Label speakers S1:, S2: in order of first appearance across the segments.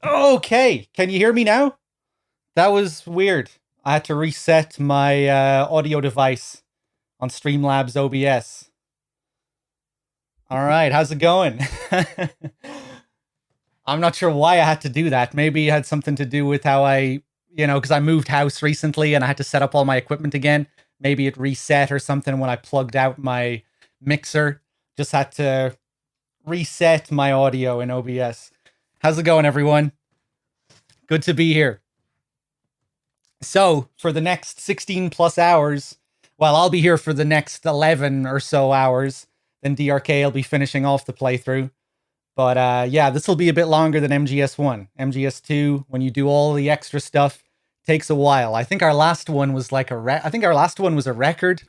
S1: Okay, can you hear me now? That was weird. I had to reset my audio device on Streamlabs OBS. All right, how's it going? I'm not sure why I had to do that. Maybe it had something to do with how because I moved house recently and I had to set up all my equipment again. Maybe it reset or something when I plugged out my mixer. Just had to reset my audio in OBS. How's it going, everyone? Good to be here. So, for the next 16 plus hours, well, I'll be here for the next 11 or so hours. Then DRK will be finishing off the playthrough. But yeah, this will be a bit longer than MGS1. MGS2, when you do all the extra stuff, takes a while. I think our last one was like I think our last one was a record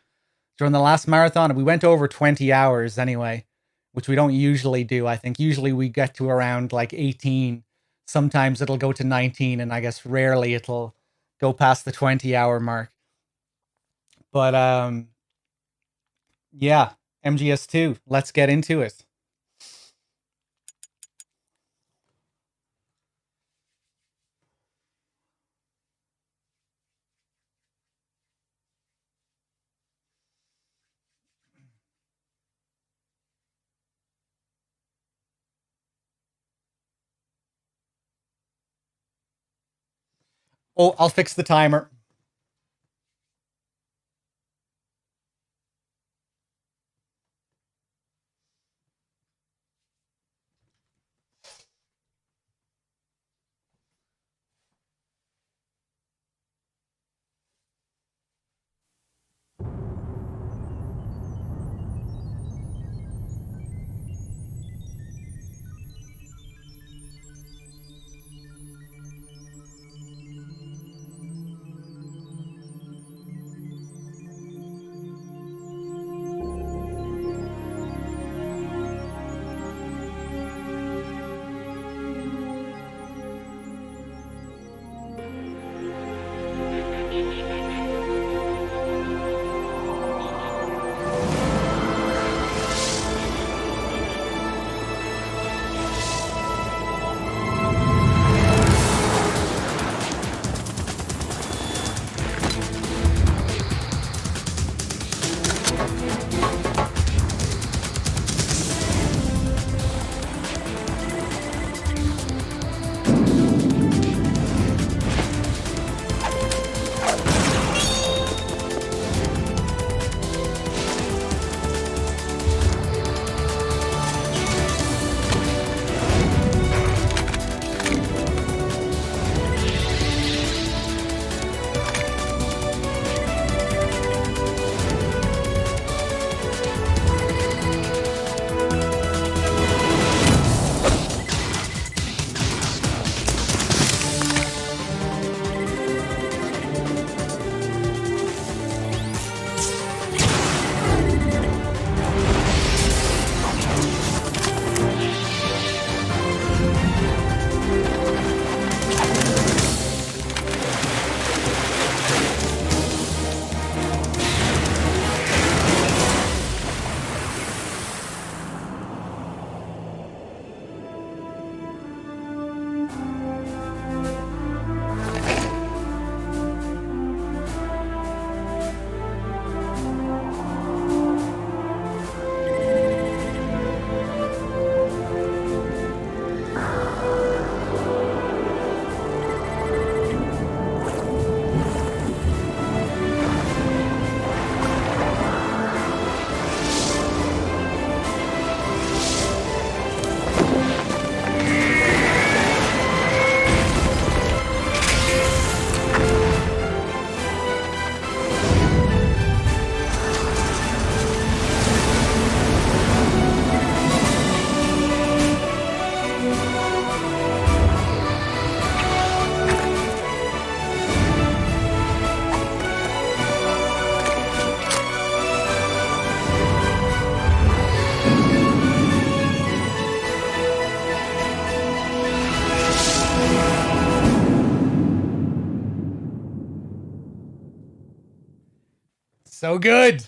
S1: during the last marathon. We went over 20 hours anyway, which we don't usually do. I think usually we get to around like 18. Sometimes it'll go to 19, and I guess rarely it'll go past the 20-hour mark. But yeah, MGS2, let's get into it. Oh, I'll fix the timer. So good.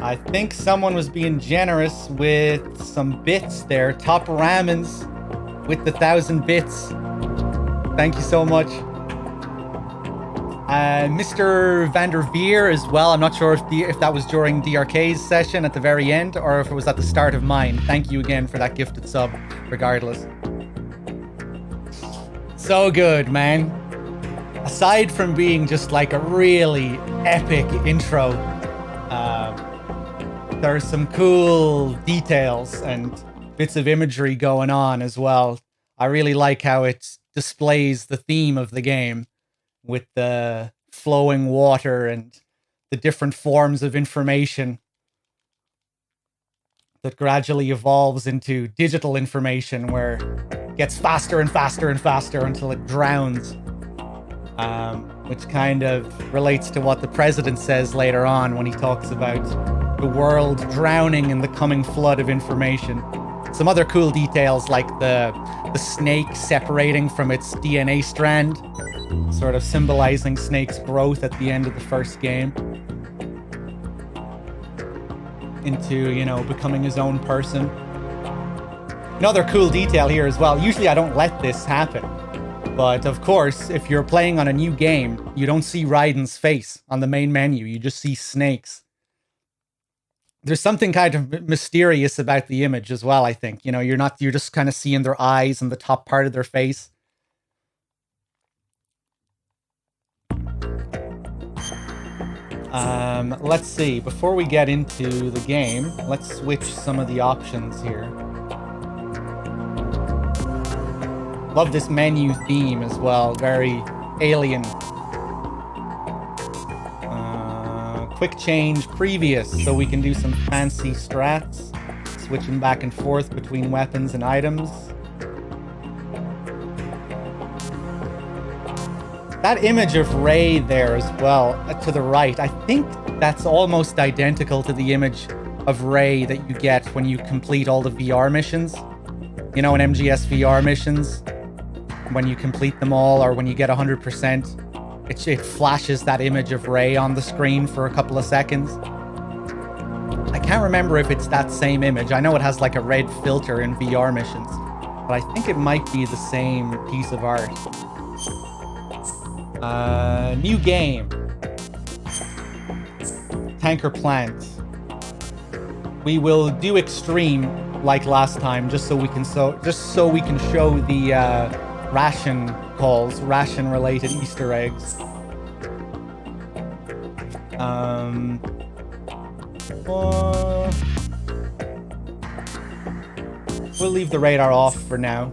S1: I think someone was being generous with some bits there. Top Ramens with the 1,000 bits. Thank you so much. Mr. Vanderveer as well. I'm not sure if that was during DRK's session at the very end or if it was at the start of mine. Thank you again for that gifted sub, regardless. So good, man. Aside from being just like a really epic intro, there's some cool details and bits of imagery going on as well. I really like how it displays the theme of the game with the flowing water and the different forms of information that gradually evolves into digital information where it gets faster and faster and faster until it drowns. Which kind of relates to what the president says later on when he talks about the world drowning in the coming flood of information. Some other cool details like the snake separating from its DNA strand, sort of symbolizing Snake's growth at the end of the first game into, you know, becoming his own person. Another cool detail here as well. Usually I don't let this happen. But of course, if you're playing on a new game, you don't see Raiden's face on the main menu. You just see Snake's. There's something kind of mysterious about the image as well, I think. You know, you're just kind of seeing their eyes and the top part of their face. Let's see. Before we get into the game, let's switch some of the options here. Love this menu theme as well. Very alien. Quick change previous, so we can do some fancy strats. Switching back and forth between weapons and items. That image of Rey there as well, to the right, I think that's almost identical to the image of Rey that you get when you complete all the VR missions. You know, in MGS VR missions, when you complete them all or when you get 100%, it flashes that image of Rey on the screen for a couple of seconds. I can't remember if it's that same image. I know it has like a red filter in VR missions, but I think it might be the same piece of art. New game. Tanker plant. We will do extreme like last time, just so we can show the ration calls, ration related Easter eggs. We'll leave the radar off for now.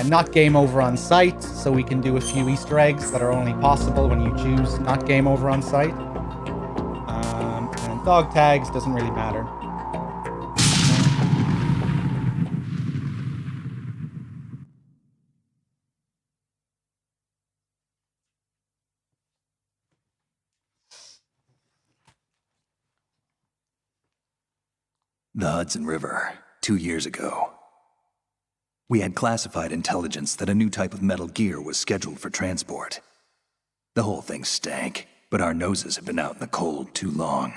S1: Not game over on site, so we can do a few Easter eggs that are only possible when you choose not game over on site. And dog tags doesn't really matter.
S2: The Hudson River, 2 years ago. We had classified intelligence that a new type of metal gear was scheduled for transport. The whole thing stank, but our noses had been out in the cold too long.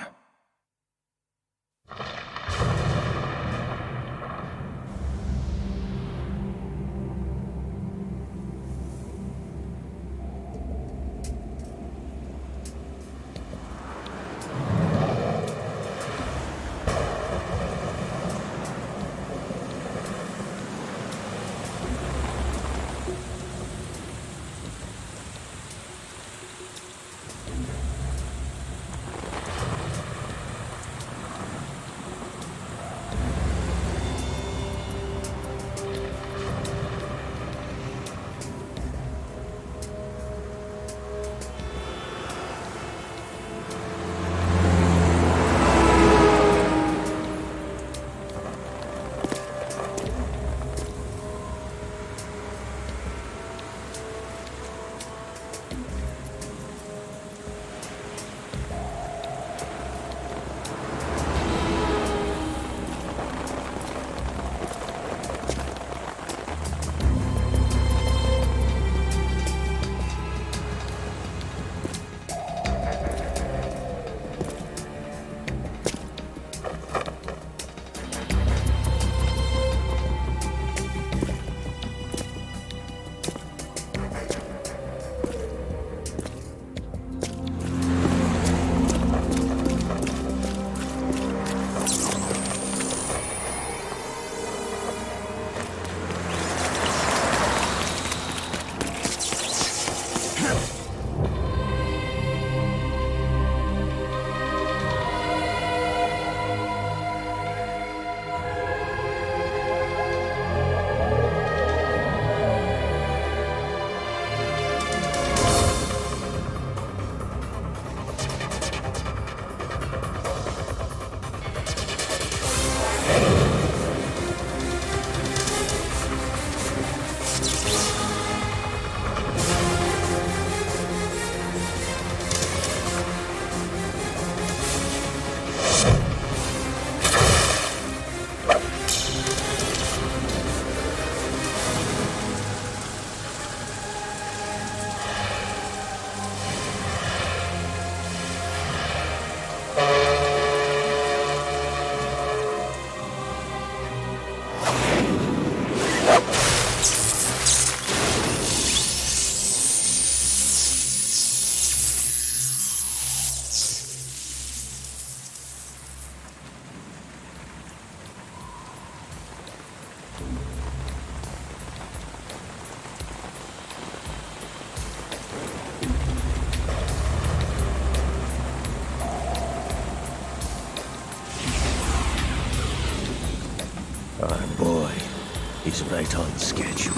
S3: He's right on schedule.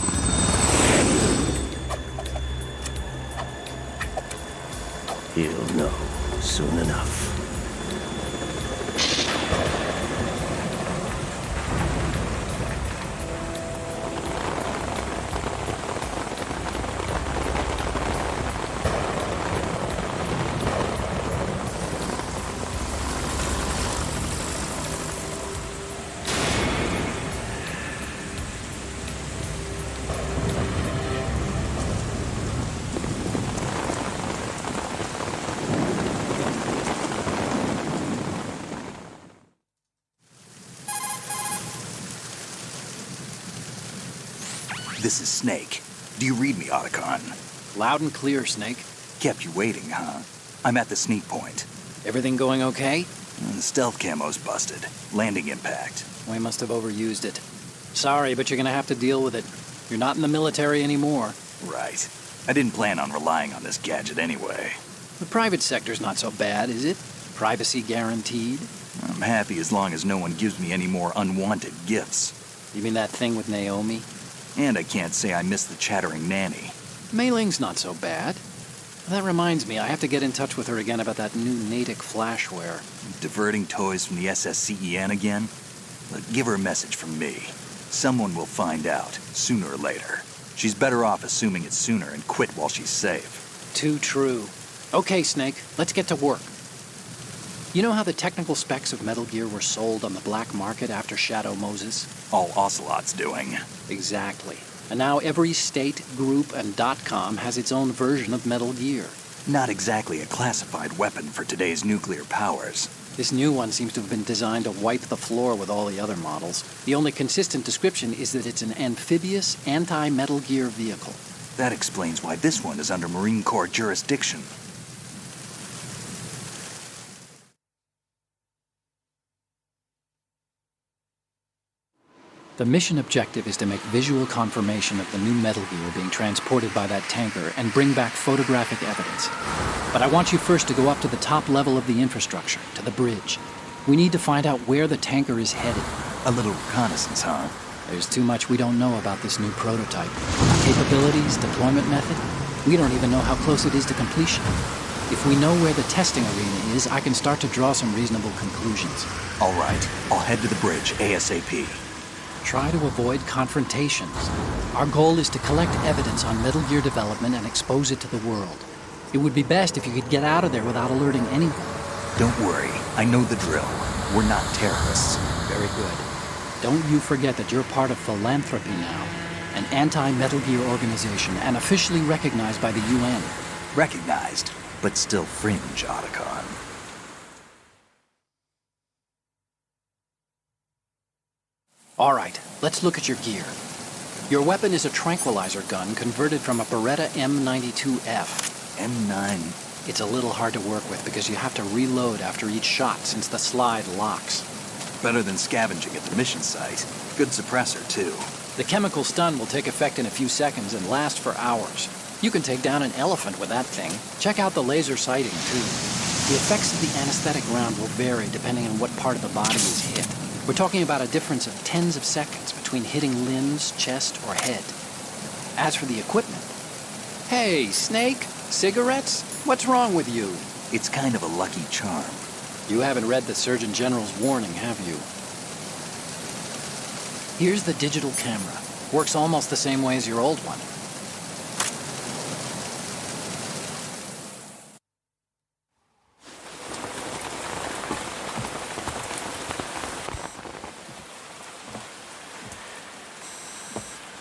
S3: He'll know soon enough.
S2: This is Snake. Do you read me, Otacon?
S4: Loud and clear, Snake.
S2: Kept you waiting, huh? I'm at the sneak point.
S4: Everything going okay?
S2: The stealth camo's busted. Landing impact.
S4: We must have overused it. Sorry, but you're gonna have to deal with it. You're not in the military anymore.
S2: Right. I didn't plan on relying on this gadget anyway.
S4: The private sector's not so bad, is it? Privacy guaranteed?
S2: I'm happy as long as no one gives me any more unwanted gifts.
S4: You mean that thing with Naomi?
S2: And I can't say I miss the chattering nanny.
S4: Mei Ling's not so bad. That reminds me, I have to get in touch with her again about that new Natick flashware.
S2: Diverting toys from the SSCEN again? Look, give her a message from me. Someone will find out, sooner or later. She's better off assuming it's sooner and quit while she's safe.
S4: Too true. Okay, Snake, let's get to work. You know how the technical specs of Metal Gear were sold on the black market after Shadow Moses?
S2: All Ocelot's doing.
S4: Exactly. And now every state, group, and .com has its own version of Metal Gear.
S2: Not exactly a classified weapon for today's nuclear powers.
S4: This new one seems to have been designed to wipe the floor with all the other models. The only consistent description is that it's an amphibious, anti-Metal Gear vehicle.
S2: That explains why this one is under Marine Corps jurisdiction.
S4: The mission objective is to make visual confirmation of the new Metal Gear being transported by that tanker and bring back photographic evidence. But I want you first to go up to the top level of the infrastructure, to the bridge. We need to find out where the tanker is headed.
S2: A little reconnaissance, huh?
S4: There's too much we don't know about this new prototype. Capabilities, deployment method. We don't even know how close it is to completion. If we know where the testing arena is, I can start to draw some reasonable conclusions.
S2: All right, I'll head to the bridge ASAP.
S4: Try to avoid confrontations. Our goal is to collect evidence on Metal Gear development and expose it to the world. It would be best if you could get out of there without alerting anyone.
S2: Don't worry, I know the drill. We're not terrorists.
S4: Very good. Don't you forget that you're part of Philanthropy now, an anti-Metal Gear organization and officially recognized by the UN.
S2: Recognized, but still fringe, Otacon.
S4: All right, let's look at your gear. Your weapon is a tranquilizer gun converted from a Beretta M92F.
S2: M9.
S4: It's a little hard to work with because you have to reload after each shot since the slide locks.
S2: Better than scavenging at the mission site. Good suppressor, too.
S4: The chemical stun will take effect in a few seconds and last for hours. You can take down an elephant with that thing. Check out the laser sighting, too. The effects of the anesthetic round will vary depending on what part of the body is hit. We're talking about a difference of tens of seconds between hitting limbs, chest, or head. As for the equipment... Hey, Snake, cigarettes? What's wrong with you?
S2: It's kind of a lucky charm.
S4: You haven't read the Surgeon General's warning, have you? Here's the digital camera. Works almost the same way as your old one.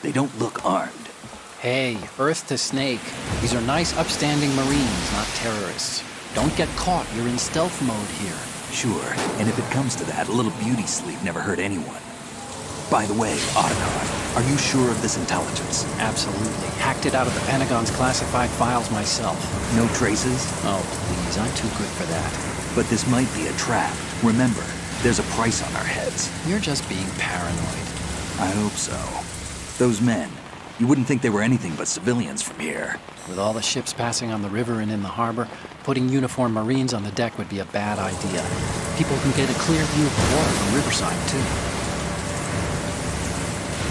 S2: They don't look armed.
S4: Hey, Earth to Snake. These are nice, upstanding Marines, not terrorists. Don't get caught. You're in stealth mode here.
S2: Sure, and if it comes to that, a little beauty sleep never hurt anyone. By the way, Otacon, are you sure of this intelligence?
S4: Absolutely. Hacked it out of the Pentagon's classified files myself.
S2: No traces?
S4: Oh, please. I'm too good for that.
S2: But this might be a trap. Remember, there's a price on our heads.
S4: You're just being paranoid.
S2: I hope so. Those men, you wouldn't think they were anything but civilians from here.
S4: With all the ships passing on the river and in the harbor, putting uniformed Marines on the deck would be a bad idea. People can get a clear view of the water from riverside, too.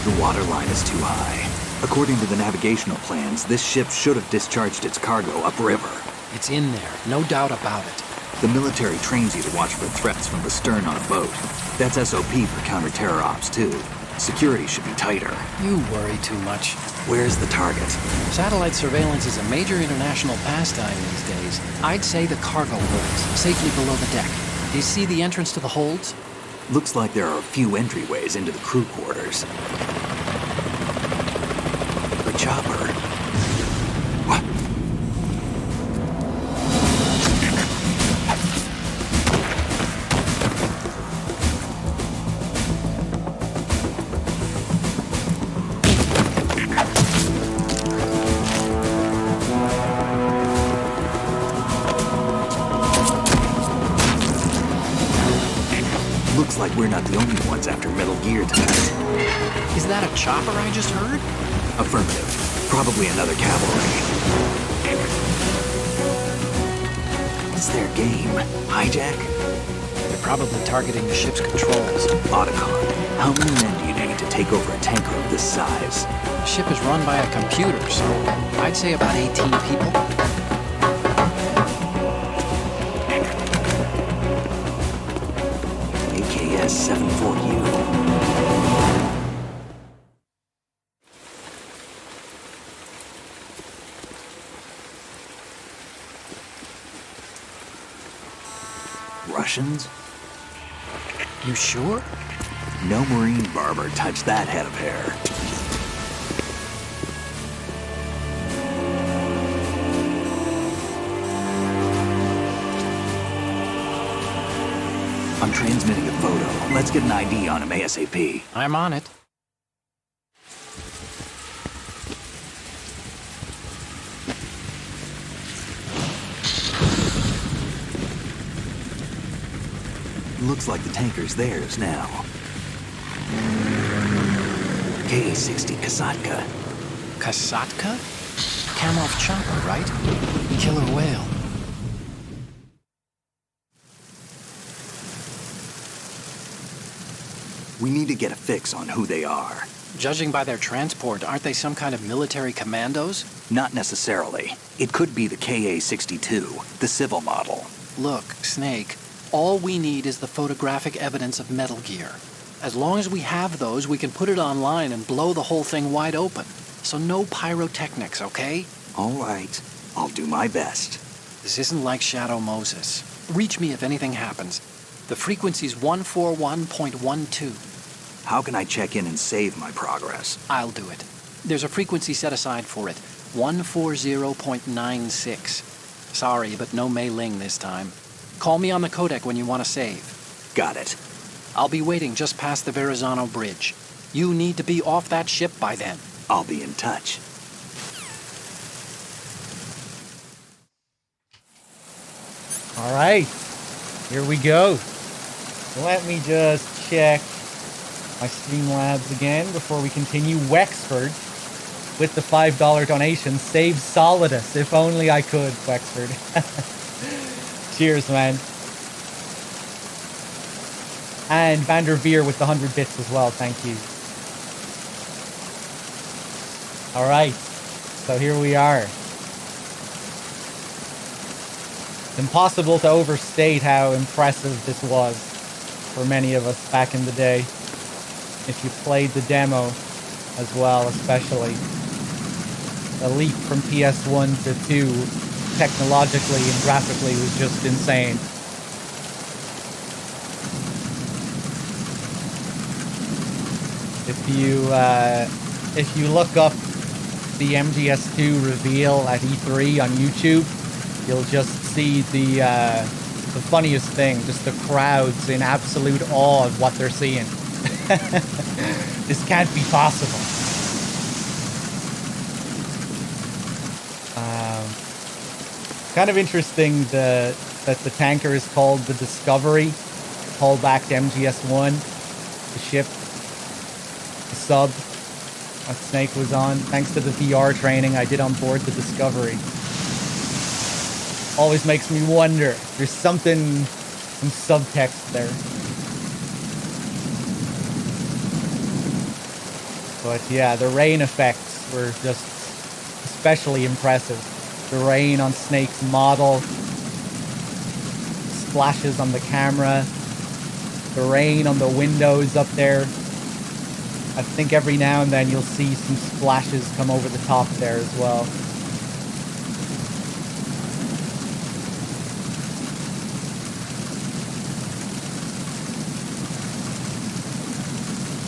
S2: The water line is too high. According to the navigational plans, this ship should have discharged its cargo upriver.
S4: It's in there, no doubt about it.
S2: The military trains you to watch for threats from the stern on a boat. That's SOP for counter-terror ops, too. Security should be tighter.
S4: You worry too much.
S2: Where's the target?
S4: Satellite surveillance is a major international pastime these days. I'd say the cargo holds, safely below the deck. Do you see the entrance to the holds?
S2: Looks like there are a few entryways into the crew quarters. The chopper. What? Looks like we're not the only ones after Metal Gear tonight.
S4: Is that a chopper I just heard?
S2: Affirmative. Probably another cavalry. What's their game? Hijack?
S4: They're probably targeting the ship's controls.
S2: Otacon, how many men do you need to take over a tanker of this size?
S4: The ship is run by a computer, so I'd say about 18 people.
S2: AKS 74U. Russians?
S4: You sure?
S2: No Marine barber touched that head of hair. I'm transmitting a photo. Let's get an ID on him ASAP.
S4: I'm on it.
S2: Looks like the tanker's theirs now. K-60 Kasatka.
S4: Kasatka? Kamov chopper, right? Killer whale.
S2: We need to get a fix on who they are.
S4: Judging by their transport, aren't they some kind of military commandos?
S2: Not necessarily. It could be the KA-62, the civil model.
S4: Look, Snake, all we need is the photographic evidence of Metal Gear. As long as we have those, we can put it online and blow the whole thing wide open. So no pyrotechnics, okay?
S2: All right. I'll do my best.
S4: This isn't like Shadow Moses. Reach me if anything happens. The frequency's 141.12.
S2: How can I check in and save my progress?
S4: I'll do it. There's a frequency set aside for it. 140.96. Sorry, but no Mei Ling this time. Call me on the codec when you want to save.
S2: Got it.
S4: I'll be waiting just past the Verrazano Bridge. You need to be off that ship by then.
S2: I'll be in touch.
S1: All right, here we go. Let me just check my Streamlabs again before we continue. Wexford with the $5 donation. Save Solidus. If only I could, Wexford. Cheers, man. And Vanderveer with the 100 bits as well. Thank you. All right. So here we are. It's impossible to overstate how impressive this was for many of us back in the day. If you played the demo as well, especially. The leap from PS1 to 2 technologically and graphically was just insane. If you look up the MGS2 reveal at E3 on YouTube, you'll just see the funniest thing, just the crowds in absolute awe of what they're seeing. This can't be possible. Kind of interesting that the tanker is called the Discovery, called back to MGS1, the ship, the sub that Snake was on, thanks to the VR training I did on board the Discovery. Always makes me wonder. There's some subtext there. But yeah, the rain effects were just especially impressive. The rain on Snake's model, splashes on the camera, the rain on the windows up there. I think every now and then you'll see some splashes come over the top there as well.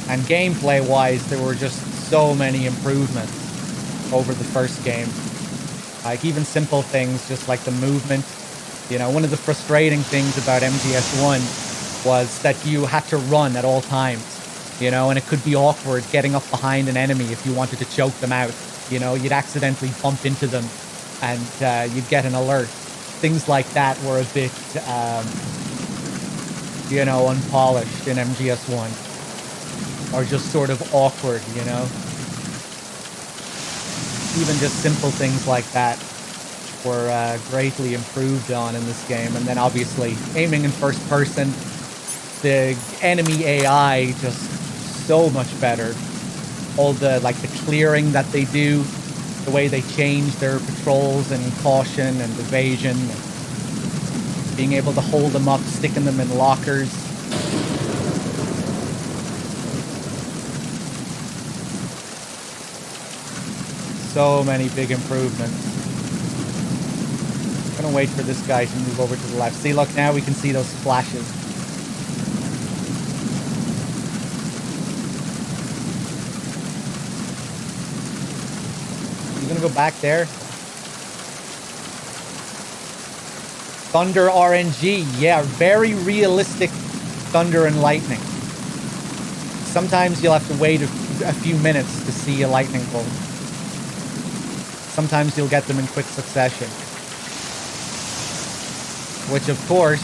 S1: And gameplay-wise, there were just so many improvements over the first game. Like, even simple things, just like the movement. You know, one of the frustrating things about MGS1 was that you had to run at all times, you know, and it could be awkward getting up behind an enemy if you wanted to choke them out. You know, you'd accidentally bump into them and you'd get an alert. Things like that were a bit, you know, unpolished in MGS1. Or just sort of awkward, you know? Even just simple things like that were greatly improved on in this game. And then obviously, aiming in first person, the enemy AI just so much better. All the, like, the clearing that they do, the way they change their patrols and caution and evasion, and being able to hold them up, sticking them in lockers. So many big improvements. I'm gonna wait for this guy to move over to the left. See, look, now we can see those splashes. You gonna go back there? Thunder RNG. Yeah, very realistic thunder and lightning. Sometimes you'll have to wait a few minutes to see a lightning bolt. Sometimes you'll get them in quick succession. Which, of course,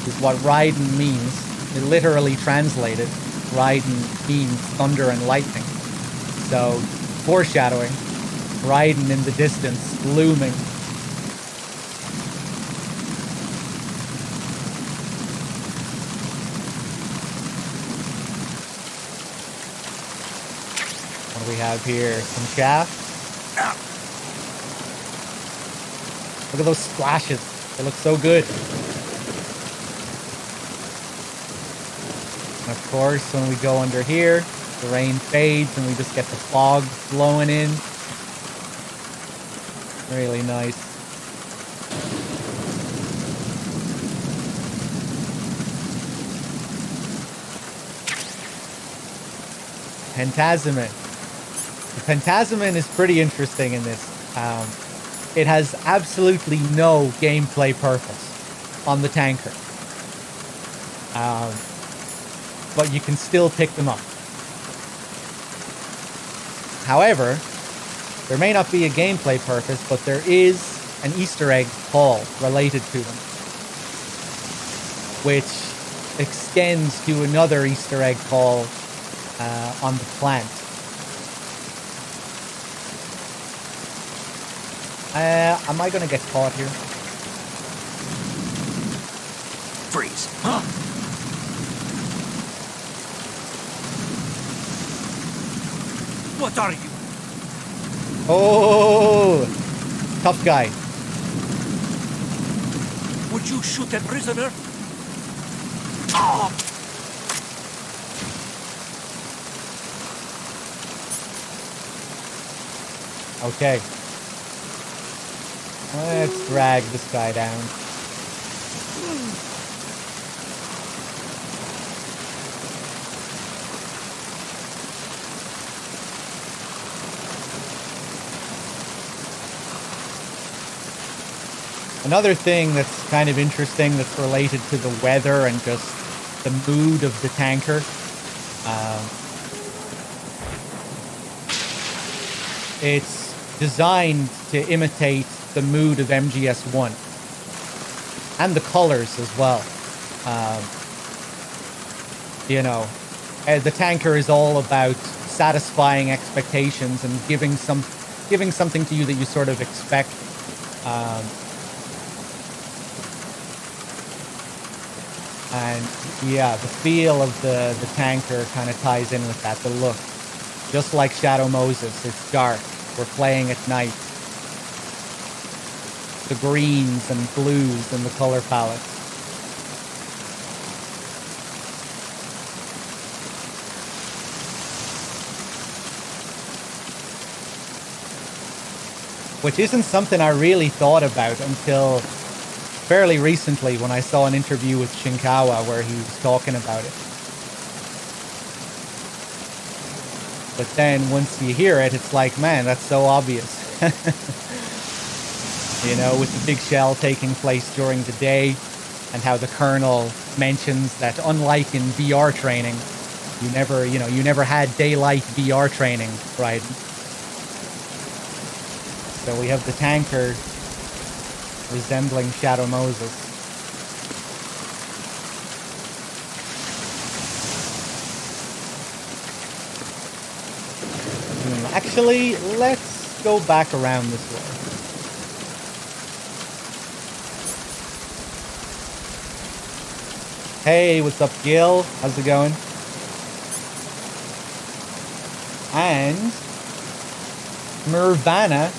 S1: is what Raiden means. It literally translated, Raiden means thunder and lightning. So, foreshadowing. Raiden in the distance, looming. What do we have here? Some chaff. Look at those splashes. They look so good. And of course, when we go under here, the rain fades and we just get the fog blowing in. Really nice. Pentazemin. The Pentazemin is pretty interesting in this. It has absolutely no gameplay purpose on the tanker. But you can still pick them up. However, there may not be a gameplay purpose, but there is an Easter egg call related to them, which extends to another Easter egg call on the plant. Am I gonna get caught here?
S3: Freeze. Huh? What are you?
S1: Oh, tough guy.
S3: Would you shoot a prisoner? Oh!
S1: Okay. Let's drag this guy down. Another thing that's kind of interesting that's related to the weather and just the mood of the tanker. It's designed to imitate the mood of MGS1 and the colors as well. You know, the tanker is all about satisfying expectations and giving something to you that you sort of expect. And yeah, the feel of the tanker kind of ties in with that, the look. Just like Shadow Moses, it's dark. We're playing at night. The greens and blues and the color palette. Which isn't something I really thought about until fairly recently when I saw an interview with Shinkawa where he was talking about it. But then once you hear it, it's like, man, that's so obvious. You know, with the big shell taking place during the day and how the Colonel mentions that unlike in VR training, you never had daylight VR training, right? So we have the tanker resembling Shadow Moses. Actually, let's go back around this way. Hey, what's up, Gil? How's it going? And Nirvana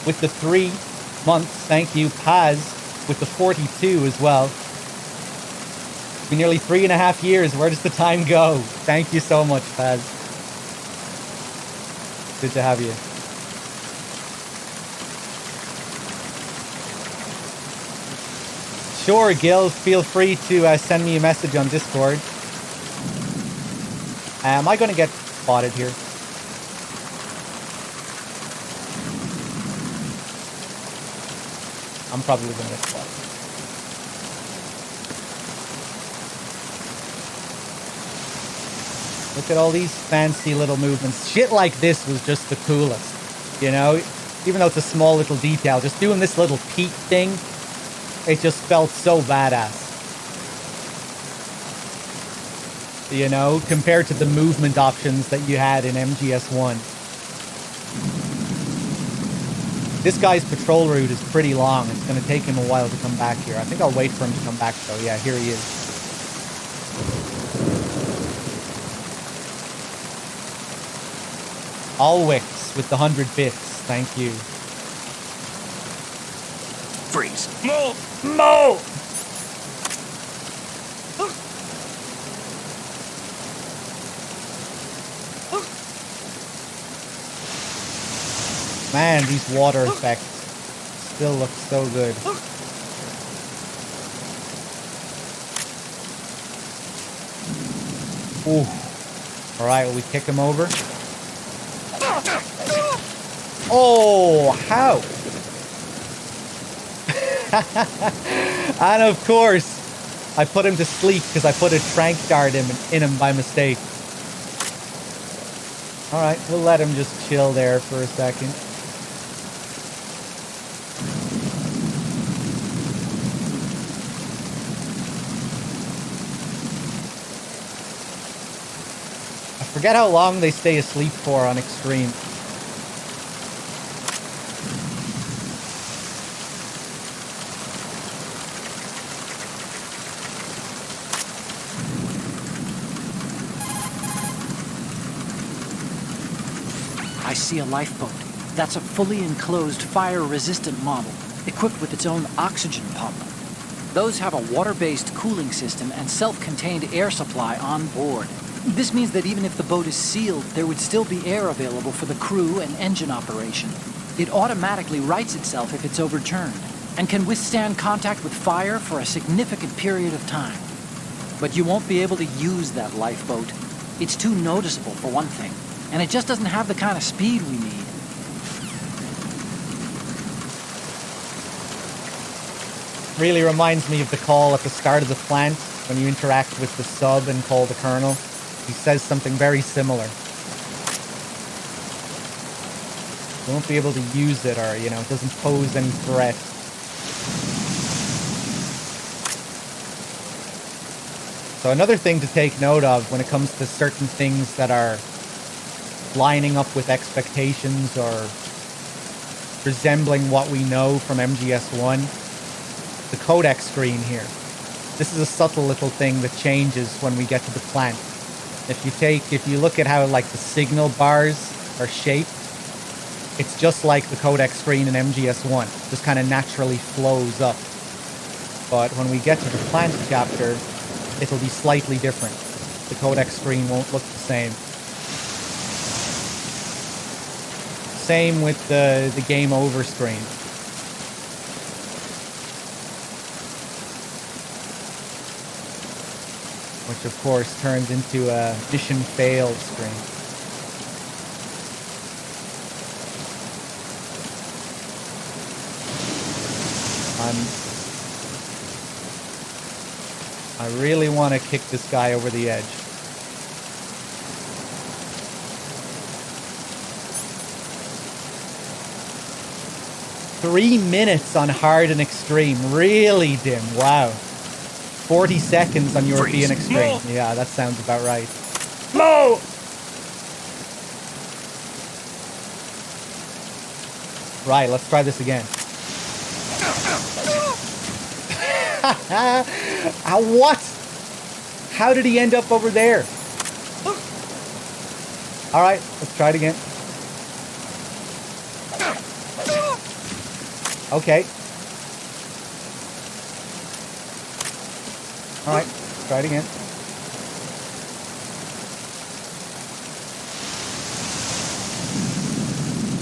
S1: with the 3 months. Thank you. Paz with the 42 as well. It's been nearly 3.5 years. Where does the time go? Thank you so much, Paz. Good to have you. Sure, Gil, feel free to send me a message on Discord. Am I going to get spotted here? I'm probably going to get spotted. Look at all these fancy little movements. Shit like this was just the coolest, you know? Even though it's a small little detail, just doing this little peek thing, it just felt so badass. You know, compared to the movement options that you had in MGS1. This guy's patrol route is pretty long. It's going to take him a while to come back here. I think I'll wait for him to come back, though. Yeah, here he is. Alwix with the 100 bits. Thank you.
S3: Freeze. Move!
S1: Mo! Man, these water effects still look so good. Ooh. Alright, will we kick him over? Oh, how? And of course, I put him to sleep because I put a trank dart in him by mistake. Alright, we'll let him just chill there for a second. I forget how long they stay asleep for on Extreme.
S4: I see a lifeboat. That's a fully enclosed fire-resistant model, equipped with its own oxygen pump. Those have a water-based cooling system and self-contained air supply on board. This means that even if the boat is sealed, there would still be air available for the crew and engine operation. It automatically rights itself if it's overturned, and can withstand contact with fire for a significant period of time. But you won't be able to use that lifeboat. It's too noticeable, for one thing. And it just doesn't have the kind of speed we need.
S1: Really reminds me of the call at the start of the plant when you interact with the sub and call the colonel. He says something very similar. You won't be able to use it, or, you know, it doesn't pose any threat. So another thing to take note of when it comes to certain things that are lining up with expectations or resembling what we know from MGS1, the codec screen here. This is a subtle little thing that changes when we get to the plant. If you look at how like the signal bars are shaped, it's just like the codec screen in MGS1. Just kind of naturally flows up. But when we get to the plant chapter, it'll be slightly different. The codec screen won't look the same. Same with the game over screen. Which of course turns into a mission failed screen. I really want to kick this guy over the edge. Three minutes on hard and extreme. Really, Dim. Wow. 40 seconds on European extreme. Yeah, that sounds about right. No! Right, let's try this again. What? How did he end up over there? All right, let's try it again. Okay. All right, let's try it again.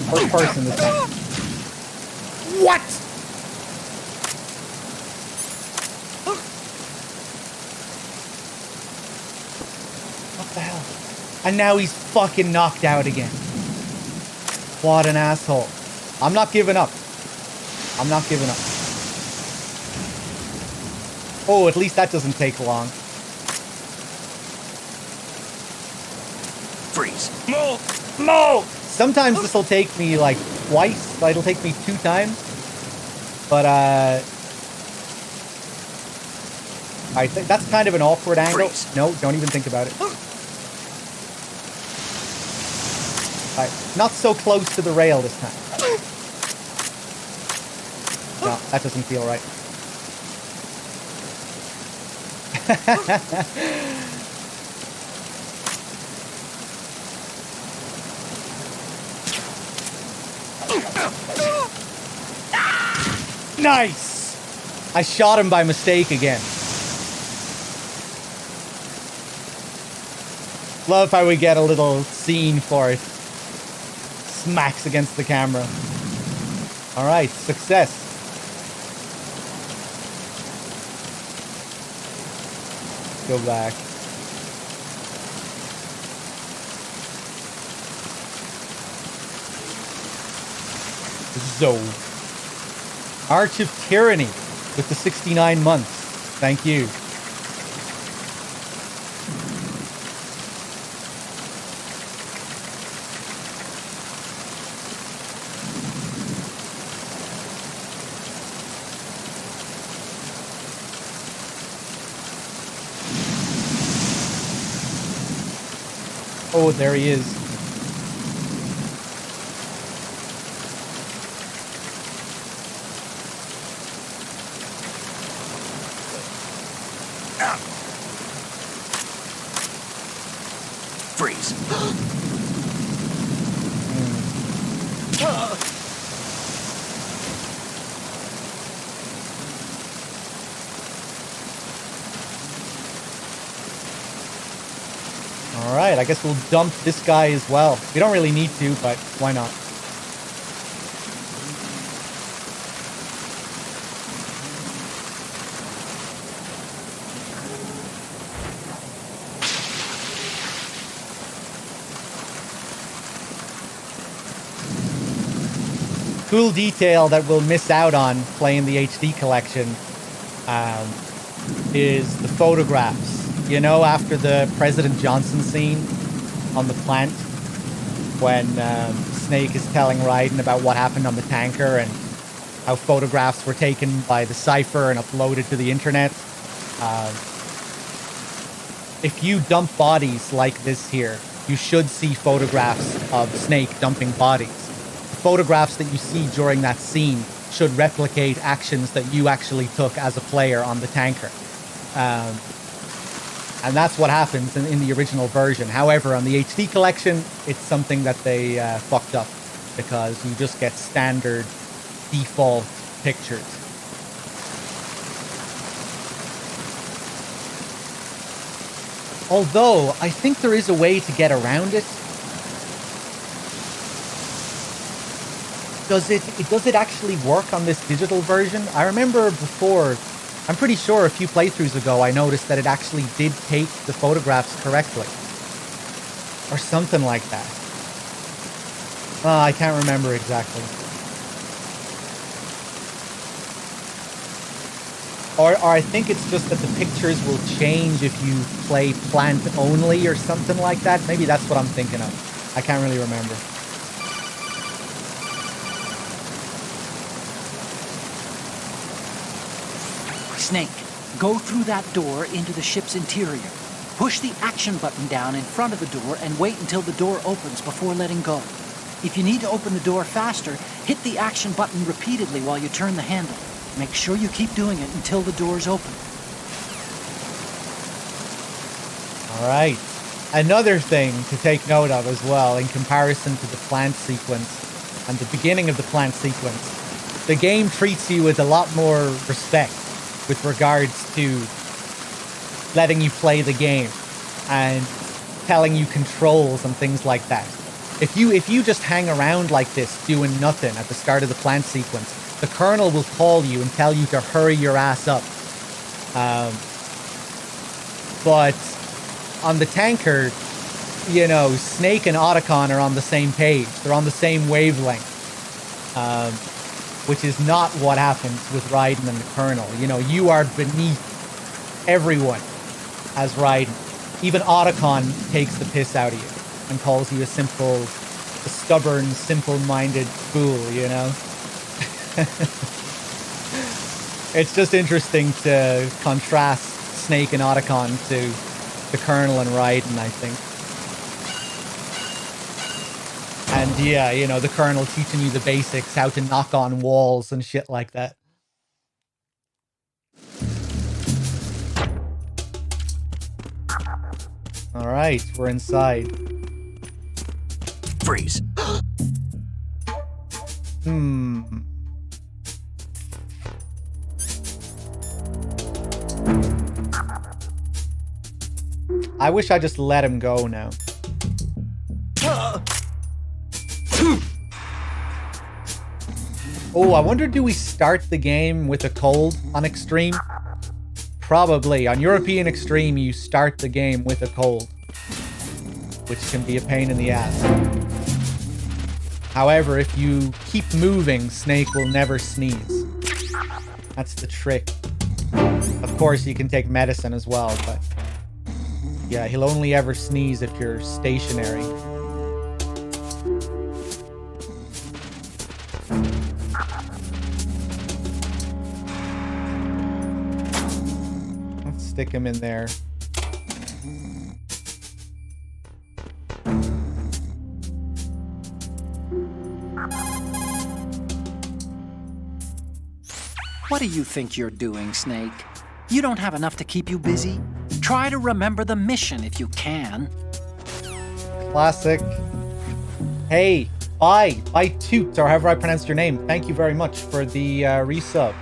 S1: First person this time. What? What the hell? And now he's fucking knocked out again. What an asshole. I'm not giving up. I'm not giving up. Oh, at least that doesn't take long.
S3: Freeze. Mo!
S1: No! Sometimes this will take me like twice. It'll take me 2 times. But I think that's kind of an awkward angle.
S3: Freeze.
S1: No, don't even think about it. Right, not so close to the rail this time. No, that doesn't feel right. Nice! I shot him by mistake again. Love how we get a little scene for it. Smacks against the camera. Alright, success. Go back. Zo. Arch of Tyranny with the 69 months. Thank you. Oh, there he is.
S3: Freeze.
S1: Alright, I guess we'll dump this guy as well. We don't really need to, but why not? Cool detail that we'll miss out on playing the HD collection is the photographs. You know, after the President Johnson scene on the plant, when Snake is telling Raiden about what happened on the tanker and how photographs were taken by the Cypher and uploaded to the internet. If you dump bodies like this here, you should see photographs of Snake dumping bodies. The photographs that you see during that scene should replicate actions that you actually took as a player on the tanker. And that's what happens in the original version. However, on the HD collection, it's something that they fucked up because you just get standard default pictures. Although, I think there is a way to get around it. Does it actually work on this digital version? I remember before, I'm pretty sure a few playthroughs ago, I noticed that it actually did take the photographs correctly. Or something like that. I can't remember exactly. Or I think it's just that the pictures will change if you play plant only or something like that. Maybe that's what I'm thinking of. I can't really remember.
S5: Snake, go through that door into the ship's interior. Push the action button down in front of the door and wait until the door opens before letting go. If you need to open the door faster, hit the action button repeatedly while you turn the handle. Make sure you keep doing it until the door's open.
S1: All right. Another thing to take note of as well, in comparison to the plant sequence and the beginning of the plant sequence, the game treats you with a lot more respect with regards to letting you play the game and telling you controls and things like that. If you just hang around like this doing nothing at the start of the plant sequence, the colonel will call you and tell you to hurry your ass up. But on the tanker, you know, Snake and Otacon are on the same page. They're on the same wavelength. Which is not what happens with Raiden and the Colonel. You know, you are beneath everyone as Raiden. Even Otacon takes the piss out of you and calls you a stubborn, simple-minded fool, you know? It's just interesting to contrast Snake and Otacon to the Colonel and Raiden, I think. And yeah, you know, the Colonel teaching you the basics, how to knock on walls and shit like that. All right, we're inside.
S3: Freeze.
S1: I wish I just let him go now. Oh, I wonder, do we start the game with a cold on Extreme? Probably. On European Extreme, you start the game with a cold, which can be a pain in the ass. However, if you keep moving, Snake will never sneeze. That's the trick. Of course, you can take medicine as well, but yeah, he'll only ever sneeze if you're stationary. Let's stick him in there.
S5: What do you think you're doing, Snake? You don't have enough to keep you busy? Try to remember the mission if you can.
S1: Classic. Hey, bye Toot, or however I pronounced your name. Thank you very much for the resub.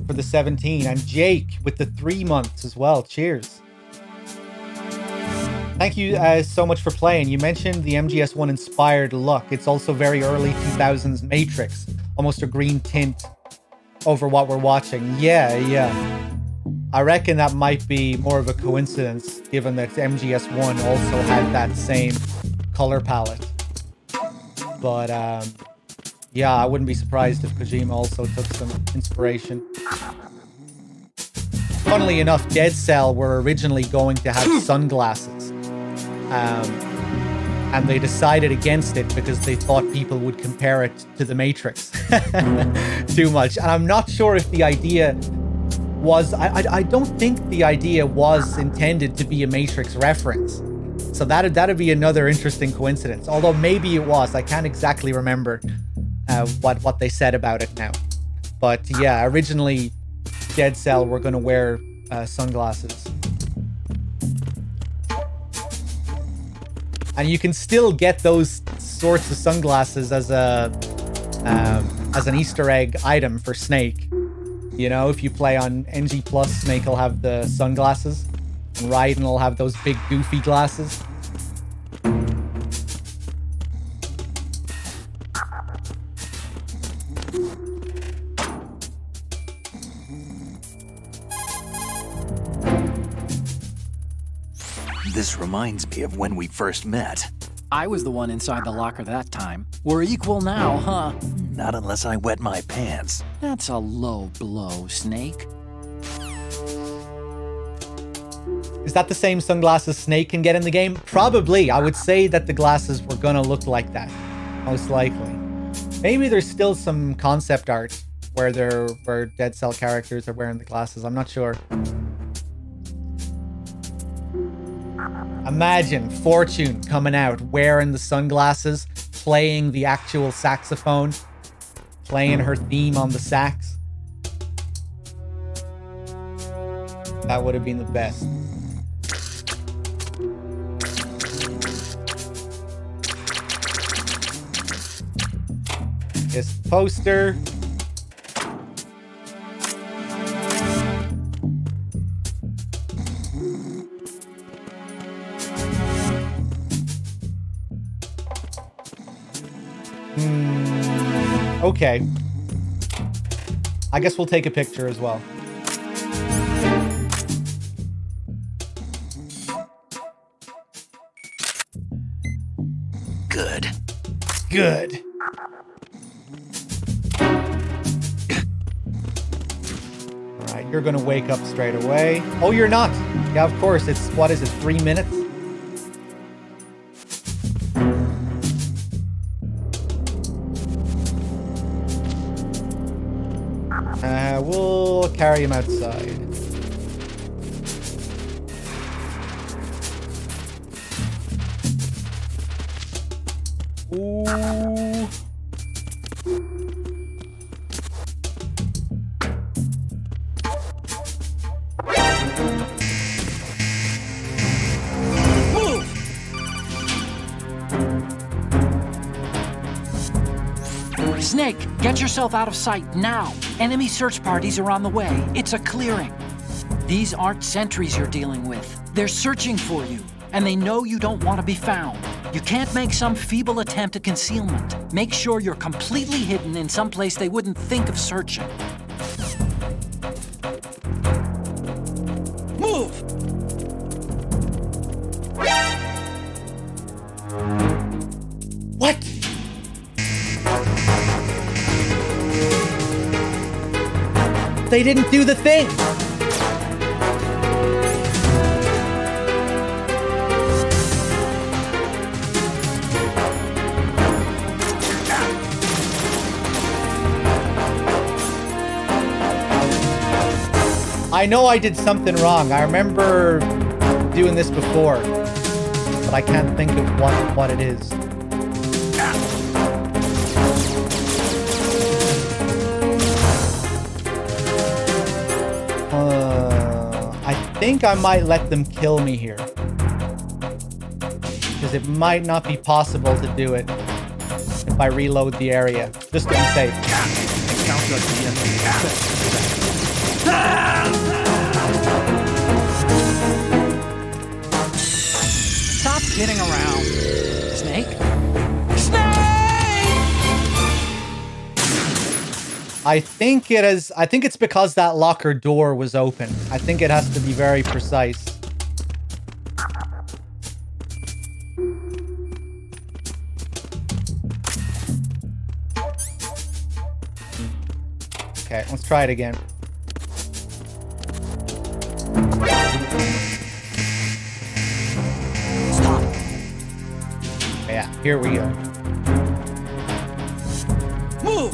S1: For the 17. And Jake with the 3 months as well. Cheers. Thank you so much for playing. You mentioned the MGS1 inspired look. It's also very early 2000s Matrix. Almost a green tint over what we're watching. Yeah. I reckon that might be more of a coincidence, given that MGS1 also had that same color palette. But yeah, I wouldn't be surprised if Kojima also took some inspiration. Funnily enough, Dead Cell were originally going to have sunglasses. And they decided against it because they thought people would compare it to The Matrix too much. And I'm not sure if the idea was... I don't think the idea was intended to be a Matrix reference. So that'd be another interesting coincidence. Although maybe it was. I can't exactly remember what they said about it now. But yeah, originally Dead Cell were going to wear sunglasses. And you can still get those sorts of sunglasses as an Easter egg item for Snake. You know, if you play on NG+, Snake will have the sunglasses, and Raiden will have those big goofy glasses.
S2: This reminds me of when we first met.
S4: I was the one inside the locker that time. We're equal now, huh?
S2: Not unless I wet my pants.
S4: That's a low blow, Snake.
S1: Is that the same sunglasses Snake can get in the game? Probably. I would say that the glasses were gonna look like that. Most likely. Maybe there's still some concept art where Dead Cell characters are wearing the glasses. I'm not sure. Imagine Fortune coming out wearing the sunglasses, playing the actual saxophone, playing her theme on the sax. That would have been the best. This poster. Okay. I guess we'll take a picture as well.
S2: Good.
S1: Good. Alright, you're gonna wake up straight away. Oh, you're not. Yeah, of course. It's, what is it, 3 minutes? We'll carry him outside. Ooh.
S5: Snake, get yourself out of sight now. Enemy search parties are on the way. It's a clearing. These aren't sentries you're dealing with. They're searching for you, and they know you don't want to be found. You can't make some feeble attempt at concealment. Make sure you're completely hidden in some place they wouldn't think of searching. Move!
S1: What? They didn't do the thing! I know I did something wrong. I remember doing this before, but I can't think of what it is. I think I might let them kill me here, because it might not be possible to do it if I reload the area, just to be safe.
S5: Stop kidding around. Snake?
S1: I think it's because that locker door was open. I think it has to be very precise. Okay, let's try it again.
S5: Stop.
S1: Yeah, here we go.
S5: Move!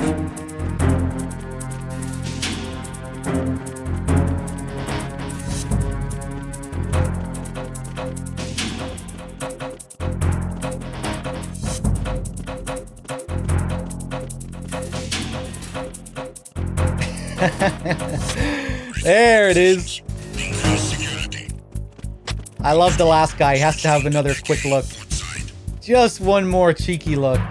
S1: There it is. I love the last guy. He has to have another quick look. Just one more cheeky look.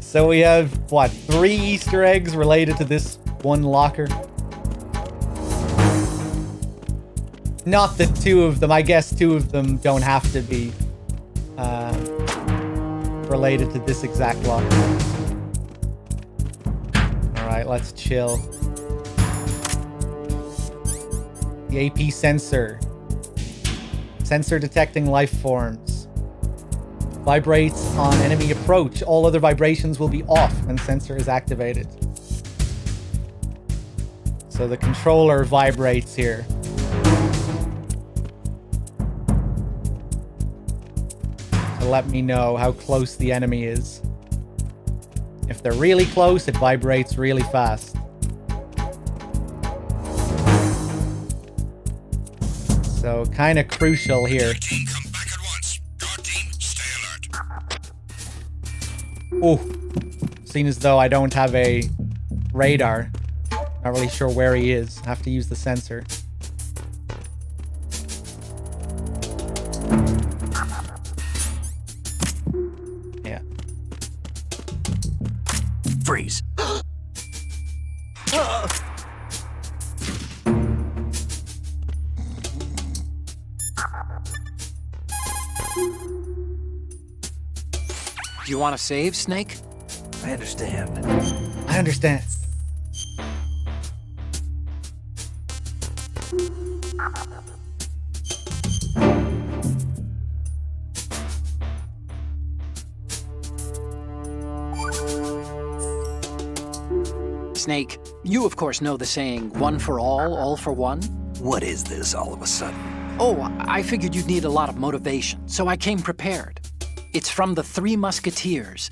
S1: So we have, what, 3 Easter eggs related to this one locker? Not the 2 of them. I guess 2 of them don't have to be related to this exact locker. Alright, let's chill. The AP sensor. Sensor detecting life forms. Vibrates on enemy approach. All other vibrations will be off when sensor is activated. So the controller vibrates here. To let me know how close the enemy is. If they're really close, it vibrates really fast. So kind of crucial here.
S3: Team, come back at once. Guard team, stay alert.
S1: Oh, seeing as though I don't have a radar. Not really sure where he is. Have to use the sensor. Yeah.
S2: Freeze.
S4: Do you want to save, Snake?
S2: I understand.
S1: I understand.
S4: Snake, you of course know the saying, one for all for one?
S2: What is this all of a sudden?
S4: Oh, I figured you'd need a lot of motivation, so I came prepared. It's from the Three Musketeers.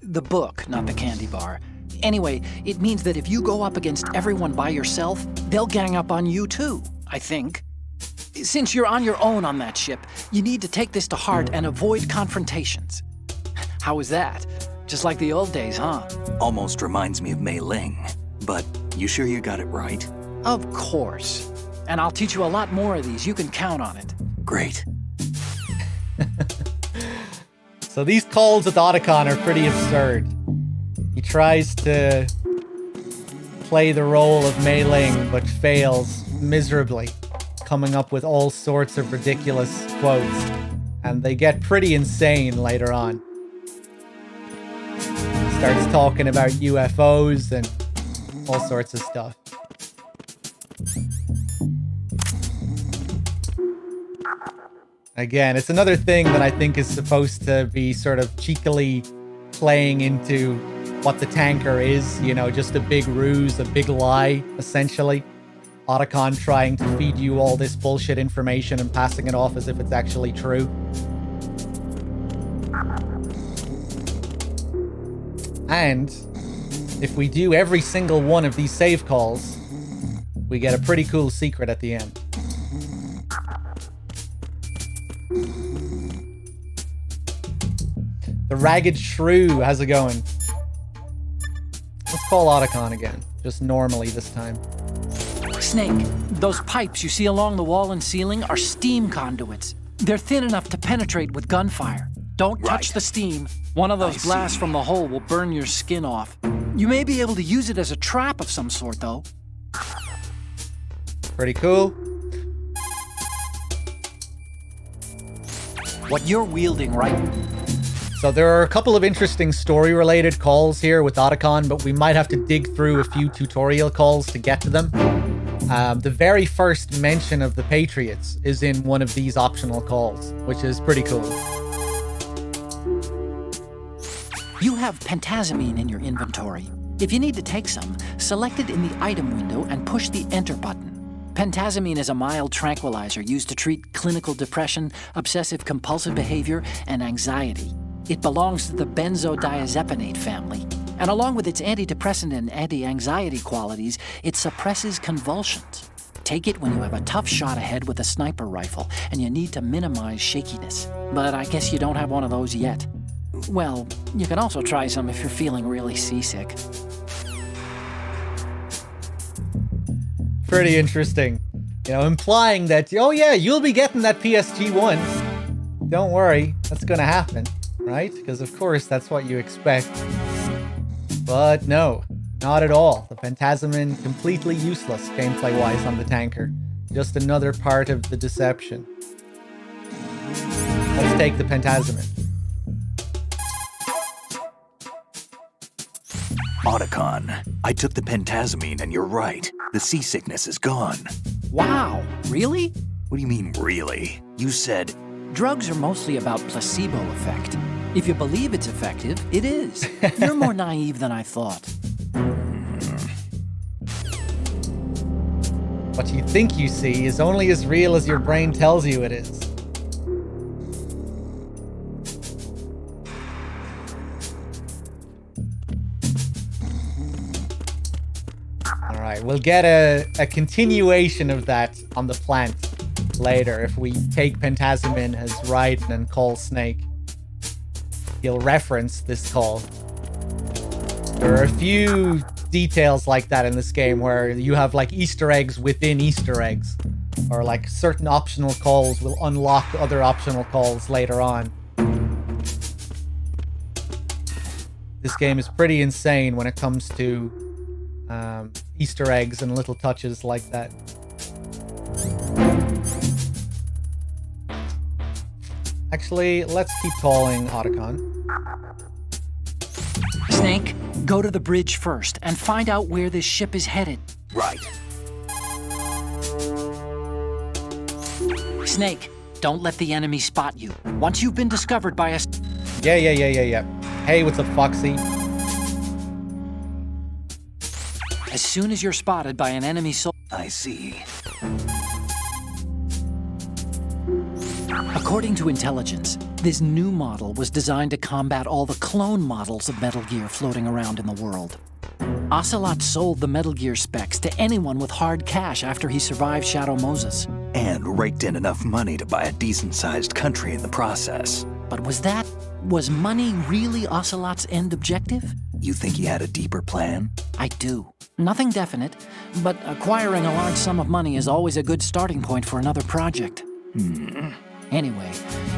S4: The book, not the candy bar. Anyway, it means that if you go up against everyone by yourself, they'll gang up on you too, I think. Since you're on your own on that ship, you need to take this to heart and avoid confrontations. How was that? Just like the old days, huh?
S2: Almost reminds me of Mei Ling. But you sure you got it right?
S4: Of course. And I'll teach you a lot more of these. You can count on it.
S2: Great.
S1: So these calls with Otacon are pretty absurd. He tries to play the role of Mei Ling, but fails miserably, coming up with all sorts of ridiculous quotes. And they get pretty insane later on. Starts talking about UFOs and all sorts of stuff. Again, it's another thing that I think is supposed to be sort of cheekily playing into what the tanker is, you know, just a big ruse, a big lie, essentially. Otacon trying to feed you all this bullshit information and passing it off as if it's actually true. And if we do every single one of these save calls, we get a pretty cool secret at the end. The Ragged Shrew, how's it going? Let's call Otacon again, just normally this time.
S5: Snake, those pipes you see along the wall and ceiling are steam conduits. They're thin enough to penetrate with gunfire. Don't touch the steam. One of those blasts from the hole will burn your skin off. You may be able to use it as a trap of some sort, though.
S1: Pretty cool.
S5: What you're wielding right...
S1: So there are a couple of interesting story-related calls here with Otacon, but we might have to dig through a few tutorial calls to get to them. The very first mention of the Patriots is in one of these optional calls, which is pretty cool.
S5: You have pentazamine in your inventory. If you need to take some, select it in the item window and push the enter button. Pentazamine is a mild tranquilizer used to treat clinical depression, obsessive-compulsive behavior, and anxiety. It belongs to the benzodiazepinate family, and along with its antidepressant and anti-anxiety qualities, it suppresses convulsions. Take it when you have a tough shot ahead with a sniper rifle, and you need to minimize shakiness. But I guess you don't have one of those yet. Well, you can also try some if you're feeling really seasick.
S1: pretty interesting. You know, implying that, oh yeah, you'll be getting that PSG one. Don't worry, that's gonna happen, right? Because of course that's what you expect. But no, not at all. The Phantasmin completely useless gameplay-wise on the tanker. Just another part of the deception. Let's take the Phantasmin.
S2: Otacon, I took the pentamine and you're right. The seasickness is gone.
S5: Wow, really?
S2: What do you mean, really? You said...
S5: Drugs are mostly about placebo effect. If you believe it's effective, it is. You're more naive than I thought.
S1: What you think you see is only as real as your brain tells you it is. Alright, we'll get a continuation of that on the plant later if we take Phantasmin as Raiden and call Snake. He'll reference this call. There are a few details like that in this game where you have like Easter eggs within Easter eggs, or like certain optional calls will unlock other optional calls later on. This game is pretty insane when it comes to Easter eggs and little touches like that. Actually, let's keep calling Otacon.
S5: Snake, go to the bridge first and find out where this ship is headed.
S2: Right.
S5: Snake, don't let the enemy spot you. Once you've been discovered by us...
S1: Yeah. Hey, what's up, Foxy?
S5: As soon as you're spotted by an enemy soldier...
S2: I see.
S5: According to intelligence, this new model was designed to combat all the clone models of Metal Gear floating around in the world. Ocelot sold the Metal Gear specs to anyone with hard cash after he survived Shadow Moses.
S2: And raked in enough money to buy a decent-sized country in the process.
S5: But was money really Ocelot's end objective?
S2: You think he had a deeper plan?
S5: I do. Nothing definite, but acquiring a large sum of money is always a good starting point for another project. Anyway,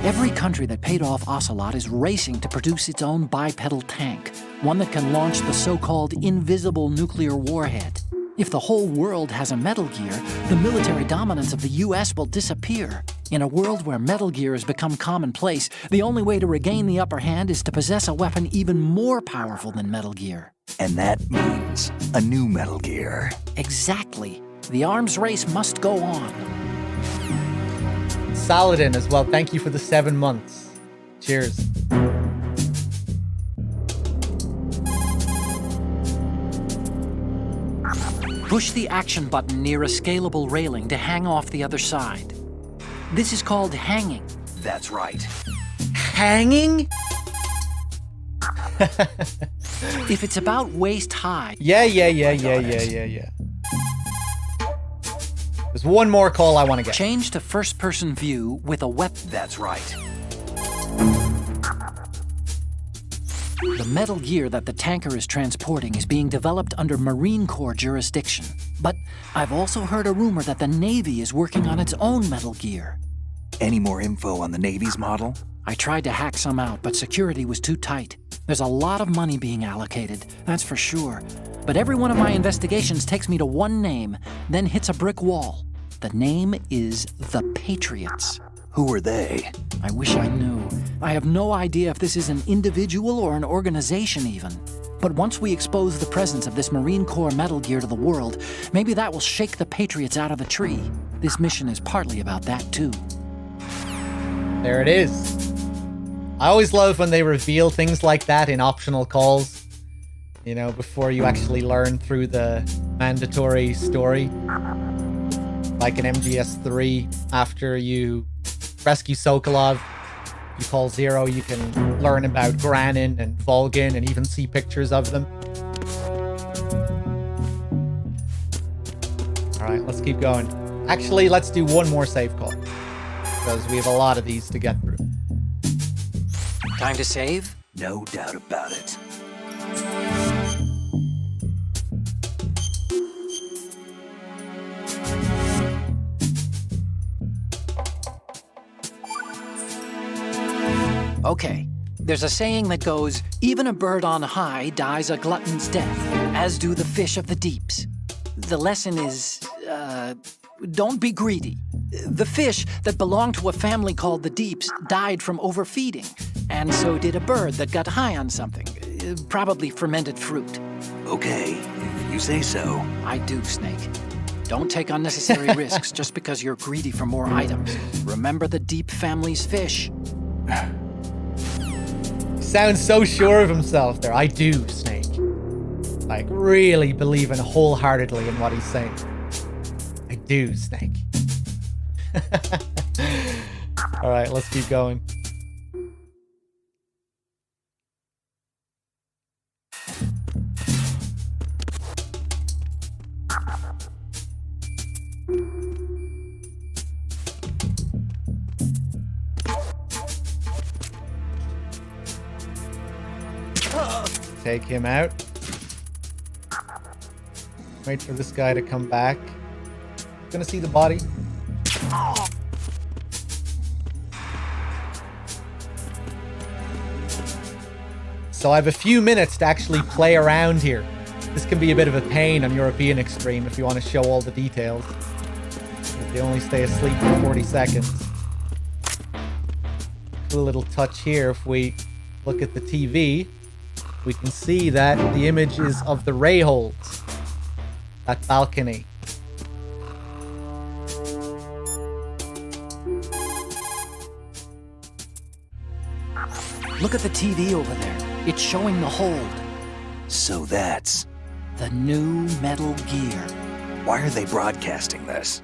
S5: every country that paid off Ocelot is racing to produce its own bipedal tank, one that can launch the so-called invisible nuclear warhead. If the whole world has a Metal Gear, the military dominance of the US will disappear. In a world where Metal Gear has become commonplace, the only way to regain the upper hand is to possess a weapon even more powerful than Metal Gear.
S2: And that means a new Metal Gear.
S5: Exactly. The arms race must go on.
S1: Saladin as well, thank you for the 7 months. Cheers.
S5: Push the action button near a scalable railing to hang off the other side. This is called hanging.
S2: That's right.
S1: Hanging?
S5: If it's about waist high...
S1: Yeah. There's one more call I want to get.
S5: Change to first-person view with a weapon.
S2: That's right.
S5: The Metal Gear that the tanker is transporting is being developed under Marine Corps jurisdiction. But I've also heard a rumor that the Navy is working on its own Metal Gear.
S2: Any more info on the Navy's model?
S5: I tried to hack some out, but security was too tight. There's a lot of money being allocated, that's for sure. But every one of my investigations takes me to one name, then hits a brick wall. The name is the Patriots.
S2: Who are they?
S5: I wish I knew. I have no idea if this is an individual or an organization even. But once we expose the presence of this Marine Corps Metal Gear to the world, maybe that will shake the Patriots out of the tree. This mission is partly about that too.
S1: There it is. I always love when they reveal things like that in optional calls. You know, before you actually learn through the mandatory story. Like in MGS3, after you rescue Sokolov, you call Zero, you can learn about Granin and Volgin and even see pictures of them. Alright, let's keep going. Actually, let's do one more save call, because we have a lot of these to get through.
S5: Time to save?
S2: No doubt about it.
S5: Okay, there's a saying that goes, even a bird on high dies a glutton's death, as do the fish of the deeps. The lesson is, don't be greedy. The fish that belonged to a family called the Deeps died from overfeeding, and so did a bird that got high on something, probably fermented fruit.
S2: Okay, if you say so.
S5: I do, Snake. Don't take unnecessary risks just because you're greedy for more items. Remember the Deep family's fish.
S1: Sounds so sure of himself there. I do, Snake. Like, really believing wholeheartedly in what he's saying. I do, Snake. Alright, let's keep going. Take him out. Wait for this guy to come back. Gonna see the body. So I have a few minutes to actually play around here. This can be a bit of a pain on European Extreme if you want to show all the details. They only stay asleep for 40 seconds. Do a little touch here. If we look at the TV, we can see that the image is of the ray holds. That balcony.
S5: Look at the TV over there. It's showing the hold.
S2: So that's...
S5: The new Metal Gear.
S2: Why are they broadcasting this?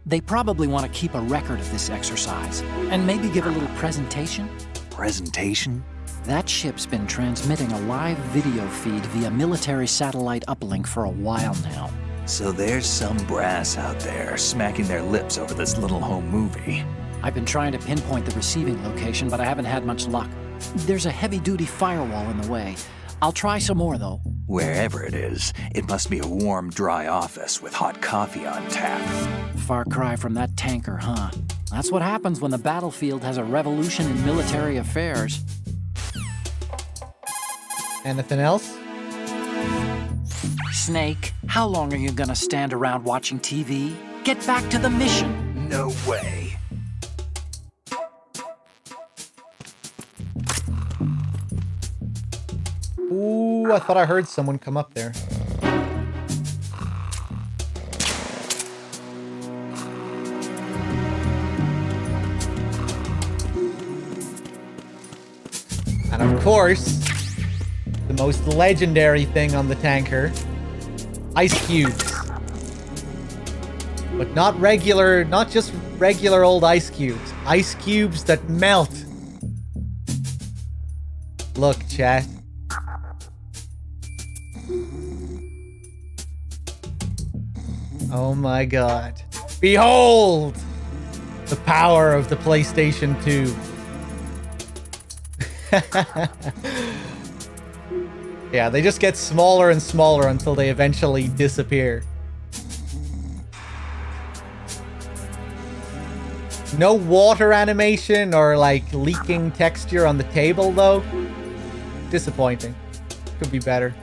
S5: They probably want to keep a record of this exercise, and maybe give a little presentation.
S2: Presentation?
S5: That ship's been transmitting a live video feed via military satellite uplink for a while now.
S2: So there's some brass out there smacking their lips over this little home movie.
S5: I've been trying to pinpoint the receiving location, but I haven't had much luck. There's a heavy-duty firewall in the way. I'll try some more, though.
S2: Wherever it is, it must be a warm, dry office with hot coffee on tap.
S5: Far cry from that tanker, huh? That's what happens when the battlefield has a revolution in military affairs.
S1: Anything else?
S5: Snake, how long are you gonna stand around watching TV? Get back to the mission.
S2: No way.
S1: Ooh, I thought I heard someone come up there. And of course, the most legendary thing on the tanker, ice cubes. But not regular, not just regular old ice cubes. Ice cubes that melt. Look, chat. Oh my god. Behold! The power of the PlayStation 2. Yeah, they just get smaller and smaller until they eventually disappear. No water animation or like leaking texture on the table though. Disappointing. Could be better.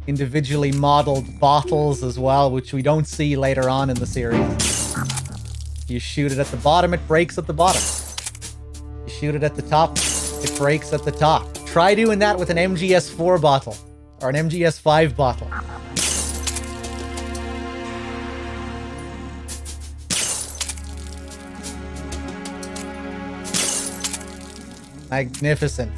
S1: Individually modeled bottles as well, which we don't see later on in the series. You shoot it at the bottom, it breaks at the bottom. You shoot it at the top, it breaks at the top. Try doing that with an MGS4 bottle or an MGS5 bottle. Magnificent.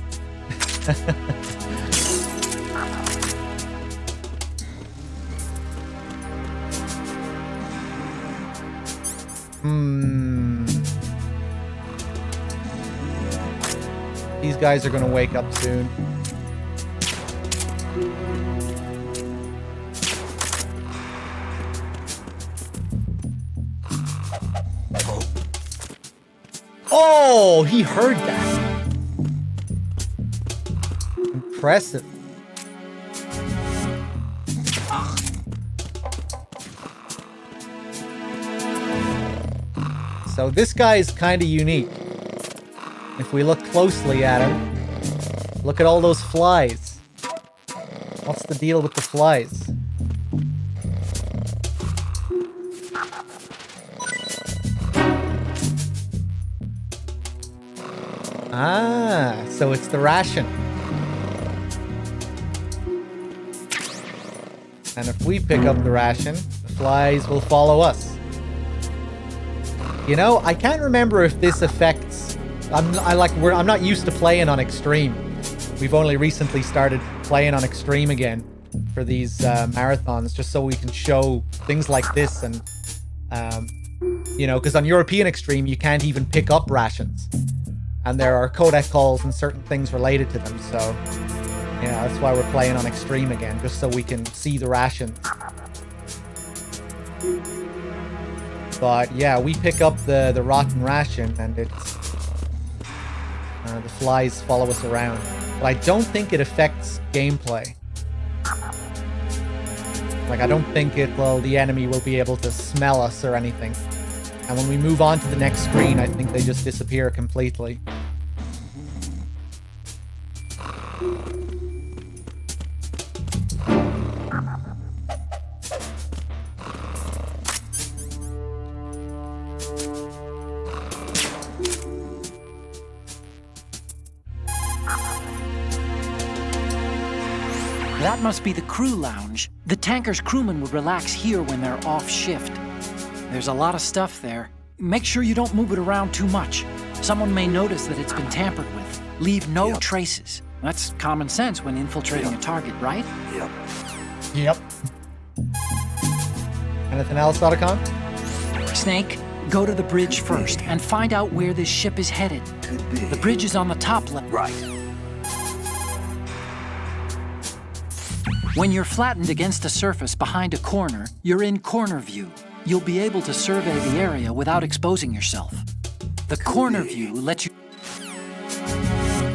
S1: These guys are gonna wake up soon. Oh, he heard that. Impressive. So this guy is kind of unique. If we look closely at him, look at all those flies. What's the deal with the flies? Ah, so it's the ration. And if we pick up the ration, the flies will follow us. You know, I can't remember if this affects... I'm not used to playing on extreme. We've only recently started playing on extreme again for these marathons, just so we can show things like this. And you know, because on European extreme you can't even pick up rations, and there are codec calls and certain things related to them. So yeah, that's why we're playing on extreme again, just so we can see the rations. But yeah, we pick up the rotten ration, and it's the flies follow us around. But I don't think it affects gameplay. Like, I don't think the enemy will be able to smell us or anything. And when we move on to the next screen, I think they just disappear completely.
S5: That must be the crew lounge. The tanker's crewmen would relax here when they're off shift. There's a lot of stuff there. Make sure you don't move it around too much. Someone may notice that it's been tampered with. Leave no traces. That's common sense when infiltrating a target, right?
S1: Yep. Anything else, Otacon?
S5: Snake, go to the bridge first and find out where this ship is headed. The bridge is on the top level.
S2: Right.
S5: When you're flattened against a surface behind a corner, you're in corner view. You'll be able to survey the area without exposing yourself. The corner view lets you...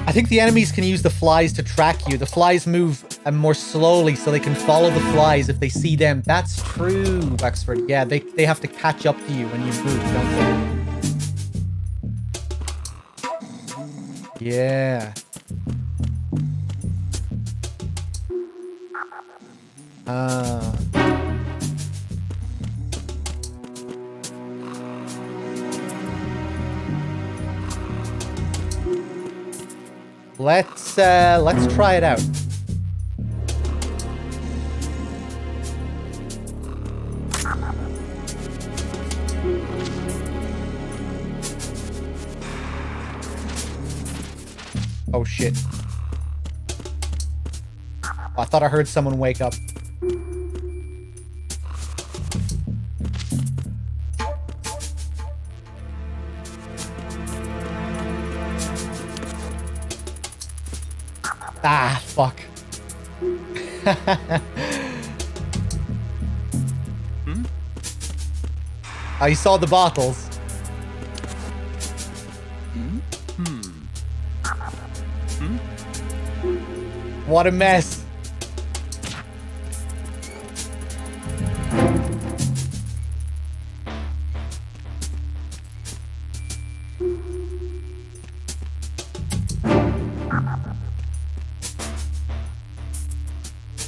S1: I think the enemies can use the flies to track you. The flies move more slowly, so they can follow the flies if they see them. That's true, Wexford. Yeah, they have to catch up to you when you move, don't they? Yeah. Let's try it out. Oh shit. I thought I heard someone wake up. Ah, fuck. I saw the bottles. What a mess.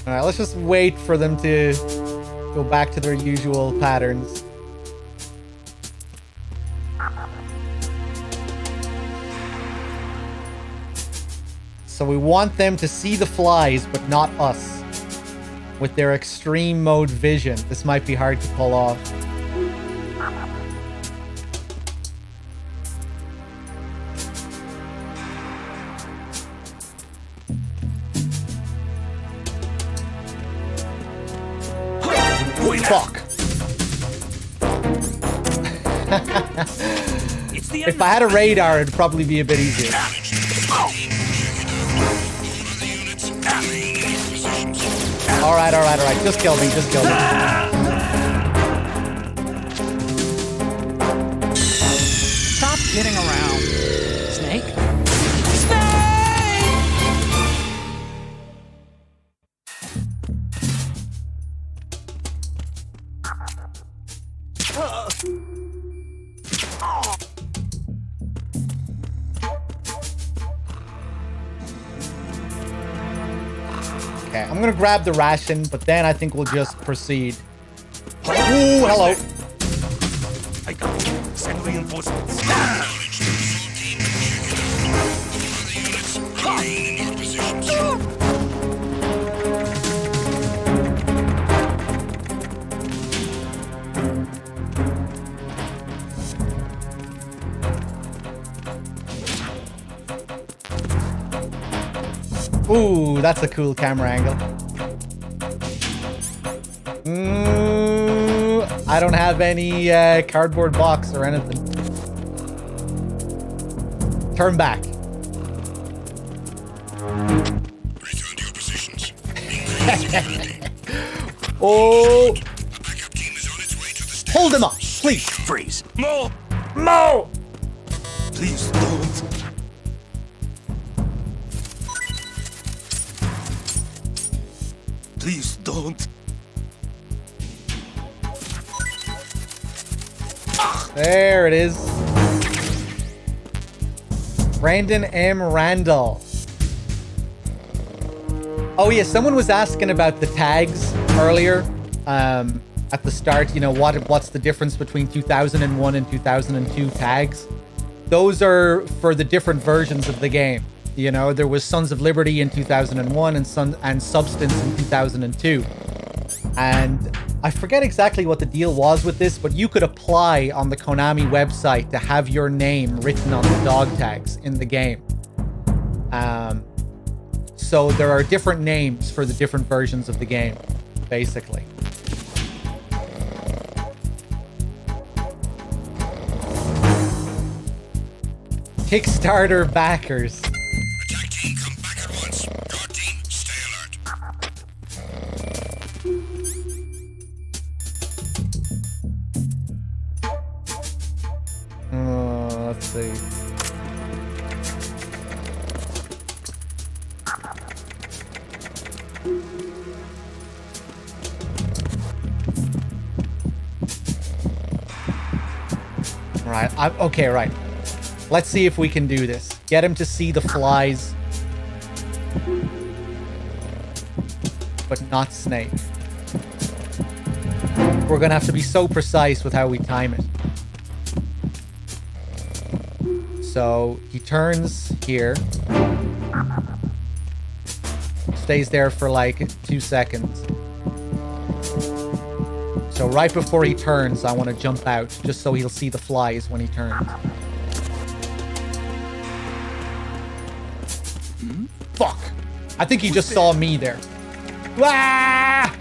S1: Alright, let's just wait for them to go back to their usual patterns. So we want them to see the flies, but not us. With their extreme mode vision, this might be hard to pull off. Fuck. If I had a radar, it'd probably be a bit easier. Alright. Just kill me, just kill me.
S5: Stop kidding around. Snake?
S1: Okay, I'm gonna grab the ration, but then I think we'll just proceed. Ooh, hello.
S3: I got you. Send reinforcements. Remain in your positions.
S1: Ooh, that's a cool camera angle. I don't have any cardboard box or anything. Turn back.
S3: Return to your positions.
S1: Oh,
S3: Backup team is on its way to the station.
S1: hold him up, please.
S2: Freeze.
S3: More!
S1: Mo!
S2: Please don't. Please don't.
S1: There it is. Brandon M. Randall. Oh yeah, someone was asking about the tags earlier. At the start, you know, what's the difference between 2001 and 2002 tags? Those are for the different versions of the game. You know, there was Sons of Liberty in 2001 and Substance in 2002. And I forget exactly what the deal was with this, but you could apply on the Konami website to have your name written on the dog tags in the game. So there are different names for the different versions of the game, basically. Kickstarter backers.
S3: Attack team, come back at once. Guard team, stay alert.
S1: Let's see. Right. Okay, right. Let's see if we can do this. Get him to see the flies. But not Snake. We're gonna have to be so precise with how we time it. So he turns here. Stays there for like 2 seconds. So right before he turns, I want to jump out just so he'll see the flies when he turns. Fuck. I think he just saw me there. Ah!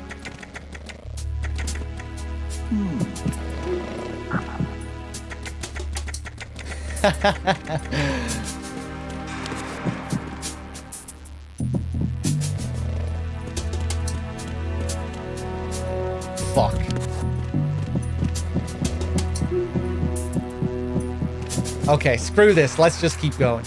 S1: Fuck. Okay, screw this. Let's just keep going.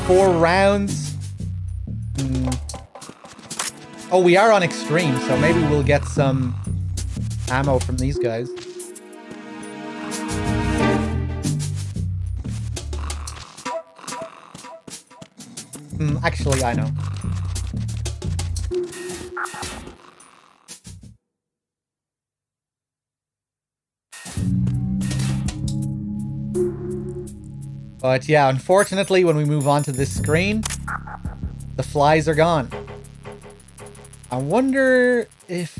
S1: Four rounds. Oh, we are on extreme, so maybe we'll get some ammo from these guys. Actually, I know. But yeah, unfortunately, when we move on to this screen, the flies are gone. I wonder if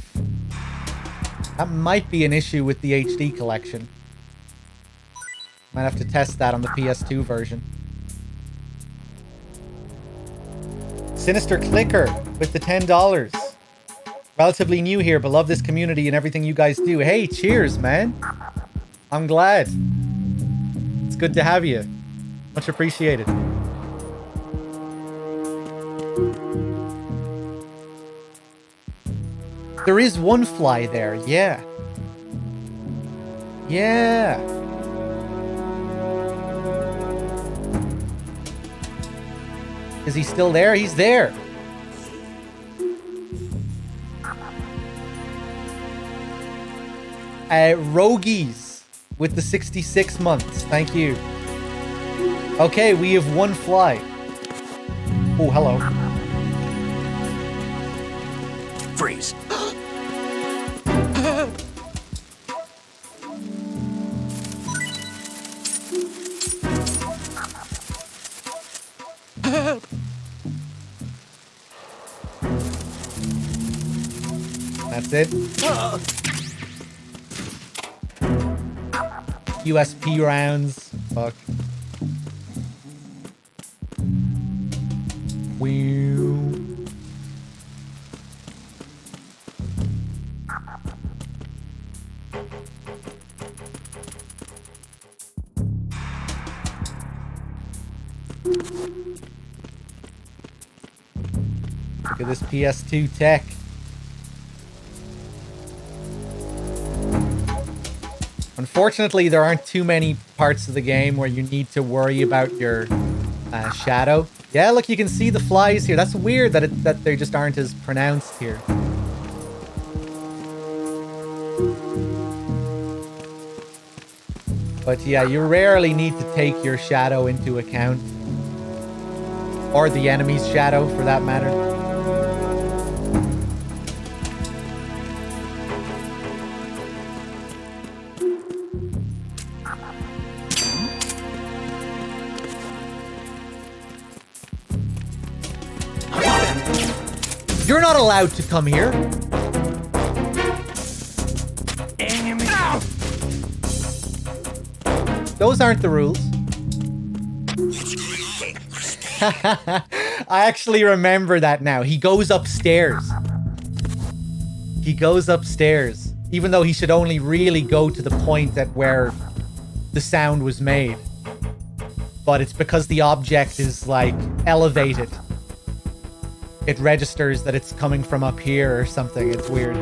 S1: that might be an issue with the HD collection. Might have to test that on the PS2 version. Sinister Clicker with the $10. Relatively new here, but love this community and everything you guys do. Hey, cheers, man. I'm glad. It's good to have you. Much appreciated. There is one fly there, yeah. Yeah. Is he still there? He's there. Rogies with the 66 months. Thank you. Okay, we have one fly. Oh, hello.
S2: Freeze.
S1: That's it. USP rounds. Fuck. Whew. Look at this PS2 tech. Unfortunately, there aren't too many parts of the game where you need to worry about your shadow. Yeah, look, you can see the flies here. That's weird that they just aren't as pronounced here. But yeah, you rarely need to take your shadow into account. Or the enemy's shadow, for that matter. You're not allowed to come here. Those aren't the rules. I actually remember that now. He goes upstairs. He goes upstairs. Even though he should only really go to the point at where the sound was made. But it's because the object is, like, elevated. It registers that it's coming from up here or something. It's weird.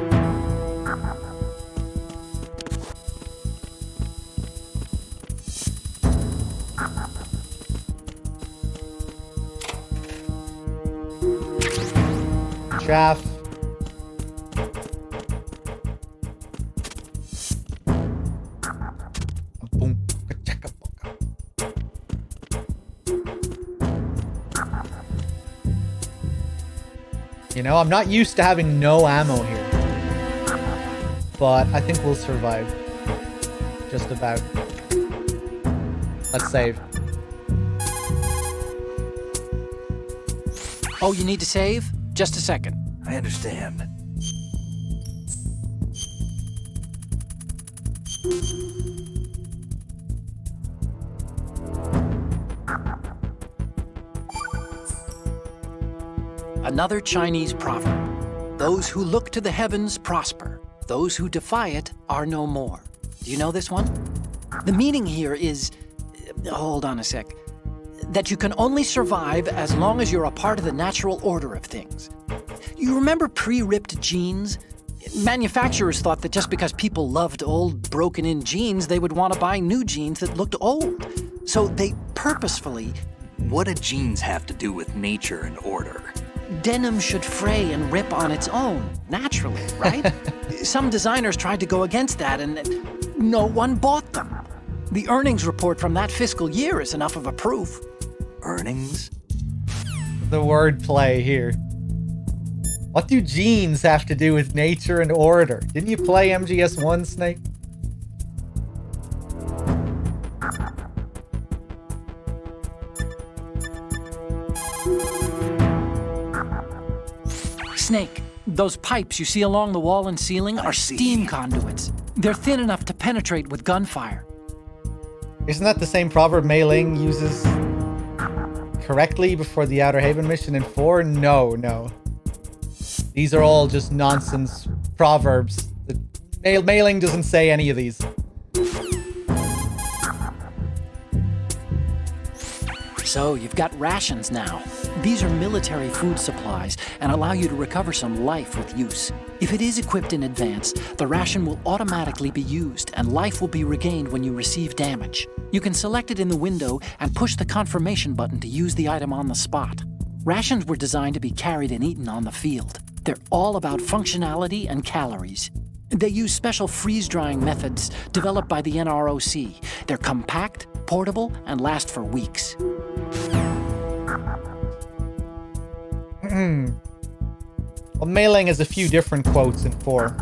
S1: Chaff. Boom. You know, I'm not used to having no ammo here. But I think we'll survive. Just about. Let's save.
S5: Oh, you need to save? Just a second.
S2: I understand.
S5: Another Chinese proverb. Those who look to the heavens prosper. Those who defy it are no more. Do you know this one? The meaning here is... Hold on a sec. That you can only survive as long as you're a part of the natural order of things. You remember pre-ripped jeans? Manufacturers thought that just because people loved old, broken-in jeans, they would want to buy new jeans that looked old. So they purposefully...
S2: What do jeans have to do with nature and order?
S5: Denim should fray and rip on its own, naturally, right? Some designers tried to go against that, and no one bought them. The earnings report from that fiscal year is enough of a proof.
S2: Earnings?
S1: The wordplay here. What do genes have to do with nature and order? Didn't you play MGS1, Snake?
S5: Snake, those pipes you see along the wall and ceiling are steam conduits. They're thin enough to penetrate with gunfire.
S1: Isn't that the same proverb Mei Ling uses correctly before the Outer Haven mission in 4? No. These are all just nonsense proverbs. Mei Ling doesn't say any of these.
S5: So you've got rations now. These are military food supplies and allow you to recover some life with use. If it is equipped in advance, the ration will automatically be used and life will be regained when you receive damage. You can select it in the window and push the confirmation button to use the item on the spot. Rations were designed to be carried and eaten on the field. They're all about functionality and calories.
S4: They use special freeze-drying methods developed by the NROC. They're compact, portable, and last for weeks.
S1: Well, Mei-Ling has a few different quotes in 4.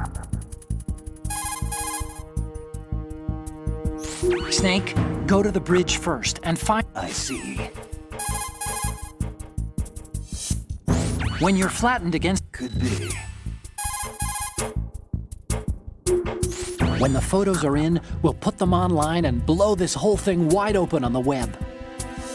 S5: Snake, go to the bridge first and find...
S2: I see.
S5: When you're flattened against...
S2: Could be.
S4: When the photos are in, we'll put them online and blow this whole thing wide open on the web.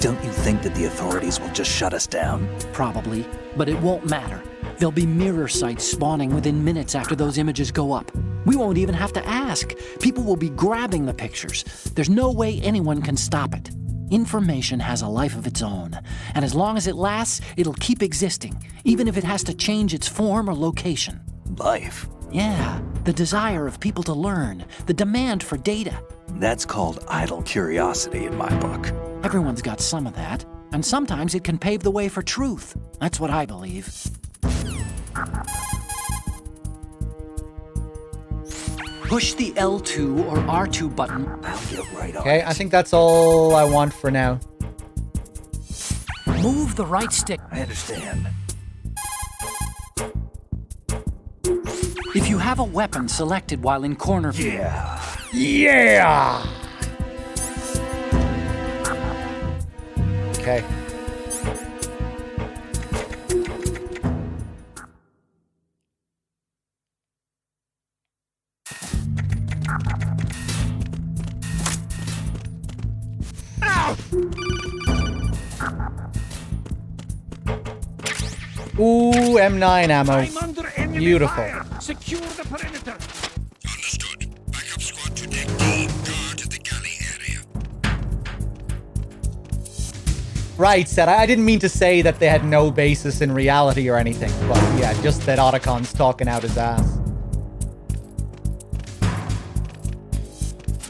S2: Don't you think that the authorities will just shut us down?
S4: Probably, but it won't matter. There'll be mirror sites spawning within minutes after those images go up. We won't even have to ask. People will be grabbing the pictures. There's no way anyone can stop it. Information has a life of its own, and as long as it lasts, it'll keep existing, even if it has to change its form or location.
S2: Life?
S4: Yeah, the desire of people to learn, the demand for data.
S2: That's called idle curiosity in my book.
S4: Everyone's got some of that, and sometimes it can pave the way for truth. That's what I believe.
S5: Push the L2 or R2 button.
S2: I'll get right on
S1: Okay,
S2: it.
S1: I think that's all I want for now.
S5: Move the right stick.
S2: I understand.
S5: If you have a weapon selected while in corner view,
S1: Yeah! Okay. Ooh, M9 ammo. Beautiful.
S3: Secure the perimeter. Understood. Backup squad to deck D. Guard the galley area.
S1: Right, Seth. I didn't mean to say that they had no basis in reality or anything, but yeah, just that Otacon's talking out his ass.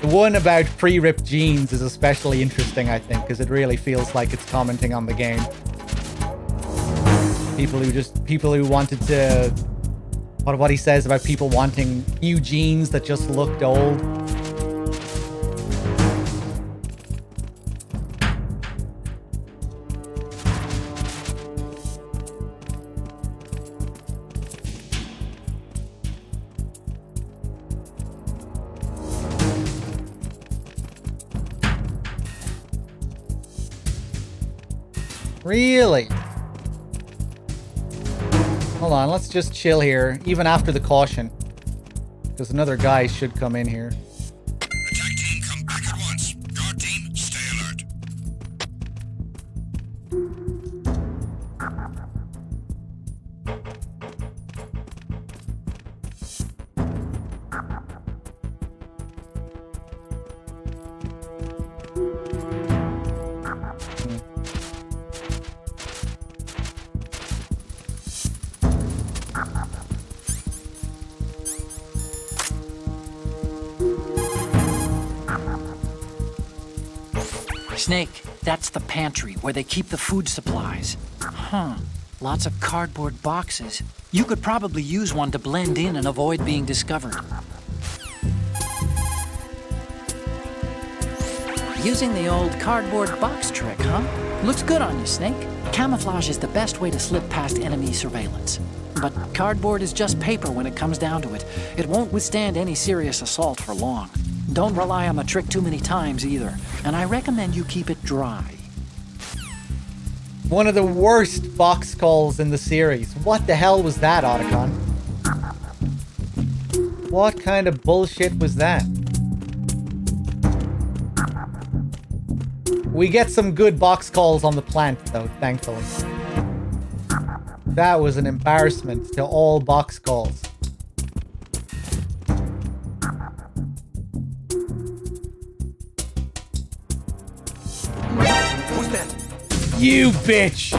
S1: The one about pre-ripped jeans is especially interesting, I think, because it really feels like it's commenting on the game. People who wanted to, what he says about people wanting new jeans that just looked old. Really? Hold on, let's just chill here, even after the caution. Because another guy should come in here.
S3: Attack team, come back at once. Guard team, stay alert.
S5: Snake, that's the pantry where they keep the food supplies. Huh. Lots of cardboard boxes. You could probably use one to blend in and avoid being discovered. Using the old cardboard box trick, huh? Looks good on you, Snake. Camouflage is the best way to slip past enemy surveillance. But cardboard is just paper when it comes down to it. It won't withstand any serious assault for long. Don't rely on the trick too many times either, and I recommend you keep it dry.
S1: One of the worst box calls in the series. What the hell was that, Otacon? What kind of bullshit was that? We get some good box calls on the plant, though, thankfully. That was an embarrassment to all box calls.
S2: Who's that?
S1: You bitch!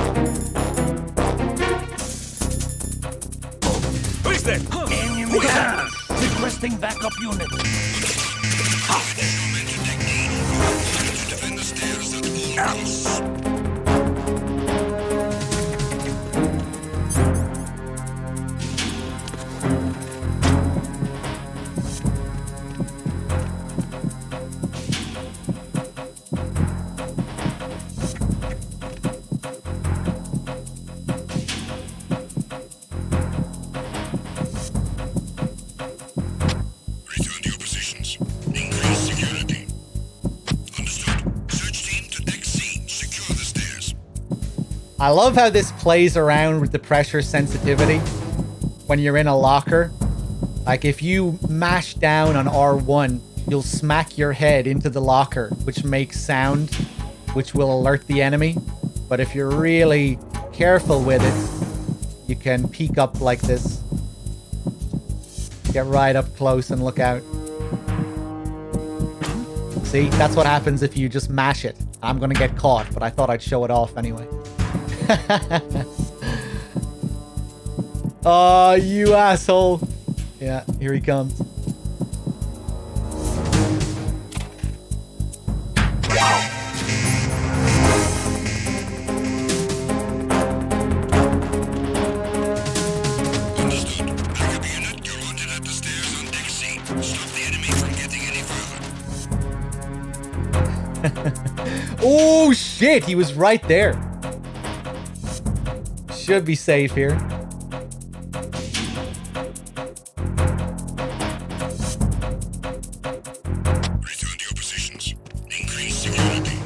S3: Who's that? Enemy down.
S5: Requesting backup unit.
S3: Additional men to deck D. To defend the stairs at all costs.
S1: I love how this plays around with the pressure sensitivity when you're in a locker. Like if you mash down on R1, you'll smack your head into the locker, which makes sound, which will alert the enemy. But if you're really careful with it, you can peek up like this. Get right up close and look out. See, that's what happens if you just mash it. I'm gonna get caught, but I thought I'd show it off anyway. Oh, you asshole. Yeah, here he comes.
S3: Understood. Backup unit, you're wanted at the stairs on deck C. Stop the enemy from getting any further.
S1: Oh, shit. He was right there. Should be safe here.
S3: Return to your positions. Increase security.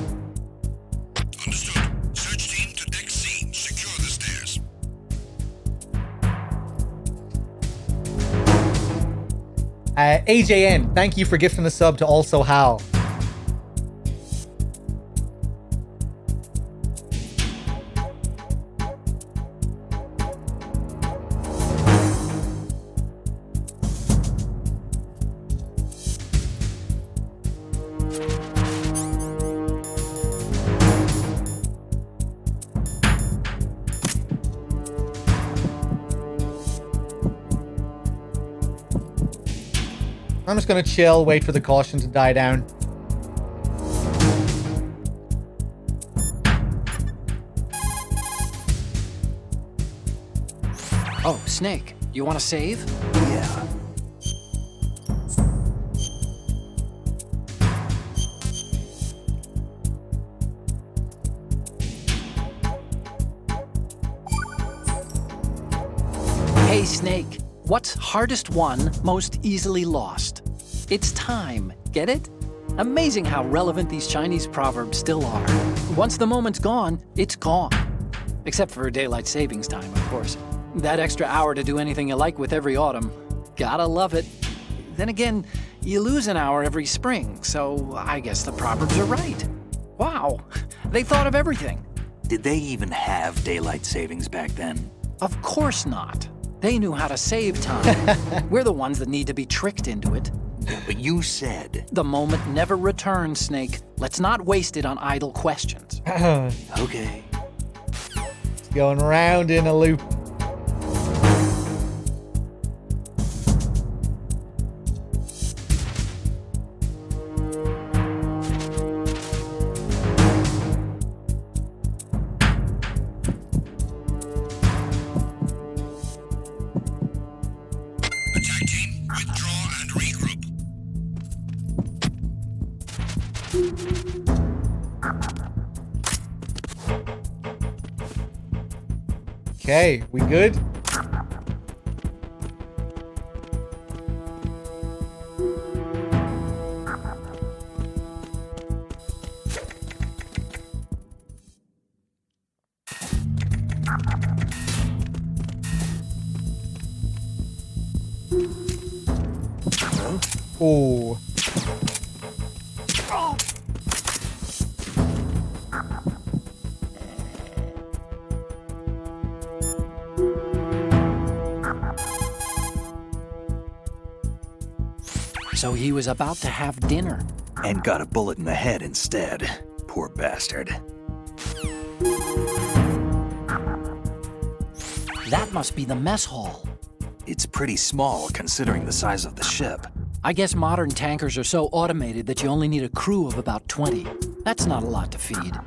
S3: Understood. Search team to deck C. Secure the stairs.
S1: AJN, thank you for gifting a sub to Also Hal. I'm just gonna chill, wait for the caution to die down.
S4: Oh, Snake, you want to save?
S2: Yeah.
S4: Hey, Snake, what's hardest won, most easily lost? It's time, get it? Amazing how relevant these Chinese proverbs still are. Once the moment's gone, it's gone. Except for daylight savings time, of course. That extra hour to do anything you like with every autumn. Gotta love it. Then again, you lose an hour every spring, so I guess the proverbs are right. Wow, they thought of everything.
S6: Did they even have daylight savings back then?
S4: Of course not. They knew how to save time. We're the ones that need to be tricked into it.
S6: But you said...
S4: The moment never returns, Snake. Let's not waste it on idle questions.
S6: Okay.
S1: Going round in a loop.
S3: Attack team, withdraw and regroup.
S1: Okay, we good? Oh.
S4: So he was about to have dinner.
S2: And got a bullet in the head instead. Poor bastard.
S4: That must be the mess hall.
S2: It's pretty small considering the size of the ship.
S4: I guess modern tankers are so automated that you only need a crew of about 20. That's not a lot to feed.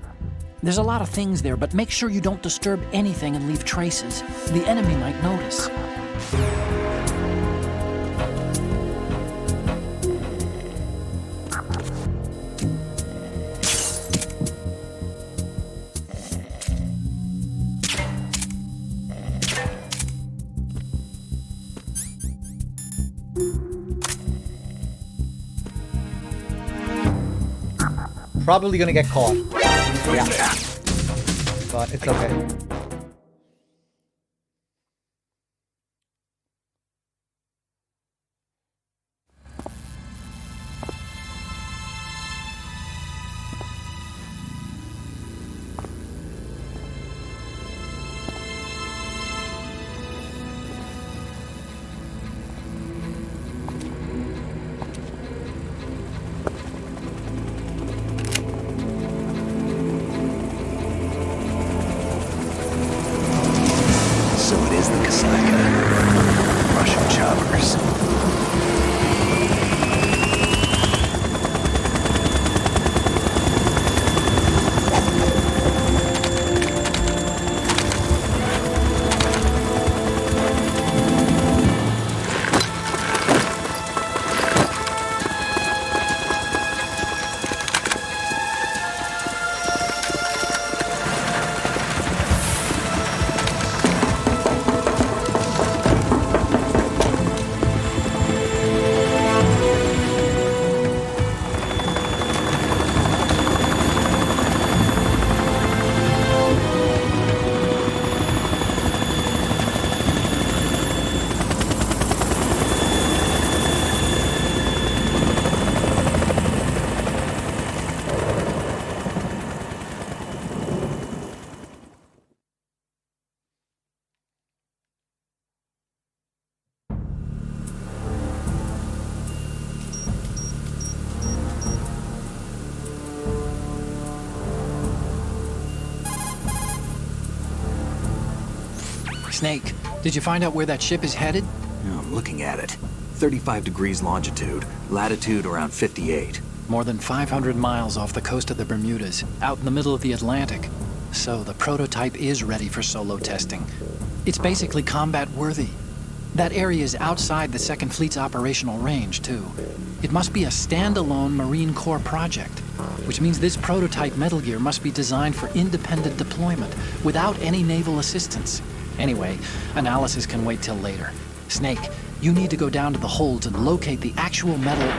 S4: There's a lot of things there, but make sure you don't disturb anything and leave traces. The enemy might notice.
S1: Probably gonna get caught. Yeah. but it's okay.
S2: So it is the Kasaka. Russian choppers.
S4: Snake, did you find out where that ship is headed?
S6: I'm looking at it. 35 degrees longitude, latitude around 58.
S4: More than 500 miles off the coast of the Bermudas, out in the middle of the Atlantic. So the prototype is ready for solo testing. It's basically combat worthy. That area is outside the Second Fleet's operational range, too. It must be a standalone Marine Corps project, which means this prototype Metal Gear must be designed for independent deployment, without any naval assistance. Anyway, analysis can wait till later. Snake, you need to go down to the holds and locate the actual metal...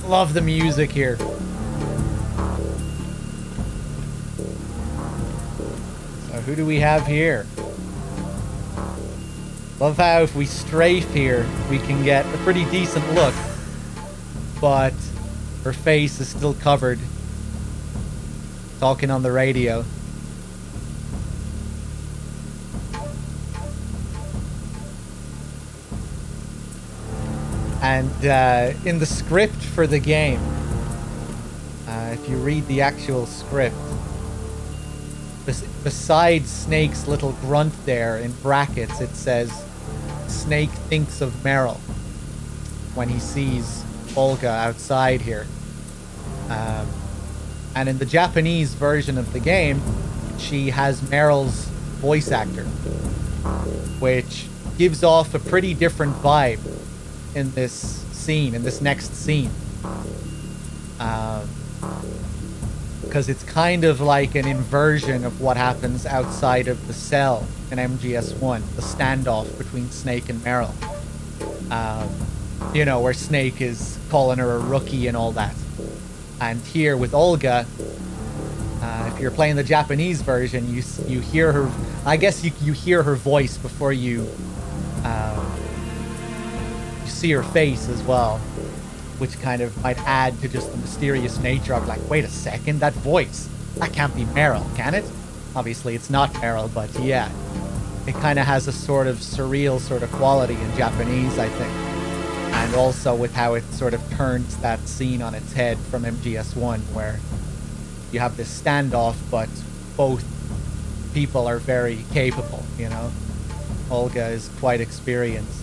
S1: Love the music here. So who do we have here? Love how if we strafe here, we can get a pretty decent look. But her face is still covered. Talking on the radio. And in the script for the game, if you read the actual script, besides Snake's little grunt there in brackets, it says, Snake thinks of Meryl when he sees Olga outside here. And in the Japanese version of the game, she has Meryl's voice actor, which gives off a pretty different vibe in this scene, in this next scene. Because it's kind of like an inversion of what happens outside of the cell in MGS1, the standoff between Snake and Meryl. You know, where Snake is calling her a rookie and all that. And here with Olga, if you're playing the Japanese version, you hear her, I guess you hear her voice before you see her face as well, which kind of might add to just the mysterious nature of, like, wait a second, that voice, that can't be Meryl, can it? Obviously it's not Meryl, but yeah, it kind of has a sort of surreal sort of quality in Japanese, I think. And also with how it sort of turns that scene on its head from MGS1, where you have this standoff, but both people are very capable, you know? Olga is quite experienced.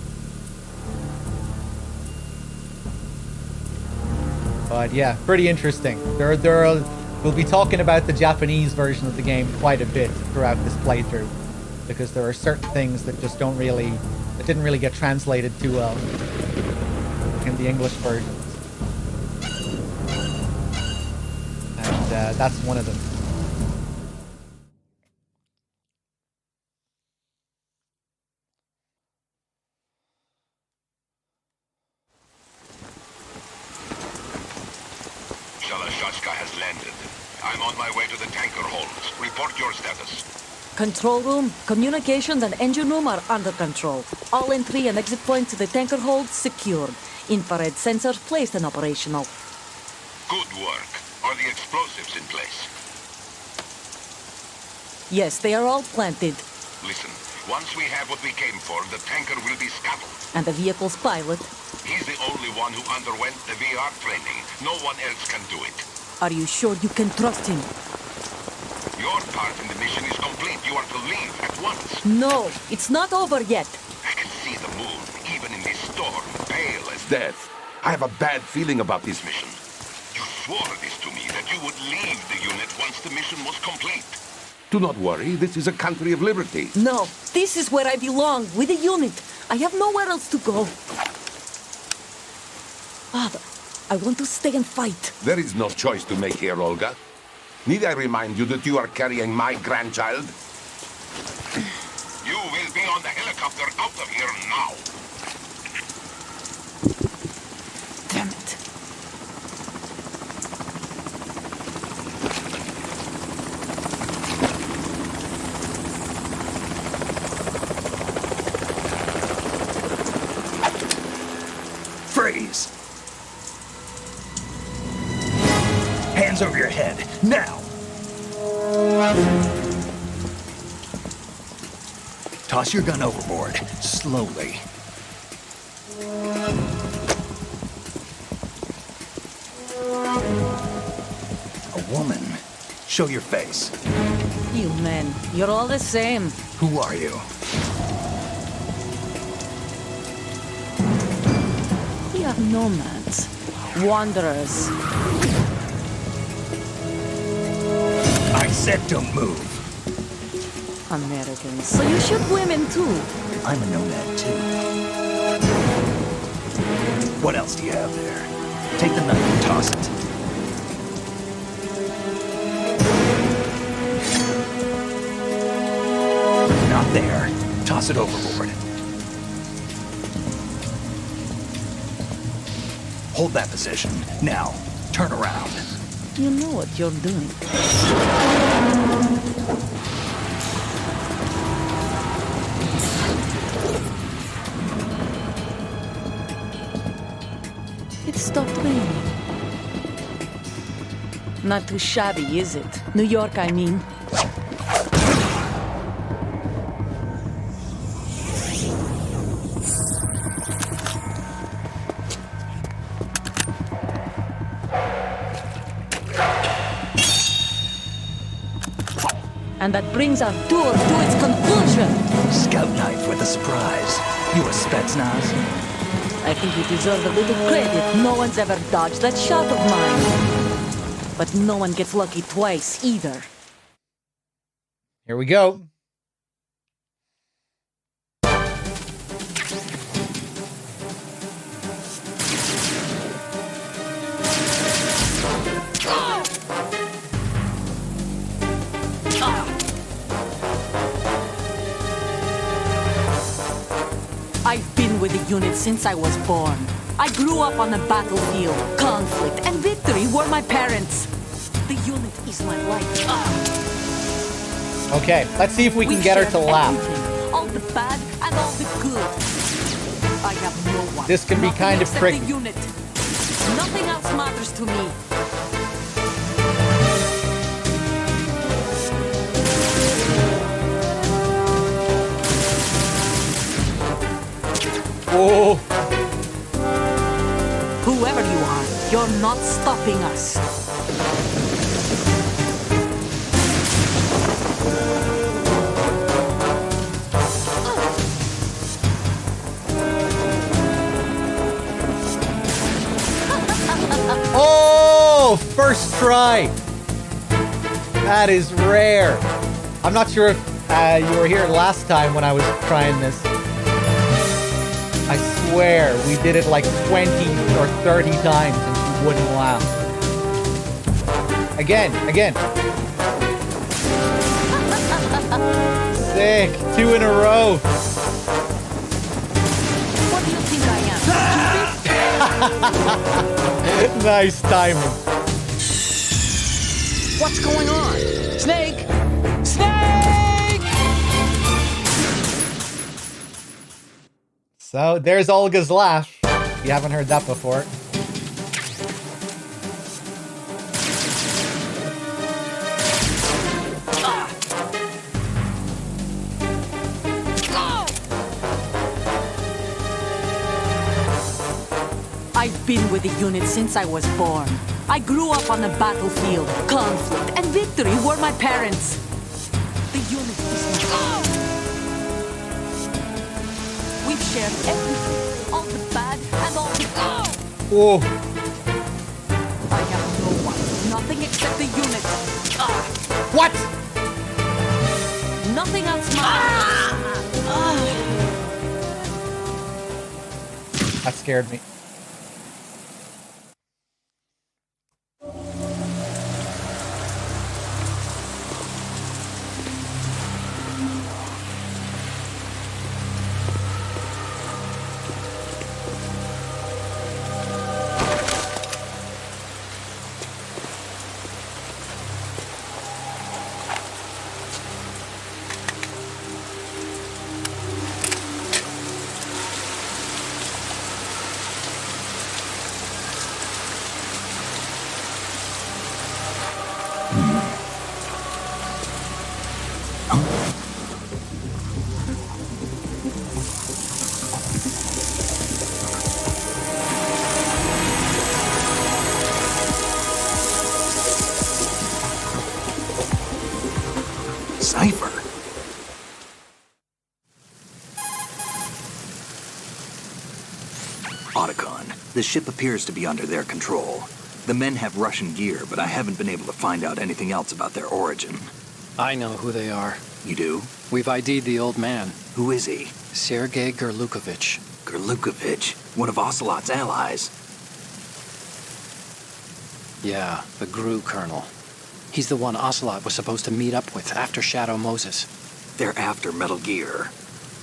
S1: But yeah, pretty interesting. We'll be talking about the Japanese version of the game quite a bit throughout this playthrough, because there are certain things that just didn't really get translated too well in the English versions. And that's one of them.
S3: Shalashaska has landed. I'm on my way to the tanker holds. Report your status.
S7: Control room, communications and engine room are under control. All entry and exit points to the tanker hold secured. Infrared sensors placed and operational.
S3: Good work. Are the explosives in place?
S7: Yes, they are all planted.
S3: Listen, once we have what we came for, the tanker will be scuttled.
S7: And the vehicle's pilot.
S3: He's the only one who underwent the VR training. No one else can do it.
S7: Are you sure you can trust him?
S3: Your part in the mission is complete. You are to leave at once.
S7: No, it's not over yet.
S3: I can see the moon, even in this storm, pale as death. I have a bad feeling about this mission. You swore this to me, that you would leave the unit once the mission was complete. Do not worry, this is a country of liberty.
S7: No, this is where I belong, with the unit. I have nowhere else to go. Father, I want to stay and fight.
S3: There is no choice to make here, Olga. Need I remind you that you are carrying my grandchild? You will be on the helicopter out of here now.
S7: Damn it.
S2: Freeze! Hands over your head, now! Toss your gun overboard, slowly. A woman. Show your face.
S7: You men, you're all the same.
S2: Who are you?
S7: We are nomads. Wanderers.
S2: I said don't move.
S7: Americans. So you shoot women too.
S2: I'm a nomad too. What else do you have there? Take the knife and toss it. Not there. Toss it overboard. Hold that position. Now, turn around.
S7: You know what you're doing. It stopped raining. Not too shabby, is it? New York, I mean. And that brings our tour to its conclusion.
S2: Scout knife with a surprise. You a Spetsnaz?
S7: I think you deserve a little credit. No one's ever dodged that shot of mine. But no one gets lucky twice, either.
S1: Here we go.
S7: I've been with the unit since I was born. I grew up on the battlefield. Conflict and victory were my parents. The unit is my life.
S1: Okay, let's see if we can get her to laugh.
S7: Everything, all the bad and all the good. I have no one.
S1: This can be
S7: Nothing
S1: kind of
S7: except
S1: tricky.
S7: the unit. Nothing else matters to me.
S1: Oh,
S7: Whoever you are, you're not stopping us.
S1: oh, first try. That is rare. I'm not sure if you were here last time when I was trying this. I swear, we did it like 20 or 30 times and she wouldn't laugh. Again. Sick. 2 in a row.
S7: What do you think I am?
S1: Nice timing.
S4: What's going on? Snake! Snake!
S1: So there's Olga's laugh. You haven't heard that before.
S7: I've been with the unit since I was born. I grew up on the battlefield. Conflict and victory were my parents. The unit is my... We've shared everything. All the bad and all the...
S1: Whoa.
S7: I have no one. Nothing except the unit.
S1: What?
S7: Nothing else matters.
S1: That scared me.
S2: Cipher? Otacon, the ship appears to be under their control. The men have Russian gear, but I haven't been able to find out anything else about their origin.
S4: I know who they are.
S2: You do?
S4: We've ID'd the old man,
S2: Who is he?
S4: Sergei Gerlukovich.
S2: Gerlukovich, one of Ocelot's allies.
S4: Yeah, the GRU colonel. He's the one Ocelot was supposed to meet up with after Shadow Moses.
S2: They're after Metal Gear.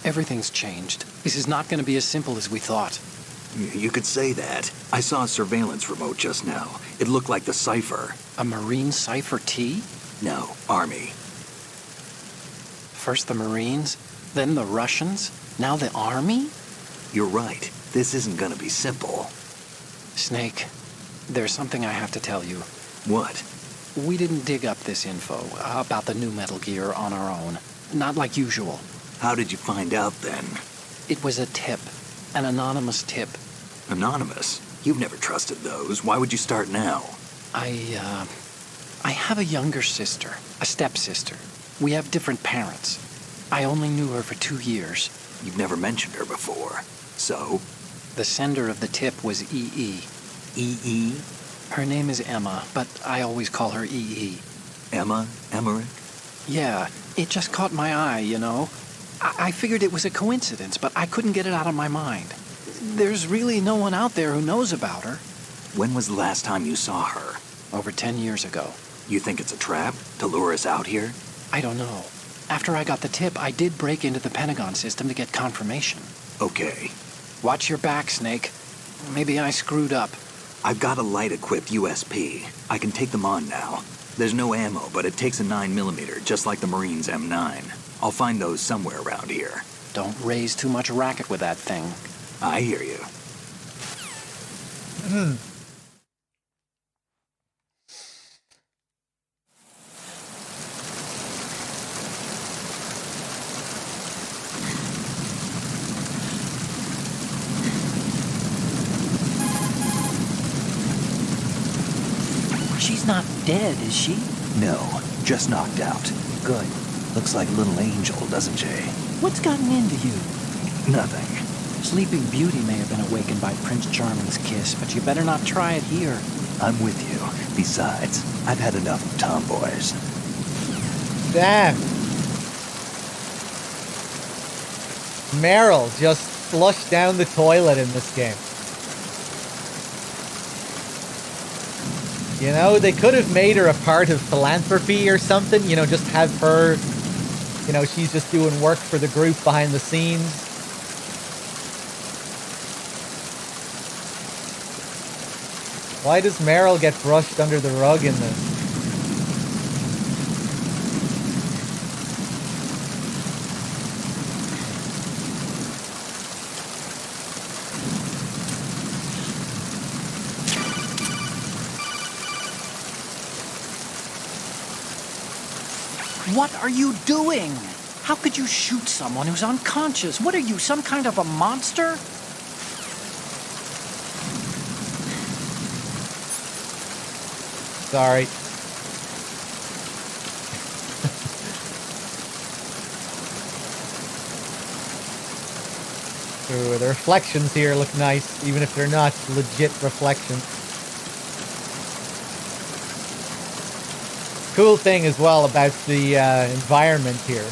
S4: Everything's changed. This is not going to be as simple as we thought.
S2: You could say that. I saw a surveillance remote just now. It looked like the Cipher.
S4: A Marine Cipher T?
S2: No, Army.
S4: First the Marines, then the Russians, now the Army?
S2: You're right. This isn't gonna be simple.
S4: Snake, there's something I have to tell you.
S2: What?
S4: We didn't dig up this info about the new Metal Gear on our own. Not like usual.
S2: How did you find out then?
S4: It was a tip. An anonymous tip.
S2: Anonymous? You've never trusted those. Why would you start now?
S4: I have a younger sister, a stepsister. We have different parents. I only knew her for 2 years.
S2: You've never mentioned her before. So?
S4: The sender of the tip was EE.
S2: EE?
S4: Her name is Emma, but I always call her EE.
S2: Emma? Emmerich?
S4: Yeah, it just caught my eye, you know. I figured it was a coincidence, but I couldn't get it out of my mind. There's really no one out there who knows about her.
S2: When was the last time you saw her?
S4: Over 10 years ago.
S2: You think it's a trap? To lure us out here?
S4: I don't know. After I got the tip, I did break into the Pentagon system to get confirmation.
S2: Okay.
S4: Watch your back, Snake. Maybe I screwed up.
S2: I've got a light-equipped USP. I can take them on now. There's no ammo, but it takes a 9mm, just like the Marines' M9. I'll find those somewhere around here.
S4: Don't raise too much racket with that thing.
S2: I hear you.
S5: She's not dead, is she?
S2: No, just knocked out.
S5: Good.
S2: Looks like Little Angel, doesn't she?
S5: What's gotten into you?
S2: Nothing.
S5: Sleeping Beauty may have been awakened by Prince Charming's kiss, but you better not try it here.
S2: I'm with you. Besides, I've had enough of tomboys.
S1: Damn. Meryl just flushed down the toilet in this game. You know, they could have made her a part of philanthropy or something. You know, just have her, you know, she's just doing work for the group behind the scenes. Why does Meryl get brushed under the rug in this?
S4: What are you doing? How could you shoot someone who's unconscious? What are you, some kind of a monster?
S8: Sorry. Ooh, the reflections here look nice, even if they're not legit reflections. Cool thing as well about the environment here.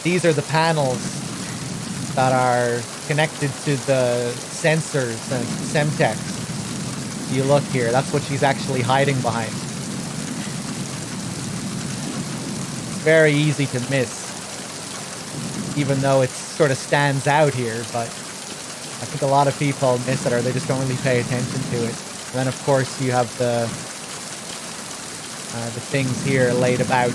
S8: These are the panels that are connected to the sensors and Semtex. You look here, that's what she's actually hiding behind. Very easy to miss, even though it sort of stands out here, but I think a lot of people miss it or they just don't really pay attention to it. And then of course you have the things here laid about,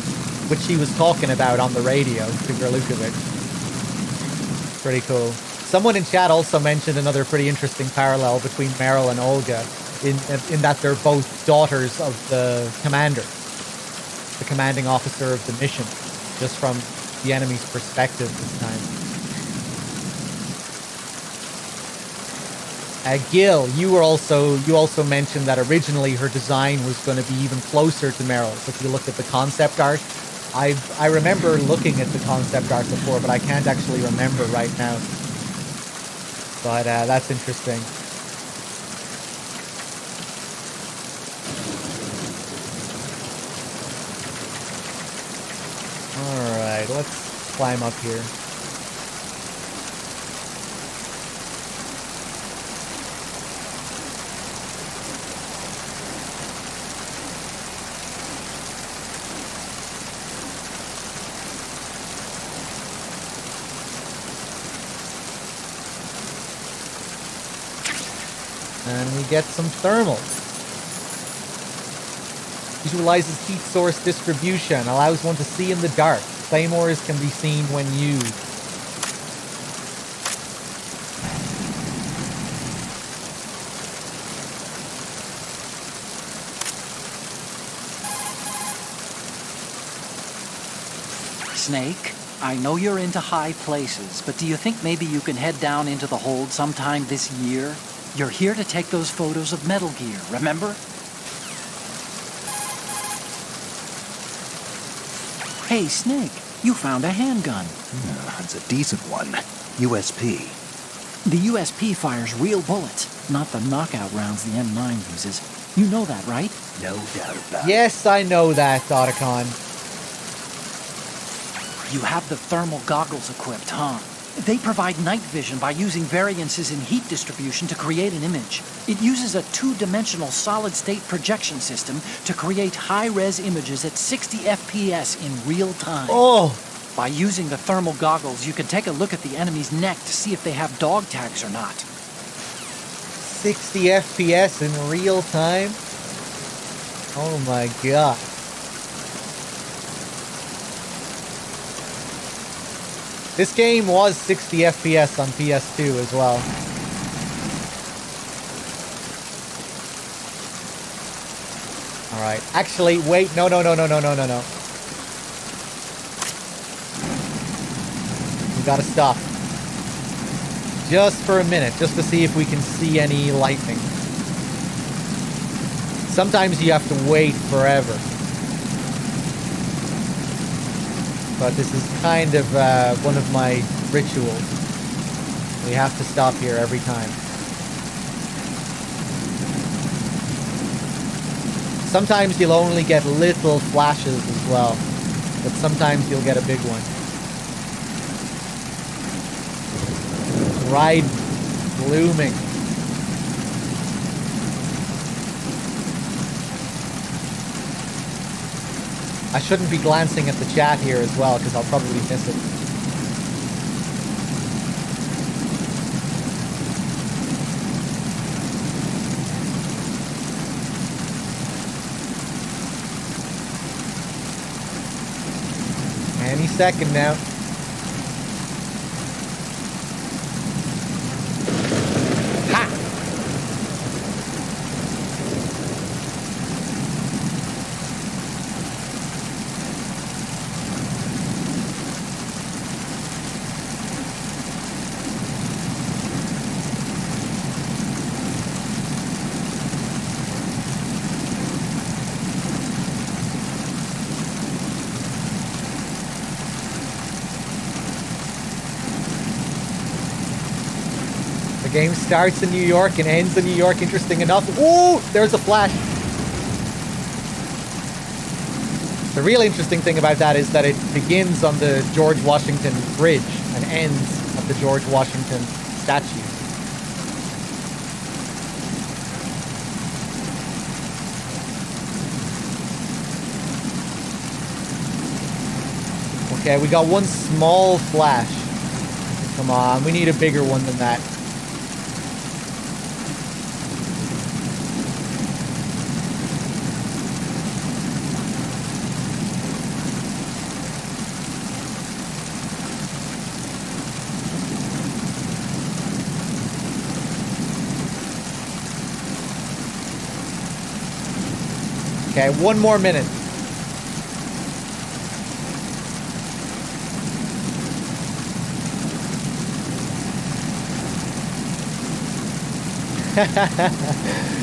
S8: which she was talking about on the radio to Gralukovic. Pretty cool. Someone in chat also mentioned another pretty interesting parallel between Meryl and Olga in that they're both daughters of the commander, the commanding officer of the mission, just from the enemy's perspective this time. Gil, you also mentioned that originally her design was going to be even closer to Meryl's. If you look at the concept art, I remember looking at the concept art before, but I can't actually remember right now. But that's interesting. All right, let's climb up here. And we get some thermals. Visualizes heat source distribution, allows one to see in the dark. Claymores can be seen when used.
S4: Snake, I know you're into high places, but do you think maybe you can head down into the hold sometime this year? You're here to take those photos of Metal Gear, remember? Hey, Snake, you found a handgun.
S6: It's a decent one. USP.
S4: The USP fires real bullets, not the knockout rounds the M9 uses. You know that, right?
S6: No doubt about it.
S8: Yes, I know that, Otacon.
S4: You have the thermal goggles equipped, huh? They provide night vision by using variances in heat distribution to create an image. It uses a two-dimensional solid-state projection system to create high-res images at 60 FPS in real time.
S8: Oh!
S4: By using the thermal goggles, you can take a look at the enemy's neck to see if they have dog tags or not.
S8: 60 FPS in real time? Oh my god. This game was 60 FPS on PS2 as well. Alright. Actually, wait. No. We gotta stop. Just for a minute, just to see if we can see any lightning. Sometimes you have to wait forever. But this is kind of one of my rituals. We have to stop here every time. Sometimes you'll only get little flashes as well, but sometimes you'll get a big one. Right, blooming. I shouldn't be glancing at the chat here as well, because I'll probably miss it. Any second now. Game starts in New York and ends in New York, interesting enough. Ooh, there's a flash. The real interesting thing about that is that it begins on the George Washington Bridge and ends at the George Washington statue. Okay, we got one small flash. Come on, we need a bigger one than that. Okay, one more minute.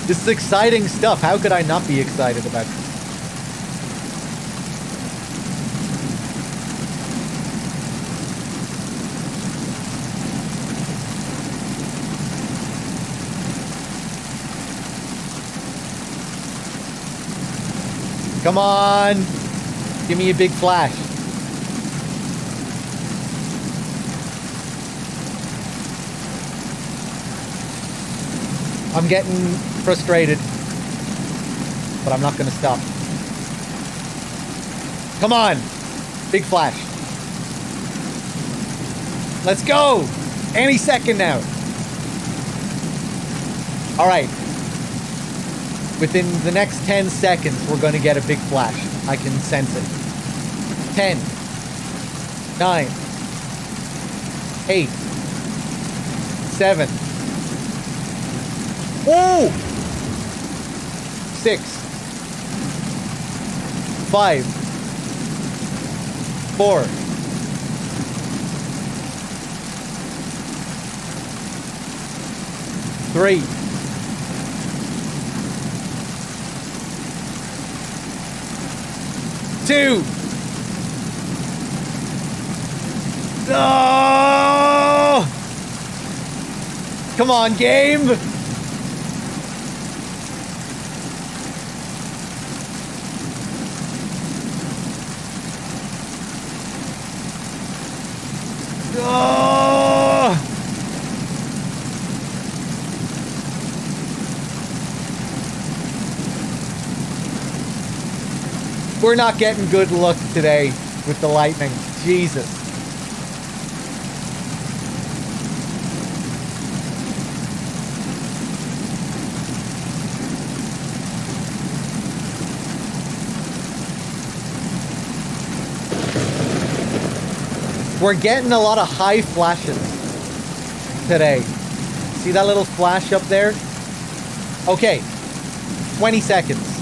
S8: This is exciting stuff. How could I not be excited about this? Come on. Give me a big flash. I'm getting frustrated, but I'm not going to stop. Come on. Big flash. Let's go. Any second now. All right. Within the next 10 seconds, we're going to get a big flash. I can sense it. 10, 9, 8, 7, oh! 6, 5, 4, 3, 2. No! Come on, game! Oh! We're not getting good luck today with the lightning. Jesus. We're getting a lot of high flashes today. See that little flash up there? Okay. 20 seconds.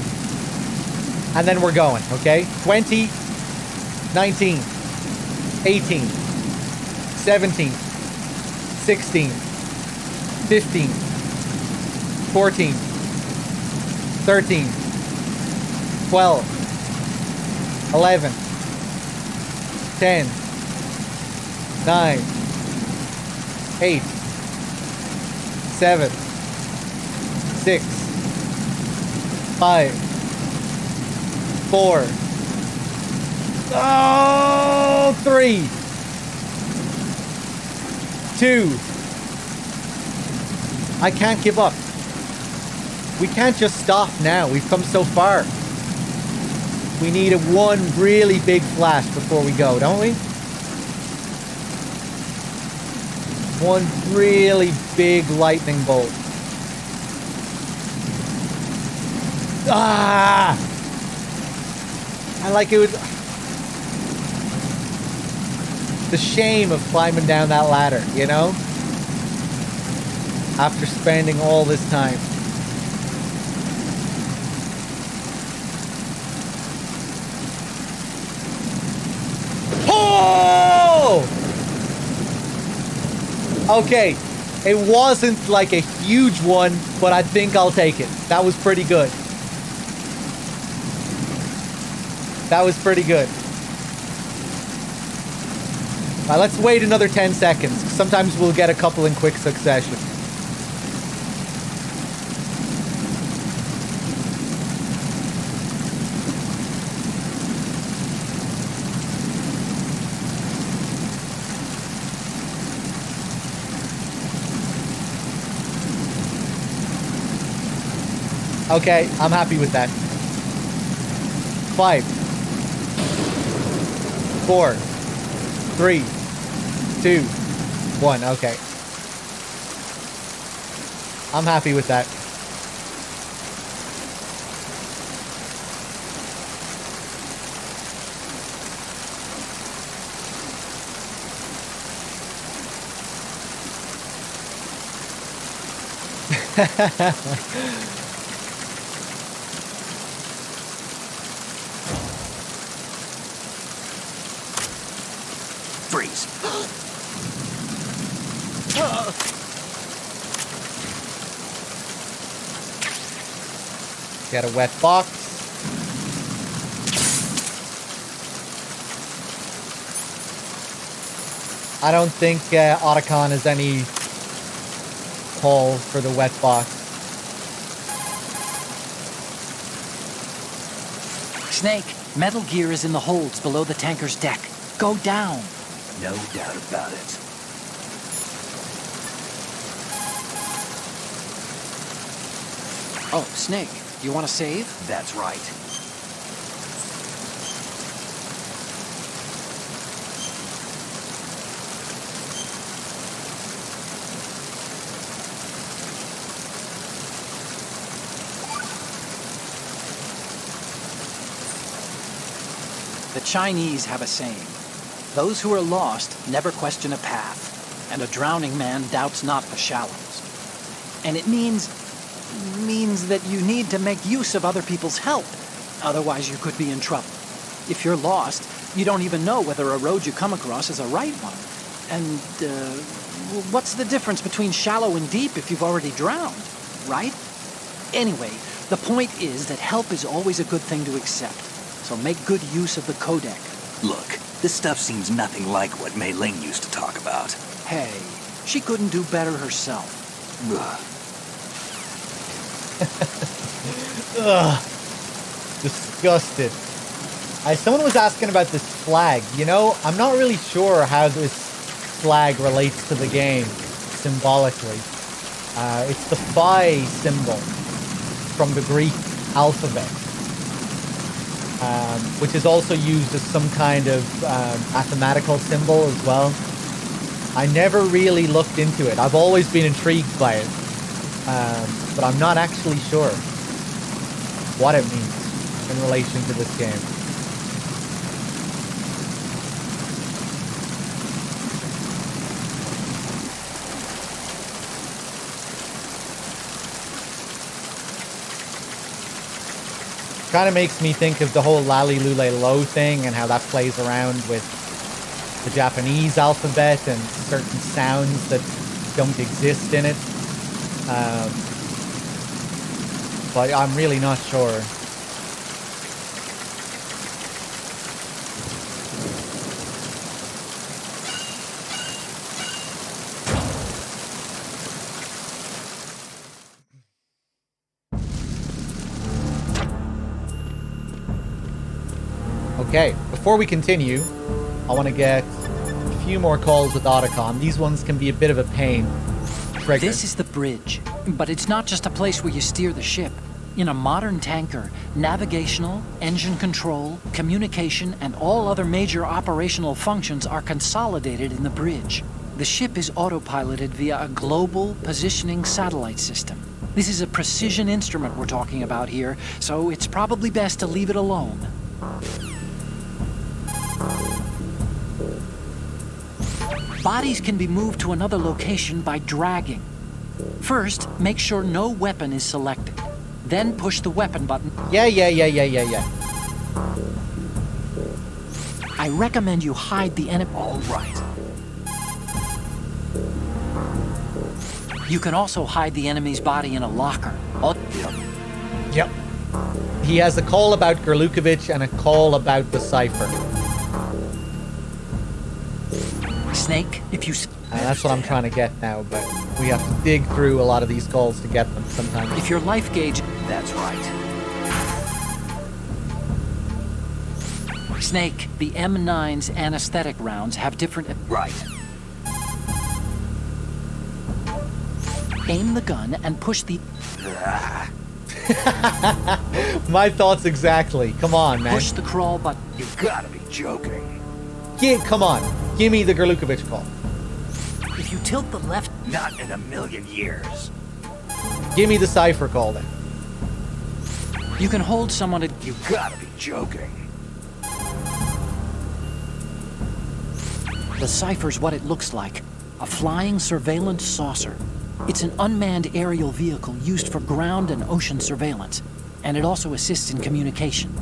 S8: And then we're going, okay? 20, 19, 18, 17, 16, 15, 14, 13, 12, 11, 10, 9, 8, 7, 6, 5, 4, oh, 3, 2. I can't give up. We can't just stop now. We've come so far. We need a one really big flash before we go, don't we? One really big lightning bolt. Ah! I like it. The shame of climbing down that ladder, you know? After spending all this time. Oh! Okay, it wasn't like a huge one, but I think I'll take it. That was pretty good. That was pretty good. Let's wait another 10 seconds. Sometimes we'll get a couple in quick succession. Okay, I'm happy with that. 5, 4, 3, 2, 1. Okay. I'm happy with that.
S6: Freeze.
S8: Get a wet box. I don't think Otacon has any call for the wet box.
S5: Snake, Metal Gear is in the holds below the tanker's deck. Go down.
S6: No doubt about it.
S4: Oh, Snake, you want to save?
S6: That's right.
S4: The Chinese have a saying. Those who are lost never question a path, and a drowning man doubts not the shallows. And it means that you need to make use of other people's help. Otherwise, you could be in trouble. If you're lost, you don't even know whether a road you come across is a right one. And, what's the difference between shallow and deep if you've already drowned, right? Anyway, the point is that help is always a good thing to accept. So make good use of the codec.
S6: Look, this stuff seems nothing like what Mei Ling used to talk about.
S4: Hey, she couldn't do better herself.
S6: Ugh.
S8: Ugh. Disgusted. Someone was asking about this flag. You know, I'm not really sure how this flag relates to the game symbolically. It's the phi symbol from the Greek alphabet, which is also used as some kind of mathematical symbol as well. I never really looked into it. I've always been intrigued by it, but I'm not actually sure what it means in relation to this game. Kind of makes me think of the whole Lally Lule Lo thing and how that plays around with the Japanese alphabet and certain sounds that don't exist in it. But I'm really not sure. Okay, before we continue, I want to get a few more calls with Otacon. These ones can be a bit of a pain. Trigger.
S5: This is the bridge, but it's not just a place where you steer the ship. In a modern tanker, navigational, engine control, communication, and all other major operational functions are consolidated in the bridge. The ship is autopiloted via a global positioning satellite system. This is a precision instrument we're talking about here, so it's probably best to leave it alone. Bodies can be moved to another location by dragging. First, make sure no weapon is selected. Then push the weapon button.
S8: Yeah.
S5: I recommend you hide the enemy.
S6: All right.
S5: You can also hide the enemy's body in a locker.
S8: Yep. He has a call about Gerlukovich and a call about the cipher.
S5: Snake, if you...
S8: That's what I'm trying to get now, but we have to dig through a lot of these calls to get them sometimes.
S5: If your life gauge...
S6: That's right.
S5: Snake, the M9's anesthetic rounds have different...
S6: Right.
S5: Aim the gun and push the...
S8: My thoughts exactly. Come on, man.
S5: Push the crawl button.
S6: You gotta be joking.
S8: Come on. Give me the Gerlukovich call.
S5: If you tilt the left...
S6: Not in a million years.
S8: Give me the cipher call then.
S5: You can hold someone at...
S6: You gotta be joking.
S5: The cipher's what it looks like. A flying surveillance saucer. It's an unmanned aerial vehicle used for ground and ocean surveillance, and it also assists in communication.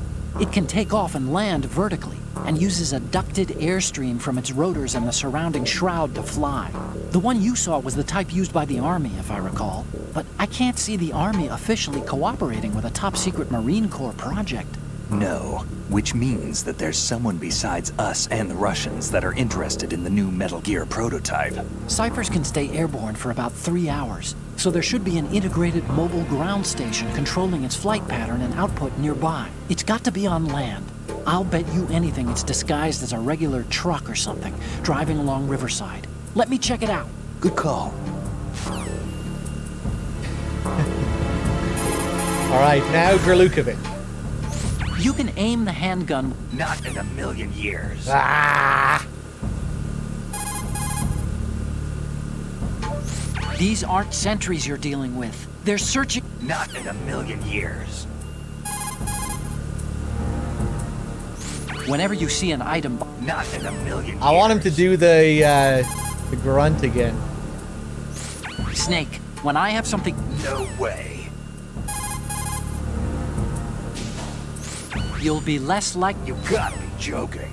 S5: It can take off and land vertically, and uses a ducted airstream from its rotors and the surrounding shroud to fly. The one you saw was the type used by the Army, if I recall, but I can't see the Army officially cooperating with a top-secret Marine Corps project.
S6: No, which means that there's someone besides us and the Russians that are interested in the new Metal Gear prototype.
S5: Ciphers can stay airborne for about 3 hours, so there should be an integrated mobile ground station controlling its flight pattern and output nearby. It's got to be on land. I'll bet you anything it's disguised as a regular truck or something, driving along Riverside. Let me check it out.
S6: Good call.
S8: All right, now Gerlukovich.
S5: You can aim the handgun.
S6: Not in a million years.
S8: Ah!
S5: These aren't sentries you're dealing with. They're searching.
S6: Not in a million years.
S5: Whenever you see an item.
S6: Not in a million years.
S8: I want him to do the grunt again.
S5: Snake, when I have something.
S6: No way.
S5: You'll be less like.
S6: You gotta be joking.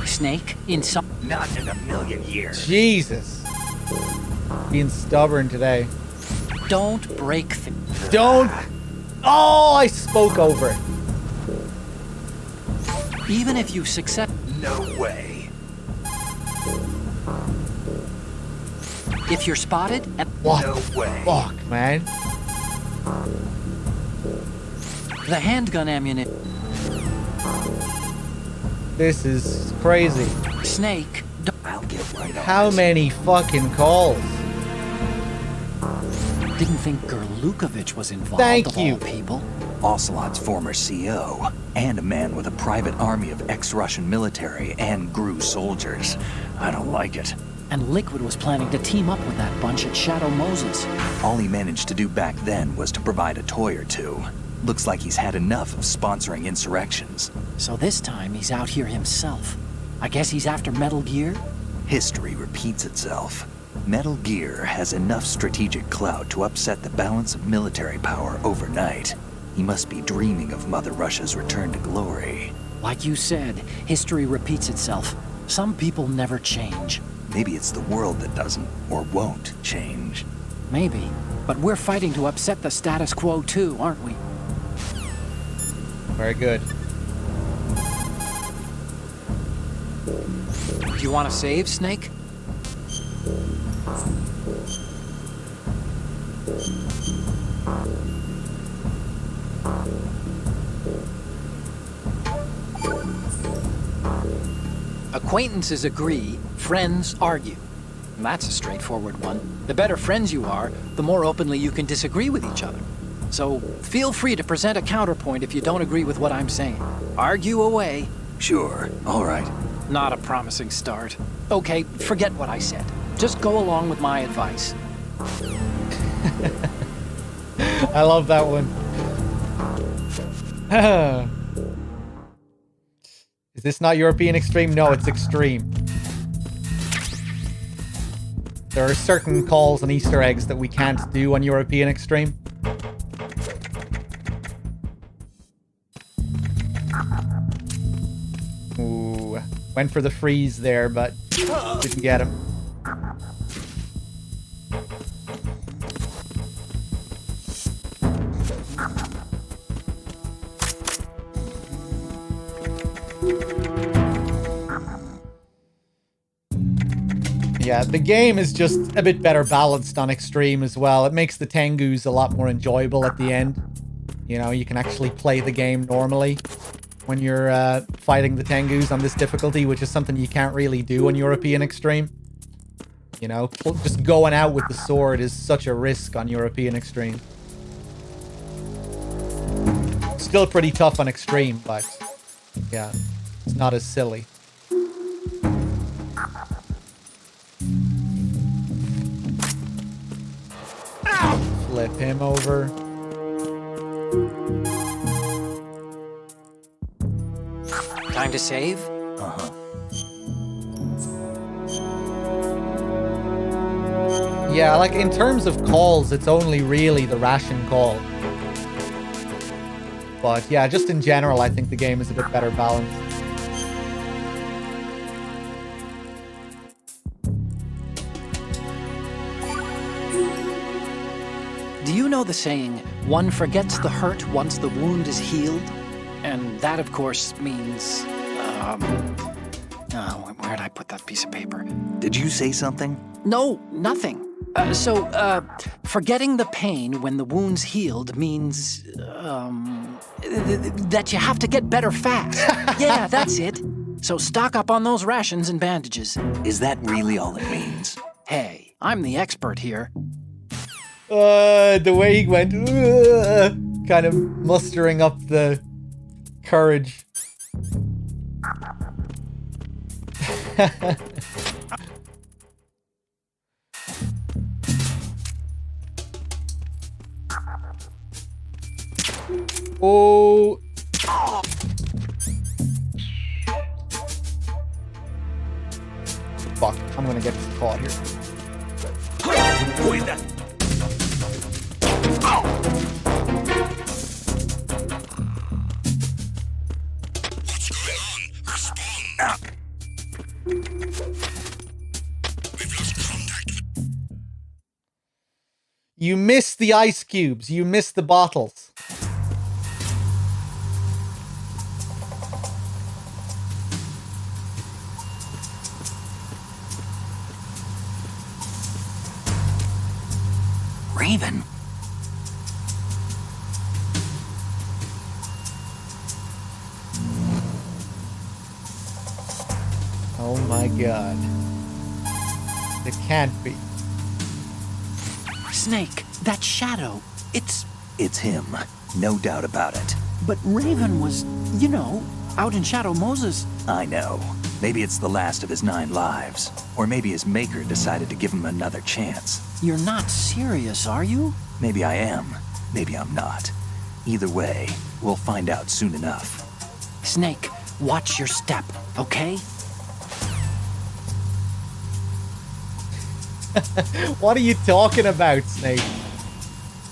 S5: Snake, in some.
S6: Not in a million years.
S8: Jesus. Being stubborn today.
S5: Don't break things.
S8: Don't. Oh, I spoke over it.
S5: Even if you success.
S6: No way.
S5: If you're spotted.
S8: What
S6: No
S8: the
S6: way.
S8: fuck, man?
S5: The handgun ammunition.
S8: This is crazy.
S5: Snake.
S6: I'll get right on
S8: How
S6: it.
S8: many fucking calls?
S5: Didn't think Gerlukovich was involved.
S8: Thank
S5: of
S8: you.
S5: all people.
S6: Ocelot's former CO, and a man with a private army of ex-Russian military and GRU soldiers. I don't like it.
S5: And Liquid was planning to team up with that bunch at Shadow Moses.
S6: All he managed to do back then was to provide a toy or two. Looks like he's had enough of sponsoring insurrections.
S5: So this time he's out here himself. I guess he's after Metal Gear?
S6: History repeats itself. Metal Gear has enough strategic clout to upset the balance of military power overnight. He must be dreaming of Mother Russia's return to glory.
S5: Like you said, history repeats itself. Some people never change.
S6: Maybe it's the world that doesn't, or won't, change.
S5: Maybe. But we're fighting to upset the status quo too, aren't we?
S8: Very good.
S5: Do you want to save, Snake? Acquaintances agree, friends argue. That's a straightforward one. The better friends you are, the more openly you can disagree with each other. So feel free to present a counterpoint if you don't agree with what I'm saying. Argue away.
S6: Sure, all right.
S5: Not a promising start. Okay, forget what I said. Just go along with my advice.
S8: I love that one. Is this not European Extreme? No, it's Extreme. There are certain calls and Easter eggs that we can't do on European Extreme. Ooh, went for the freeze there, but didn't get him. Yeah, the game is just a bit better balanced on Extreme as well. It makes the Tengus a lot more enjoyable at the end. You know, you can actually play the game normally when you're fighting the Tengus on this difficulty, which is something you can't really do on European Extreme. You know, just going out with the sword is such a risk on European Extreme. Still pretty tough on Extreme, but yeah, it's not as silly. Flip him over.
S5: Time to save?
S6: Uh-huh.
S8: Yeah, like in terms of calls, it's only really the ration call. But yeah, just in general, I think the game is a bit better balanced.
S4: Do you know the saying, one forgets the hurt once the wound is healed? And that, of course, means... oh, where'd I put that piece of paper?
S6: Did you say something?
S4: No, nothing. Forgetting the pain when the wound's healed means, that you have to get better fast. Yeah, that's it. So stock up on those rations and bandages.
S6: Is that really all it means?
S4: Hey, I'm the expert here.
S8: The way he went, kind of mustering up the courage. Oh. Fuck, I'm gonna get caught here. You missed the ice cubes. You missed the bottles.
S6: Raven?
S8: Oh my god. It can't be.
S5: Snake, that shadow, it's
S6: him. No doubt about it.
S5: But Raven was, you know, out in Shadow Moses.
S6: I know. Maybe it's the last of his 9 lives. Or maybe his maker decided to give him another chance.
S5: You're not serious, are you?
S6: Maybe I am. Maybe I'm not. Either way, we'll find out soon enough.
S5: Snake, watch your step, okay?
S8: What are you talking about, Snake?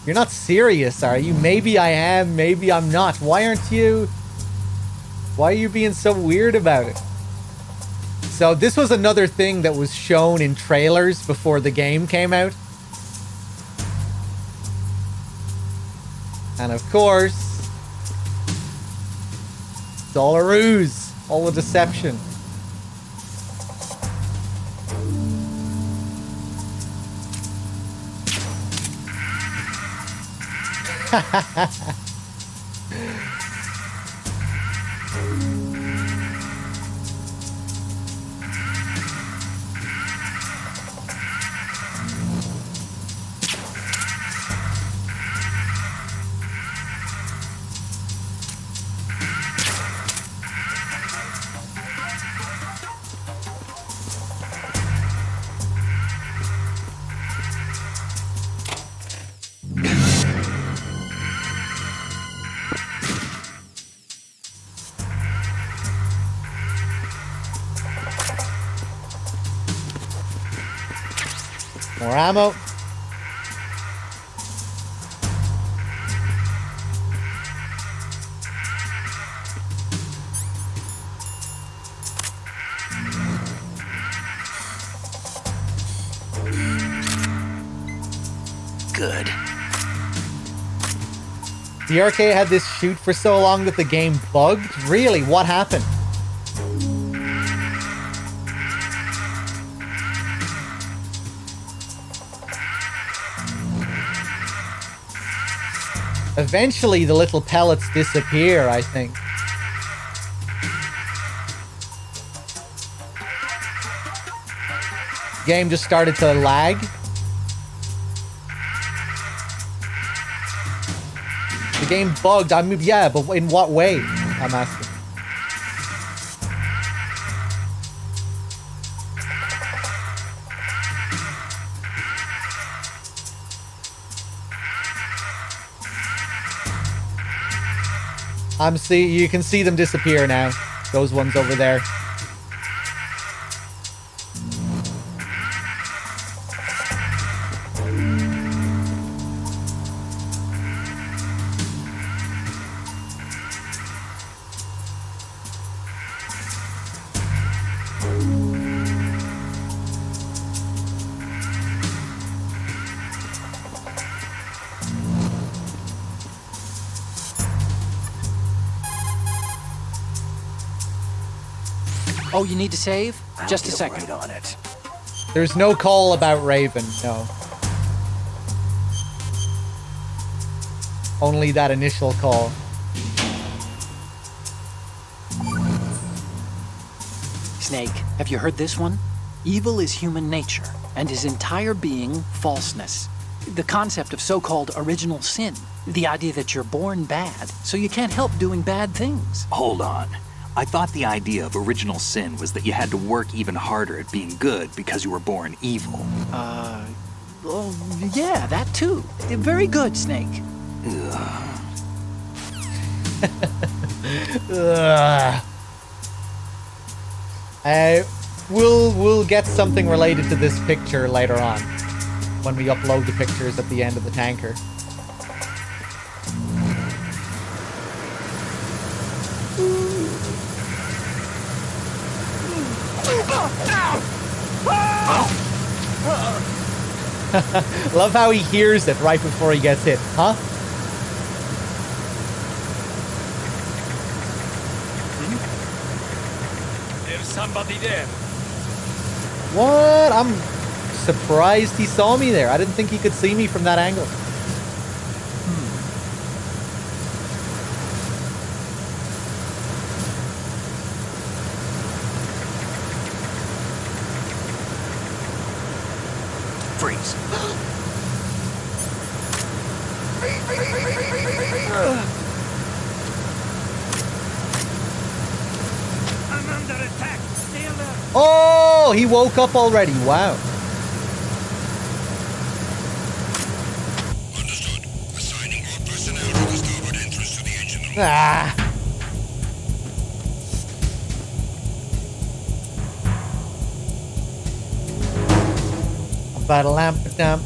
S8: You're not serious, are you? Maybe I am, maybe I'm not. Why aren't you... Why are you being so weird about it? So this was another thing that was shown in trailers before the game came out. And of course... It's all a ruse. All a deception. More ammo.
S6: Good.
S8: The arcade had this shoot for so long that the game bugged? Really? What happened? Eventually, the little pellets disappear, I think. Game just started to lag. The game bugged. I mean, yeah, but in what way? I'm asking. You can see them disappear now. Those ones over there.
S5: Oh, you need to save? Just a second.
S6: Right on it.
S8: There's no call about Raven, no. Only that initial call.
S5: Snake, have you heard this one? Evil is human nature, and his entire being falseness. The concept of so-called original sin. The idea that you're born bad, so you can't help doing bad things.
S6: Hold on. I thought the idea of original sin was that you had to work even harder at being good because you were born evil.
S5: Well, yeah, that too. Very good, Snake.
S8: We'll get something related to this picture later on when we upload the pictures at the end of the tanker. Love how he hears it right before he gets hit, huh?
S9: There's somebody there.
S8: What? I'm surprised he saw me there. I didn't think he could see me from that angle.
S6: Freeze.
S9: I'm under attack. Stay alert.
S8: Oh, he woke up already. Wow.
S3: Understood. Assigning all personnel to the starboard entrance to the engine room.
S8: Ah. About a lamp dump.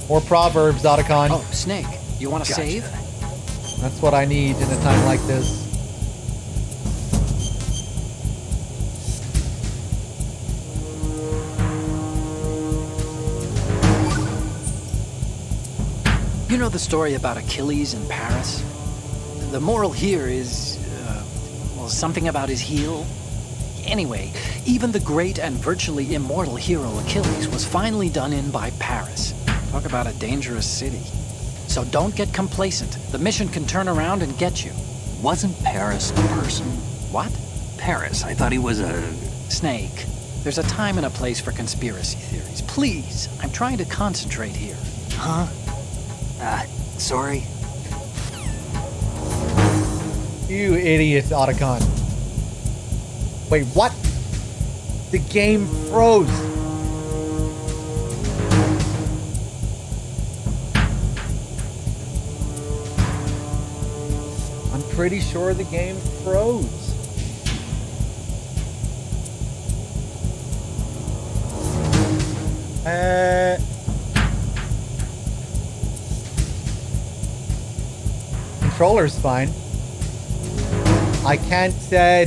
S8: More proverbs, Otacon.
S5: Oh, Snake, you want to save?
S8: That's what I need in a time like this.
S5: You know the story about Achilles in Paris? The moral here is, well, something about his heel. Anyway, even the great and virtually immortal hero Achilles was finally done in by Paris. Talk about a dangerous city. So don't get complacent. The mission can turn around and get you.
S6: Wasn't Paris a person?
S5: What?
S6: Paris, I thought he was a...
S5: Snake, there's a time and a place for conspiracy theories. Please, I'm trying to concentrate here.
S6: Huh? Sorry.
S8: You idiot, Otacon. Wait, what? The game froze. I'm pretty sure the game froze. Controller's fine. I can't,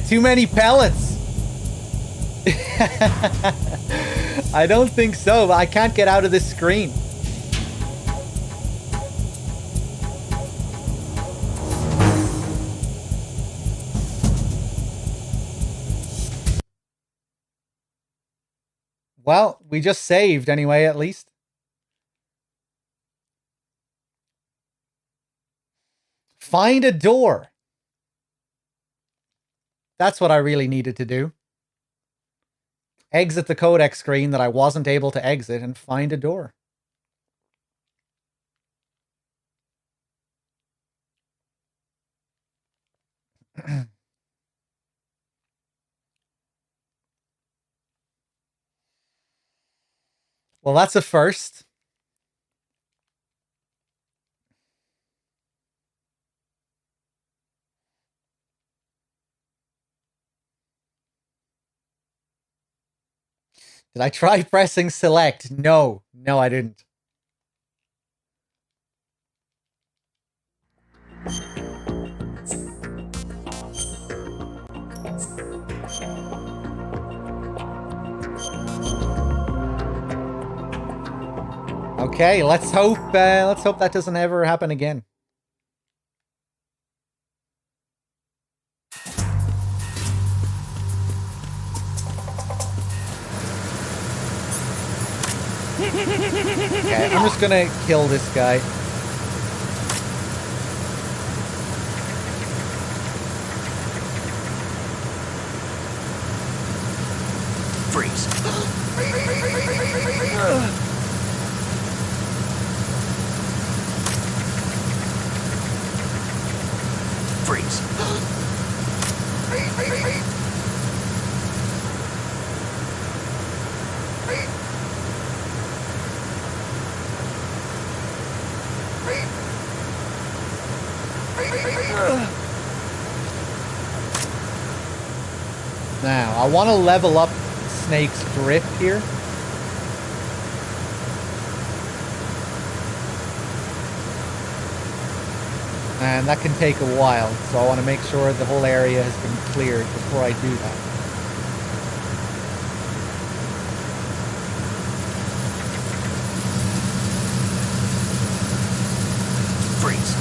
S8: too many pellets. I don't think so, but I can't get out of this screen. Well, we just saved anyway, at least. Find a door. That's what I really needed to do. Exit the codec screen that I wasn't able to exit and find a door. Well, that's a first. Did I try pressing select? No. No, I didn't. Okay, let's hope that doesn't ever happen again. Okay, I'm just gonna kill this guy.
S6: Freeze. Freeze.
S8: Now, I want to level up Snake's grip here. And that can take a while, so I want to make sure the whole area has been cleared before I do that.
S6: Freeze.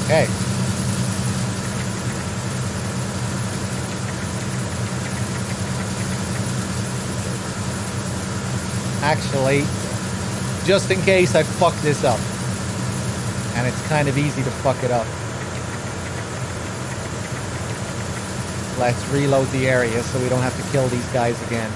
S8: Okay. Actually, just in case I fuck this up. And it's kind of easy to fuck it up. Let's reload the area so we don't have to kill these guys again.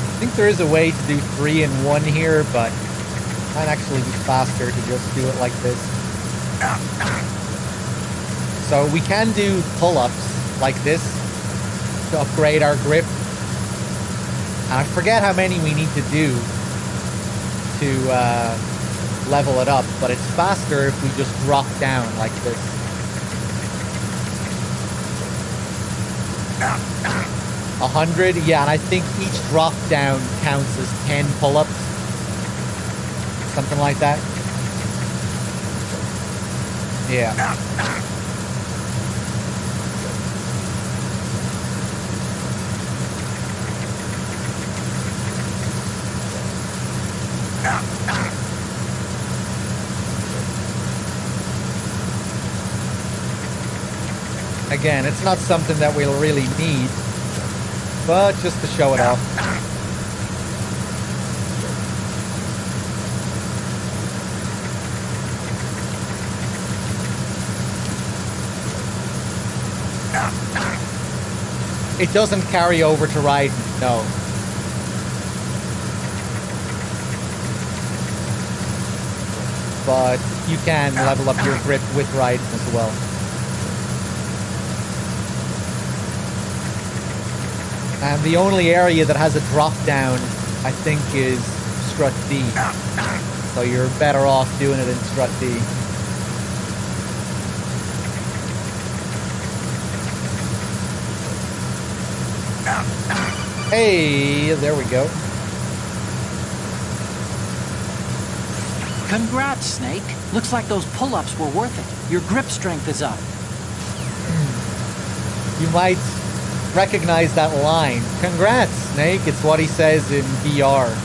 S8: I think there is a way to do 3 in 1 here, but it might actually be faster to just do it like this. So we can do pull-ups like this to upgrade our grip. And I forget how many we need to do to level it up, but it's faster if we just drop down like this. 100, yeah, and I think each drop down counts as 10 pull-ups. Something like that. Yeah. Again, it's not something that we'll really need, but just to show it off. It doesn't carry over to Raiden, no. But you can level up your grip with Raiden as well. And the only area that has a drop down, I think, is strut D. So you're better off doing it in strut D. Hey, there we go.
S5: Congrats, Snake. Looks like those pull-ups were worth it. Your grip strength is up.
S8: You might recognize that line. Congrats, Snake. It's what he says in VR.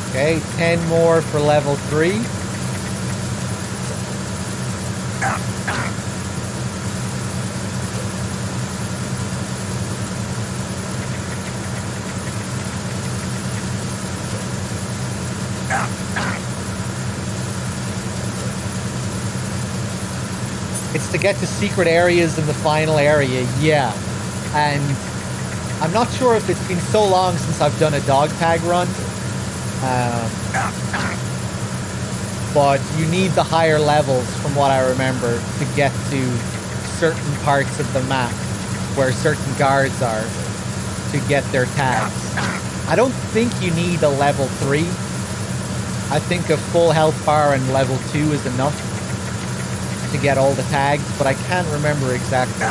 S8: Okay, 10 more for level 3. It's to get to secret areas in the final area, yeah. And I'm not sure if it's been so long since I've done a dog tag run. But you need the higher levels, from what I remember, to get to certain parts of the map where certain guards are to get their tags. I don't think you need a level 3. I think a full health bar and level 2 is enough to get all the tags, but I can't remember exactly.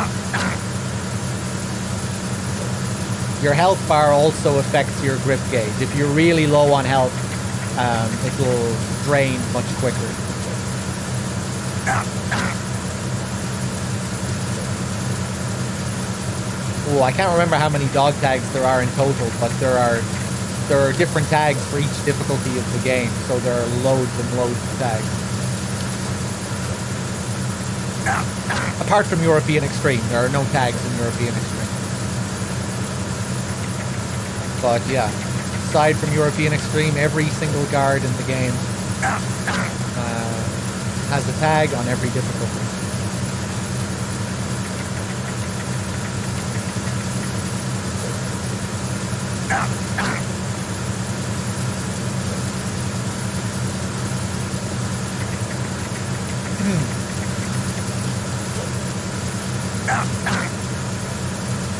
S8: Your health bar also affects your grip gauge. If you're really low on health, it will drain much quicker. Oh, I can't remember how many dog tags there are in total, but there are different tags for each difficulty of the game, so there are loads and loads of tags. Apart from European Extreme, there are no tags in European Extreme. But yeah, aside from European Extreme, every single guard in the game has a tag on every difficulty.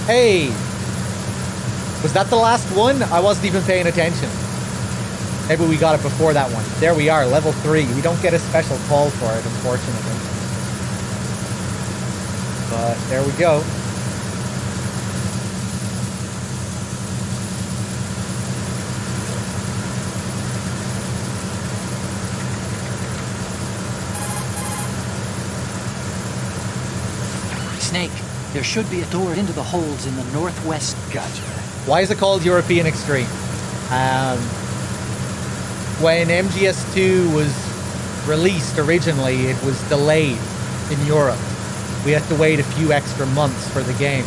S8: Hey! Was that the last one? I wasn't even paying attention. Maybe we got it before that one. There we are, level 3. We don't get a special call for it, unfortunately. But there we go.
S5: Snake, there should be a door into the holds in the northwest.
S4: Gotcha.
S8: Why is it called European Extreme? When MGS2 was released originally, it was delayed in Europe. We had to wait a few extra months for the game.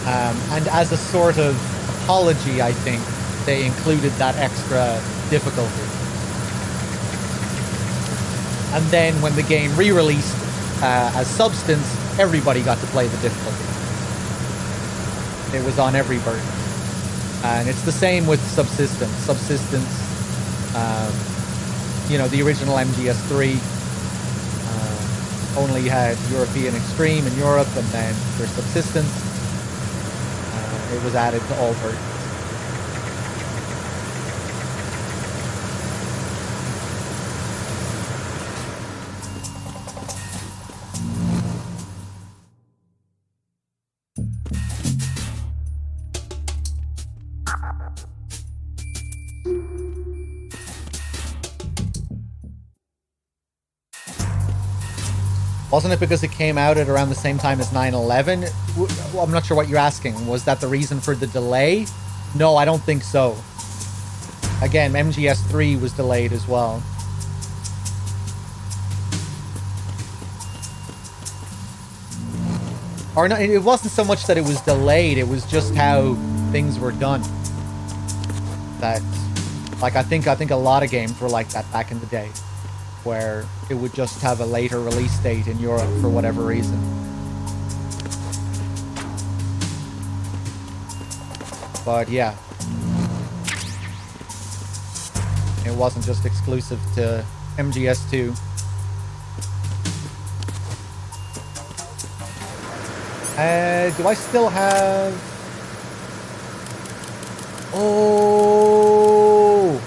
S8: And as a sort of apology, I think, they included that extra difficulty. And then when the game re-released as Substance, everybody got to play the difficulty. It was on every version. And it's the same with Subsistence. Subsistence, you know, the original MGS3 only had European Extreme in Europe, and then for Subsistence, it was added to all versions. Wasn't it because it came out at around the same time as 9/11? I'm not sure what you're asking. Was that the reason for the delay? No, I don't think so. Again, MGS3 was delayed as well. Or no, it wasn't so much that it was delayed, it was just how things were done. That, like, I think a lot of games were like that back in the day, where it would just have a later release date in Europe for whatever reason. But yeah, it wasn't just exclusive to MGS2. Do I still have... Oh!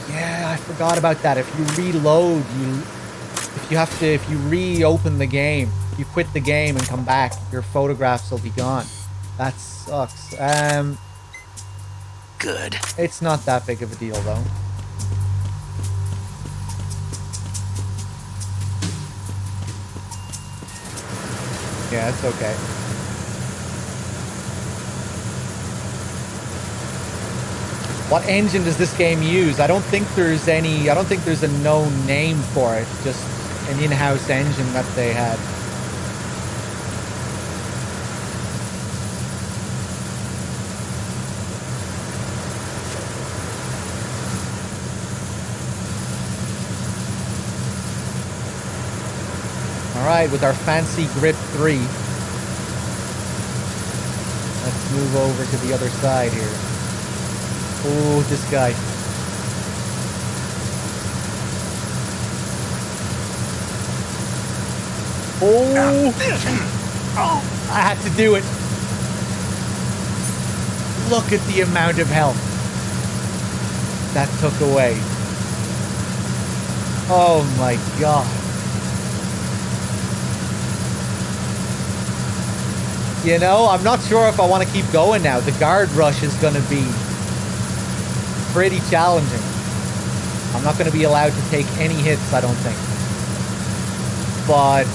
S8: Yeah, I forgot about that. If you reload, if you reopen the game, you quit the game and come back, your photographs will be gone. That sucks.
S6: Good.
S8: It's not that big of a deal, though. Yeah, it's okay. What engine does this game use? I don't think there's a known name for it. Just an in-house engine that they had. Alright, with our fancy Grip 3. Let's move over to the other side here. Oh, this guy. Oh! I had to do it. Look at the amount of health that took away. Oh my god. You know, I'm not sure if I want to keep going now. The guard rush is going to be pretty challenging. I'm not going to be allowed to take any hits, I don't think. But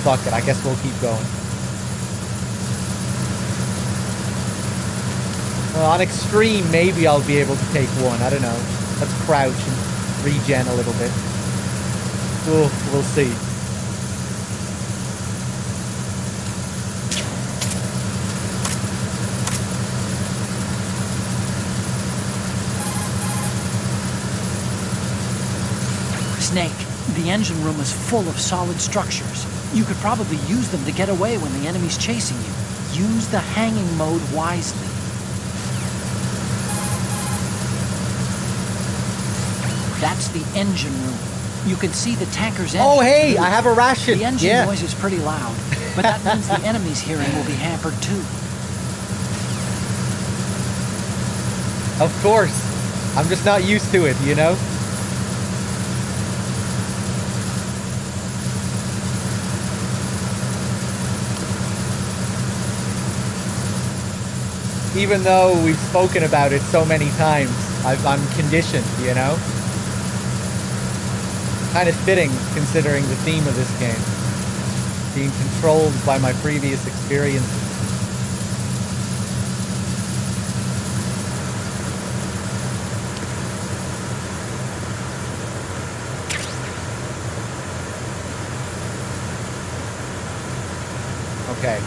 S8: fuck it, I guess we'll keep going. On extreme, maybe I'll be able to take one. I don't know. Let's crouch and regen a little bit. Oh, we'll see.
S5: Snake, the engine room is full of solid structures. You could probably use them to get away when the enemy's chasing you. Use the hanging mode wisely. That's the engine room. You can see the tanker's engine.
S8: Oh, hey, I have a ration.
S5: The engine noise is pretty loud, but that means the enemy's hearing will be hampered too.
S8: Of course. I'm just not used to it, you know? Even though we've spoken about it so many times, I'm conditioned, you know? Kind of fitting, considering the theme of this game. Being controlled by my previous experiences. Okay.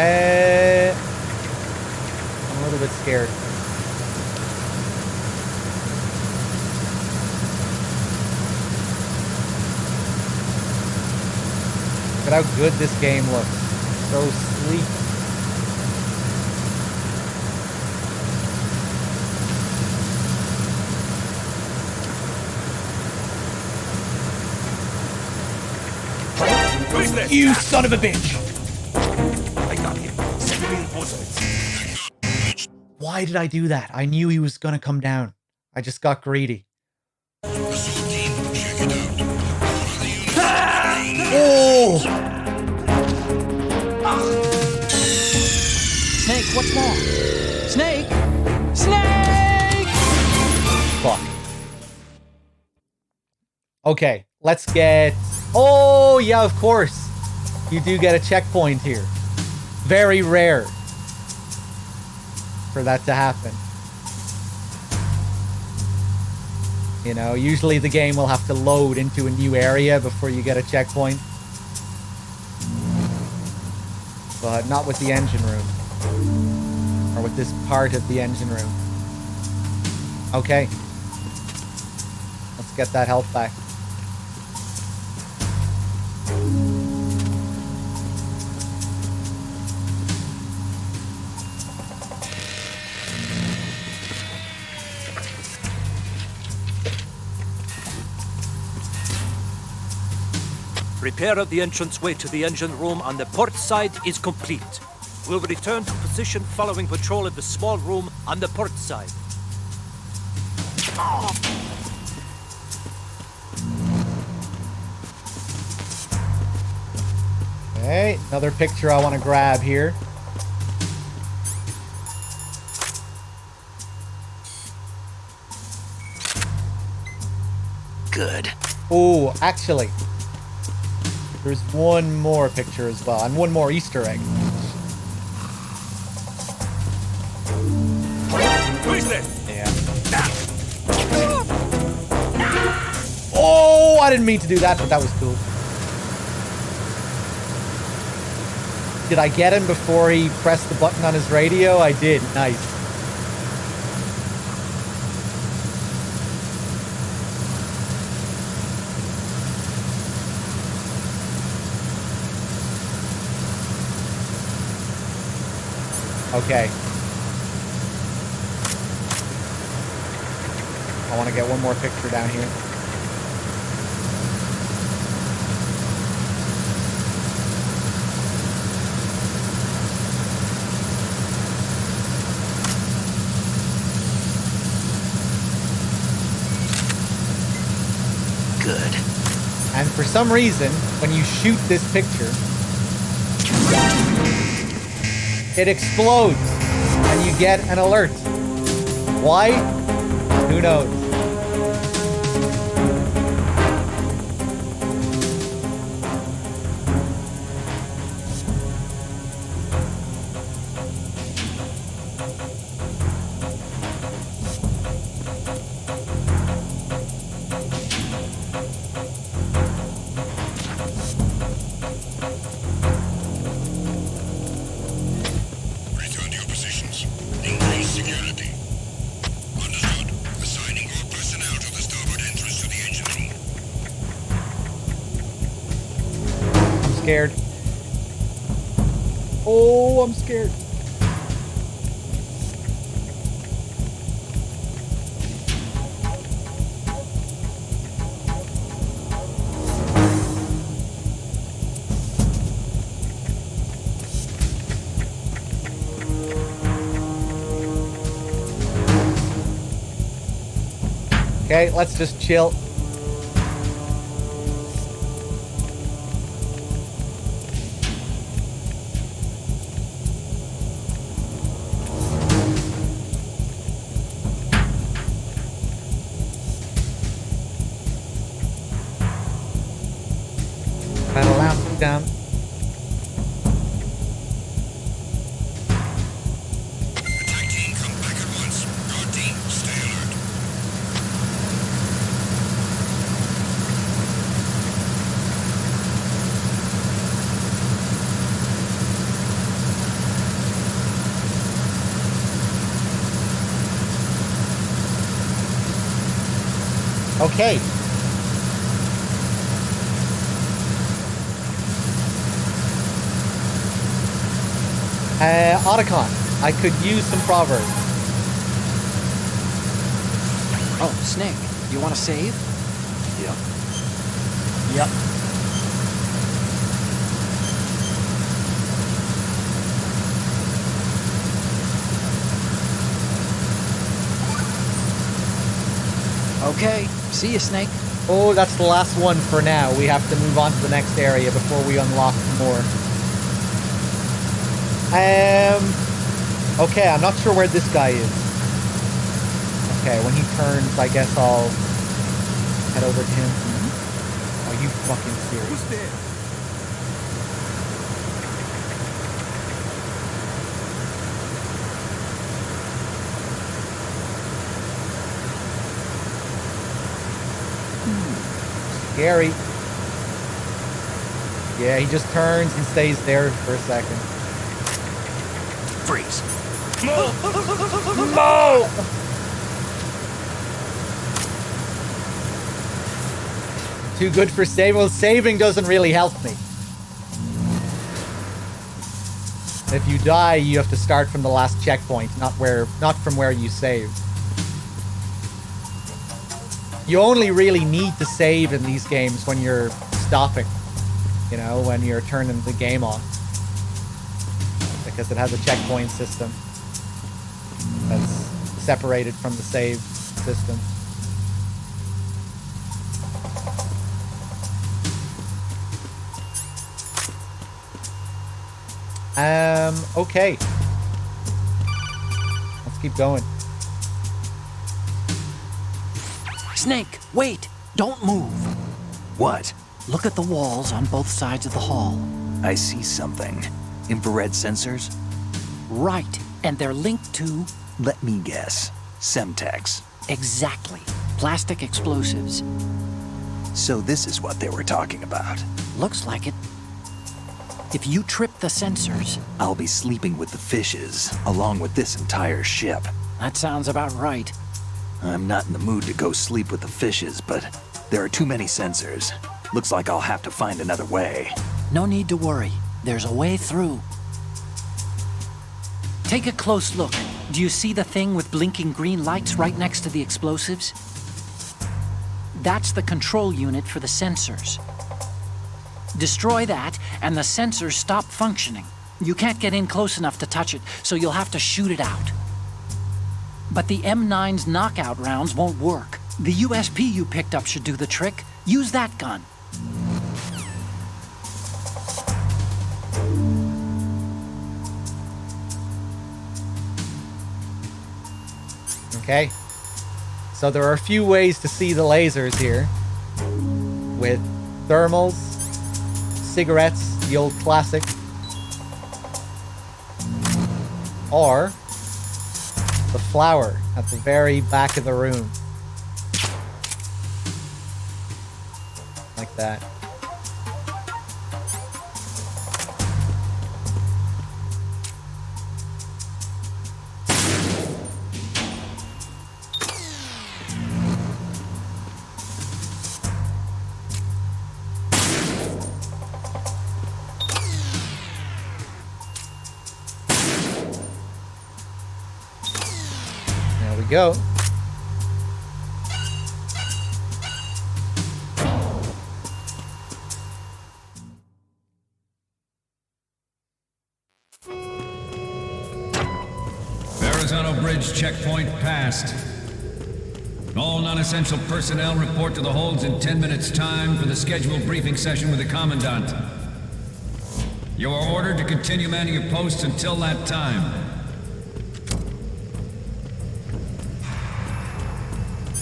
S8: I'm a little bit scared. Look at how good this game looks. So sleek.
S3: Who's this?
S8: You son of a bitch!
S3: I got him. Send reinforcements.
S8: Why did I do that? I knew he was gonna come down. I just got greedy. Oh!
S5: Snake, what's wrong? Snake! Snake!
S8: Fuck. Okay, let's get... Oh, yeah, of course. You do get a checkpoint here. Very rare for that to happen. You know, usually the game will have to load into a new area before you get a checkpoint. But not with the engine room. Or with this part of the engine room. Okay. Let's get that health back.
S10: Repair of the entranceway to the engine room on the port side is complete. We'll return to position following patrol of the small room on the port side.
S8: Okay, another picture I want to grab here.
S6: Good.
S8: Oh, actually, there's one more picture as well, and one more Easter egg. Yeah. Oh, I didn't mean to do that, but that was cool. Did I get him before he pressed the button on his radio? I did. Nice. Okay. I want to get one more picture down here.
S6: Good.
S8: And for some reason, when you shoot this picture, it explodes and you get an alert. Why? Who knows?
S3: Return to your positions. Increase security. Understood. Assigning all personnel to the starboard entrance to the engine room.
S8: I'm scared. Oh, I'm scared. Okay, let's just chill. Battle lamp down.
S3: Attack team, come back at once. Guard team, stay alert.
S8: Okay. Otacon, I could use some proverbs.
S4: Oh, Snake, you want to save?
S6: Yep.
S8: Yep.
S4: Okay, see you, Snake.
S8: Oh, that's the last one for now. We have to move on to the next area before we unlock more. Okay, I'm not sure where this guy is. Okay, when he turns, I guess I'll head over to him. Are you fucking serious?
S3: Who's there?
S8: Scary. Yeah, he just turns and stays there for a second.
S6: Freeze.
S8: No! Too good for save. Well, saving doesn't really help me. If you die, you have to start from the last checkpoint, not from where you saved. You only really need to save in these games when you're stopping, you know, when you're turning the game off. Because it has a checkpoint system that's separated from the save system. Okay. Let's keep going.
S5: Snake, wait! Don't move.
S6: What?
S5: Look at the walls on both sides of the hall.
S6: I see something. Infrared sensors?
S5: Right, and they're linked to...
S6: Let me guess. Semtex.
S5: Exactly. Plastic explosives.
S6: So this is what they were talking about.
S5: Looks like it. If you trip the sensors...
S6: I'll be sleeping with the fishes, along with this entire ship.
S5: That sounds about right.
S6: I'm not in the mood to go sleep with the fishes, but there are too many sensors. Looks like I'll have to find another way.
S5: No need to worry. There's a way through. Take a close look. Do you see the thing with blinking green lights right next to the explosives? That's the control unit for the sensors. Destroy that, and the sensors stop functioning. You can't get in close enough to touch it, so you'll have to shoot it out. But the M9's knockout rounds won't work. The USP you picked up should do the trick. Use that gun.
S8: Okay. So there are a few ways to see the lasers here. With thermals, cigarettes, the old classic. Or the flower at the very back of the room. Like that. There we go.
S11: Verrazano Bridge checkpoint passed. All non-essential personnel report to the holds in 10 minutes' time for the scheduled briefing session with the Commandant. You are ordered to continue manning your posts until that time.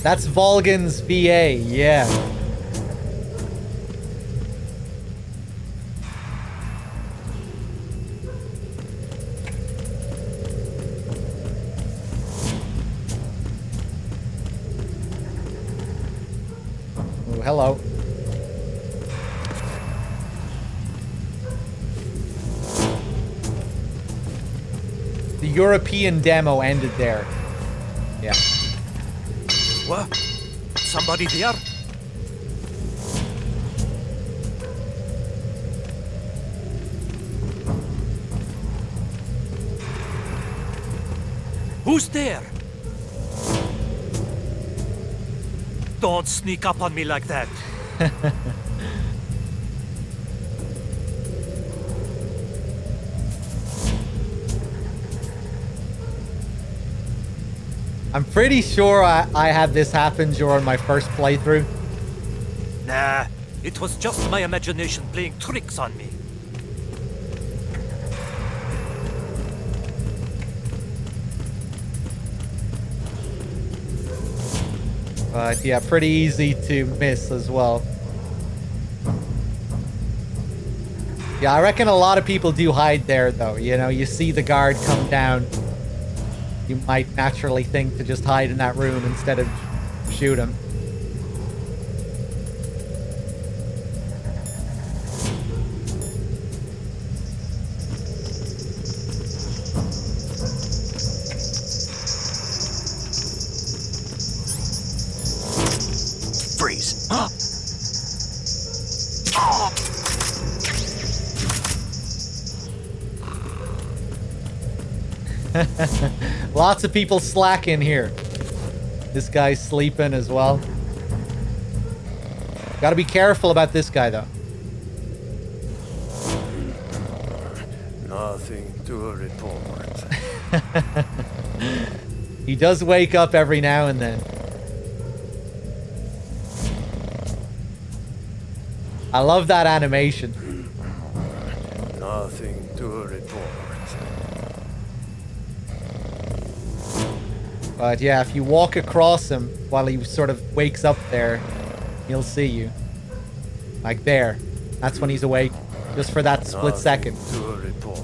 S8: That's Volgan's VA, yeah. Oh, hello. The European demo ended there. Yeah.
S10: What? Somebody there? Who's there? Don't sneak up on me like that.
S8: I'm pretty sure I had this happen during my first playthrough.
S10: Nah, it was just my imagination playing tricks on me.
S8: But yeah, pretty easy to miss as well. Yeah, I reckon a lot of people do hide there though. You know, you see the guard come down. You might naturally think to just hide in that room instead of shoot him.
S6: Freeze.
S8: Lots of people slacking here. This guy's sleeping as well. Gotta be careful about this guy though.
S9: Nothing to report.
S8: He does wake up every now and then. I love that animation.
S9: Nothing to report.
S8: But yeah, if you walk across him while he sort of wakes up there, he'll see you. Like there. That's when he's awake. Just for that split second.
S9: To report.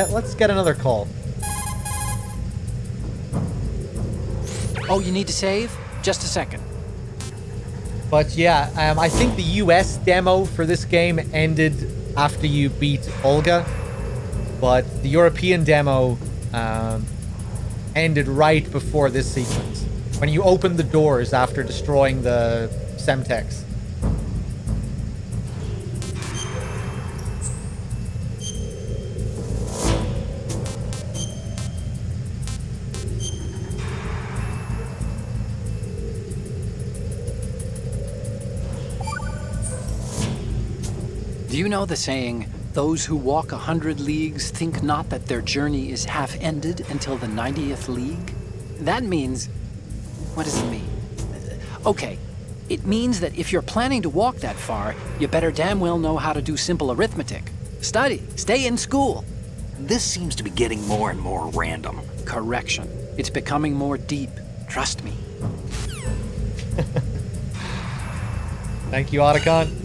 S8: Let's get another call.
S4: Oh, you need to save? Just a second.
S8: But yeah, I think the US demo for this game ended after you beat Olga. But the European demo ended right before this sequence. When you open the doors after destroying the Semtex.
S4: Do you know the saying, those who walk 100 leagues think not that their journey is half ended until the 90th league? That means... what does it mean? Okay, it means that if you're planning to walk that far, you better damn well know how to do simple arithmetic. Study, stay in school.
S6: This seems to be getting more and more random.
S4: Correction. It's becoming more deep. Trust me.
S8: Thank you, Otacon.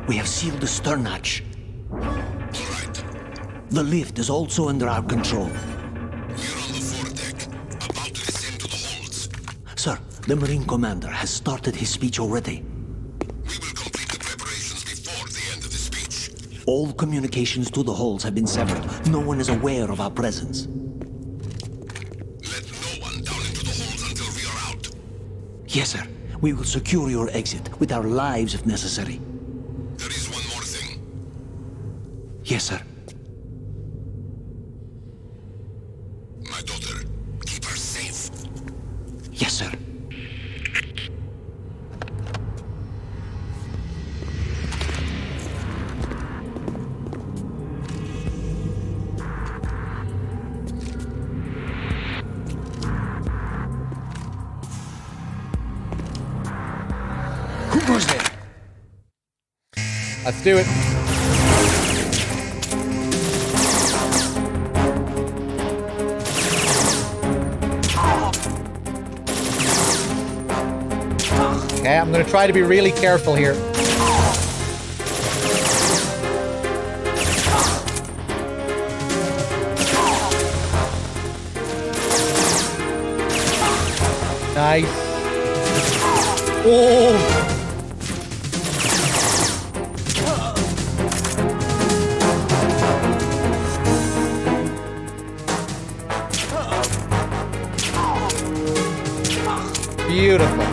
S12: We have sealed the stern hatch.
S3: All right.
S12: The lift is also under our control.
S3: We're on the foredeck, about to descend to the holds.
S12: Sir, the Marine Commander has started his speech already.
S3: We will complete the preparations before the end of the speech.
S12: All communications to the holds have been severed. No one is aware of our presence.
S3: Let no one down into the holds until we are out.
S12: Yes, sir. We will secure your exit with our lives if necessary.
S3: There is one more thing.
S12: Yes, sir.
S3: My daughter, keep her safe.
S12: Yes, sir.
S6: Who goes there?
S8: Let's do it. Okay, I'm going to try to be really careful here. Nice. Oh! Beautiful.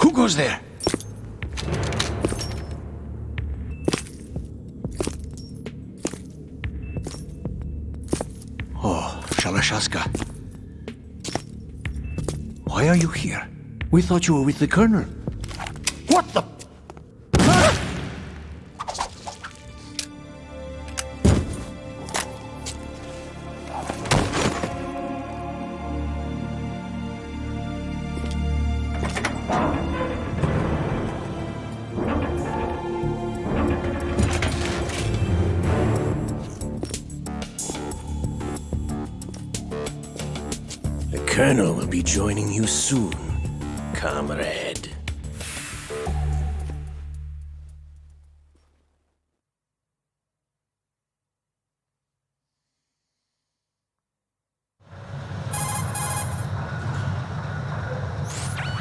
S12: Who goes there? Oh, Shalashaska. Why are you here? We thought you were with the Colonel. What the?
S13: The Colonel will be joining you soon, comrade.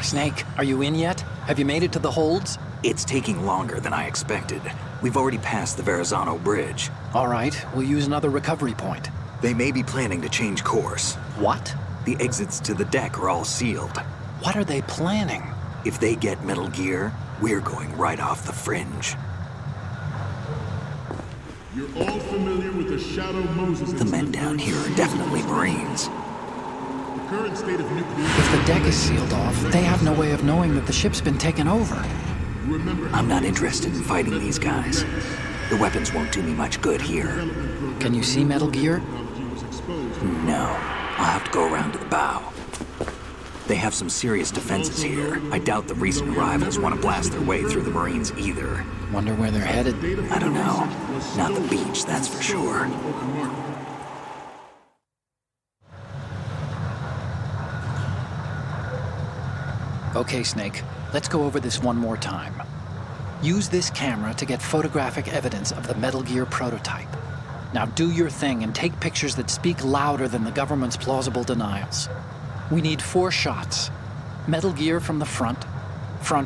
S4: Snake, are you in yet? Have you made it to the holds?
S6: It's taking longer than I expected. We've already passed the Verrazano Bridge.
S4: All right, we'll use another recovery point.
S6: They may be planning to change course.
S4: What?
S6: The exits to the deck are all sealed.
S4: What are they planning?
S6: If they get Metal Gear, we're going right off the fringe.
S14: You're all familiar with the Shadow Moses.
S6: The men down here are definitely Marines.
S14: The current state of nuclear...
S4: If the deck is sealed off, they have no way of knowing that the ship's been taken over.
S6: I'm not interested in fighting these guys. The weapons won't do me much good here.
S4: Can you see Metal Gear?
S6: No. I'll have to go around to the bow. They have some serious defenses here. I doubt the recent arrivals want to blast their way through the Marines either.
S4: Wonder where they're headed?
S6: I don't know. Not the beach, that's for sure.
S4: Okay, Snake. Let's go over this one more time. Use this camera to get photographic evidence of the Metal Gear prototype. Now do your thing and take pictures that speak louder than the government's plausible denials. We need 4 shots. Metal Gear from the front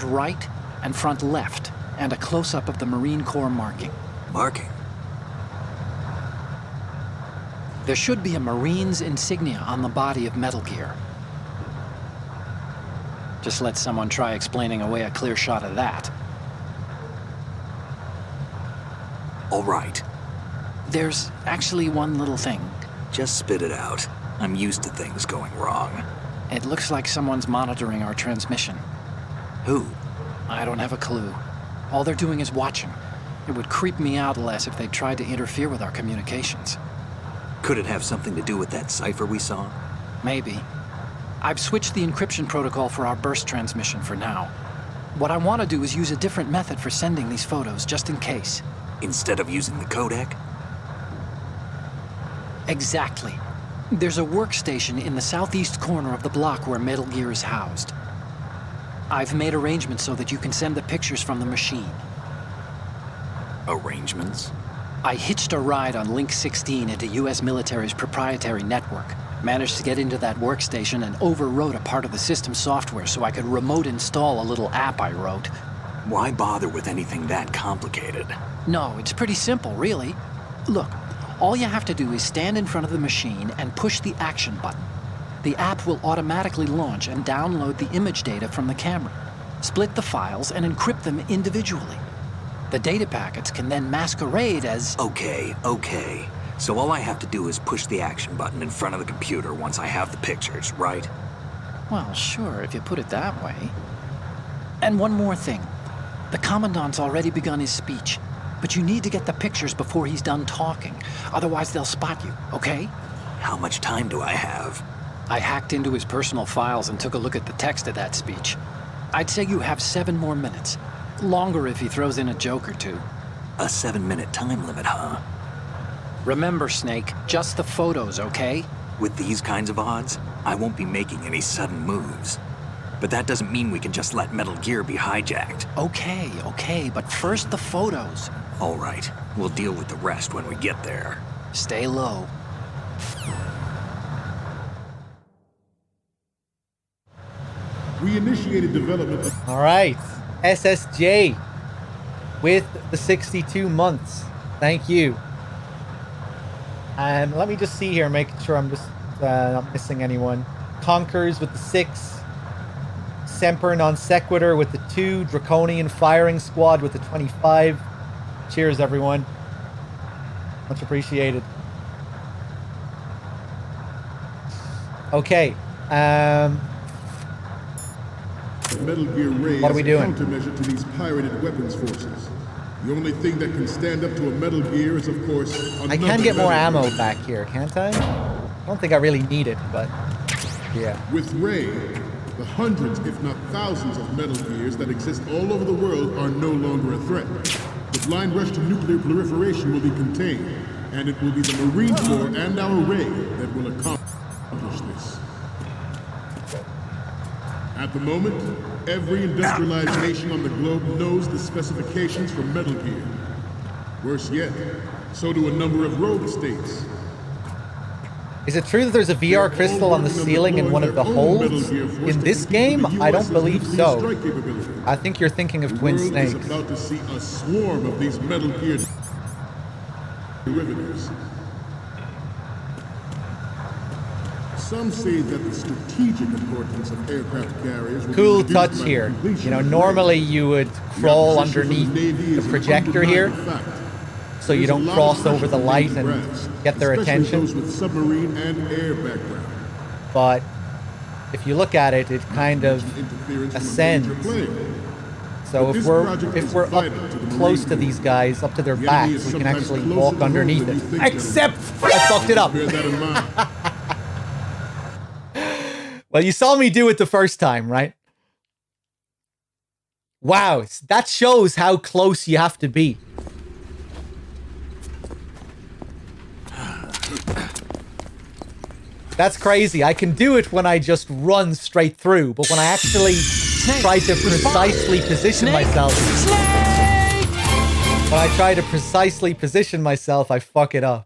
S4: right, and front left, and a close-up of the Marine Corps marking.
S6: Marking?
S4: There should be a Marine's insignia on the body of Metal Gear. Just let someone try explaining away a clear shot of that.
S6: All right.
S4: There's actually one little thing.
S6: Just spit it out. I'm used to things going wrong.
S4: It looks like someone's monitoring our transmission.
S6: Who?
S4: I don't have a clue. All they're doing is watching. It would creep me out less if they tried to interfere with our communications.
S6: Could it have something to do with that cipher we saw?
S4: Maybe. I've switched the encryption protocol for our burst transmission for now. What I want to do is use a different method for sending these photos, just in case.
S6: Instead of using the codec?
S4: Exactly. There's a workstation in the southeast corner of the block where Metal Gear is housed. I've made arrangements so that you can send the pictures from the machine.
S6: Arrangements?
S4: I hitched a ride on Link 16 into U.S. military's proprietary network. Managed to get into that workstation and overwrote a part of the system software so I could remote install a little app I wrote.
S6: Why bother with anything that complicated?
S4: No, it's pretty simple, really. Look, all you have to do is stand in front of the machine and push the action button. The app will automatically launch and download the image data from the camera, split the files, and encrypt them individually. The data packets can then masquerade as...
S6: Okay. So all I have to do is push the action button in front of the computer once I have the pictures, right?
S4: Well, sure, if you put it that way. And one more thing. The Commandant's already begun his speech, but you need to get the pictures before he's done talking. Otherwise, they'll spot you, okay?
S6: How much time do I have?
S4: I hacked into his personal files and took a look at the text of that speech. I'd say you have 7 more minutes. Longer if he throws in a joke or two.
S6: A 7-minute time limit, huh?
S4: Remember, Snake, just the photos, okay?
S6: With these kinds of odds, I won't be making any sudden moves. But that doesn't mean we can just let Metal Gear be hijacked.
S4: Okay, but first the photos.
S6: All right, we'll deal with the rest when we get there.
S4: Stay low.
S14: We initiated development of...
S8: All right, SSJ with the 62 months. Thank you. Let me just see here, making sure I'm just not missing anyone. Conkers with the 6. Semper Non Sequitur with the 2. Draconian Firing Squad with the 25. Cheers, everyone. Much appreciated. Okay.
S14: Metal Gear Ray
S8: what are we doing?
S14: Countermeasure to these pirated weapons forces. The only thing that can stand up to a Metal Gear is, of course,
S8: I can get more ammo back here, can't I? I don't think I really need it, but yeah.
S14: With Ray, the hundreds, if not thousands, of Metal Gears that exist all over the world are no longer a threat. The blind rush to nuclear proliferation will be contained, and it will be the Marine Corps and our Ray that will accomplish this. At the moment, every industrialized nation on the globe knows the specifications for Metal Gear. Worse yet, so do a number of rogue states.
S8: Is it true that there's a VR crystal on the ceiling in one of the holds in this game? I don't believe so. I think you're thinking of Twin Snakes.
S14: The world is about to see a swarm of these Metal Gear derivatives. Some say that the strategic importance of aircraft carriers will
S8: cool
S14: be
S8: touch here. You know, normally you would crawl underneath the projector here, so you don't cross over the light and get their attention.
S14: With submarine and air background.
S8: But if you look at it, it kind of ascends. So if we're up close to these guys, up to their backs, we can actually walk underneath it. Except I fucked it up. Well, you saw me do it the first time, right? Wow, that shows how close you have to be. That's crazy. I can do it when I just run straight through, but when I actually try to precisely position myself... When I try to precisely position myself, I fuck it up.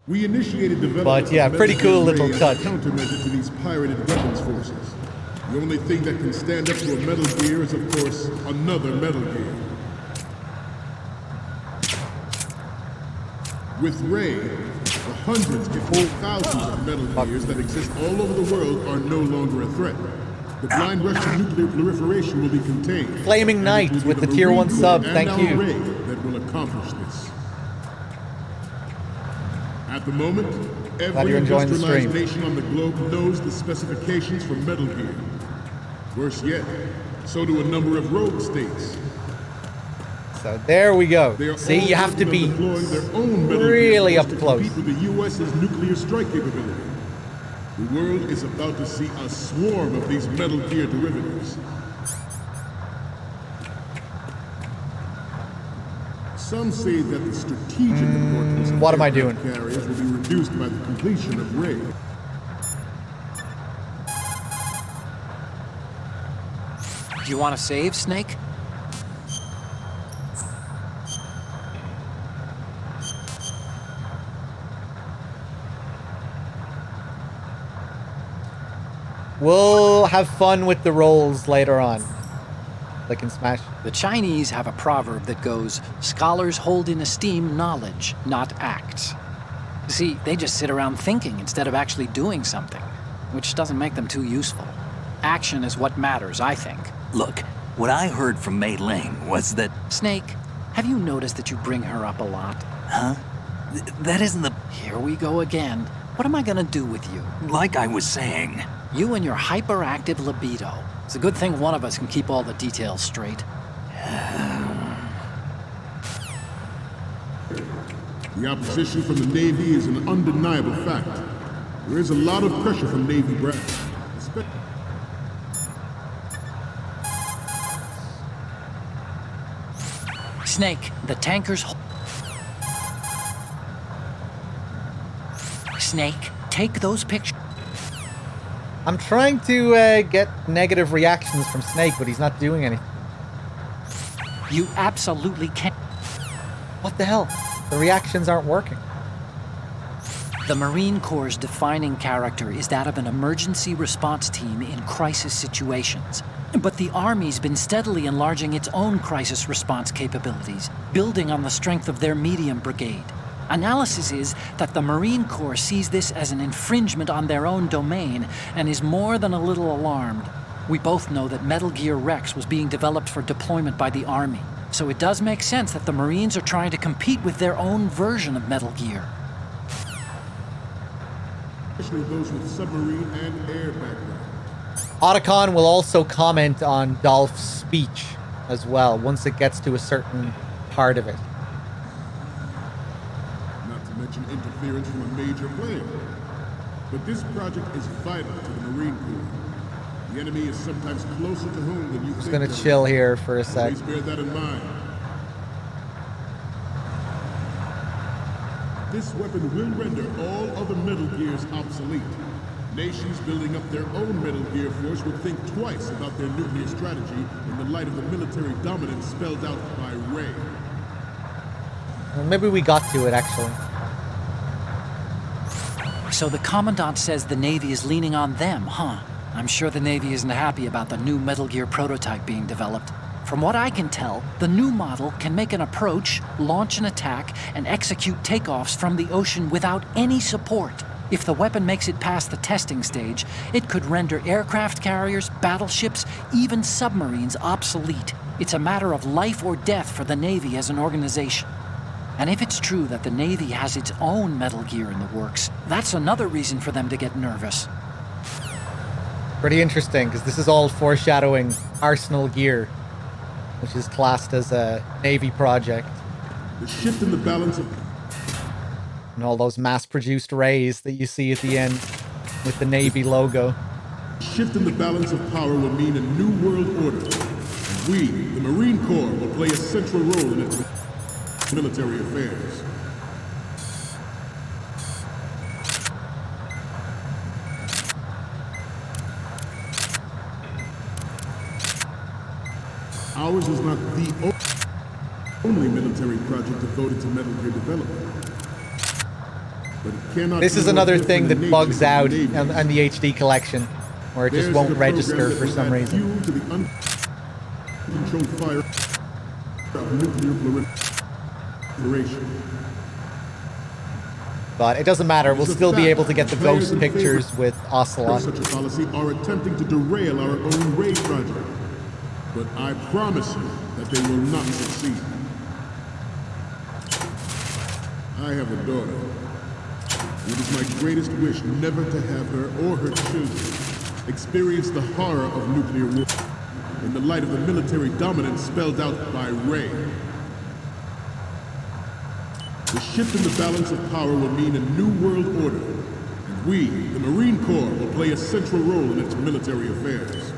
S14: We initiated development.
S8: But yeah, pretty cool little touch.
S14: Countermeasure to these pirated weapons forces. The only thing that can stand up to a Metal Gear is, of course, another Metal Gear. With Ray, the hundreds, if not thousands of Metal Gears that exist all over the world are no longer a threat. The blind rush to nuclear proliferation will be contained.
S8: Flaming Knight with the Tier 1 sub, thank you.
S14: Ray that will accomplish this. At the moment, every industrialized nation on the globe knows the specifications for Metal Gear. Worse yet, so do a number of rogue states.
S8: So there we go. See, you have to be really up close.
S14: With the U.S.'s nuclear strike capability. The world is about to see a swarm of these Metal Gear derivatives. Some say that the strategic importance of
S8: what am I doing?
S14: Carriers will be reduced by the completion of Ray.
S4: Do you want to save, Snake?
S8: We'll have fun with the rolls later on. They can smash.
S4: The Chinese have a proverb that goes, scholars hold in esteem knowledge, not acts. See, they just sit around thinking instead of actually doing something, which doesn't make them too useful. Action is what matters, I think.
S6: Look, what I heard from Mei Ling was that...
S4: Snake, have you noticed that you bring her up a lot?
S6: Huh? That isn't the...
S4: Here we go again. What am I gonna do with you?
S6: Like I was saying...
S4: You and your hyperactive libido. It's a good thing one of us can keep all the details straight.
S14: The opposition from the Navy is an undeniable fact. There is a lot of pressure from Navy brass.
S5: Snake, the tankers... Snake, take those pictures.
S8: I'm trying to get negative reactions from Snake, but he's not doing anything.
S5: You absolutely can't.
S8: What the hell? The reactions aren't working.
S5: The Marine Corps' defining character is that of an emergency response team in crisis situations. But the Army's been steadily enlarging its own crisis response capabilities, building on the strength of their medium brigade. Analysis is that the Marine Corps sees this as an infringement on their own domain and is more than a little alarmed. We both know that Metal Gear Rex was being developed for deployment by the Army, so it does make sense that the Marines are trying to compete with their own version of Metal Gear.
S14: Especially those with submarine and air background.
S8: Otacon will also comment on Dolph's speech as well, once it gets to a certain part of it.
S14: Not to mention interference from a major player. But this project is vital to the Marine Corps. The enemy is sometimes closer to home than you think.
S8: Just gonna chill here for a sec.
S14: Please bear that in mind. This weapon will render all other Metal Gears obsolete. Nations building up their own Metal Gear force would think twice about their nuclear strategy in the light of the military dominance spelled out by Ray.
S8: Well, maybe we got to it, actually.
S5: So the Commandant says the Navy is leaning on them, huh? I'm sure the Navy isn't happy about the new Metal Gear prototype being developed. From what I can tell, the new model can make an approach, launch an attack, and execute takeoffs from the ocean without any support. If the weapon makes it past the testing stage, it could render aircraft carriers, battleships, even submarines obsolete. It's a matter of life or death for the Navy as an organization. And if it's true that the Navy has its own Metal Gear in the works, that's another reason for them to get nervous.
S8: Pretty interesting, because this is all foreshadowing Arsenal Gear, which is classed as a Navy project.
S14: The shift in the balance of...
S8: And all those mass-produced rays that you see at the end with the Navy logo.
S14: Shift in the balance of power will mean a new world order. We, the Marine Corps, will play a central role in its military affairs. Ours is not the only military project devoted to Metal Gear development. But it cannot
S8: This is another thing that bugs out on the HD collection, where it just won't register for some reason.
S14: To the uncontrolled fire of nuclear proliferation.
S8: But it doesn't matter, we'll still be able to get the ghost pictures with Ocelot.
S14: Such a policy are attempting to derail our own raid project. But I promise you that they will not succeed. I have a daughter. It is my greatest wish never to have her or her children experience the horror of nuclear war in the light of the military dominance spelled out by Ray. The shift in the balance of power will mean a new world order, and we, the Marine Corps, will play a central role in its military affairs.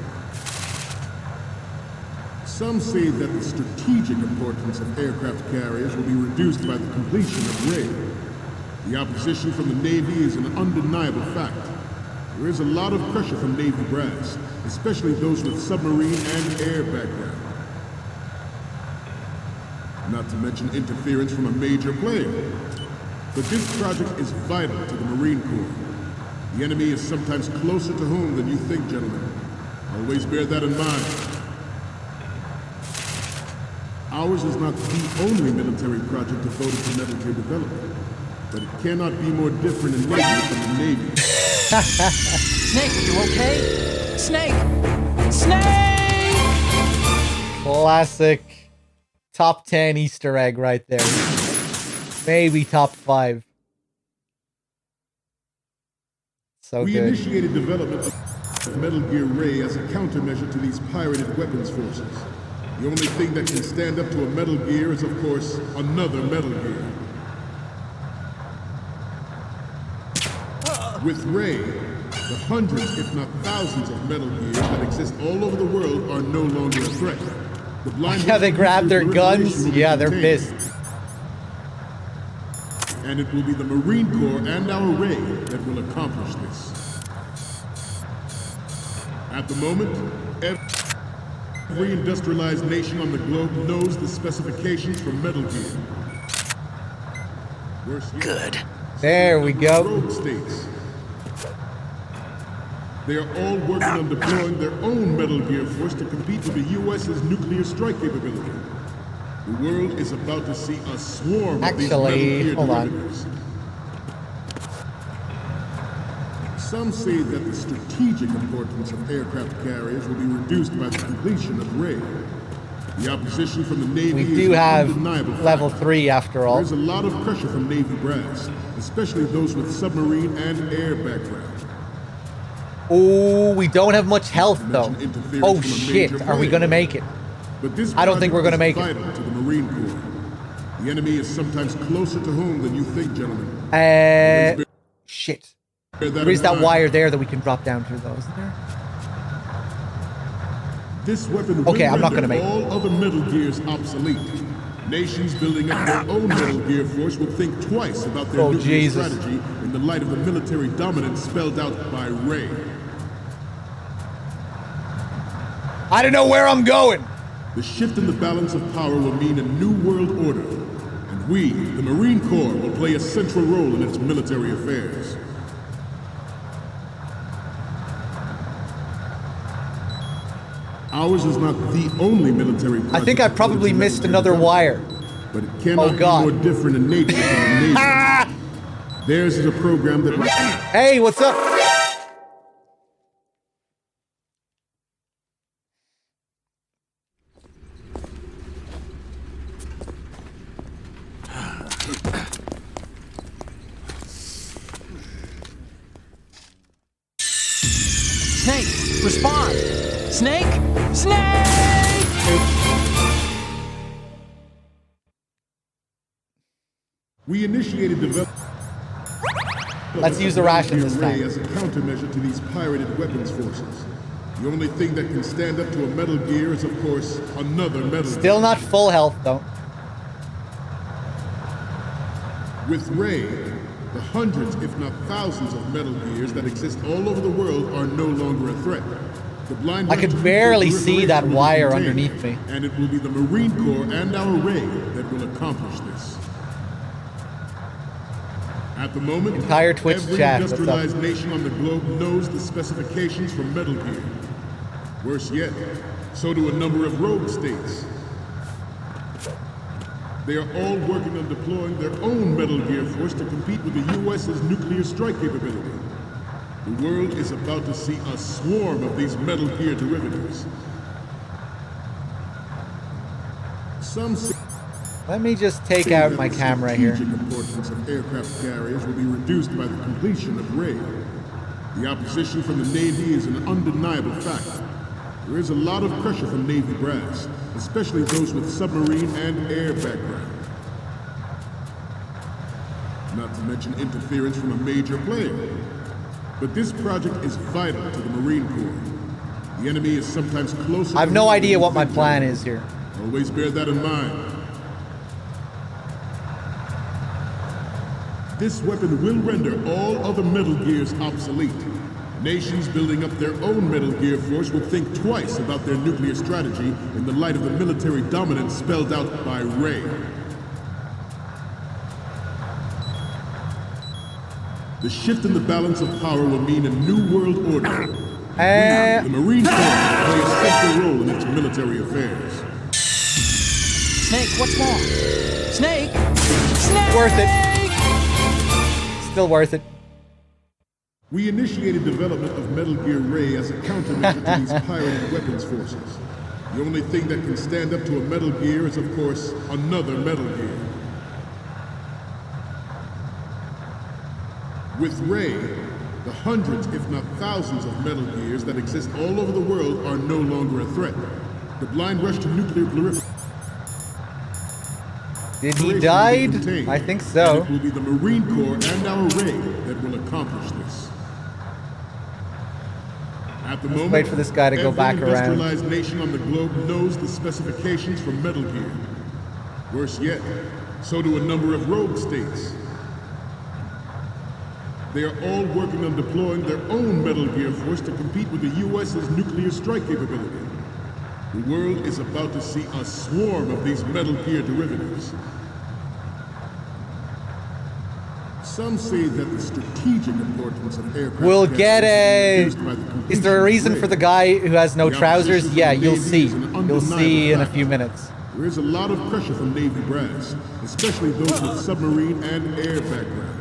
S14: Some say that the strategic importance of aircraft carriers will be reduced by the completion of Ray. The opposition from the Navy is an undeniable fact. There is a lot of pressure from Navy brass, especially those with submarine and air background. Not to mention interference from a major player. But this project is vital to the Marine Corps. The enemy is sometimes closer to home than you think, gentlemen. Always bear that in mind. Ours is not the only military project devoted to Metal Gear development. But it cannot be more different in nature from the Navy.
S5: Snake, you okay? Snake! Snake!
S8: Classic top 10 Easter egg right there. Maybe top 5. So
S14: we
S8: good.
S14: Initiated development of Metal Gear Ray as a countermeasure to these pirated weapons forces. The only thing that can stand up to a Metal Gear is, of course, another Metal Gear. With Ray, the hundreds, if not thousands, of Metal Gears that exist all over the world are no longer a threat. The blind
S8: Yeah, they grab their guns. Yeah, they're pissed.
S14: And it will be the Marine Corps and our Ray that will accomplish this. At the moment, every industrialized nation on the globe knows the specifications for Metal Gear.
S12: Good.
S8: There we go.
S14: Rogue states. They are all working on deploying their own Metal Gear force to compete with the U.S.'s nuclear strike capability. The world is about to see a swarm of these
S8: Actually,
S14: Metal Gear
S8: hold on.
S14: derivatives. Some say that the strategic importance of aircraft carriers will be reduced by the completion of Ray. The opposition from the Navy
S8: We
S14: is
S8: do
S14: an
S8: have
S14: undeniable
S8: level
S14: fact.
S8: 3 after all.
S14: There's a lot of pressure from Navy brass, especially those with submarine and air background.
S8: Oh, we don't have much health though. Oh shit, are we gonna make it?
S14: But this
S8: I don't think we're gonna make
S14: it. To the Marine Corps. The enemy is sometimes closer to home than you think, gentlemen.
S8: Shit. There is that wire there that we can drop down through though, isn't there?
S14: This weapon
S8: okay,
S14: will
S8: I'm not gonna make
S14: all
S8: it.
S14: other Metal Gears obsolete. Nations building up their own Metal Gear force will think twice about their nuclear strategy in the light of the military dominance spelled out by Ray.
S8: I don't know where I'm going.
S14: The shift in the balance of power will mean a new world order, and we, the Marine Corps, will play a central role in its military affairs. Ours is not the only military project.
S8: I think I probably missed another wire.
S14: But it cannot be more different in nature than the Navy. Theirs is a program that...
S8: Hey, what's up?
S5: Snake, respond! Snake! Snake!
S14: We initiated development.
S8: Let's use the ration this time.
S14: As a countermeasure to these pirated weapons forces. The only thing that can stand up to a Metal Gear is, of course, another Metal Gear.
S8: Still not full health though.
S14: With Ray, the hundreds, if not thousands, of Metal Gears that exist all over the world are no longer a threat. The blind
S8: I could barely see that wire underneath me.
S14: And it will be the Marine Corps and our Ray that will accomplish this. At the moment,
S8: entire Twitch
S14: every
S8: chat.
S14: industrialized nation on the globe knows the specifications for Metal Gear. Worse yet, so do a number of rogue states. They are all working on deploying their own Metal Gear force to compete with the U.S.'s nuclear strike capability. The world is about to see a swarm of these Metal Gear derivatives. Some say
S8: let me just take out my camera here.
S14: The importance of aircraft carriers will be reduced by the completion of Ray. The opposition from the Navy is an undeniable fact. There is a lot of pressure from Navy brass, especially those with submarine and air background. Not to mention interference from a major player. But this project is vital to the Marine Corps. The enemy is sometimes closer.
S8: I have no idea what my plan is here.
S14: Always bear that in mind. This weapon will render all other Metal Gears obsolete. Nations building up their own Metal Gear force will think twice about their nuclear strategy in the light of the military dominance spelled out by Ray. The shift in the balance of power will mean a new world order. The Marine Corps will play a central role in its military affairs.
S5: Snake, what's more? Snake! Snake!
S8: Worth it. Still worth it.
S14: We initiated development of Metal Gear Ray as a countermeasure to these pirated weapons forces. The only thing that can stand up to a Metal Gear is, of course, another Metal Gear. With Ray, the hundreds, if not thousands, of Metal Gears that exist all over the world are no longer a threat. The blind rush to nuclear proliferation.
S8: Did he died? I think so.
S14: And it will be the Marine Corps and our Ray that will accomplish this. At the moment,
S8: wait for this guy to go back
S14: every
S8: around.
S14: industrialized nation on the globe knows the specifications for Metal Gear. Worse yet, so do a number of rogue states. They are all working on deploying their own Metal Gear force to compete with the U.S.'s nuclear strike capability. The world is about to see a swarm of these Metal Gear derivatives. Some say that the strategic importance of aircraft
S8: we'll get a... Is there a reason for the guy who has no trousers? Yeah, you'll see. You'll see in a few minutes.
S14: There is a lot of pressure from Navy brass, especially those with submarine and air background.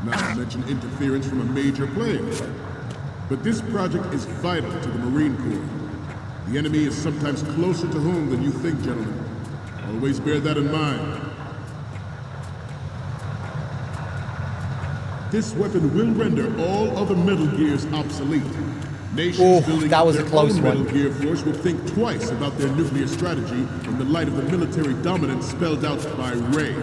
S14: Not to mention interference from a major player. But this project is vital to the Marine Corps. The enemy is sometimes closer to home than you think, gentlemen. Always bear that in mind. This weapon will render all other Metal Gears obsolete. Nations building
S8: that was
S14: their
S8: a close
S14: own
S8: one.
S14: Metal Gear force will think twice about their nuclear strategy in the light of the military dominance spelled out by Ray.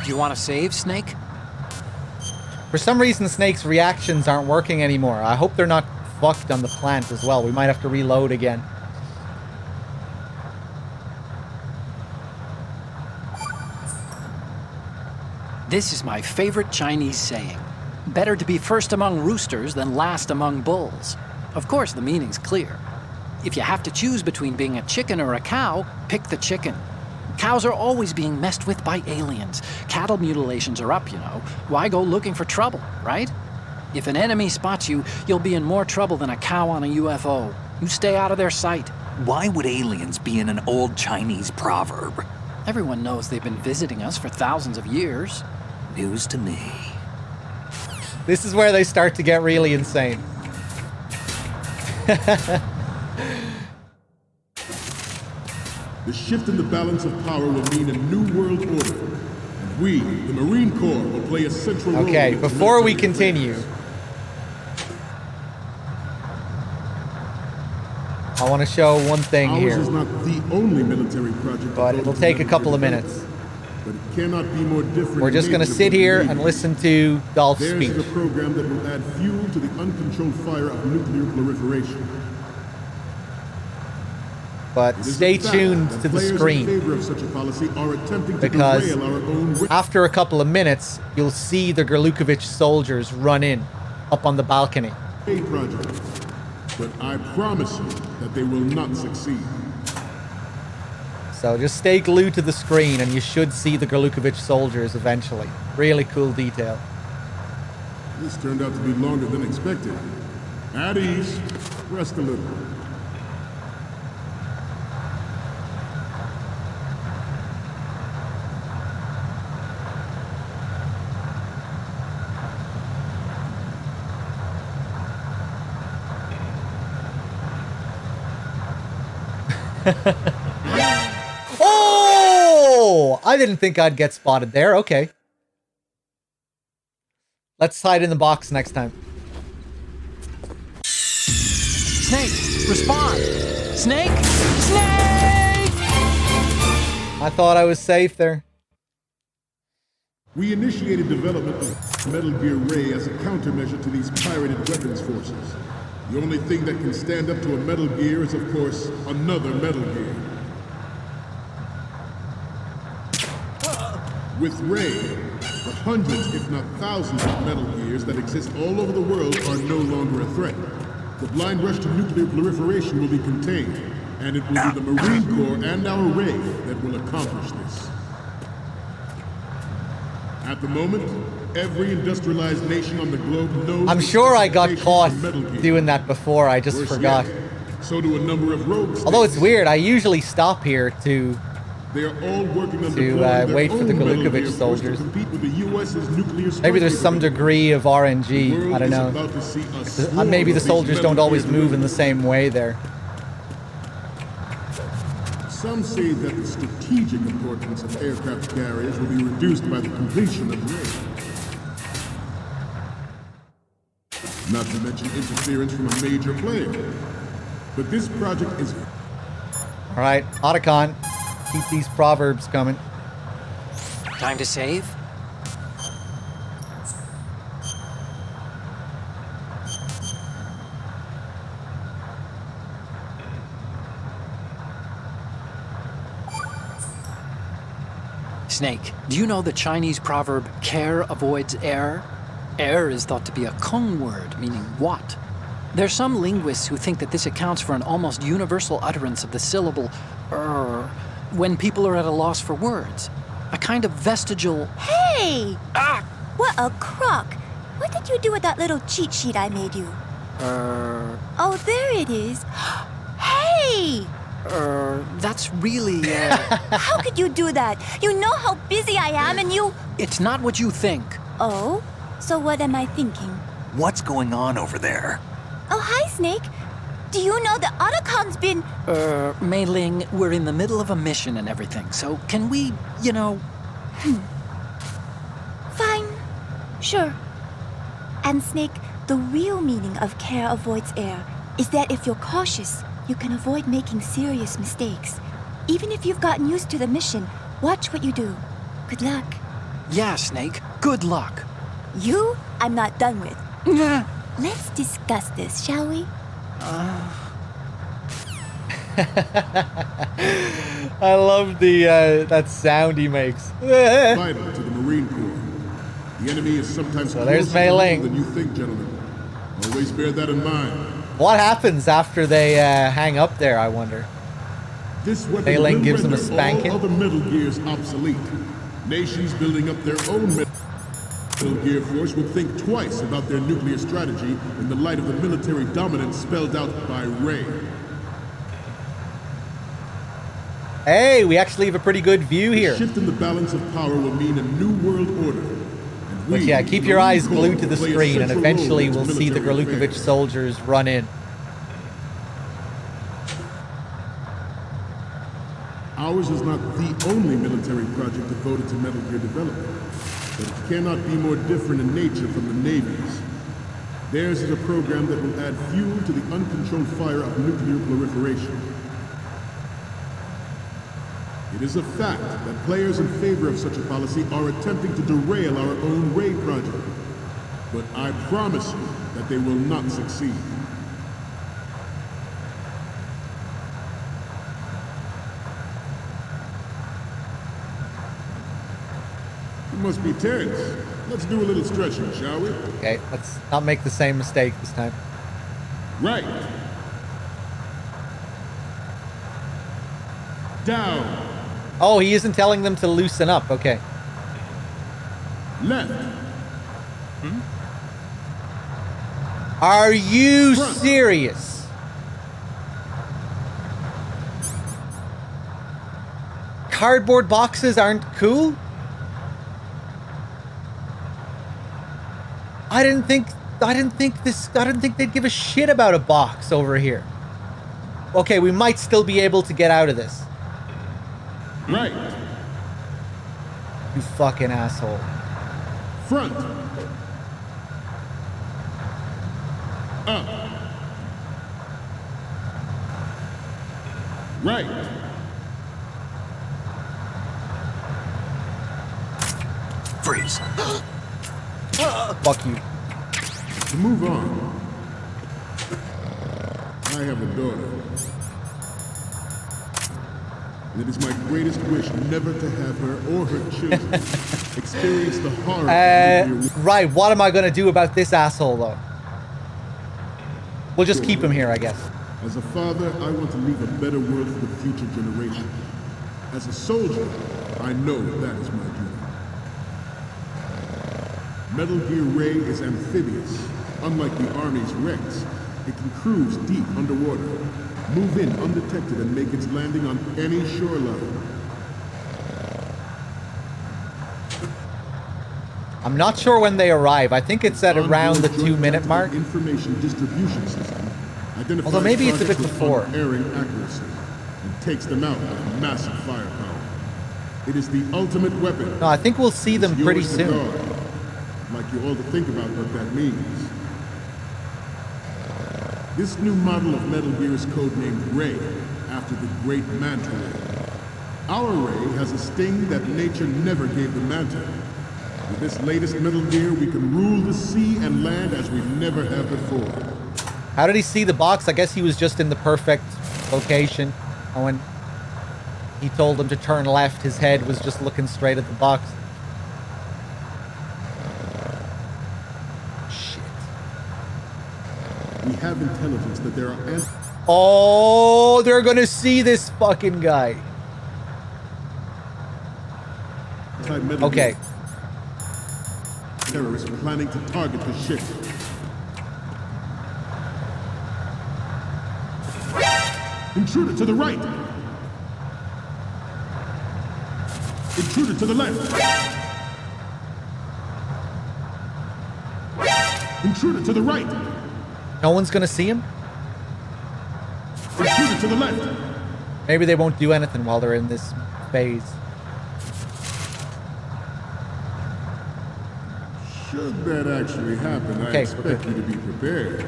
S4: Do you want to save, Snake?
S8: For some reason, Snake's reactions aren't working anymore. I hope they're not fucked on the plant as well. We might have to reload again.
S4: This is my favorite Chinese saying. Better to be first among roosters than last among bulls. Of course, the meaning's clear. If you have to choose between being a chicken or a cow, pick the chicken. Cows are always being messed with by aliens. Cattle mutilations are up, you know. Why go looking for trouble, right? If an enemy spots you, you'll be in more trouble than a cow on a UFO. You stay out of their sight.
S6: Why would aliens be in an old Chinese proverb?
S4: Everyone knows they've been visiting us for thousands of years.
S6: News to me.
S8: This is where they start to get really insane.
S14: The shift in the balance of power will mean a new world order. And we, the Marine Corps, will play a central role.
S8: Okay, before we continue, I want to show one thing
S14: Ours
S8: here.
S14: is not the only military project,
S8: But it'll take a couple of minutes.
S14: But it cannot be more different.
S8: We're just going to sit here and listen to Dolph's
S14: Theirs
S8: speech.
S14: is a program that will add fuel to the uncontrolled fire of nuclear proliferation.
S8: But stay tuned to the screen, because after a couple of minutes, you'll see the Gerlukovich soldiers run in up on the balcony.
S14: Project. But I promise you that they will not succeed.
S8: So just stay glued to the screen and you should see the Gerlukovich soldiers eventually. Really cool detail.
S14: This turned out to be longer than expected. At ease. Rest a little.
S8: Oh! I didn't think I'd get spotted there. Okay. Let's hide in the box next time.
S4: Snake, respond! Snake! Snake!
S8: I thought I was safe there.
S14: We initiated development of Metal Gear Ray as a countermeasure to these pirated weapons forces. The only thing that can stand up to a Metal Gear is, of course, another Metal Gear. With Ray, the hundreds, if not thousands of Metal Gears that exist all over the world are no longer a threat. The blind rush to nuclear proliferation will be contained, and it will be the Marine Corps and our Ray that will accomplish this. At the moment, every industrialized nation on the globe knows...
S8: I'm sure I got caught doing that before, I just
S14: Worse
S8: forgot.
S14: yet, so do a number of rogue
S8: Although it's
S14: states.
S8: weird, I usually stop here to
S14: They are all working on
S8: wait for the Gerlukovich soldiers. Maybe there's some degree of RNG, I don't know. Maybe the soldiers don't always move in the same way there.
S14: Some say that the strategic importance of aircraft carriers will be reduced by the completion of Ray. Not to mention interference from a major player. But this project is...
S8: Alright, Otacon, keep these proverbs coming.
S4: Time to save? Snake, do you know the Chinese proverb, care avoids error? Error is thought to be a Kung word, meaning what? There's some linguists who think that this accounts for an almost universal utterance of the syllable when people are at a loss for words. A kind of vestigial...
S15: Hey! What a crock! What did you do with that little cheat sheet I made you? Oh, there it is. Hey!
S4: That's really,
S15: How could you do that? You know how busy I am and you...
S4: It's not what you think.
S15: Oh? So what am I thinking?
S6: What's going on over there?
S15: Oh, hi, Snake. Do you know the Otacon's been...
S4: Mei Ling, we're in the middle of a mission and everything, so can we, you know...
S15: Fine. Sure. And Snake, the real meaning of care avoids error is that if you're cautious, you can avoid making serious mistakes. Even if you've gotten used to the mission, watch what you do. Good luck.
S4: Yeah, Snake. Good luck.
S15: You, I'm not done with. Let's discuss this, shall we?
S8: I love the that sound he makes.
S14: Vital to the Marine Corps. The enemy is sometimes
S8: So there's
S14: closer
S8: Mei Ling.
S14: than you think, gentlemen. Always bear that in mind.
S8: What happens after they hang up there, I wonder?
S14: This weapon
S8: Mei Ling
S14: will
S8: gives them a
S14: render
S8: spanking.
S14: all other Metal Gears obsolete. Nations building up their own Metal Gear force will think twice about their nuclear strategy in the light of the military dominance spelled out by Ray.
S8: Hey, we actually have a pretty good view here.
S14: The shift in the balance of power will mean a new world order.
S8: But yeah, keep your eyes glued to the screen, and eventually we'll see the Grlukovich soldiers run in.
S14: Ours is not the only military project devoted to Metal Gear development, but it cannot be more different in nature from the Navy's. Theirs is a program that will add fuel to the uncontrolled fire of nuclear proliferation. It is a fact that players in favor of such a policy are attempting to derail our own Ray project. But I promise you that they will not succeed. You must be tense. Let's do a little stretching, shall we?
S8: Okay, let's not make the same mistake this time.
S14: Right. Down.
S8: Oh, he isn't telling them to loosen up. Okay.
S14: Left.
S8: Are you serious? Cardboard boxes aren't cool? I didn't think they'd give a shit about a box over here. Okay, we might still be able to get out of this.
S14: Right.
S8: You fucking asshole.
S14: Front. Up. Right.
S6: Freeze.
S8: Fuck you.
S14: To move on, I have a daughter. And it is my greatest wish never to have her or her children experience the horror of nuclear war.
S8: Right, what am I gonna do about this asshole, though? We'll just keep him here, I guess.
S14: As a father, I want to leave a better world for the future generation. As a soldier, I know that is my duty. Metal Gear Ray is amphibious. Unlike the Army's Rex, it can cruise deep underwater, move in undetected, and make its landing on any shoreline.
S8: I'm not sure when they arrive. I think it's at around the 2-minute mark.
S14: Information distribution system.
S8: Although maybe it's a bit
S14: targets with
S8: before.
S14: unerring accuracy and takes them out with massive firepower. It is the ultimate weapon.
S8: No, I think we'll see them
S14: It's
S8: pretty
S14: yours to
S8: soon.
S14: guard. I'd like you all to think about what that means. This new model of Metal Gear is codenamed Ray, after the great Manta Ray. Our Ray has a sting that nature never gave the Manta. With this latest Metal Gear, we can rule the sea and land as we never have before.
S8: How did he see the box? I guess he was just in the perfect location. And when he told him to turn left, his head was just looking straight at the box. Shit.
S14: We have intelligence that there are
S8: Oh, they're gonna see this fucking guy.
S14: anti-Metal
S8: Okay.
S14: Gear. terrorists planning to target the ship. Intruder to the right! Intruder to the left! Intruder to the right!
S8: No one's gonna see him?
S14: Intruder to the left!
S8: Maybe they won't do anything while they're in this phase.
S14: Should that actually happen, I expect you to be prepared.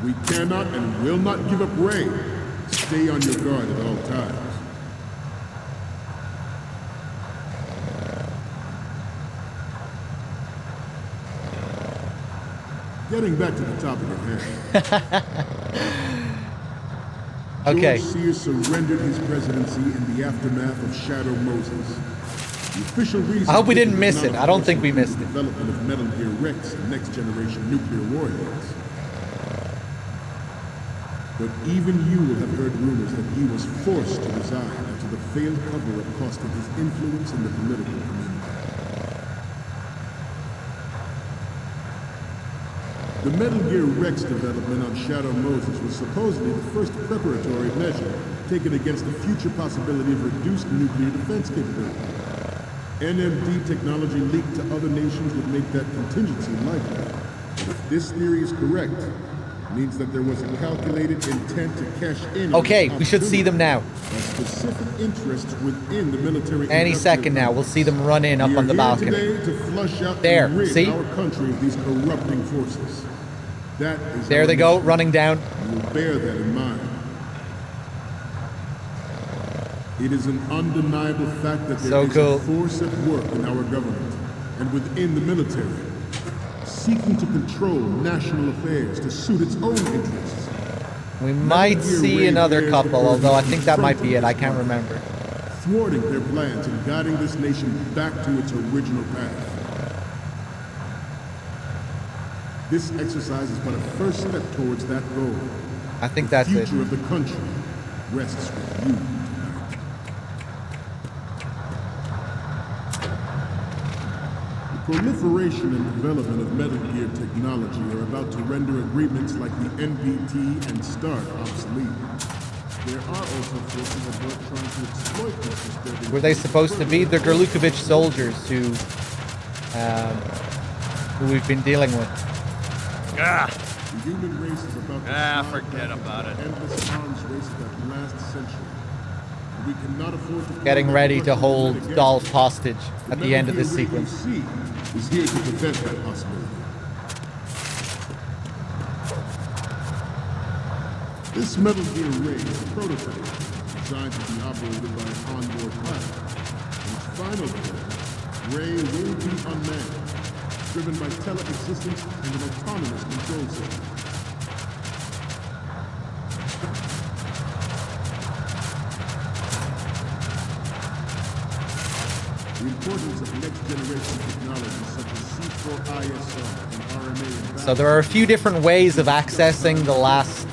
S14: We cannot and will not give up Ray. Stay on your guard at all times. Getting back to the topic at hand.
S8: Okay.
S14: George Sears surrendered his presidency in the aftermath of Shadow Moses. The official reason
S8: I hope we didn't miss it. I don't think we missed it.
S14: Development of Metal Gear Rex and next-generation nuclear warheads. But even you will have heard rumors that he was forced to resign after the failed cover-up costed his influence in the political community. The Metal Gear Rex development on Shadow Moses was supposedly the first preparatory measure taken against the future possibility of reduced nuclear defense capability. NMD technology leaked to other nations would make that contingency likely. But if this theory is correct, it means that there was a calculated intent to cash in.
S8: Okay, we should see them now.
S14: Specific interests within the military.
S8: Any second now, we'll see them run in up on the balcony.
S14: Today to flush out
S8: there,
S14: and rid
S8: see?
S14: Our country of these corrupting forces. That is
S8: there they go, running down.
S14: You will bear that in mind. It is an undeniable fact that there is a force at work in our government and within the military, seeking to control national affairs to suit its own interests.
S8: We might see another couple, although I think that might be it. I can't remember.
S14: Thwarting their plans and guiding this nation back to its original path. This exercise is but a first step towards that goal.
S8: I think that's it.
S14: The future of the country rests with you tonight. The proliferation and development of Metal Gear technology are about to render agreements like the NPT and START obsolete. There are also forces at work trying to exploit this disturbing.
S8: Were they supposed to be the Gerlukovich soldiers who we've been dealing with?
S14: The human race is about to
S16: forget about it.
S14: Endless arms race that last century. We cannot afford to
S8: getting ready to hold Dolph hostage at the end of this sequence.
S14: Is here to prevent that possibility. This Metal Gear Ray is a prototype designed to be operated by an onboard platform. In its final form, Ray will be unmanned, driven by tele-existence and an autonomous control system. The importance of next-generation technology such as C4ISR and RMA.
S8: So there are a few different ways of accessing the last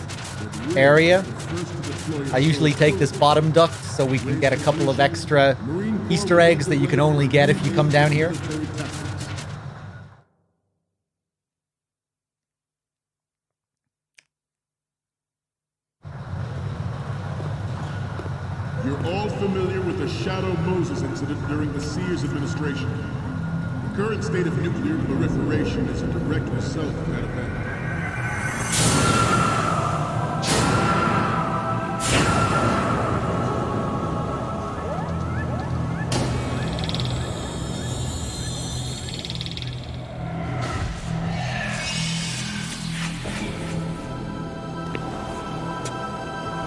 S8: area. I usually take this bottom duct so we can get a couple of extra Easter eggs that you can only get if you come down here.
S14: You're all familiar with the Shadow Moses incident during the Sears administration. The current state of nuclear proliferation is a direct result of that event.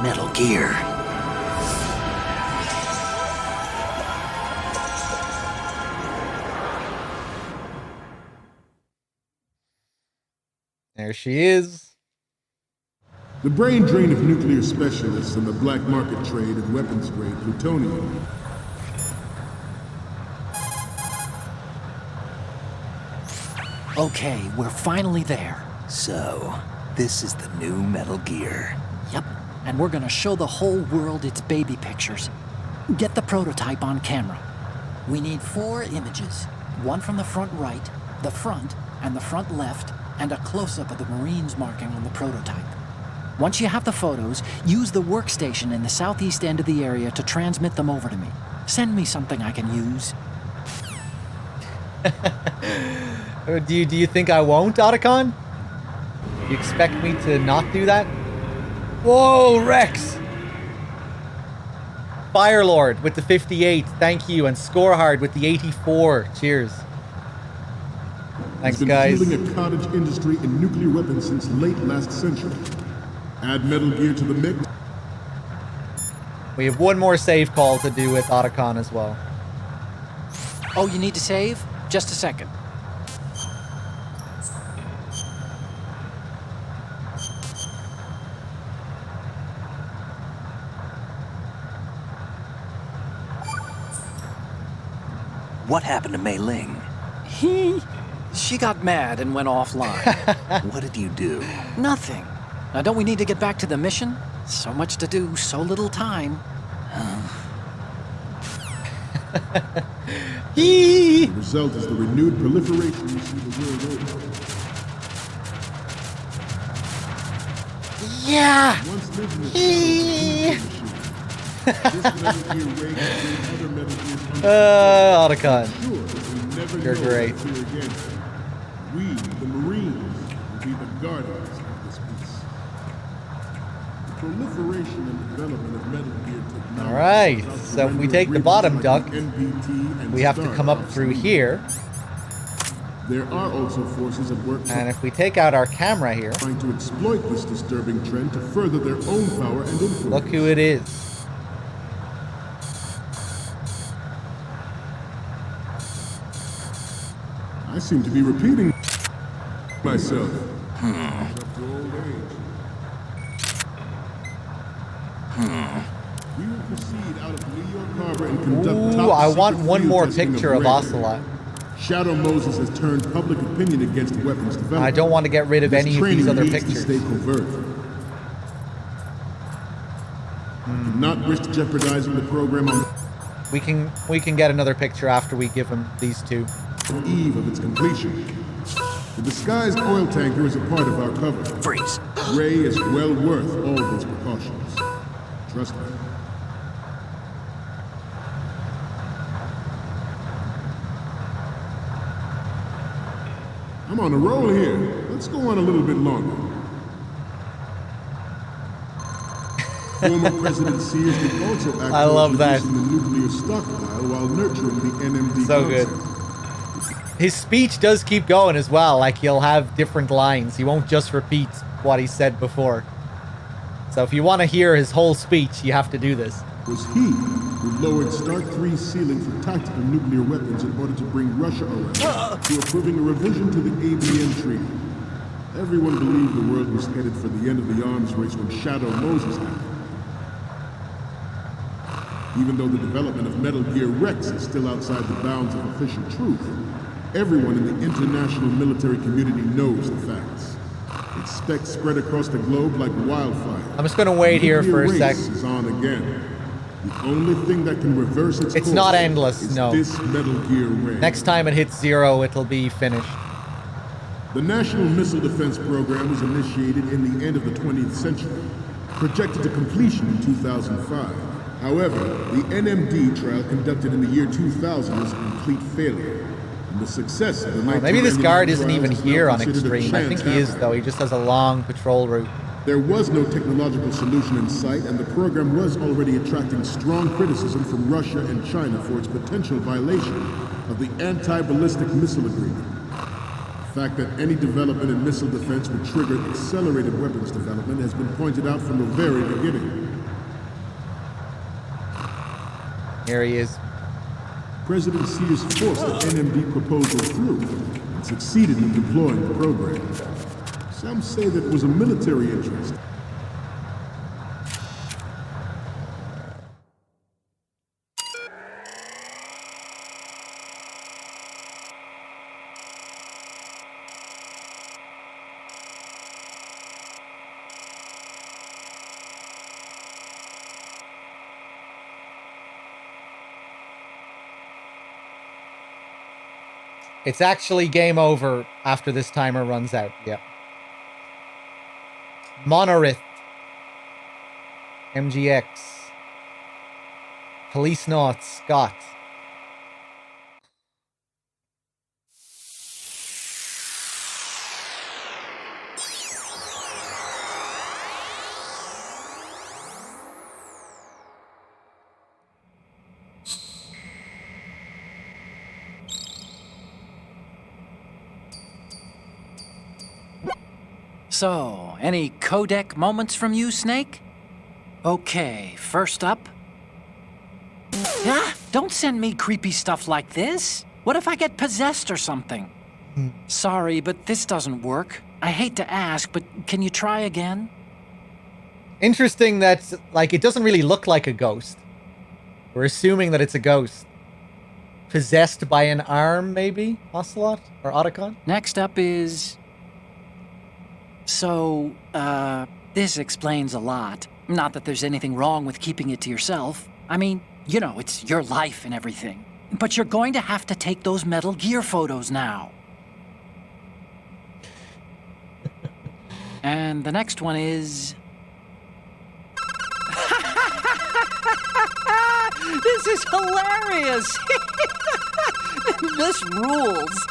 S6: Metal Gear.
S8: There she is.
S14: The brain drain of nuclear specialists and the black market trade in weapons-grade plutonium.
S5: Okay, we're finally there.
S6: So, this is the new Metal Gear.
S5: Yep, and we're gonna show the whole world its baby pictures. Get the prototype on camera. We need 4 images. One from the front right,
S4: the front and the front left, and a close-up of the Marines marking on the prototype. Once you have the photos, use the workstation in the southeast end of the area to transmit them over to me. Send me something I can use.
S8: Do you think I won't, Otacon? You expect me to not do that? Whoa, Rex! Firelord with the 58, thank you, and Scorehard with the 84. Cheers. Thanks, guys.
S14: It's been fueling a cottage industry in nuclear weapons since late last century. Add Metal Gear to the mix.
S8: We have one more save call to do with Otacon as well.
S4: Oh, you need to save? Just a second.
S6: What happened to Mei Ling?
S4: She got mad and went offline.
S6: What did you do?
S4: Nothing. Now, don't we need to get back to the mission? So much to do, so little time.
S14: The result is the renewed proliferation you see the world over.
S8: Yeah!
S14: Once lived in the this Metal Gear Ray can bring other Metal Gears
S8: Otacon.
S14: Sure, we never
S8: You're
S14: know
S8: great.
S14: what's here again. We, the Marines, will be the guardians of this peace. The proliferation and development of Metal Gear technology.
S8: Alright, so if we take the bottom duct, we have to come up through here.
S14: There are also forces at work
S8: And if we take out our camera here,
S14: trying to exploit this disturbing trend to further their own power and influence.
S8: look who it is.
S14: I seem to be repeating myself. Up to old age. We will proceed out of New York Harbor and conduct
S8: Ooh, I want
S14: top-secret
S8: one
S14: field
S8: more
S14: testing
S8: picture of
S14: Ray.
S8: Ocelot.
S14: Shadow Moses has turned public opinion against weapons development.
S8: I don't want to get rid of
S14: This
S8: any of these
S14: training
S8: other
S14: needs to
S8: pictures.
S14: stay covert. I do not risk jeopardizing the program on
S8: We can get another picture after we give him these two.
S14: the eve of its completion. The disguised oil tanker is a part of our cover.
S6: Freeze.
S14: Ray is well worth all these precautions. Trust me. I'm on a roll here. Let's go on a little bit longer. Former President Sears could also act
S8: I love that.
S14: the nuclear stockpile while nurturing the NMD
S8: So
S14: concept.
S8: good. His speech does keep going as well. Like, he'll have different lines. He won't just repeat what he said before. So if you want to hear his whole speech, you have to do this.
S14: It was he who lowered Start 3's ceiling for tactical nuclear weapons in order to bring Russia around to approving a revision to the ABM treaty. Everyone believed the world was headed for the end of the arms race when Shadow Moses happened. Even though the development of Metal Gear Rex is still outside the bounds of official truth, everyone in the international military community knows the facts. Its specs spread across the globe like wildfire.
S8: I'm just going to wait here for a sec.
S14: Is on again. The only thing that can reverse its
S8: It's
S14: course
S8: not endless,
S14: is
S8: no.
S14: this Metal Gear Ray.
S8: Next time it hits 0, it'll be finished.
S14: The National Missile Defense Program was initiated in the end of the 20th century, projected to completion in 2005. However, the NMD trial conducted in the year 2000 was a complete failure. And the success of the
S8: Maybe this
S14: 1999
S8: guard isn't even
S14: trials is now
S8: here on
S14: considered a
S8: Extreme. I think
S14: chance
S8: he is,
S14: hazard.
S8: though. He just has a long patrol route.
S14: There was no technological solution in sight, and the program was already attracting strong criticism from Russia and China for its potential violation of the Anti-Ballistic Missile Agreement. The fact that any development in missile defense would trigger accelerated weapons development has been pointed out from the very beginning.
S8: Here he is.
S14: President Sears forced the NMD proposal through and succeeded in deploying the program. Some say that it was a military interest.
S8: It's actually game over after this timer runs out. Yep. Monorith. MGX. Police Naught. Scott.
S5: So, any codec moments from you, Snake? Okay, first up. Ah, don't send me creepy stuff like this. What if I get possessed or something? Sorry, but this doesn't work. I hate to ask, but can you try again?
S8: Interesting that, like, it doesn't really look like a ghost. We're assuming that it's a ghost. Possessed by an arm, maybe? Ocelot? Or Otacon?
S5: Next up is... So, this explains a lot. Not that there's anything wrong with keeping it to yourself. I mean, you know, it's your life and everything. But you're going to have to take those Metal Gear photos now. And the next one is... This is hilarious! This rules.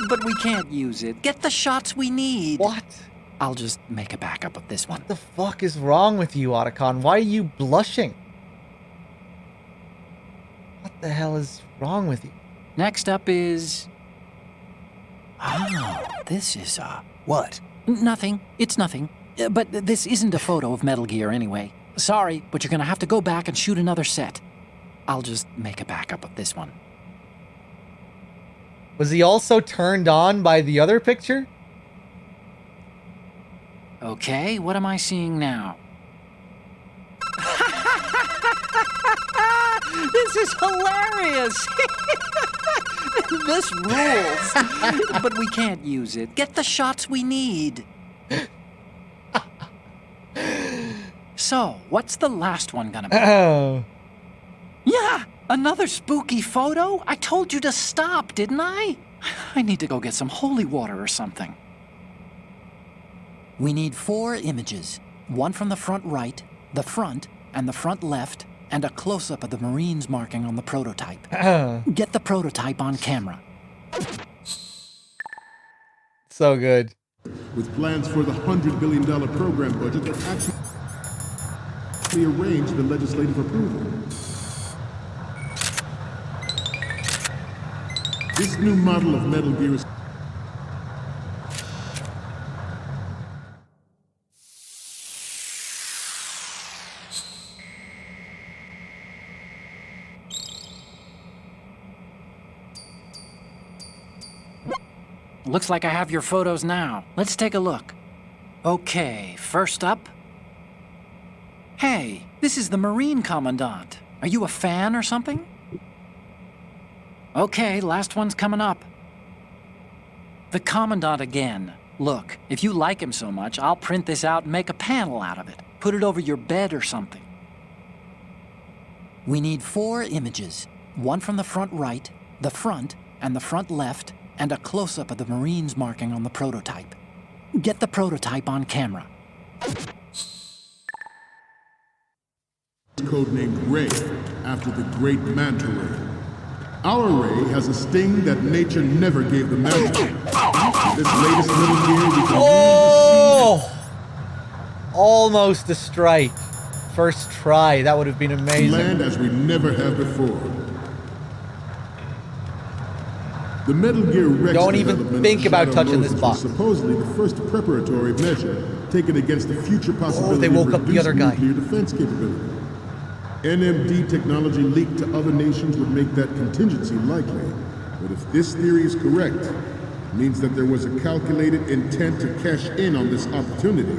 S5: But we can't use it. Get the shots we need.
S8: What?
S5: I'll just make a backup of this one.
S8: What the fuck is wrong with you, Otacon? Why are you blushing? What the hell is wrong with you?
S5: Next up is... Oh, this is,
S6: What?
S5: Nothing. It's nothing. But this isn't a photo of Metal Gear anyway. Sorry, but you're gonna have to go back and shoot another set. I'll just make a backup of this one.
S8: Was he also turned on by the other picture?
S5: Okay, what am I seeing now? This is hilarious! This rules. But we can't use it. Get the shots we need. So, what's the last one gonna be?
S8: Oh.
S5: Yeah, another spooky photo? I told you to stop, didn't I? I need to go get some holy water or something. We need 4 images. One from the front right, the front, and the front left, and a close-up of the Marines marking on the prototype. Get the prototype on camera.
S8: So good.
S14: With plans for the $100 billion program budget that actually arranged the legislative approval. This new model of Metal Gear is
S5: Looks like I have your photos now. Let's take a look. Okay, first up. Hey, this is the Marine Commandant. Are you a fan or something? Okay, last one's coming up. The Commandant again. Look, if you like him so much, I'll print this out and make a panel out of it. Put it over your bed or something. We need 4 images. One from the front right, the front, and the front left, and a close-up of the Marines marking on the prototype. Get the prototype on camera.
S14: Codenamed Ray, after the great Manta Ray. Our Ray has a sting that nature never gave the Manta. This latest Metal Gear, we can
S8: Oh! Almost a strike. First try. That would have been amazing.
S14: Land as we never have before. The Metal Gear Rex
S8: Don't even think about touching this box.
S14: was supposedly the first preparatory measure taken against the future possibility
S8: they woke
S14: of
S8: up the other guy.
S14: nuclear defense capability. NMD technology leaked to other nations would make that contingency likely. But if this theory is correct, it means that there was a calculated intent to cash in on this opportunity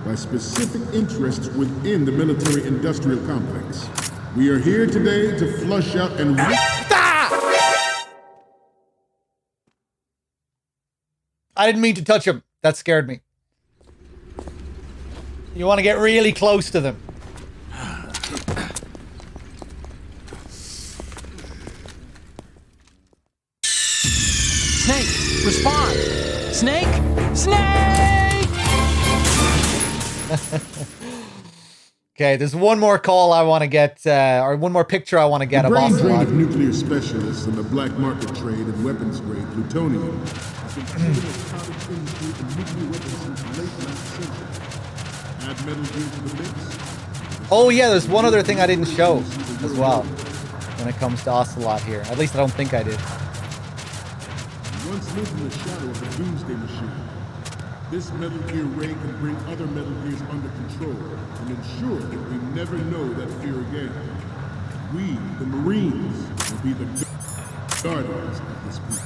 S14: by specific interests within the military-industrial complex. We are here today to flush out and...
S8: I didn't mean to touch him. That scared me. You want to get really close to them.
S4: Snake, respond! Snake! Snake!
S8: Okay, there's one more call I want to get, or one more picture I want to get
S14: The
S8: of
S14: brain drain
S8: Ocelot.
S14: of nuclear specialists and the black market trade in weapons-grade plutonium has been proven as cottage industry in nuclear weapons since late last century. Add Metal Gear to the mix.
S8: Oh yeah, there's one other thing I didn't show as well when it comes to Ocelot here. At least I don't think I did.
S14: Once lived in the shadow of the Doomsday Machine. This Metal Gear Ray can bring other Metal Gears under control and ensure that we never know that fear again. We, the Marines, will be the guardians of this peace.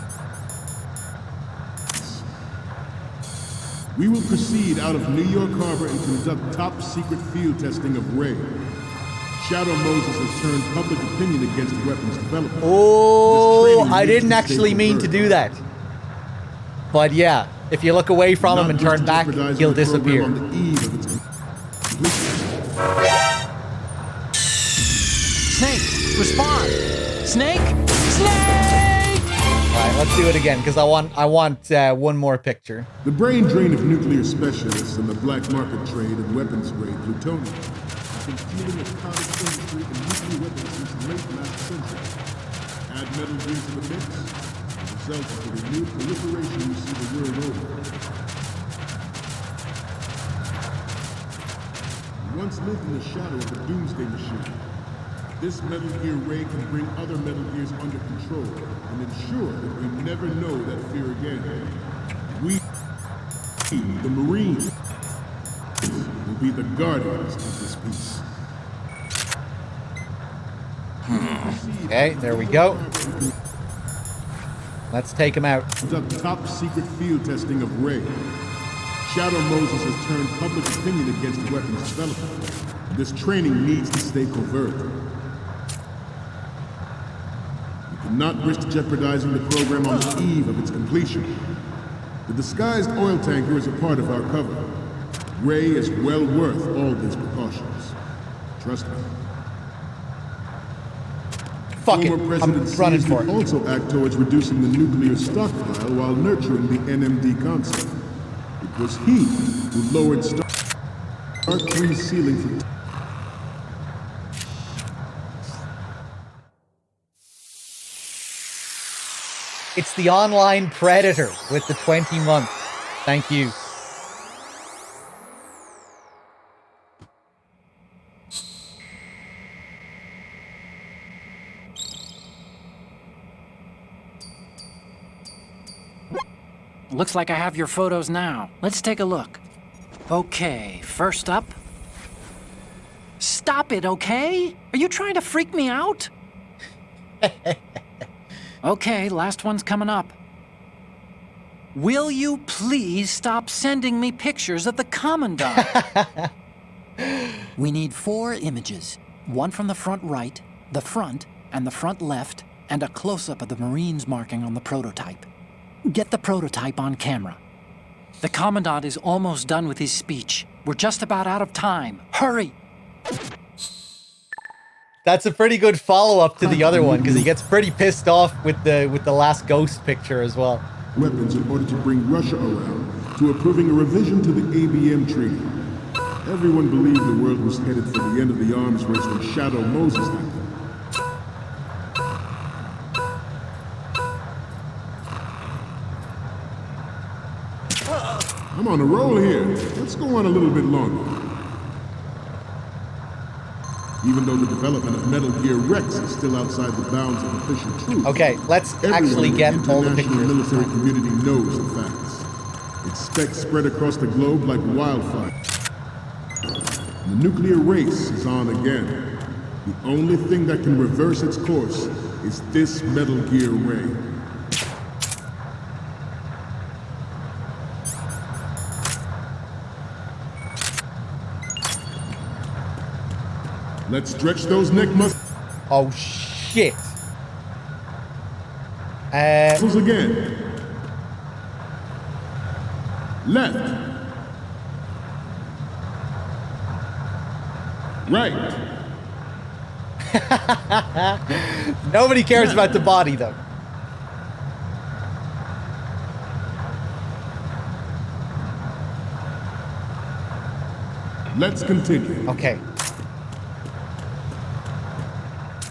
S14: We will proceed out of New York Harbor and conduct top-secret field testing of Ray. Shadow Moses has turned public opinion against weapons development.
S8: Oh, I didn't actually mean to do that. But yeah, if you look away from him and turn back, he'll disappear.
S4: Snake, respond! Snake! Snake!
S8: Alright, let's do it again, because I want one more picture.
S14: The brain drain of nuclear specialists and the black market trade in weapons-grade plutonium has been fueling a cottage industry in nuclear weapons since late last century. Add Metal Gear to the mix, the result of the renewed proliferation you see the world over. We once lived in the shadow of the Doomsday Machine. This Metal Gear Ray can bring other Metal Gears under control and ensure that we never know that fear again. We, the Marines, will be the guardians of this peace.
S8: Okay, there we go. Let's take him out.
S14: Conduct top secret field testing of Ray. Shadow Moses has turned public opinion against weapons development. This training needs to stay covert. Not risk jeopardizing the program on the eve of its completion. The disguised oil tanker is a part of our cover. Ray is well worth all these precautions. Trust me.
S8: Fuck it,
S14: Former President
S8: I'm running
S14: Caesar
S8: for it.
S14: also act towards reducing the nuclear stockpile while nurturing the NMD concept. It was he who lowered Star 3's ceiling for
S8: It's the online predator with the 20 months. Thank you.
S4: Looks like I have your photos now. Let's take a look. Okay, first up. Stop it, okay? Are you trying to freak me out? Okay, last one's coming up. Will you please stop sending me pictures of the Commandant? We need 4 images. One from the front right, the front, and the front left, and a close-up of the Marines marking on the prototype. Get the prototype on camera. The Commandant is almost done with his speech. We're just about out of time. Hurry!
S8: That's a pretty good follow-up to the other one, because he gets pretty pissed off with the last ghost picture as well.
S14: Weapons in order to bring Russia around to approving a revision to the ABM treaty. Everyone believed the world was headed for the end of the arms race when Shadow Moses happened. I'm on a roll here. Let's go on a little bit longer. Even though the development of Metal Gear Rex is still outside the bounds of official truth.
S8: Okay, let's actually get all the
S14: international
S8: pictures.
S14: military community knows the facts. Its specs spread across the globe like wildfire. The nuclear race is on again. The only thing that can reverse its course is this Metal Gear Ray. Let's stretch those neck muscles.
S8: Oh shit.
S14: Again. Left. Right.
S8: Nobody cares about the body though.
S14: Let's continue.
S8: Okay.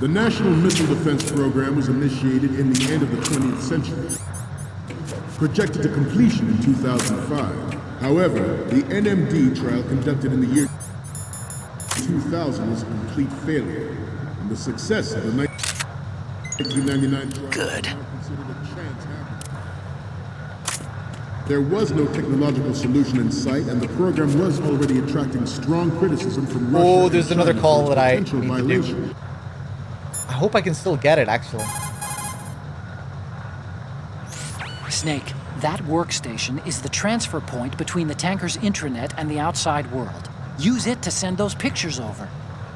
S14: The National Missile Defense Program was initiated in the end of the 20th century, projected to completion in 2005. However, the NMD trial conducted in the year 2000 was a complete failure, and the success of the 1999 trial
S12: Good.
S14: is now considered a chance happening. There was no technological solution in sight, and the program was already attracting strong criticism from Russia.
S8: Oh, there's another
S14: China
S8: call
S14: for
S8: that I
S14: potential
S8: need to do.
S14: violation.
S8: I hope I can still get it, actually.
S5: Snake, that workstation is the transfer point between the tanker's intranet and the outside world. Use it to send those pictures over.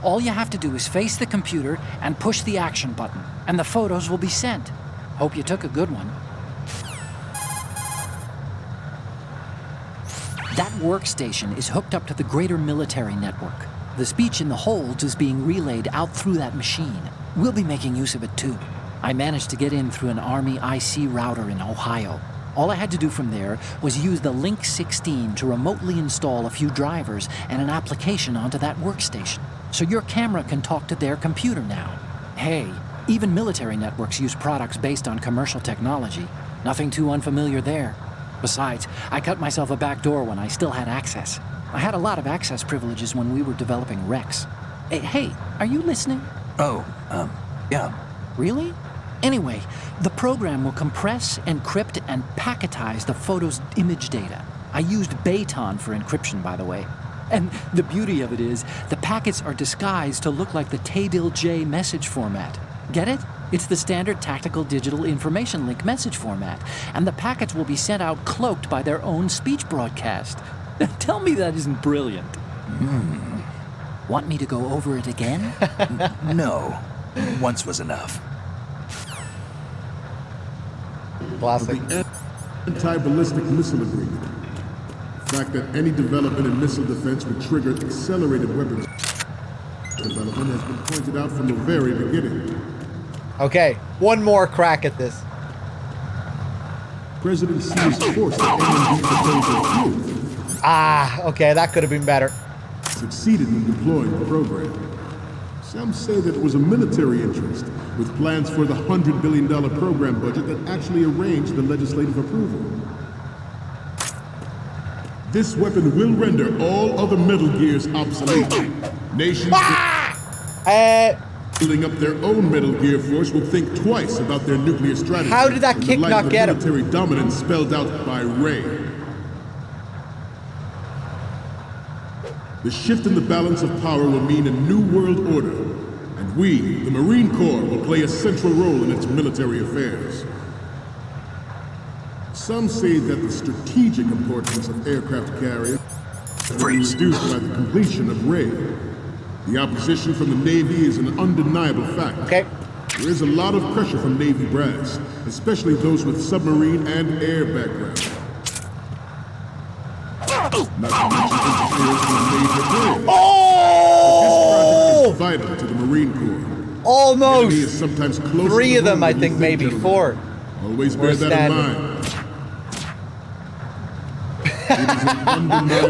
S5: All you have to do is face the computer and push the action button, and the photos will be sent. Hope you took a good one. That workstation is hooked up to the greater military network. The speech in the holds is being relayed out through that machine. We'll be making use of it too. I managed to get in through an Army IC router in Ohio. All I had to do from there was use the Link 16 to remotely install a few drivers and an application onto that workstation. So your camera can talk to their computer now. Hey, even military networks use products based on commercial technology. Nothing too unfamiliar there. Besides, I cut myself a back door when I still had access. I had a lot of access privileges when we were developing Rex. Hey, are you listening?
S6: Oh, yeah.
S5: Really? Anyway, the program will compress, encrypt, and packetize the photo's image data. I used Baton for encryption, by the way. And the beauty of it is, the packets are disguised to look like the TADIL-J message format. Get it? It's the standard tactical digital information link message format, and the packets will be sent out cloaked by their own speech broadcast. Tell me that isn't brilliant. Want me to go over it again?
S6: No. Once was enough.
S8: Classic.
S14: The anti-ballistic missile agreement. The fact that any development in missile defense would trigger accelerated weapons development has been pointed out from the very beginning.
S8: Okay, one more crack at this.
S14: President Xi's forced the NMD proposal through.
S8: Okay, that could have been better.
S14: Succeeded in deploying the program. Some say that it was a military interest, with plans for the $100 billion program budget that actually arranged the legislative approval. This weapon will render all other Metal Gears obsolete. Nations building up their own Metal Gear force will think twice about their nuclear strategy.
S8: How did that kick not get him?
S14: Military dominance spelled out by Ray. The shift in the balance of power will mean a new world order, and we, the Marine Corps, will play a central role in its military affairs. Some say that the strategic importance of aircraft carriers will be reduced by the completion of Ray. The opposition from the Navy is an undeniable fact.
S8: Okay.
S14: There is a lot of pressure from Navy brass, especially those with submarine and air background. Not to mention interference from major players. This project is vital to the Marine Corps.
S8: Almost.
S14: The enemy is sometimes closer
S8: 3 of
S14: to
S8: them,
S14: home
S8: I
S14: than
S8: think,
S14: you
S8: maybe
S14: gentlemen.
S8: 4.
S14: Always bear that in mind.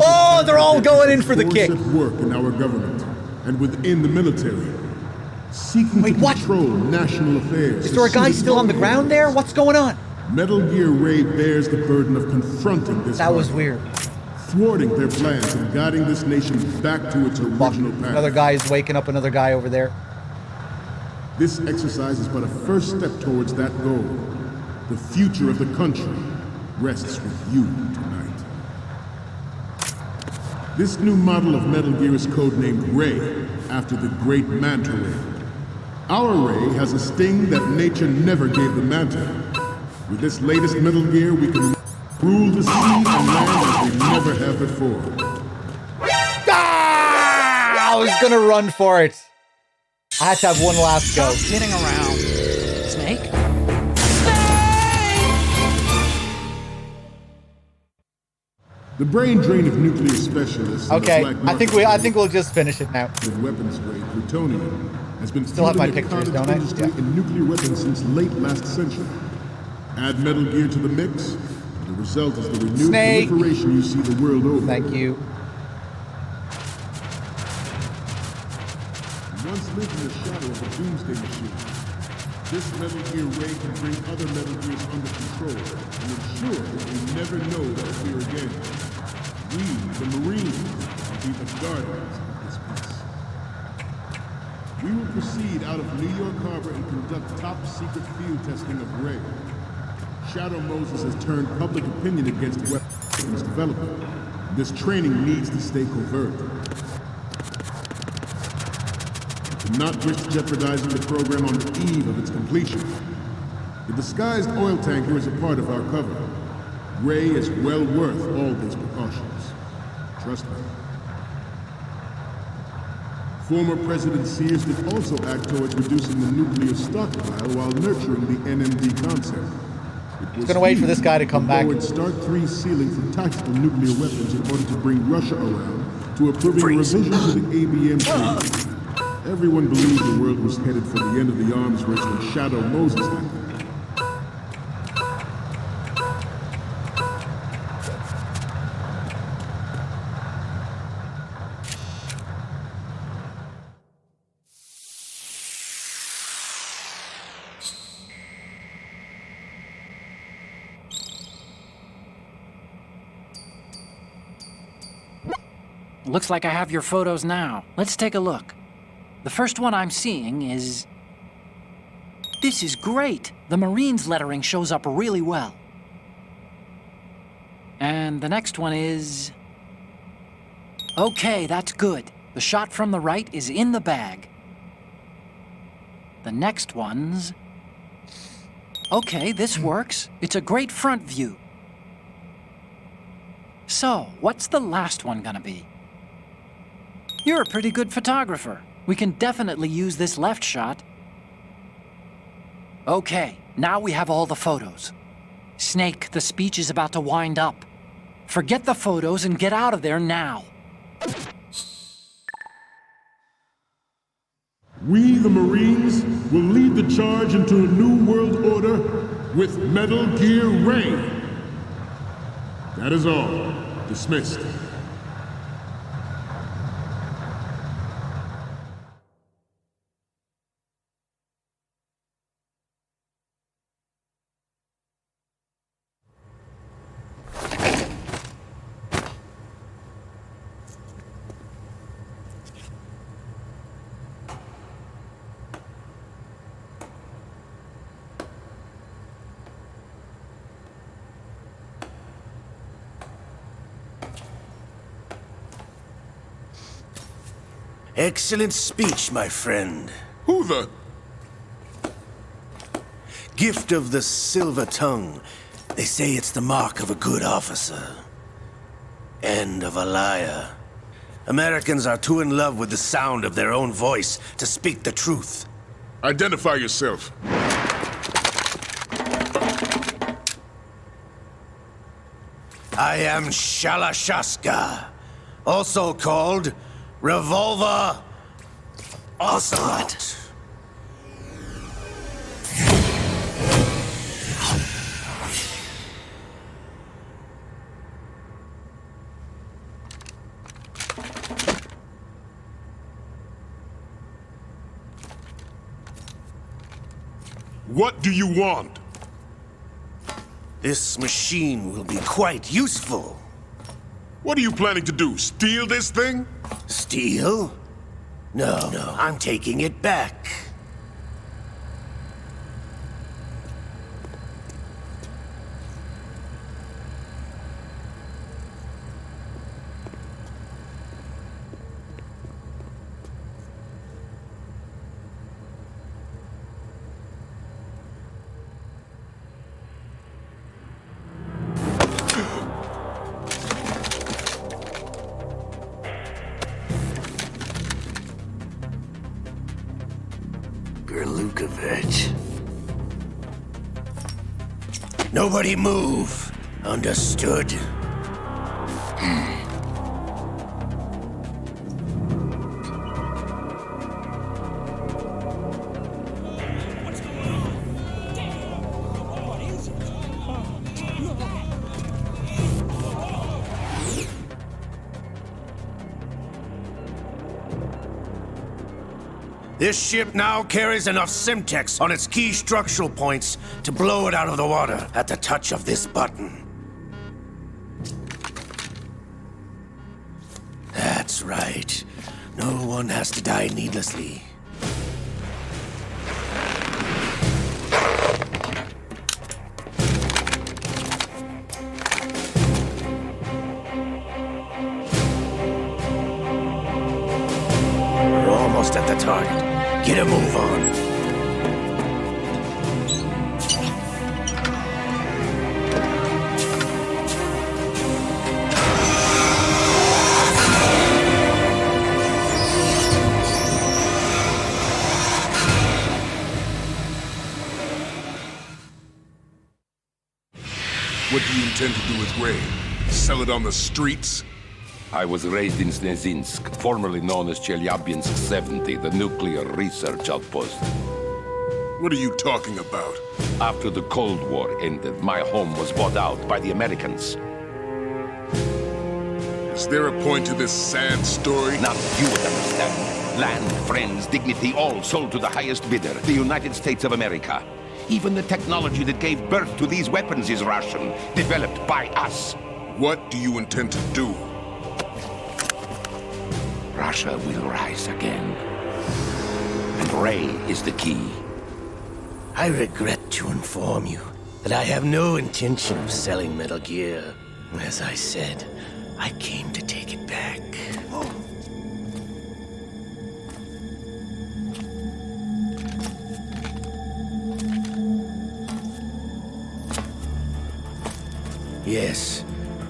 S8: Oh, they're all going in for the kick.
S14: At work in our government and within the military, seeking to control national affairs.
S8: Is there a guy still on the ground there? What's going on?
S14: Metal Gear Ray bears the burden of confronting this.
S8: That was weird.
S14: Thwarting their plans and guiding this nation back to its original path.
S8: Another guy is waking up another guy over there.
S14: This exercise is but a first step towards that goal. The future of the country rests with you tonight. This new model of Metal Gear is codenamed Ray, after the great Manta Ray. Our Ray has a sting that nature never gave the Manta. With this latest Metal Gear, we can rule the sea and land as we never have before.
S8: I was gonna run for it. I had to have one last go.
S5: Stop kidding around. Snake?
S14: The brain drain of nuclear specialists.
S8: Okay, I think we'll just finish it now.
S14: With weapons grade plutonium has been
S8: Still have my
S14: fueling the
S8: pictures,
S14: cottage
S8: don't I?
S14: industry
S8: Yeah.
S14: in nuclear weapons since late last century. Add Metal Gear to the mix, and the result is the renewed
S8: Snake.
S14: proliferation you see the world over.
S8: Thank you.
S14: lives in the shadow of a doomsday machine. This Metal Gear Ray can bring other Metal Gears under control and ensure that we never know that fear again. We, the Marines, will be the guardians of this peace. We will proceed out of New York Harbor and conduct top-secret field testing of Ray. Shadow Moses has turned public opinion against weapons development. This training needs to stay covert. We do not risk jeopardizing the program on the eve of its completion. The disguised oil tanker is a part of our cover. Ray is well worth all these precautions. Trust me. Former President Sears did also act towards reducing the nuclear stockpile while nurturing the NMD concept.
S8: Just gonna wait for this guy to come back.
S14: Start 3 ceiling for tactical nuclear weapons in order to bring Russia around to approving revision to the ABM treaty. Everyone believed the world was headed for the end of the arms race when Shadow Moses happened.
S5: Looks like I have your photos now. Let's take a look. The first one I'm seeing is... This is great! The Marines lettering shows up really well. And the next one is... Okay, that's good. The shot from the right is in the bag. The next one's... Okay, this works. It's a great front view. So, what's the last one gonna be? You're a pretty good photographer. We can definitely use this left shot. Okay, now we have all the photos. Snake, the speech is about to wind up. Forget the photos and get out of there now.
S14: We, the Marines, will lead the charge into a new world order with Metal Gear Ray. That is all. Dismissed.
S13: Excellent speech, my friend.
S3: Who the...
S13: Gift of the silver tongue. They say it's the mark of a good officer. And of a liar. Americans are too in love with the sound of their own voice to speak the truth.
S3: Identify yourself.
S13: I am Shalashaska, also called Revolver Ocelot.
S3: What do you want?
S13: This machine will be quite useful.
S3: What are you planning to do? Steal this thing?
S13: Steal? No, I'm taking it back. Nobody move. Understood? This ship now carries enough Simtex on its key structural points to blow it out of the water at the touch of this button. That's right. No one has to die needlessly. We're almost at the target. Get a move on.
S16: What do you intend to do with Ray? Sell it on the streets?
S3: I was raised in Snezinsk, formerly known as Chelyabinsk 70, the nuclear research outpost.
S16: What are you talking about?
S3: After the Cold War ended, my home was bought out by the Americans.
S16: Is there a point to this sad story?
S3: Now you would understand. Land, friends, dignity, all sold to the highest bidder, the United States of America. Even the technology that gave birth to these weapons is Russian, developed by us.
S16: What do you intend to do?
S3: Russia will rise again. And Ray is the key.
S13: I regret to inform you that I have no intention of selling Metal Gear. As I said, I came to take it back. Yes,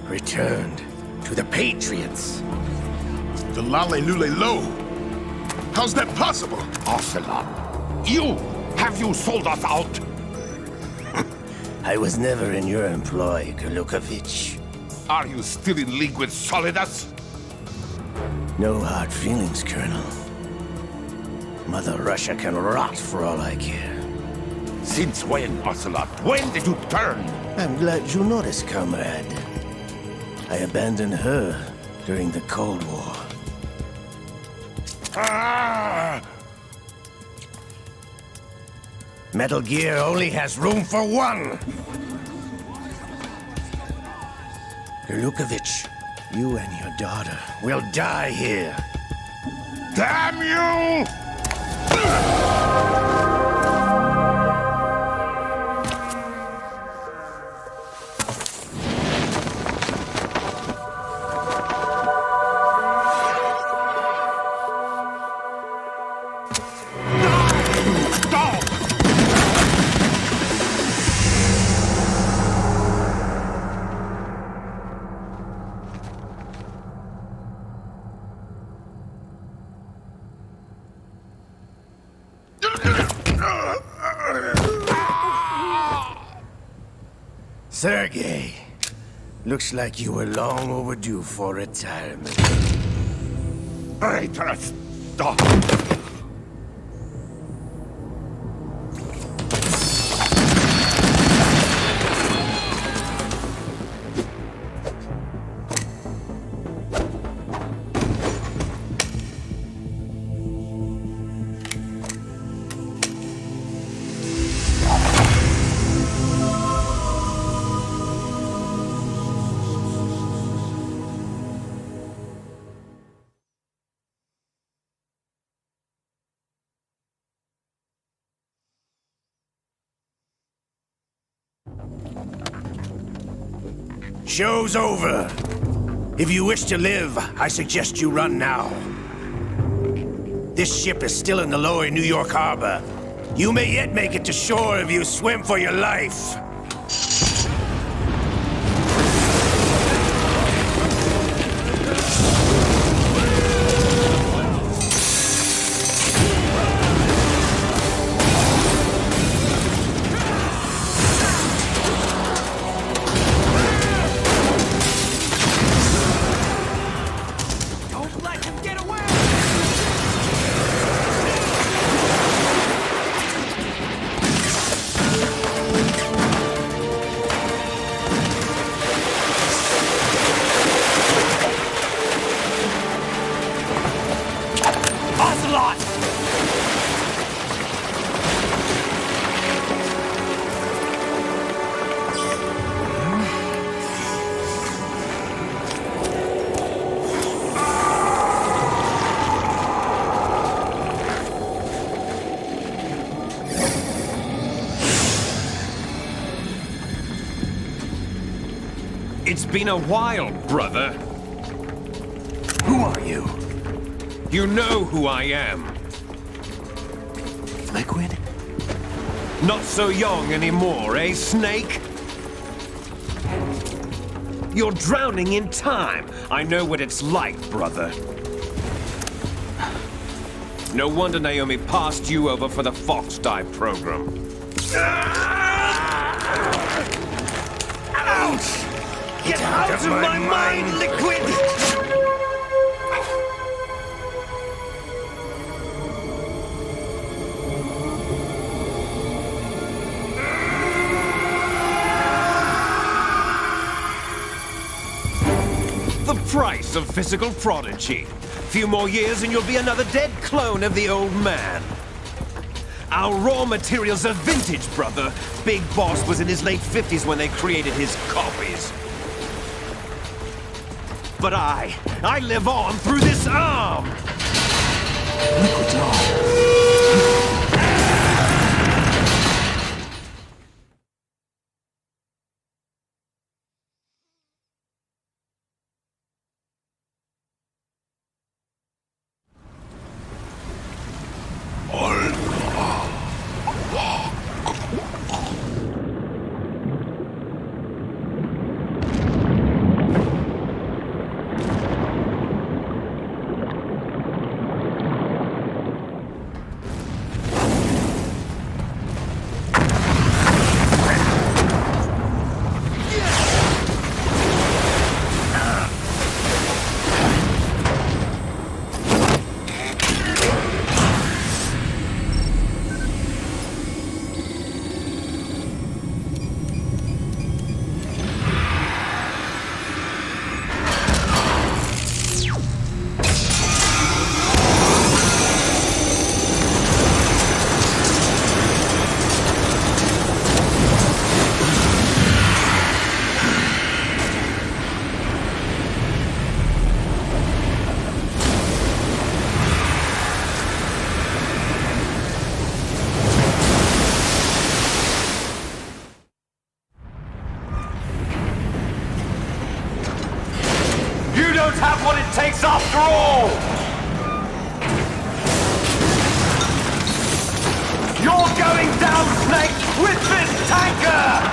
S13: returned to the Patriots.
S16: The Lale Lule Lo? How's that possible?
S3: Ocelot, you! Have you sold us out?
S13: I was never in your employ, Gurlukovich.
S3: Are you still in league with Solidus?
S13: No hard feelings, Colonel. Mother Russia can rot for all I care.
S3: Since when, Ocelot? When did you turn?
S13: I'm glad you noticed, comrade. I abandoned her during the Cold War.
S3: Ah!
S13: Metal Gear only has room for one! Gurlukovich, you and your daughter will die here.
S3: Damn you!
S13: Sergei, looks like you were long overdue for retirement.
S3: Traitorous dog!
S13: Show's over. If you wish to live, I suggest you run now. This ship is still in the lower New York harbor. You may yet make it to shore if you swim for your life.
S17: It's been a while, brother.
S2: Who are you?
S17: You know who I am.
S2: Liquid?
S17: Not so young anymore, eh, Snake? You're drowning in time. I know what it's like, brother. No wonder Naomi passed you over for the Fox Dive program. Ouch! Get out of my mind, Liquid! The price of physical prodigy. Few more years and you'll be another dead clone of the old man. Our raw materials are vintage, brother. Big Boss was in his late 50s when they created his copies. But I live on through this arm!
S2: Liquid's arm.
S17: Have what it takes after all! You're going down, Snake, with this tanker!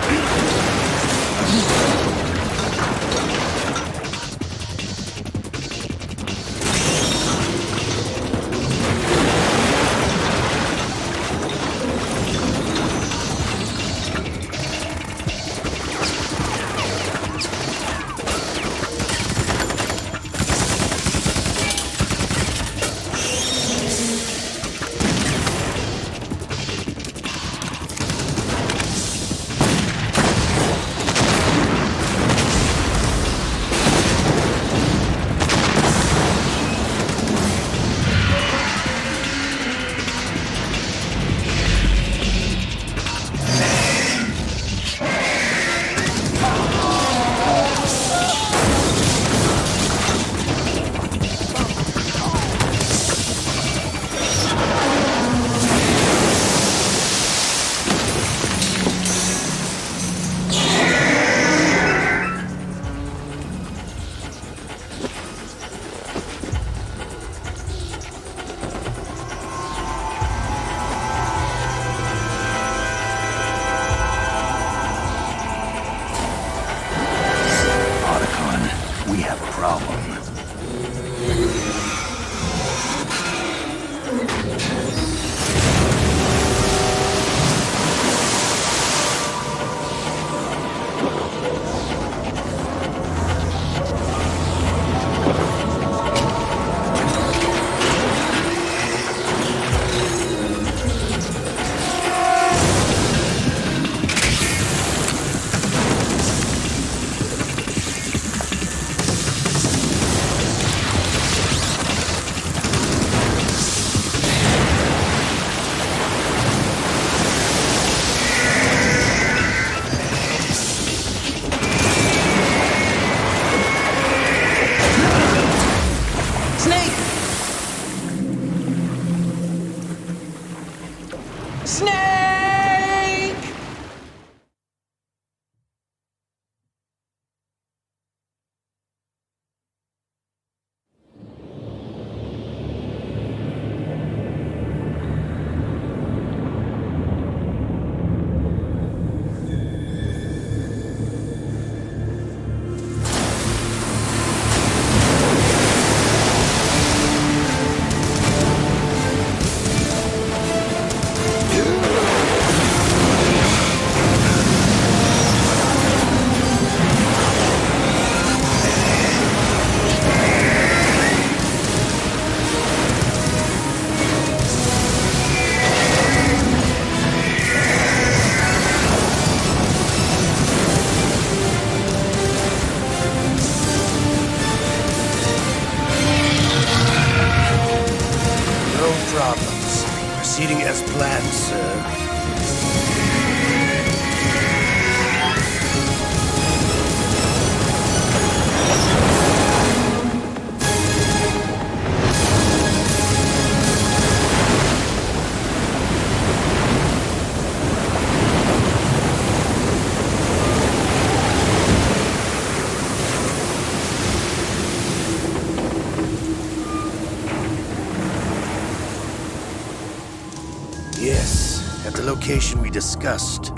S13: location we discussed.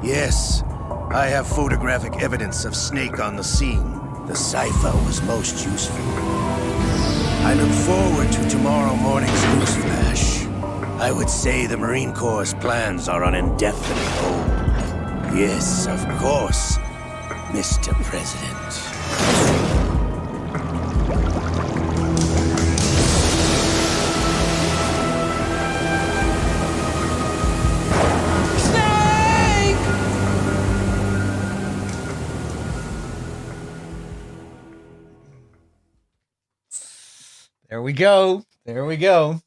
S13: Yes, I have photographic evidence of Snake on the scene. The cipher was most useful. I look forward to tomorrow morning's news flash. I would say the Marine Corps' plans are on indefinite hold. Yes, of course, Mr. President.
S8: There we go. There we go.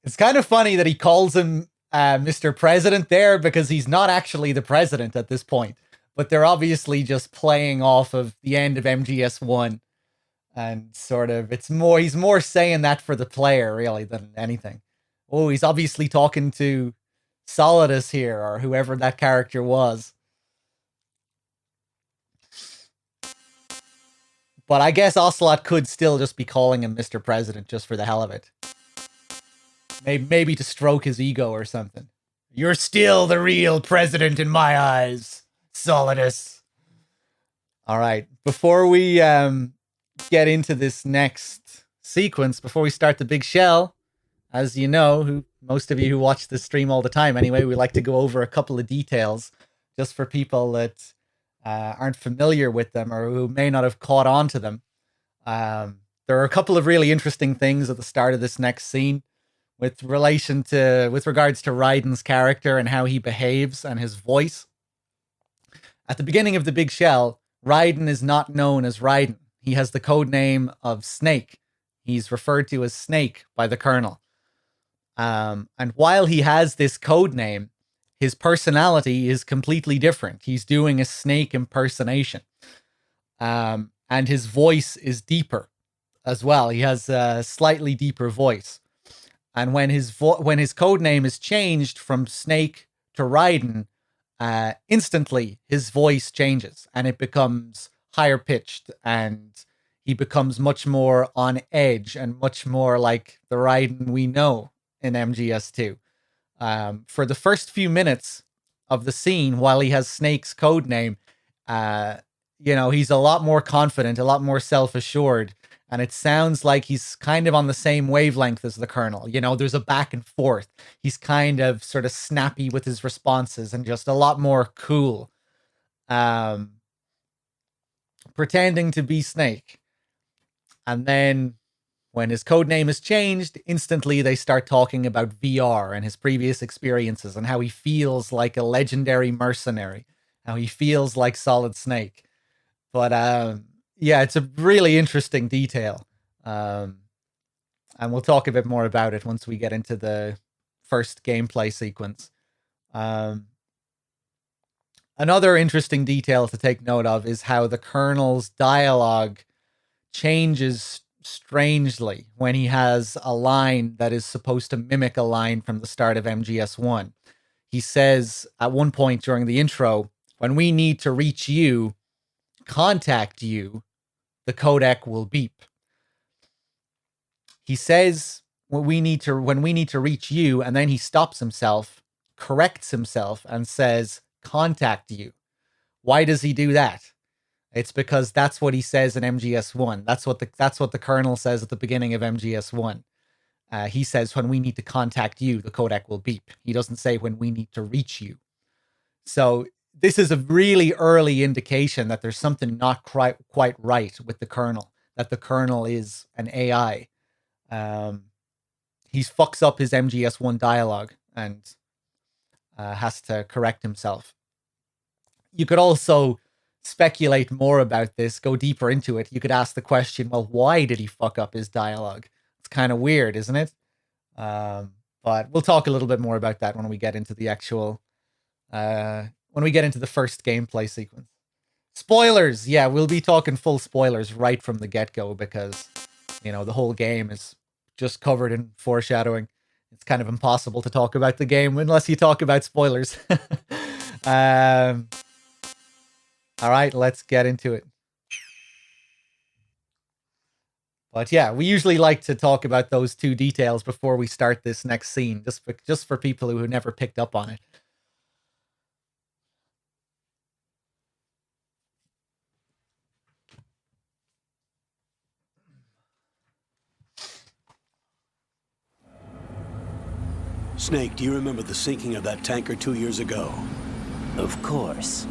S8: It's kind of funny that he calls him Mr. President there because he's not actually the president at this point. But they're obviously just playing off of the end of MGS1. And sort of, he's more saying that for the player, really, than anything. Oh, he's obviously talking to Solidus here, or whoever that character was. But I guess Ocelot could still just be calling him Mr. President just for the hell of it. Maybe to stroke his ego or something. You're still the real president in my eyes, Solidus. All right, before we get into this next sequence, before we start the big shell, as you know, most of you who watch this stream all the time anyway, we like to go over a couple of details just for people that aren't familiar with them or who may not have caught on to them. There are a couple of really interesting things at the start of this next scene with regards to Raiden's character and how he behaves and his voice. At the beginning of the big shell, Raiden is not known as Raiden. He has the code name of Snake. He's referred to as Snake by the Colonel. And while he has this code name, his personality is completely different. He's doing a Snake impersonation. And his voice is deeper as well. He has a slightly deeper voice. And when his code name is changed from Snake to Raiden, instantly his voice changes and it becomes higher pitched and he becomes much more on edge and much more like the Raiden we know in MGS2. For the first few minutes of the scene, while he has Snake's code name, he's a lot more confident, a lot more self-assured, and it sounds like he's kind of on the same wavelength as the Colonel. There's a back and forth. He's kind of sort of snappy with his responses and just a lot more cool. Pretending to be Snake. And then when his code name is changed, instantly they start talking about VR and his previous experiences and how he feels like a legendary mercenary, how he feels like Solid Snake. But yeah, it's a really interesting detail. And we'll talk a bit more about it once we get into the first gameplay sequence. Another interesting detail to take note of is how the Colonel's dialogue changes strangely when he has a line that is supposed to mimic a line from the start of MGS1. He says at one point during the intro, "When we need to reach you, contact you, the codec will beep." He says when we need to reach you, and then he stops himself, corrects himself, and says, "contact you." Why does he do that? It's because that's what he says in MGS1. That's what the Colonel says at the beginning of MGS1. He says, "When we need to contact you, the codec will beep." He doesn't say when we need to reach you. So this is a really early indication that there's something not quite right with the Colonel, that the Colonel is an AI. He fucks up his MGS1 dialogue and has to correct himself. You could also speculate more about this, go deeper into it. You could ask the question, well, why did he fuck up his dialogue? It's kind of weird, isn't it? But we'll talk a little bit more about that when we get into the actual, when we get into the first gameplay sequence. Spoilers! Yeah, we'll be talking full spoilers right from the get-go because, the whole game is just covered in foreshadowing. It's kind of impossible to talk about the game unless you talk about spoilers. All right, let's get into it.
S1: But yeah, we usually like to talk about those two details before we start this next scene, just for people who never picked up on it.
S18: Snake, do you remember the sinking of that tanker 2 years ago?
S12: Of course.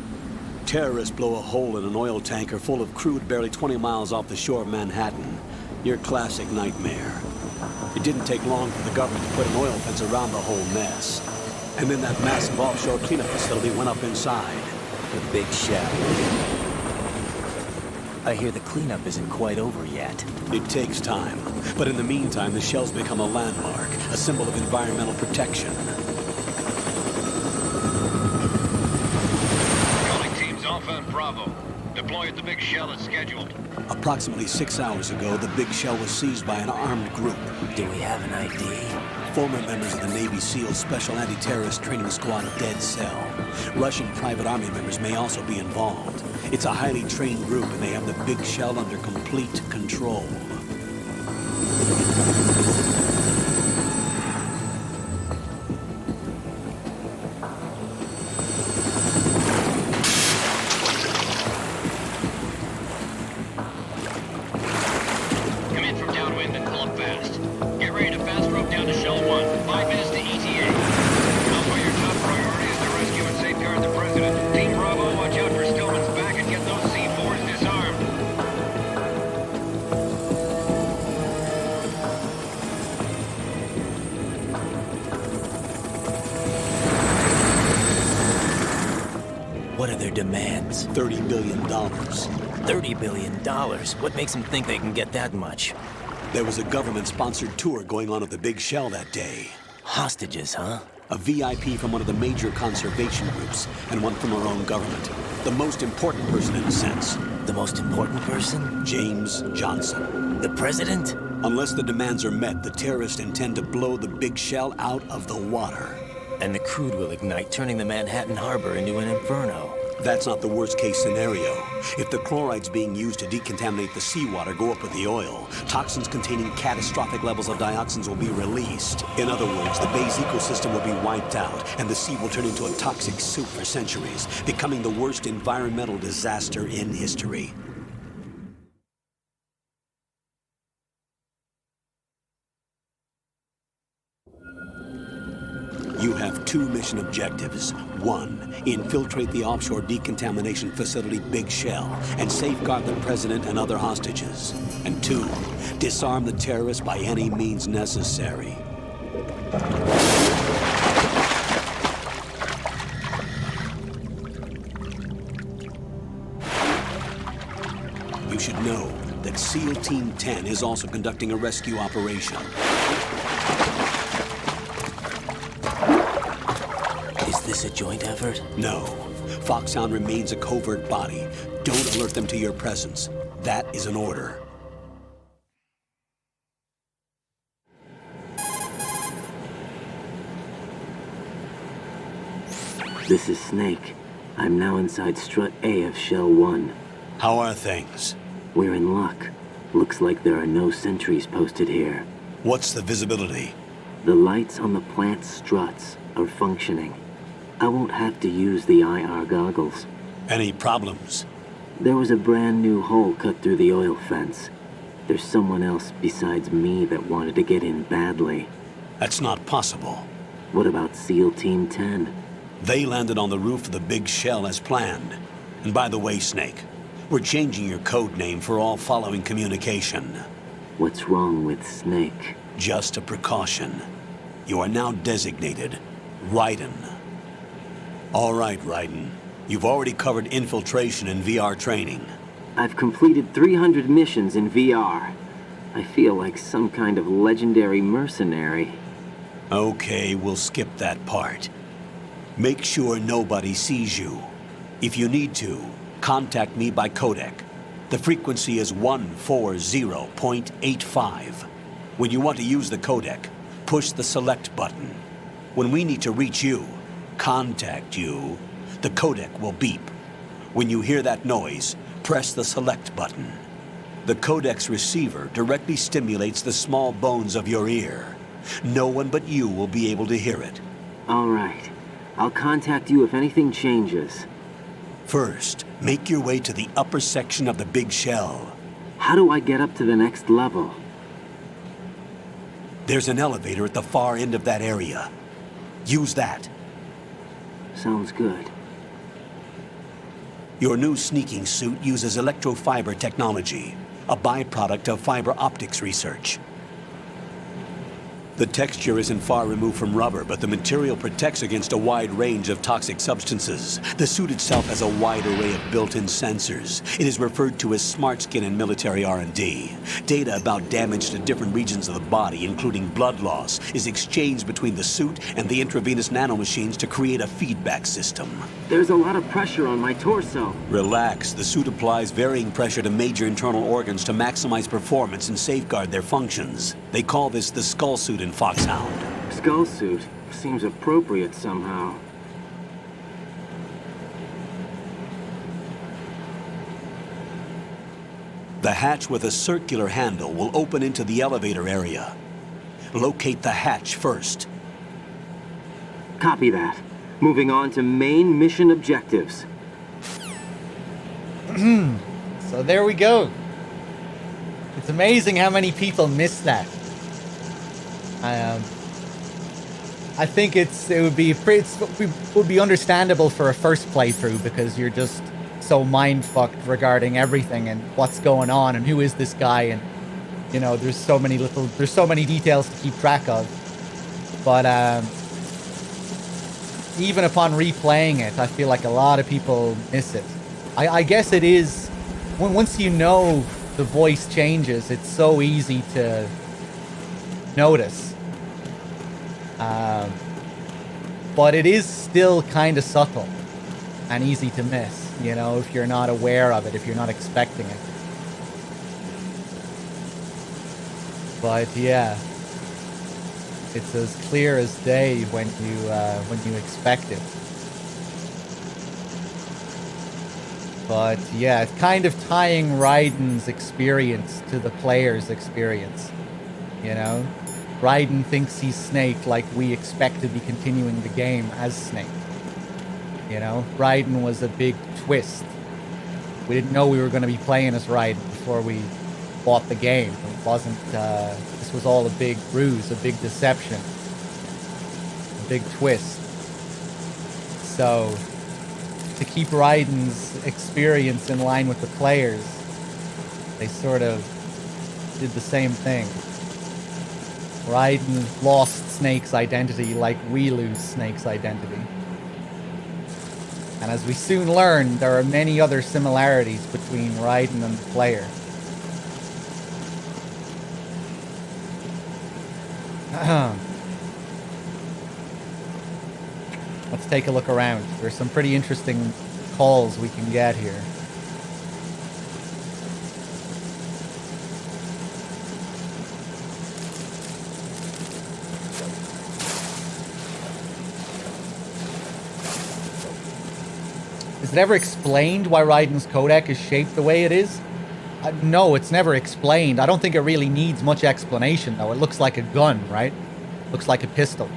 S18: Terrorists blow a hole in an oil tanker full of crude barely 20 miles off the shore of Manhattan. Your classic nightmare. It didn't take long for the government to put an oil fence around the whole mess. And then that massive offshore cleanup facility went up inside.
S12: The big shell. I hear the cleanup isn't quite over yet.
S18: It takes time. But in the meantime, the shell's become a landmark, a symbol of environmental protection.
S19: Calling teams Alpha and Bravo. Deploy at the big shell as scheduled.
S18: Approximately 6 hours ago, the big shell was seized by an armed group.
S12: Do we have an ID?
S18: Former members of the Navy SEAL Special Anti-Terrorist Training Squad Dead Cell. Russian private army members may also be involved. It's a highly trained group, and they have the big shell under complete control.
S19: Come in from downwind and pull up fast. Get ready to fast rope down to Shell 1. 5 minutes to ETA. Alpha, your top priority is to rescue and safeguard the President. Team Bravo, watch out for Stillman's back and get those C4s disarmed.
S12: What are their demands?
S18: $30 billion.
S12: $30 billion? What makes them think they can get that much?
S18: There was a government-sponsored tour going on at the big shell that day.
S12: Hostages, huh?
S18: A VIP from one of the major conservation groups, and one from our own government. The most important person in a sense.
S12: The most important person?
S18: James Johnson.
S12: The president?
S18: Unless the demands are met, the terrorists intend to blow the big shell out of the water.
S12: And the crude will ignite, turning the Manhattan Harbor into an inferno.
S18: That's not the worst-case scenario. If the chlorides being used to decontaminate the seawater go up with the oil, toxins containing catastrophic levels of dioxins will be released. In other words, the bay's ecosystem will be wiped out, and the sea will turn into a toxic soup for centuries, becoming the worst environmental disaster in history. You have 2 mission objectives. 1, infiltrate the offshore decontamination facility Big Shell and safeguard the president and other hostages. And 2, disarm the terrorists by any means necessary. You should know that SEAL Team 10 is also conducting a rescue operation.
S12: Is this a joint effort?
S18: No. Foxhound remains a covert body. Don't alert them to your presence. That is an order.
S20: This is Snake. I'm now inside Strut A of Shell 1.
S18: How are things?
S20: We're in luck. Looks like there are no sentries posted here.
S18: What's the visibility?
S20: The lights on the plant struts are functioning. I won't have to use the IR goggles.
S18: Any problems?
S20: There was a brand new hole cut through the oil fence. There's someone else besides me that wanted to get in badly.
S18: That's not possible.
S20: What about SEAL Team 10?
S18: They landed on the roof of the Big Shell as planned. And by the way, Snake, we're changing your code name for all following communication.
S20: What's wrong with Snake?
S18: Just a precaution. You are now designated Raiden. All right, Raiden. You've already covered infiltration and VR training.
S20: I've completed 300 missions in VR. I feel like some kind of legendary mercenary.
S18: Okay, we'll skip that part. Make sure nobody sees you. If you need to, contact me by codec. The frequency is 140.85. When you want to use the codec, push the select button. When we need to reach you, contact you, the codec will beep. When you hear that noise, press the select button. The codec's receiver directly stimulates the small bones of your ear. No one but you will be able to hear it.
S20: All right. I'll contact you if anything changes.
S18: First, make your way to the upper section of the big shell.
S20: How do I get up to the next level?
S18: There's an elevator at the far end of that area. Use that.
S20: Sounds good.
S18: Your new sneaking suit uses electrofiber technology, a byproduct of fiber optics research. The texture isn't far removed from rubber, but the material protects against a wide range of toxic substances. The suit itself has a wide array of built-in sensors. It is referred to as smart skin in military R&D. Data about damage to different regions of the body, including blood loss, is exchanged between the suit and the intravenous nanomachines to create a feedback system.
S20: There's a lot of pressure on my torso.
S18: Relax. The suit applies varying pressure to major internal organs to maximize performance and safeguard their functions. They call this the skull suit in Foxhound.
S20: Skull suit seems appropriate somehow.
S18: The hatch with a circular handle will open into the elevator area. Locate the hatch first.
S20: Copy that. Moving on to main mission objectives.
S8: So there we go. It's amazing how many people miss that. I think it would be understandable for a first playthrough because you're just so mind fucked regarding everything and what's going on and who is this guy, and you know there's so many details to keep track of. But even upon replaying it, I feel like a lot of people miss it. I guess it is once you know the voice changes, it's so easy to notice. But it is still kind of subtle and easy to miss, you know, if you're not aware of it, if you're not expecting it. But yeah, it's as clear as day when you expect it. But yeah, it's kind of tying Raiden's experience to the player's experience, you know? Raiden thinks he's Snake like we expect to be continuing the game as Snake. You know, Raiden was a big twist. We didn't know we were going to be playing as Raiden before we bought the game. It wasn't, this was all a big ruse, a big deception, a big twist. So, to keep Raiden's experience in line with the players, they sort of did the same thing. Raiden lost Snake's identity like we lose Snake's identity. And as we soon learn, there are many other similarities between Raiden and the player. Let's take a look around. There's some pretty interesting calls we can get here. Is it ever explained why Raiden's codec is shaped the way it is? No, it's never explained. I don't think it really needs much explanation, though. It looks like a gun, right? Looks like a pistol.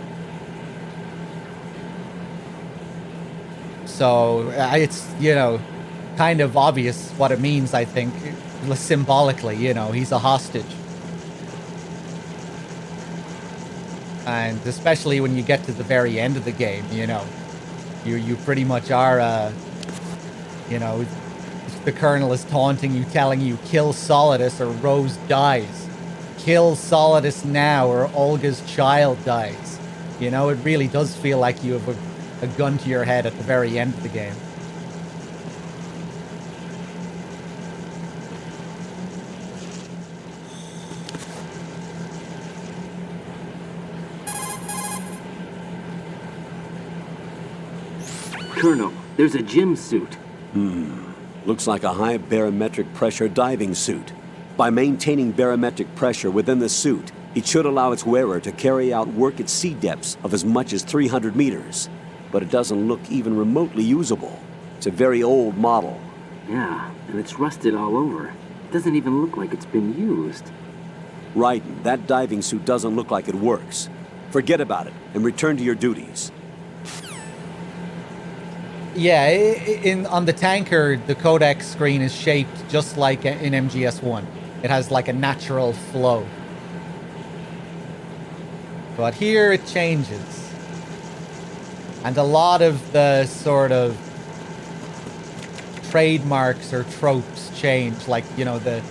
S8: So, it's, you know, kind of obvious what it means, I think. Symbolically, you know, he's a hostage. And especially when you get to the very end of the game, you know, you pretty much are, you know, the Colonel is taunting you, telling you, kill Solidus or Rose dies. Kill Solidus now or Olga's child dies. You know, it really does feel like you have a gun to your head at the very end of the game.
S20: Colonel, there's a gym suit.
S18: Looks like a high barometric pressure diving suit. By maintaining barometric pressure within the suit, it should allow its wearer to carry out work at sea depths of as much as 300 meters. But it doesn't look even remotely usable. It's a very old model.
S20: Yeah, and it's rusted all over. doesn't even look like it's been used.
S18: Raiden, that diving suit doesn't look like it works. Forget about it and return to your duties.
S8: Yeah, on the tanker, the codec screen is shaped just like in MGS1. It has like a natural flow. But here it changes. And a lot of the sort of trademarks or tropes change. Like, you know, the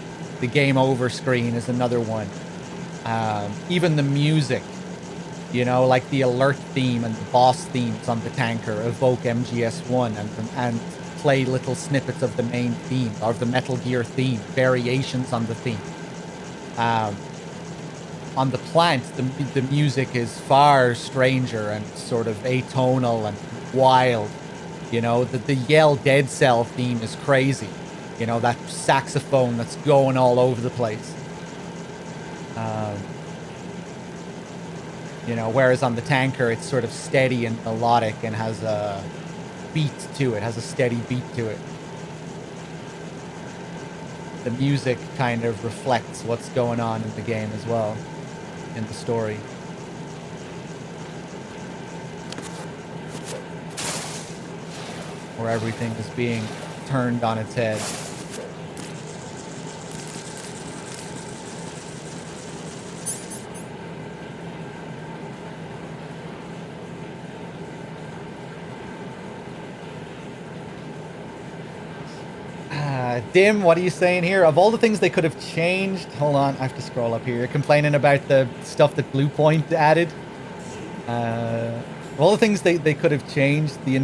S8: game over screen is another one. Even the music, you know, like the alert theme and the boss themes on the tanker evoke MGS1 and play little snippets of the main theme, or the Metal Gear theme, variations on the theme. On the plant, the music is far stranger and sort of atonal and wild. You know, the Yell Dead Cell theme is crazy. You know, that saxophone that's going all over the place. You know, whereas on the tanker, it's sort of steady and melodic and has a beat to it, has a steady beat to it. The music kind of reflects what's going on in the game as well, in the story. Where everything is being turned on its head. Dim, what are you saying here? Of all the things they could have changed... Hold on, I have to scroll up here. You're complaining about the stuff that Bluepoint added. Of all the things they could have changed, the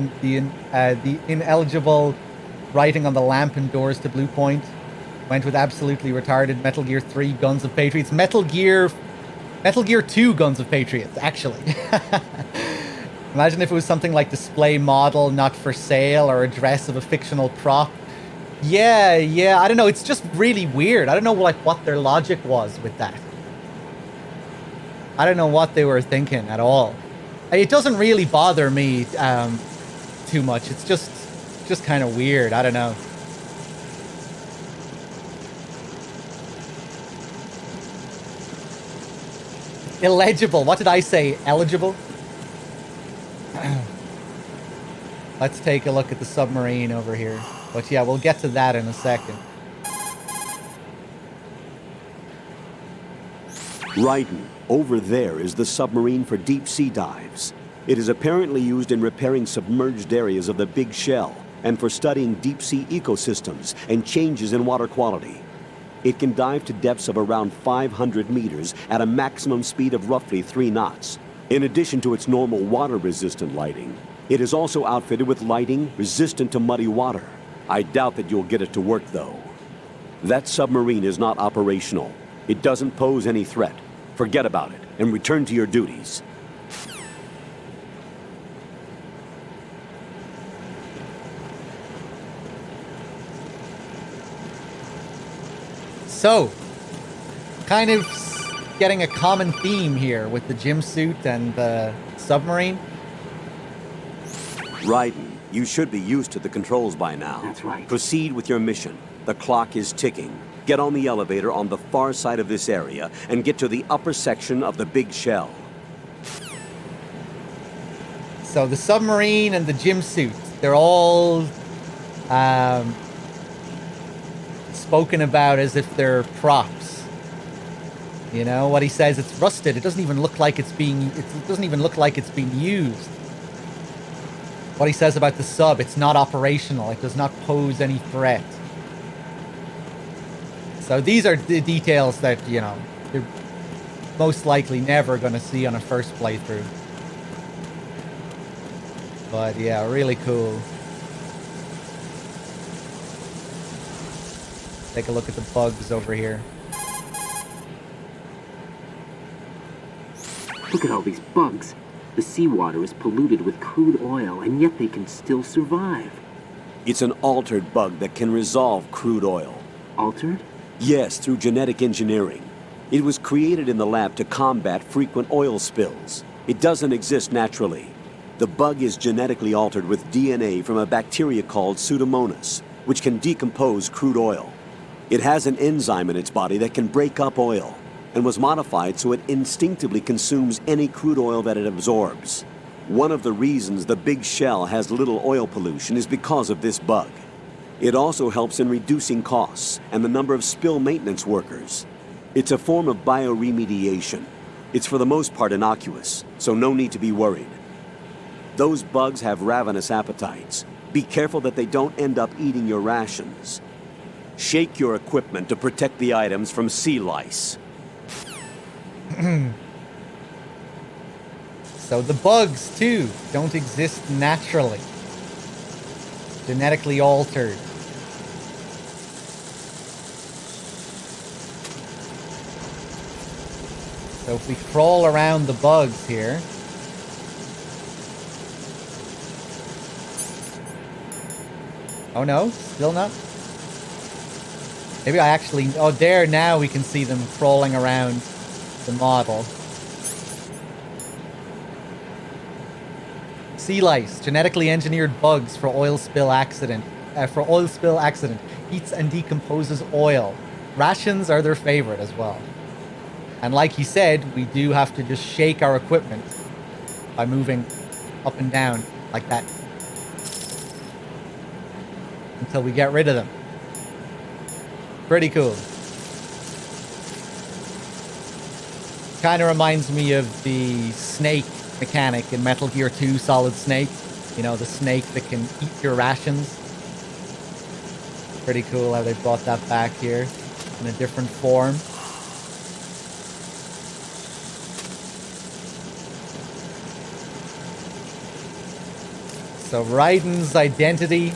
S8: ineligible writing on the lamp and doors to Bluepoint went with absolutely retarded Metal Gear 3 Guns of Patriots. Metal Gear 2 Guns of Patriots, actually. Imagine if it was something like display model, not for sale, or address of a fictional prop. Yeah, I don't know. It's just really weird. I don't know, like, what their logic was with that. I don't know what they were thinking at all. It doesn't really bother me too much. It's just kind of weird. I don't know. Illegible. What did I say? Eligible? Let's take a look at the submarine over here. But yeah, we'll get to that in a second.
S18: Raiden, over there is the submarine for deep-sea dives. It is apparently used in repairing submerged areas of the Big Shell and for studying deep-sea ecosystems and changes in water quality. It can dive to depths of around 500 meters at a maximum speed of roughly 3 knots. In addition to its normal water-resistant lighting, it is also outfitted with lighting resistant to muddy water. I doubt that you'll get it to work, though. That submarine is not operational. It doesn't pose any threat. Forget about it and return to your duties.
S8: So, kind of getting a common theme here with the gym suit and the submarine.
S18: Raiden, you should be used to the controls by now.
S20: That's right.
S18: Proceed with your mission. The clock is ticking. Get on the elevator on the far side of this area and get to the upper section of the Big Shell.
S8: So the submarine and the gym suit, they're all spoken about as if they're props. You know what he says? It's rusted. It doesn't even look like it's being. It doesn't even look like it's being used. What he says about the sub, it's not operational. It does not pose any threat. So these are the details that, you know, you're most likely never going to see on a first playthrough. But yeah, really cool. Take a look at the bugs over here.
S20: Look at all these bugs. The seawater is polluted with crude oil, and yet they can still survive.
S18: It's an altered bug that can resolve crude oil.
S20: Altered?
S18: Yes, through genetic engineering. It was created in the lab to combat frequent oil spills. It doesn't exist naturally. The bug is genetically altered with DNA from a bacteria called Pseudomonas, which can decompose crude oil. It has an enzyme in its body that can break up oil, and was modified so it instinctively consumes any crude oil that it absorbs. One of the reasons the Big Shell has little oil pollution is because of this bug. It also helps in reducing costs and the number of spill maintenance workers. It's a form of bioremediation. It's for the most part innocuous, so no need to be worried. Those bugs have ravenous appetites. Be careful that they don't end up eating your rations. Shake your equipment to protect the items from sea lice.
S8: So the bugs, too, don't exist naturally. Genetically altered. So if we crawl around the bugs here... Oh no, still not? Maybe I actually... Oh, there, now we can see them crawling around the model. Sea lice, genetically engineered bugs for oil spill accident. Eats and decomposes oil. Rations are their favorite as well. And like he said, we do have to just shake our equipment by moving up and down like that until we get rid of them. Pretty cool. Kind of reminds me of the snake mechanic in Metal Gear 2 Solid Snake. You know, the snake that can eat your rations. Pretty cool how they brought that back here in a different form. So Raiden's identity,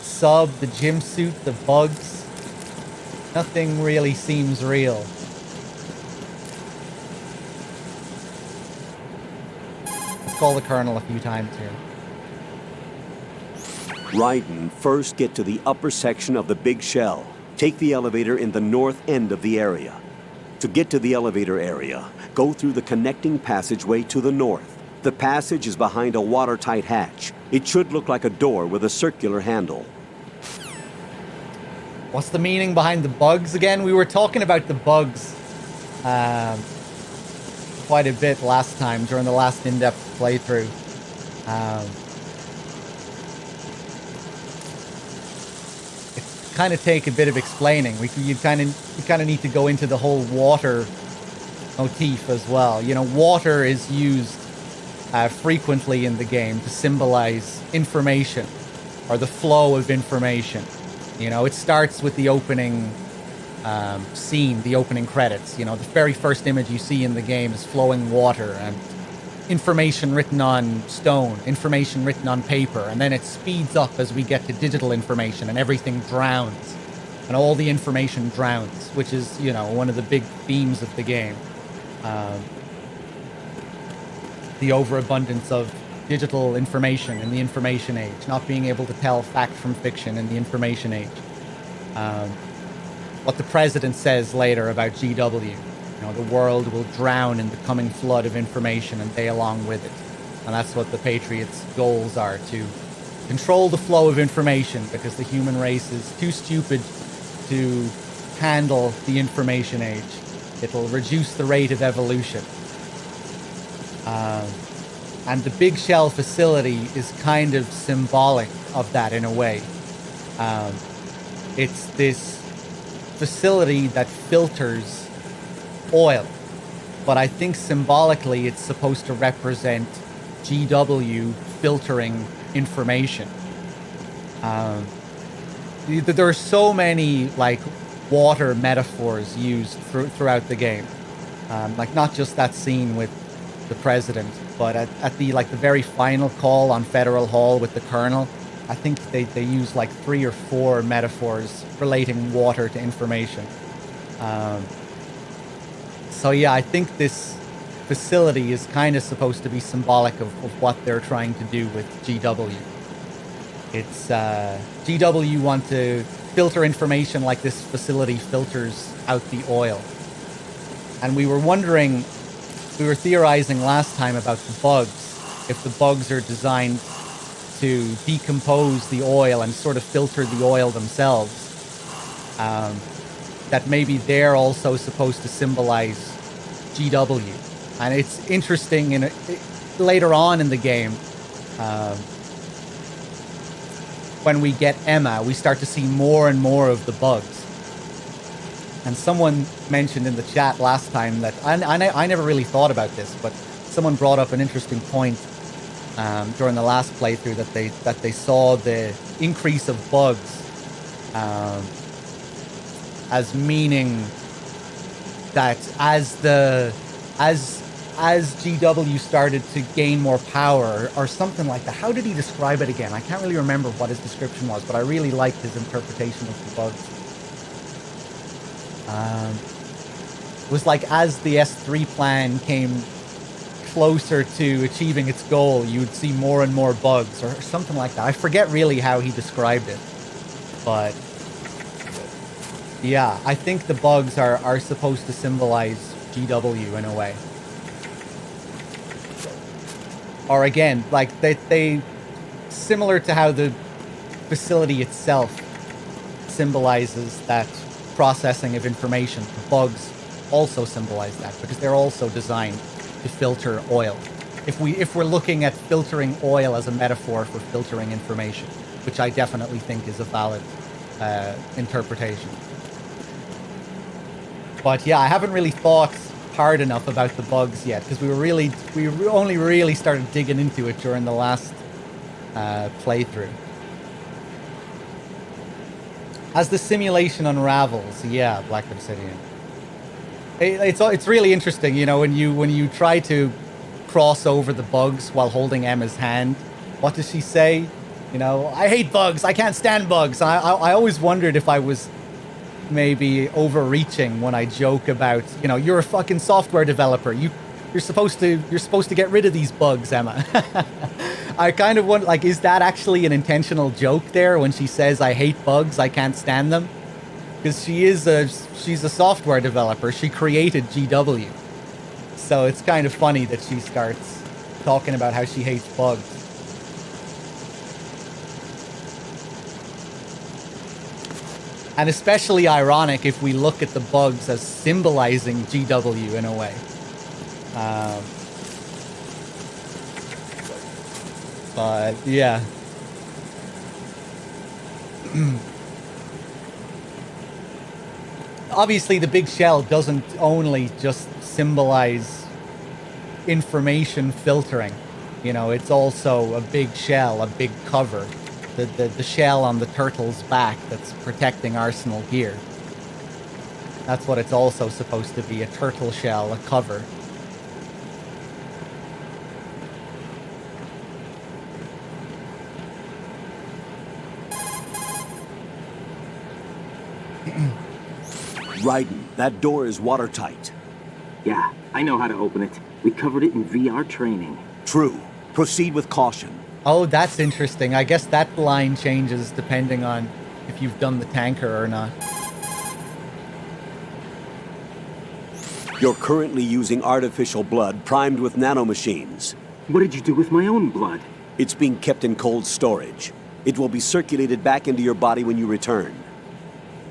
S8: Sub, the gym suit, the bugs. Nothing really seems real. Let's call the Colonel a few times here.
S18: Raiden, first get to the upper section of the Big Shell. Take the elevator in the north end of the area. To get to the elevator area, go through the connecting passageway to the north. The passage is behind a watertight hatch. It should look like a door with a circular handle.
S8: What's the meaning behind the bugs again? We were talking about the bugs quite a bit last time during the last in-depth playthrough. It kind of take a bit of explaining. You kind of need to go into the whole water motif as well. You know, water is used frequently in the game to symbolize information or the flow of information. You know, it starts with the opening scene, the opening credits. You know, the very first image you see in the game is flowing water and information written on stone, information written on paper, and then it speeds up as we get to digital information and everything drowns. And all the information drowns, which is, you know, one of the big themes of the game. The overabundance of digital information in the information age, not being able to tell fact from fiction in the information age. What the president says later about GW, you know, the world will drown in the coming flood of information and they along with it. And that's what the Patriots' goals are, to control the flow of information because the human race is too stupid to handle the information age. It'll reduce the rate of evolution. And the Big Shell facility is kind of symbolic of that in a way. It's this facility that filters oil, but I think symbolically it's supposed to represent GW filtering information. There are so many like water metaphors used throughout the game, like not just that scene with the president, but at the very final call on Federal Hall with the Colonel, I think they use like 3 or 4 metaphors relating water to information. So yeah, I think this facility is kind of supposed to be symbolic of what they're trying to do with GW. It's GW want to filter information like this facility filters out the oil. And we were theorizing last time about the bugs, if the bugs are designed to decompose the oil and sort of filter the oil themselves. that maybe they're also supposed to symbolize GW. And it's interesting later on in the game, when we get Emma, we start to see more and more of the bugs. And someone mentioned in the chat last time that, I never really thought about this, but someone brought up an interesting point during the last playthrough that they saw the increase of bugs as meaning that as GW started to gain more power or something like that. How did he describe it again? I can't really remember what his description was, but I really liked his interpretation of the bugs. It was like as the S3 plan came closer to achieving its goal, you would see more and more bugs or something like that. I forget really how he described it, but yeah, I think the bugs are supposed to symbolize GW in a way. Or again, like they similar to how the facility itself symbolizes that processing of information. The bugs also symbolize that because they're also designed to filter oil. If we're looking at filtering oil as a metaphor for filtering information, which I definitely think is a valid interpretation. But yeah, I haven't really thought hard enough about the bugs yet because we only really started digging into it during the last playthrough. As the simulation unravels, yeah, Black Obsidian. It's really interesting, you know, when you try to cross over the bugs while holding Emma's hand. What does she say? You know, I hate bugs. I can't stand bugs. I always wondered if I was maybe overreaching when I joke about, you know, you're a fucking software developer. You're supposed to get rid of these bugs, Emma. I kind of wonder, like, is that actually an intentional joke there when she says I hate bugs, I can't stand them? Because she's a software developer. She created GW. So it's kind of funny that she starts talking about how she hates bugs. And especially ironic if we look at the bugs as symbolizing GW in a way. But yeah. Obviously, the big shell doesn't only just symbolize information filtering. You know, it's also a big shell, a big cover. The shell on the turtle's back that's protecting Arsenal gear. That's what it's also supposed to be, a turtle shell, a cover.
S18: Raiden, that door is watertight.
S20: Yeah, I know how to open it. We covered it in VR training.
S18: True. Proceed with caution.
S8: Oh, that's interesting. I guess that line changes depending on if you've done the tanker or not.
S18: You're currently using artificial blood primed with nanomachines.
S20: What did you do with my own blood?
S18: It's being kept in cold storage. It will be circulated back into your body when you return.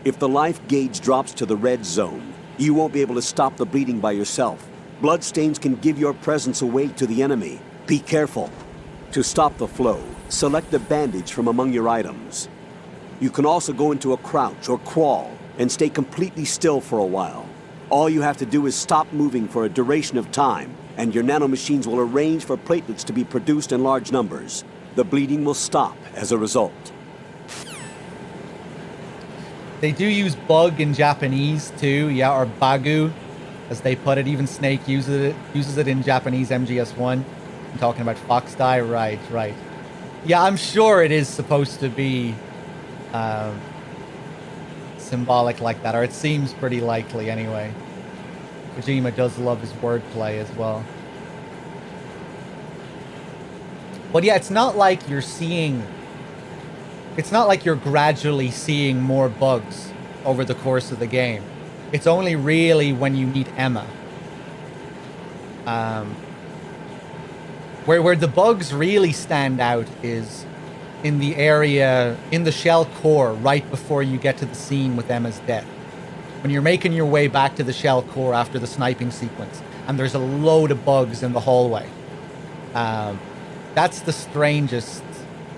S18: If the life gauge drops to the red zone, you won't be able to stop the bleeding by yourself. Bloodstains can give your presence away to the enemy. Be careful. To stop the flow, select a bandage from among your items. You can also go into a crouch or crawl and stay completely still for a while. All you have to do is stop moving for a duration of time, and your nanomachines will arrange for platelets to be produced in large numbers. The bleeding will stop as a result.
S8: They do use bug in Japanese too, yeah, or bagu, as they put it. Even Snake uses it in Japanese MGS1. I'm talking about fox die, right. Yeah, I'm sure it is supposed to be symbolic like that, or it seems pretty likely anyway. Kojima does love his wordplay as well. But yeah, it's not like you're seeing... It's not like you're gradually seeing more bugs over the course of the game. It's only really when you meet Emma. Where the bugs really stand out is in the area, in the shell core, right before you get to the scene with Emma's death. When you're making your way back to the shell core after the sniping sequence, and there's a load of bugs in the hallway. That's the strangest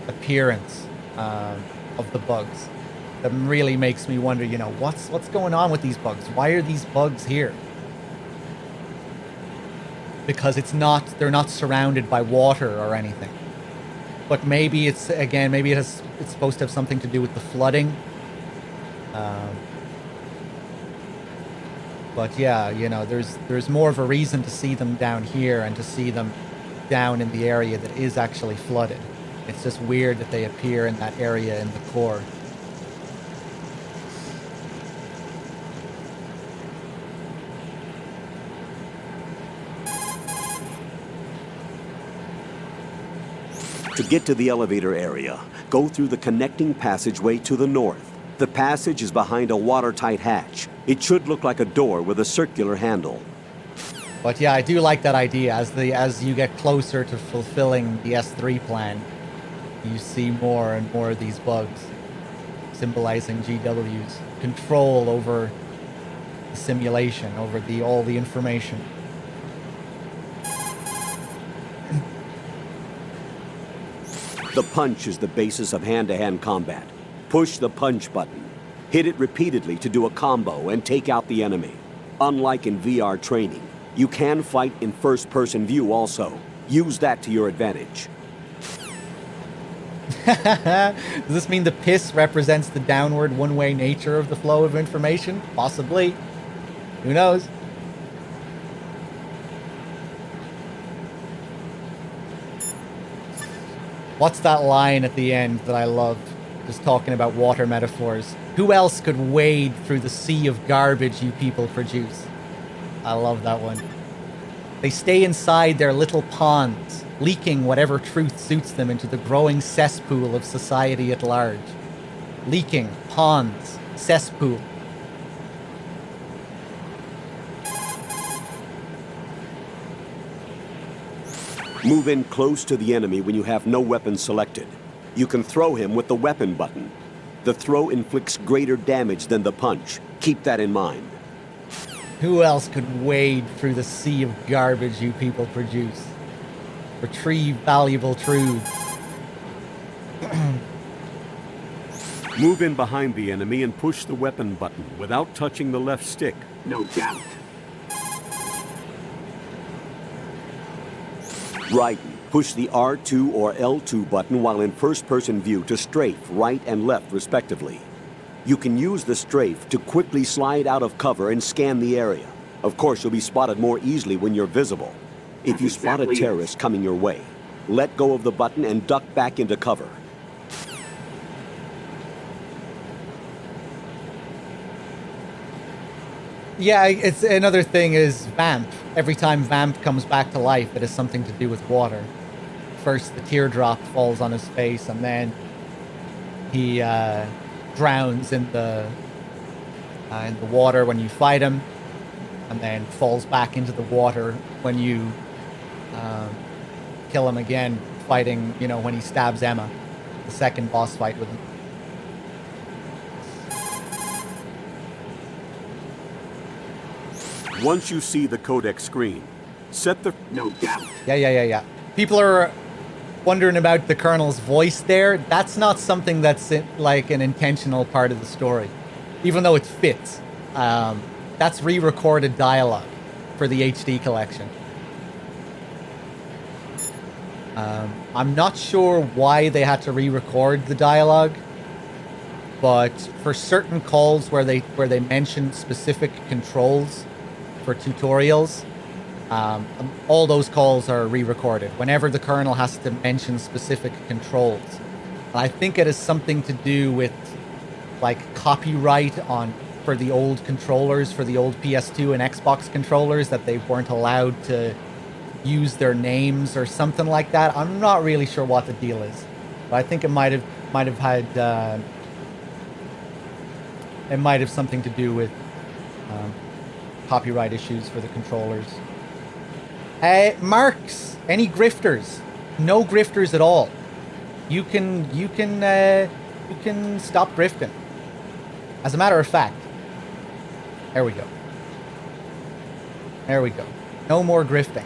S8: appearance of the bugs. That really makes me wonder, you know, what's going on with these bugs? Why are these bugs here? Because they're not surrounded by water or anything. But maybe it's supposed to have something to do with the flooding. But yeah, you know, there's more of a reason to see them down here and to see them down in the area that is actually flooded. It's just weird that they appear in that area in the core.
S18: To get to the elevator area, go through the connecting passageway to the north. The passage is behind a watertight hatch. It should look like a door with a circular handle.
S8: But yeah, I do like that idea. As you get closer to fulfilling the S3 plan, you see more and more of these bugs, symbolizing GW's control over the simulation, over all the information.
S18: The punch is the basis of hand-to-hand combat. Push the punch button. Hit it repeatedly to do a combo and take out the enemy. Unlike in VR training, you can fight in first-person view also. Use that to your advantage.
S8: Does this mean the piss represents the downward one-way nature of the flow of information? Possibly. Who knows? What's that line at the end that I loved? Just talking about water metaphors. Who else could wade through the sea of garbage you people produce? I love that one. They stay inside their little ponds, leaking whatever truth suits them into the growing cesspool of society at large. Leaking, ponds, cesspool.
S18: Move in close to the enemy when you have no weapon selected. You can throw him with the weapon button. The throw inflicts greater damage than the punch. Keep that in mind.
S8: Who else could wade through the sea of garbage you people produce? Retrieve valuable truths.
S21: Move in behind the enemy and push the weapon button without touching the left stick.
S12: No doubt.
S18: Right. Push the R2 or L2 button while in first-person view to strafe right and left, respectively. You can use the strafe to quickly slide out of cover and scan the area. Of course, you'll be spotted more easily when you're visible. If you spot a terrorist coming your way, let go of the button and duck back into cover.
S8: Yeah, it's another thing is Vamp. Every time Vamp comes back to life, it has something to do with water. First, the teardrop falls on his face, and then he drowns in the water when you fight him, and then falls back into the water when you kill him again, fighting, you know, when he stabs Emma, the second boss fight with him.
S21: Once you see the codec screen, set the...
S12: No doubt.
S8: Yeah. People are wondering about the Colonel's voice there. That's not something that's like an intentional part of the story, even though it fits. That's re-recorded dialogue for the HD collection. I'm not sure why they had to re-record the dialogue, but for certain calls where they mention specific controls for tutorials, all those calls are re-recorded whenever the Colonel has to mention specific controls. I think it has something to do with like copyright for the old controllers, for the old PS2 and Xbox controllers, that they weren't allowed to use their names or something like that. I'm not really sure what the deal is, but I think it might have had it might have something to do with copyright issues for the controllers. Marks, any grifters? No grifters at all. you can stop grifting. As a matter of fact, there we go. There we go. No more grifting.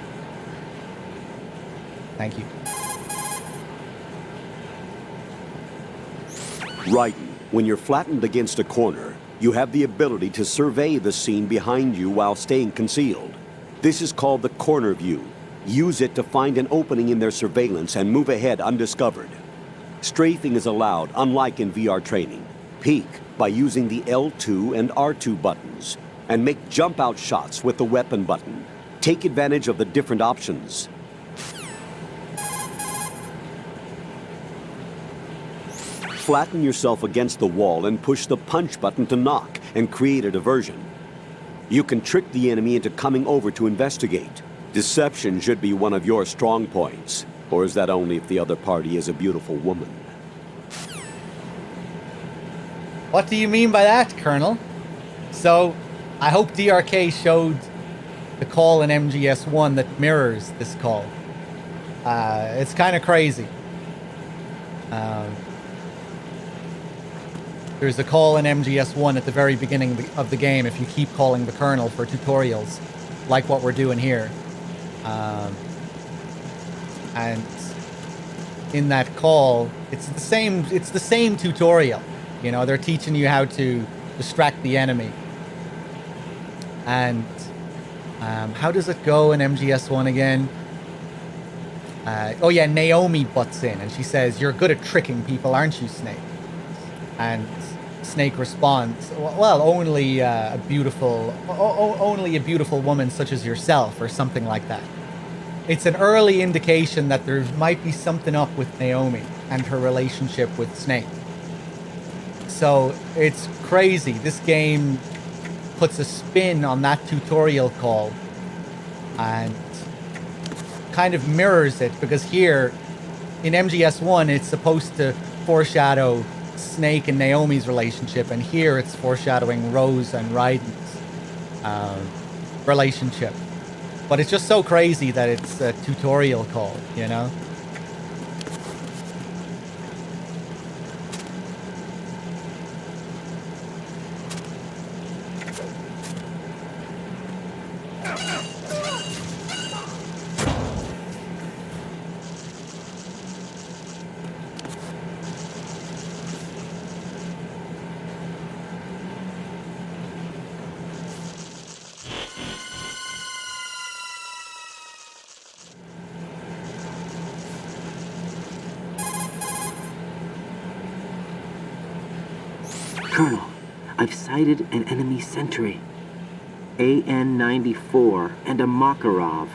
S8: Thank you.
S21: Raiden, when you're flattened against a corner, you have the ability to survey the scene behind you while staying concealed. This is called the corner view. Use it to find an opening in their surveillance and move ahead undiscovered. Strafing is allowed, unlike in VR training. Peek by using the L2 and R2 buttons, and make jump-out shots with the weapon button. Take advantage of the different options. Flatten yourself against the wall and push the punch button to knock and create a diversion. You can trick the enemy into coming over to investigate. Deception should be one of your strong points. Or is that only if the other party is a beautiful woman?
S8: What do you mean by that, Colonel? So, I hope DRK showed the call in MGS1 that mirrors this call. It's kind of crazy. There's a call in MGS1 at the very beginning of the game if you keep calling the Colonel for tutorials, like what we're doing here. And in that call, it's the same tutorial. You know, they're teaching you how to distract the enemy. And how does it go in MGS1 again? Oh yeah, Naomi butts in and she says, "You're good at tricking people, aren't you, Snake?" And Snake responds, "Well, only a beautiful woman such as yourself," or something like that. It's an early indication that there might be something up with Naomi and her relationship with Snake. So it's crazy. This game puts a spin on that tutorial call and kind of mirrors it, because here in MGS1 it's supposed to foreshadow Snake and Naomi's relationship, and here it's foreshadowing Rose and Raiden's relationship. But it's just so crazy that it's a tutorial call, you know?
S20: Colonel, I've sighted an enemy sentry. AN-94 and a Makarov.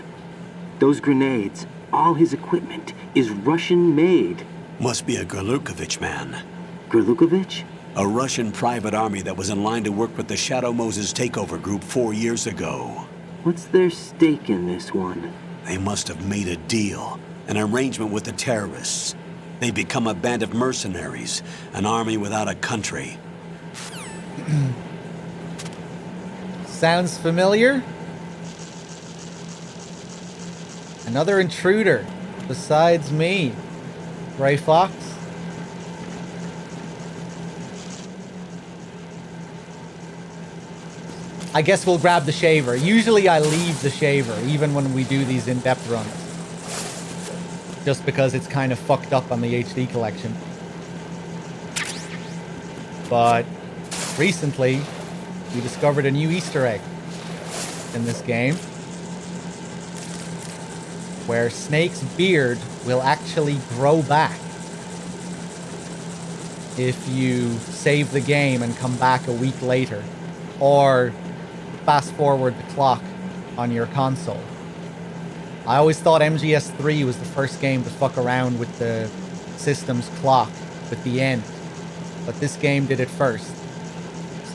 S20: Those grenades, all his equipment, is Russian-made.
S18: Must be a Gerlukovich man.
S20: Gerlukovich?
S18: A Russian private army that was in line to work with the Shadow Moses takeover group 4 years ago.
S20: What's their stake in this one?
S18: They must have made a deal, an arrangement with the terrorists. They've become a band of mercenaries, an army without a country.
S8: Sounds familiar? Another intruder besides me. Gray Fox? I guess we'll grab the shaver. Usually I leave the shaver, even when we do these in-depth runs. Just because it's kind of fucked up on the HD collection. But recently, we discovered a new Easter egg in this game, where Snake's beard will actually grow back if you save the game and come back a week later, or fast forward the clock on your console. I always thought MGS3 was the first game to fuck around with the system's clock at the end, but this game did it first.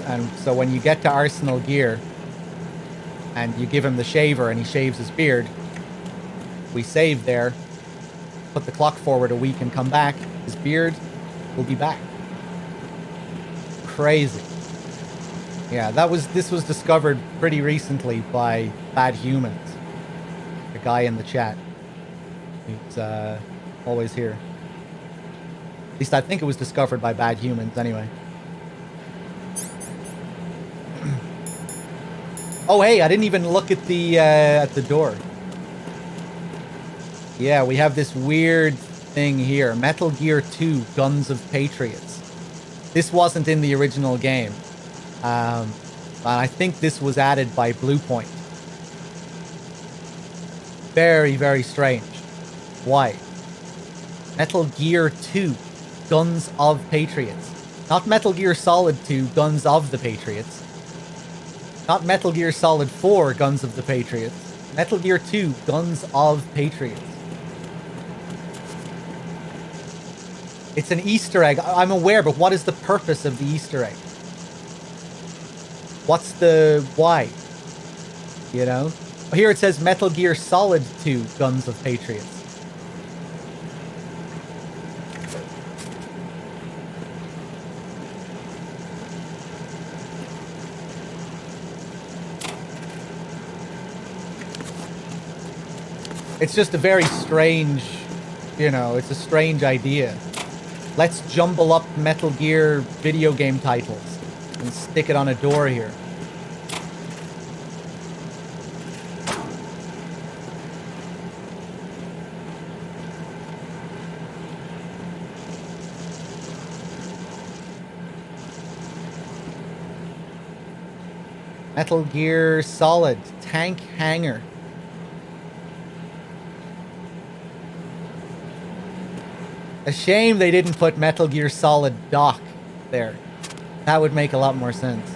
S8: And so when you get to Arsenal Gear and you give him the shaver and he shaves his beard, we save there, put the clock forward a week and come back, his beard will be back. Crazy. Yeah, this was discovered pretty recently by Bad Humans, the guy in the chat. He's always here. At least I think it was discovered by bad humans anyway. Oh, hey, I didn't even look at the door. Yeah, we have this weird thing here. Metal Gear 2, Guns of Patriots. This wasn't in the original game. But I think this was added by Bluepoint. Very, very strange. Why? Metal Gear 2, Guns of Patriots. Not Metal Gear Solid 2, Guns of the Patriots. Not Metal Gear Solid 4, Guns of the Patriots. Metal Gear 2, Guns of Patriots. It's an Easter egg. I'm aware, but what is the purpose of the Easter egg? What's the why? You know? Here it says Metal Gear Solid 2, Guns of Patriots. It's just a very strange, you know, it's a strange idea. Let's jumble up Metal Gear video game titles and stick it on a door here. Metal Gear Solid Tank Hangar. A shame they didn't put Metal Gear Solid Dock there. That would make a lot more sense.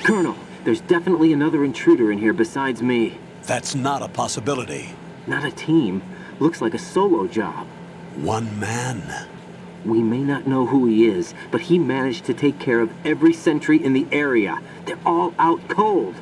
S20: Colonel, there's definitely another intruder in here besides me.
S18: That's not a possibility.
S20: Not a team. Looks like a solo job.
S18: One man.
S20: We may not know who he is, but he managed to take care of every sentry in the area. They're all out cold.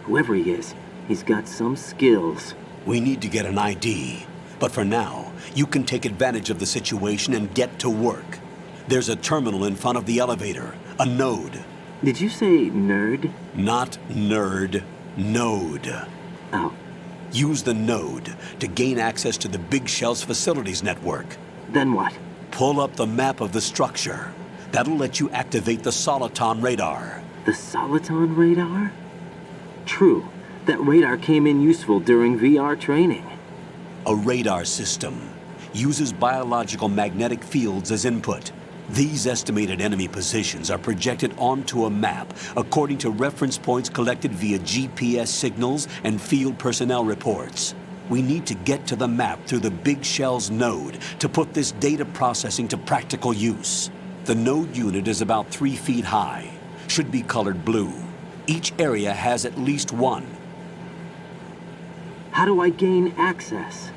S20: Whoever he is, he's got some skills.
S18: We need to get an ID. But for now, you can take advantage of the situation and get to work. There's a terminal in front of the elevator. A node.
S20: Did you say nerd?
S18: Not nerd. Node.
S20: Oh.
S18: Use the node to gain access to the Big Shell's facilities network.
S20: Then what?
S18: Pull up the map of the structure. That'll let you activate the Soliton radar.
S20: The Soliton radar? True. That radar came in useful during VR training.
S18: A radar system uses biological magnetic fields as input. These estimated enemy positions are projected onto a map according to reference points collected via GPS signals and field personnel reports. We need to get to the map through the Big Shell's node to put this data processing to practical use. The node unit is about 3 feet high, should be colored blue. Each area has at least one.
S20: How do I gain access?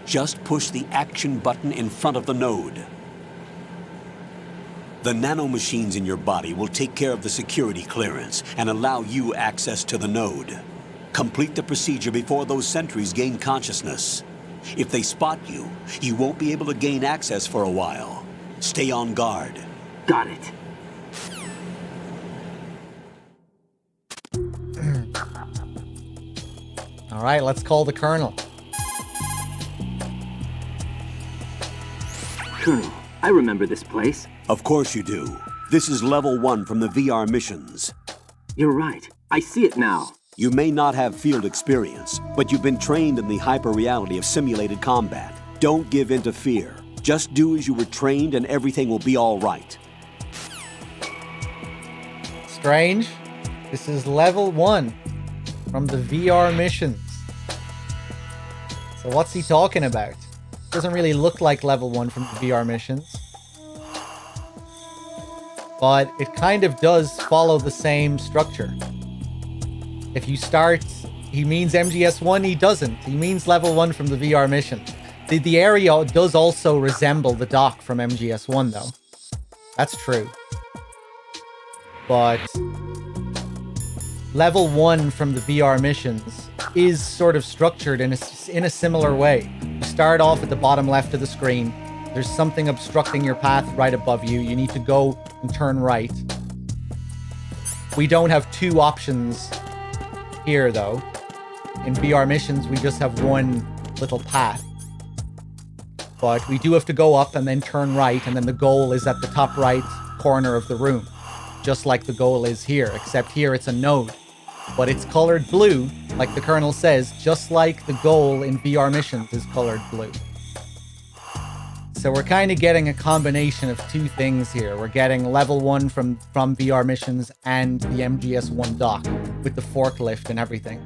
S18: Just push the action button in front of the node. The nanomachines in your body will take care of the security clearance and allow you access to the node. Complete the procedure before those sentries gain consciousness. If they spot you, you won't be able to gain access for a while. Stay on guard.
S20: Got it.
S8: All right, let's call the Colonel.
S20: Colonel, I remember this place.
S18: Of course you do. This is level 1 from the VR missions.
S20: You're right. I see it now.
S18: You may not have field experience, but you've been trained in the hyper-reality of simulated combat. Don't give in to fear. Just do as you were trained and everything will be all right.
S8: Strange. This is level 1 from the VR missions. So what's he talking about? Doesn't really look like level 1 from the VR missions. but it kind of does follow the same structure. If you start, he means MGS1, he doesn't. He means level 1 from the VR mission. The area does also resemble the dock from MGS1, though. That's true. But level 1 from the VR missions is sort of structured in a similar way. You start off at the bottom left of the screen. There's something obstructing your path right above you. You need to go and turn right. We don't have two options here, though. In VR missions, we just have one little path. But we do have to go up and then turn right, and then the goal is at the top right corner of the room. Just like the goal is here, except here it's a node. But it's colored blue, like the Colonel says, just like the goal in VR missions is colored blue. So we're kind of getting a combination of two things here. We're getting level 1 from VR missions and the MGS1 dock with the forklift and everything.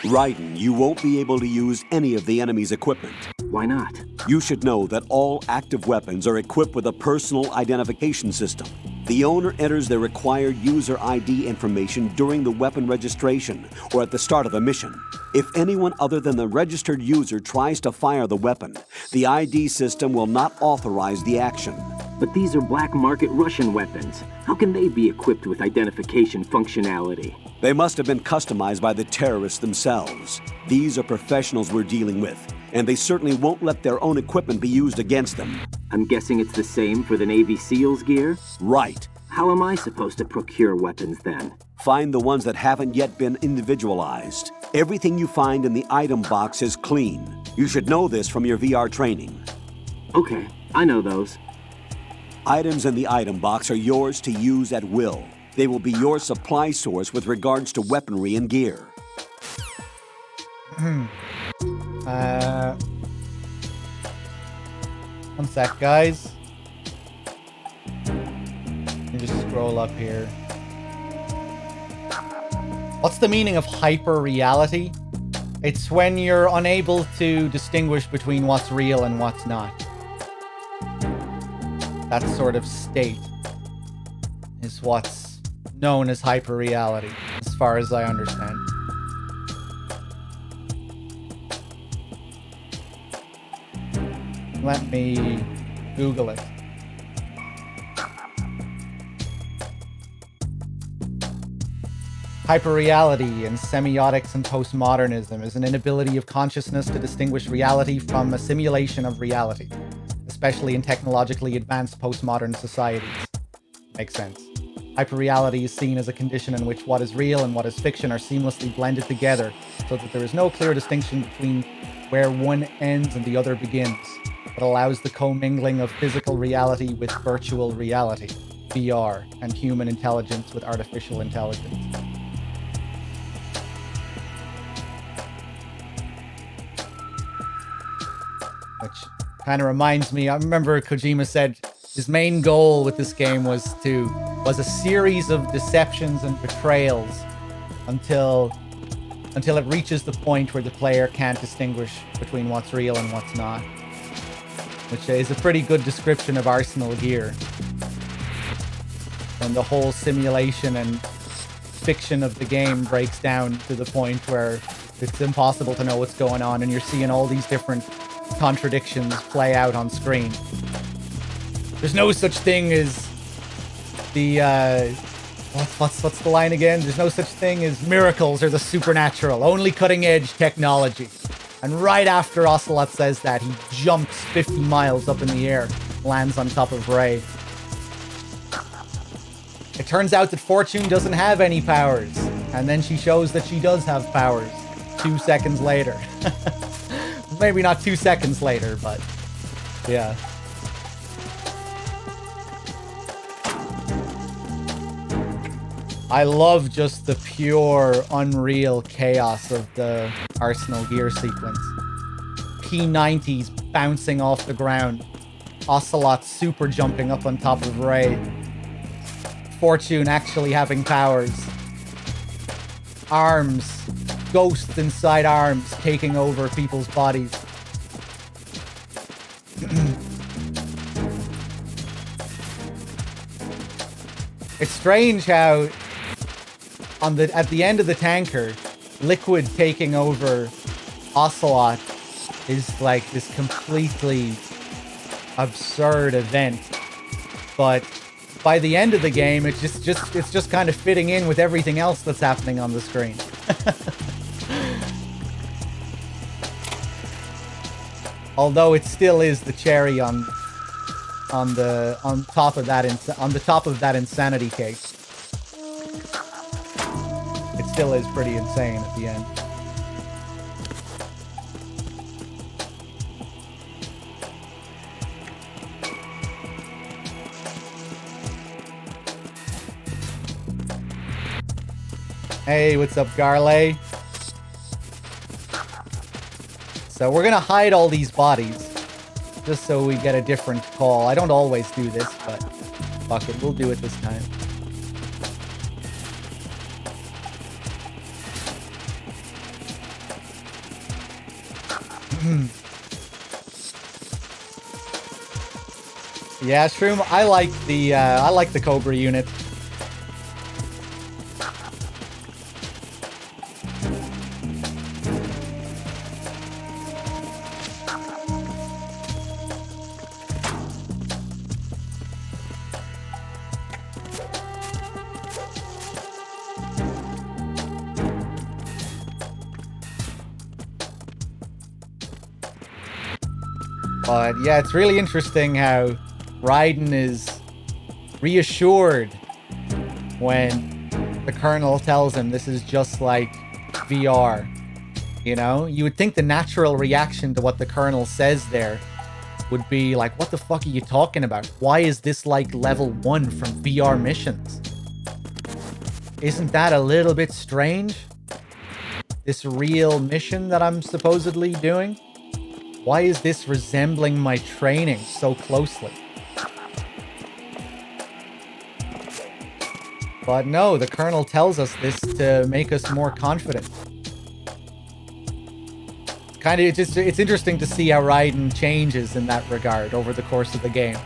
S21: Raiden, you won't be able to use any of the enemy's equipment.
S20: Why not?
S21: You should know that all active weapons are equipped with a personal identification system. The owner enters their required user ID information during the weapon registration or at the start of a mission. If anyone other than the registered user tries to fire the weapon, the ID system will not authorize the action.
S20: But these are black market Russian weapons. How can they be equipped with identification functionality?
S21: They must have been customized by the terrorists themselves. These are professionals we're dealing with, and they certainly won't let their own equipment be used against them.
S20: I'm guessing it's the same for the Navy SEALs gear?
S21: Right.
S20: How am I supposed to procure weapons then?
S21: Find the ones that haven't yet been individualized. Everything you find in the item box is clean. You should know this from your VR training.
S20: Okay, I know those.
S21: Items in the item box are yours to use at will. They will be your supply source with regards to weaponry and gear.
S8: One sec, guys. Let me just scroll up here. What's the meaning of hyper-reality? It's when you're unable to distinguish between what's real and what's not. That sort of state is what's known as hyper-reality, as far as I understand. Let me Google it. Hyperreality in semiotics and postmodernism is an inability of consciousness to distinguish reality from a simulation of reality, especially in technologically advanced postmodern societies. Makes sense. Hyperreality is seen as a condition in which what is real and what is fiction are seamlessly blended together, so that there is no clear distinction between where one ends and the other begins, but allows the commingling of physical reality with virtual reality, VR, and human intelligence with artificial intelligence. Which kind of reminds me, I remember Kojima said his main goal with this game was a series of deceptions and betrayals until it reaches the point where the player can't distinguish between what's real and what's not. Which is a pretty good description of Arsenal gear. And the whole simulation and fiction of the game breaks down to the point where it's impossible to know what's going on, and you're seeing all these different contradictions play out on screen. There's no such thing as the what's the line again? There's no such thing as miracles or the supernatural, only cutting edge technology. And right after Ocelot says that, he jumps 50 miles up in the air, lands on top of Ray. It turns out that Fortune doesn't have any powers, and then she shows that she does have powers 2 seconds later. Maybe not 2 seconds later, but yeah. I love just the pure, unreal chaos of the Arsenal gear sequence. P90s bouncing off the ground. Ocelot super jumping up on top of Ray. Fortune actually having powers. arms, ghosts inside arms taking over people's bodies. It's strange how at the end of the tanker, Liquid taking over Ocelot is like this completely absurd event. But by the end of the game, it's just kind of fitting in with everything else that's happening on the screen. Although it still is the cherry on top of that insanity cake. It still is pretty insane at the end. Hey, what's up, Garley? So we're gonna hide all these bodies, just so we get a different call. I don't always do this, but fuck it, we'll do it this time. Yeah, Shroom, I like the Cobra unit. But yeah, it's really interesting how Raiden is reassured when the Colonel tells him this is just like VR. You know? You would think the natural reaction to what the Colonel says there would be like, what the fuck are you talking about? Why is this like level 1 from VR missions? Isn't that a little bit strange? This real mission that I'm supposedly doing? Why is this resembling my training so closely? But no, the Colonel tells us this to make us more confident. It's interesting to see how Raiden changes in that regard over the course of the game.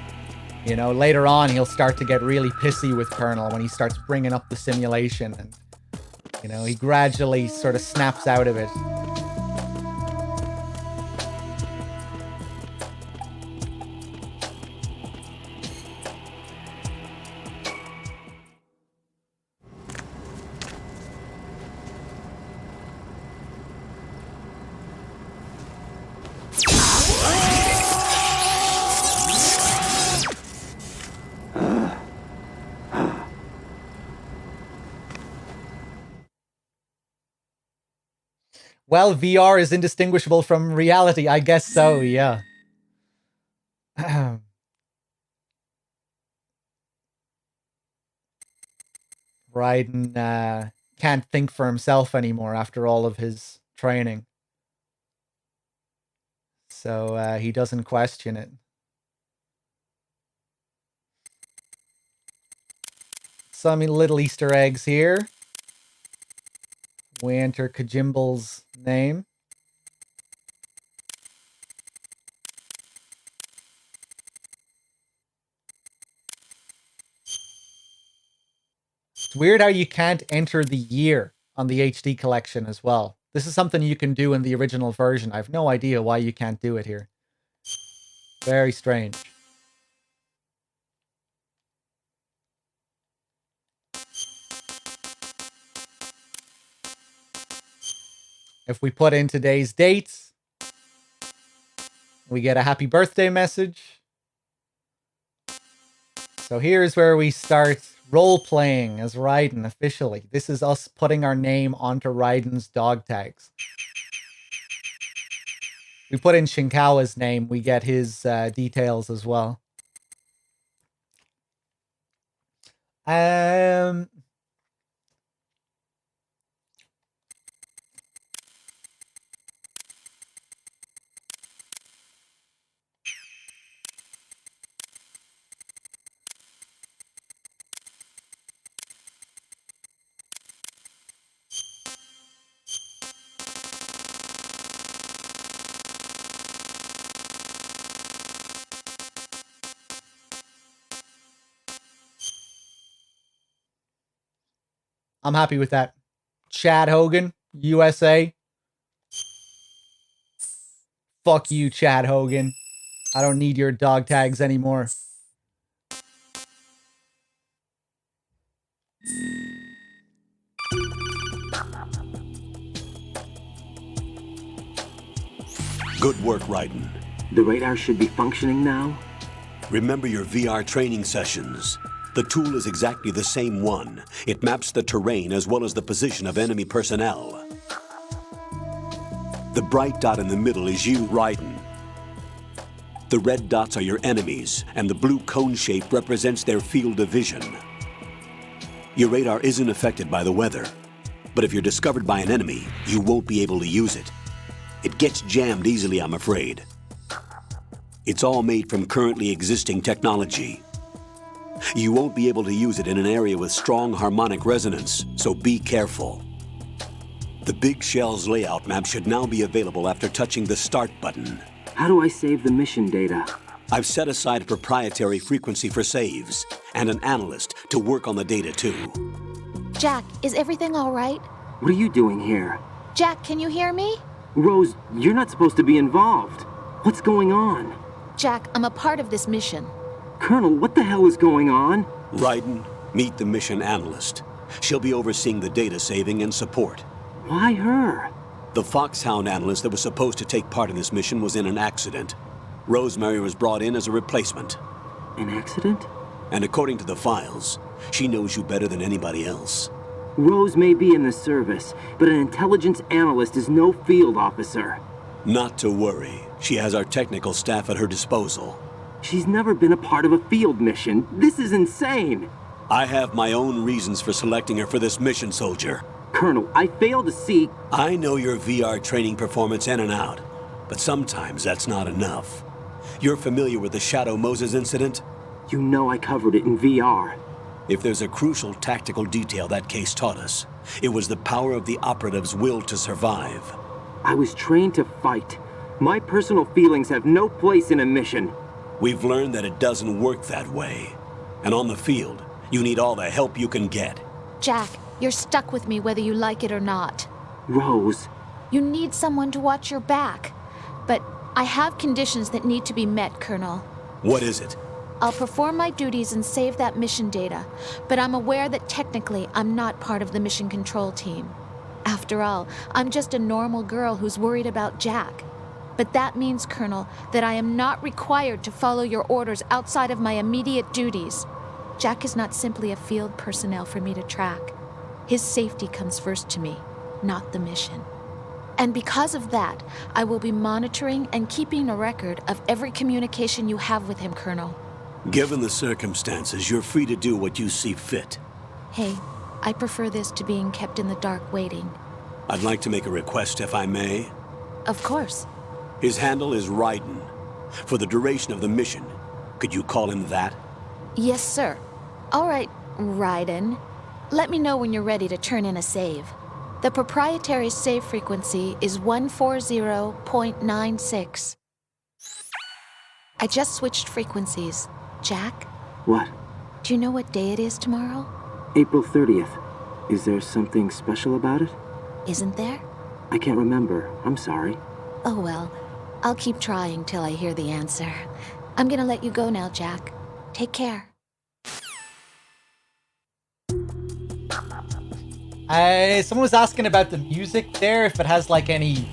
S8: You know, later on he'll start to get really pissy with Colonel when he starts bringing up the simulation, and you know, he gradually sort of snaps out of it. Well, VR is indistinguishable from reality. I guess so, yeah. Raiden can't think for himself anymore after all of his training. So he doesn't question it. Some little Easter eggs here. We enter Kajimbal's name. It's weird how you can't enter the year on the HD collection as well. This is something you can do in the original version. I have no idea why you can't do it here. Very strange. If we put in today's dates, we get a happy birthday message. So here's where we start role-playing as Raiden officially. This is us putting our name onto Raiden's dog tags. We put in Shinkawa's name, we get his details as well. I'm happy with that. Chad Hogan, USA. Fuck you, Chad Hogan. I don't need your dog tags anymore.
S18: Good work, Raiden.
S20: The radar should be functioning now?
S18: Remember your VR training sessions. The tool is exactly the same one. It maps the terrain as well as the position of enemy personnel. The bright dot in the middle is you, Raiden. The red dots are your enemies, and the blue cone shape represents their field of vision. Your radar isn't affected by the weather, but if you're discovered by an enemy, you won't be able to use it. It gets jammed easily, I'm afraid. It's all made from currently existing technology. You won't be able to use it in an area with strong harmonic resonance, so be careful. The Big Shell's layout map should now be available after touching the Start button.
S20: How do I save the mission data?
S18: I've set aside a proprietary frequency for saves, and an analyst to work on the data too.
S7: Jack, is everything all right?
S20: What are you doing here?
S7: Jack, can you hear me?
S20: Rose, you're not supposed to be involved. What's going on?
S7: Jack, I'm a part of this mission.
S20: Colonel, what the hell is going on?
S18: Raiden, meet the mission analyst. She'll be overseeing the data saving and support.
S20: Why her?
S18: The Foxhound analyst that was supposed to take part in this mission was in an accident. Rosemary was brought in as a replacement.
S20: An accident?
S18: And according to the files, she knows you better than anybody else.
S20: Rose may be in the service, but an intelligence analyst is no field officer.
S18: Not to worry. She has our technical staff at her disposal.
S20: She's never been a part of a field mission. This is insane.
S18: I have my own reasons for selecting her for this mission, soldier.
S20: Colonel, I fail to see...
S18: I know your VR training performance in and out, but sometimes that's not enough. You're familiar with the Shadow Moses incident?
S20: You know I covered it in VR.
S18: If there's a crucial tactical detail that case taught us, it was the power of the operative's will to survive.
S20: I was trained to fight. My personal feelings have no place in a mission.
S18: We've learned that it doesn't work that way. And on the field, you need all the help you can get.
S7: Jack, you're stuck with me whether you like it or not.
S20: Rose.
S7: You need someone to watch your back. But I have conditions that need to be met, Colonel.
S18: What is it?
S7: I'll perform my duties and save that mission data, but I'm aware that technically I'm not part of the mission control team. After all, I'm just a normal girl who's worried about Jack. But that means, Colonel, that I am not required to follow your orders outside of my immediate duties. Jack is not simply a field personnel for me to track. His safety comes first to me, not the mission. And because of that, I will be monitoring and keeping a record of every communication you have with him, Colonel.
S18: Given the circumstances, you're free to do what you see fit.
S7: Hey, I prefer this to being kept in the dark waiting.
S18: I'd like to make a request, if I may.
S7: Of course.
S18: His handle is Raiden. For the duration of the mission, could you call him that?
S7: Yes, sir. All right, Raiden. Let me know when you're ready to turn in a save. The proprietary save frequency is 140.96. I just switched frequencies. Jack?
S20: What?
S7: Do you know what day it is tomorrow?
S20: April 30th. Is there something special about it?
S7: Isn't there?
S20: I can't remember. I'm sorry.
S7: Oh well. I'll keep trying till I hear the answer. I'm gonna let you go now, Jack. Take care.
S8: Someone was asking about the music there, if it has like any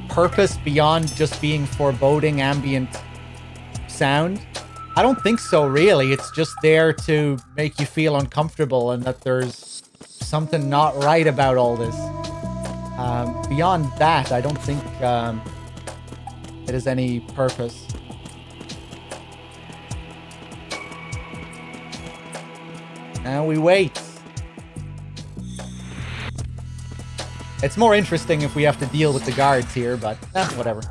S8: purpose beyond just being foreboding ambient sound. I don't think so, really. It's just there to make you feel uncomfortable and that there's something not right about all this. Beyond that, I don't think it has any purpose. Now we wait. It's more interesting if we have to deal with the guards here, but whatever.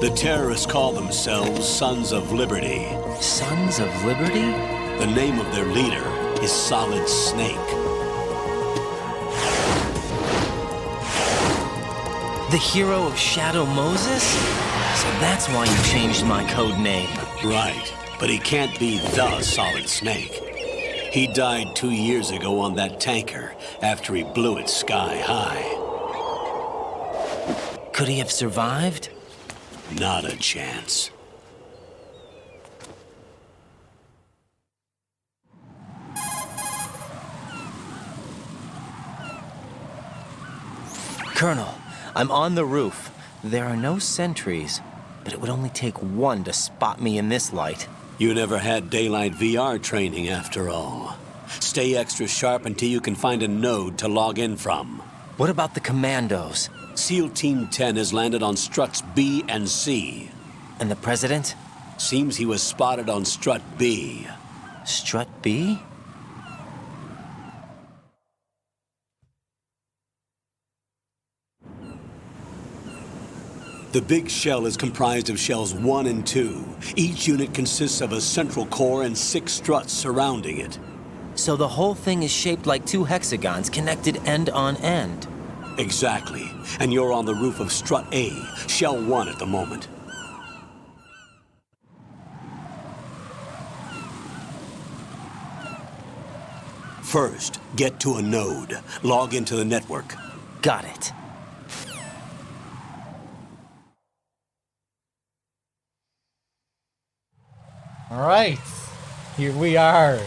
S18: The terrorists call themselves Sons of Liberty.
S20: Sons of Liberty?
S18: The name of their leader is Solid Snake.
S20: The hero of Shadow Moses? So that's why you changed my code name.
S18: Right, but he can't be the Solid Snake. He died 2 years ago on that tanker after he blew it sky high.
S20: Could he have survived?
S18: Not a chance.
S20: Colonel, I'm on the roof. There are no sentries, but it would only take one to spot me in this light.
S18: You never had daylight VR training after all. Stay extra sharp until you can find a node to log in from.
S20: What about the commandos?
S18: SEAL Team 10 has landed on struts B and C.
S20: And the President?
S18: Seems he was spotted on strut B.
S20: Strut B?
S18: The big shell is comprised of shells 1 and 2. Each unit consists of a central core and 6 struts surrounding it.
S20: So the whole thing is shaped like 2 hexagons connected end on end.
S18: Exactly. And you're on the roof of strut A, shell 1 at the moment. First, get to a node. Log into the network.
S20: Got it.
S8: All right, here we are.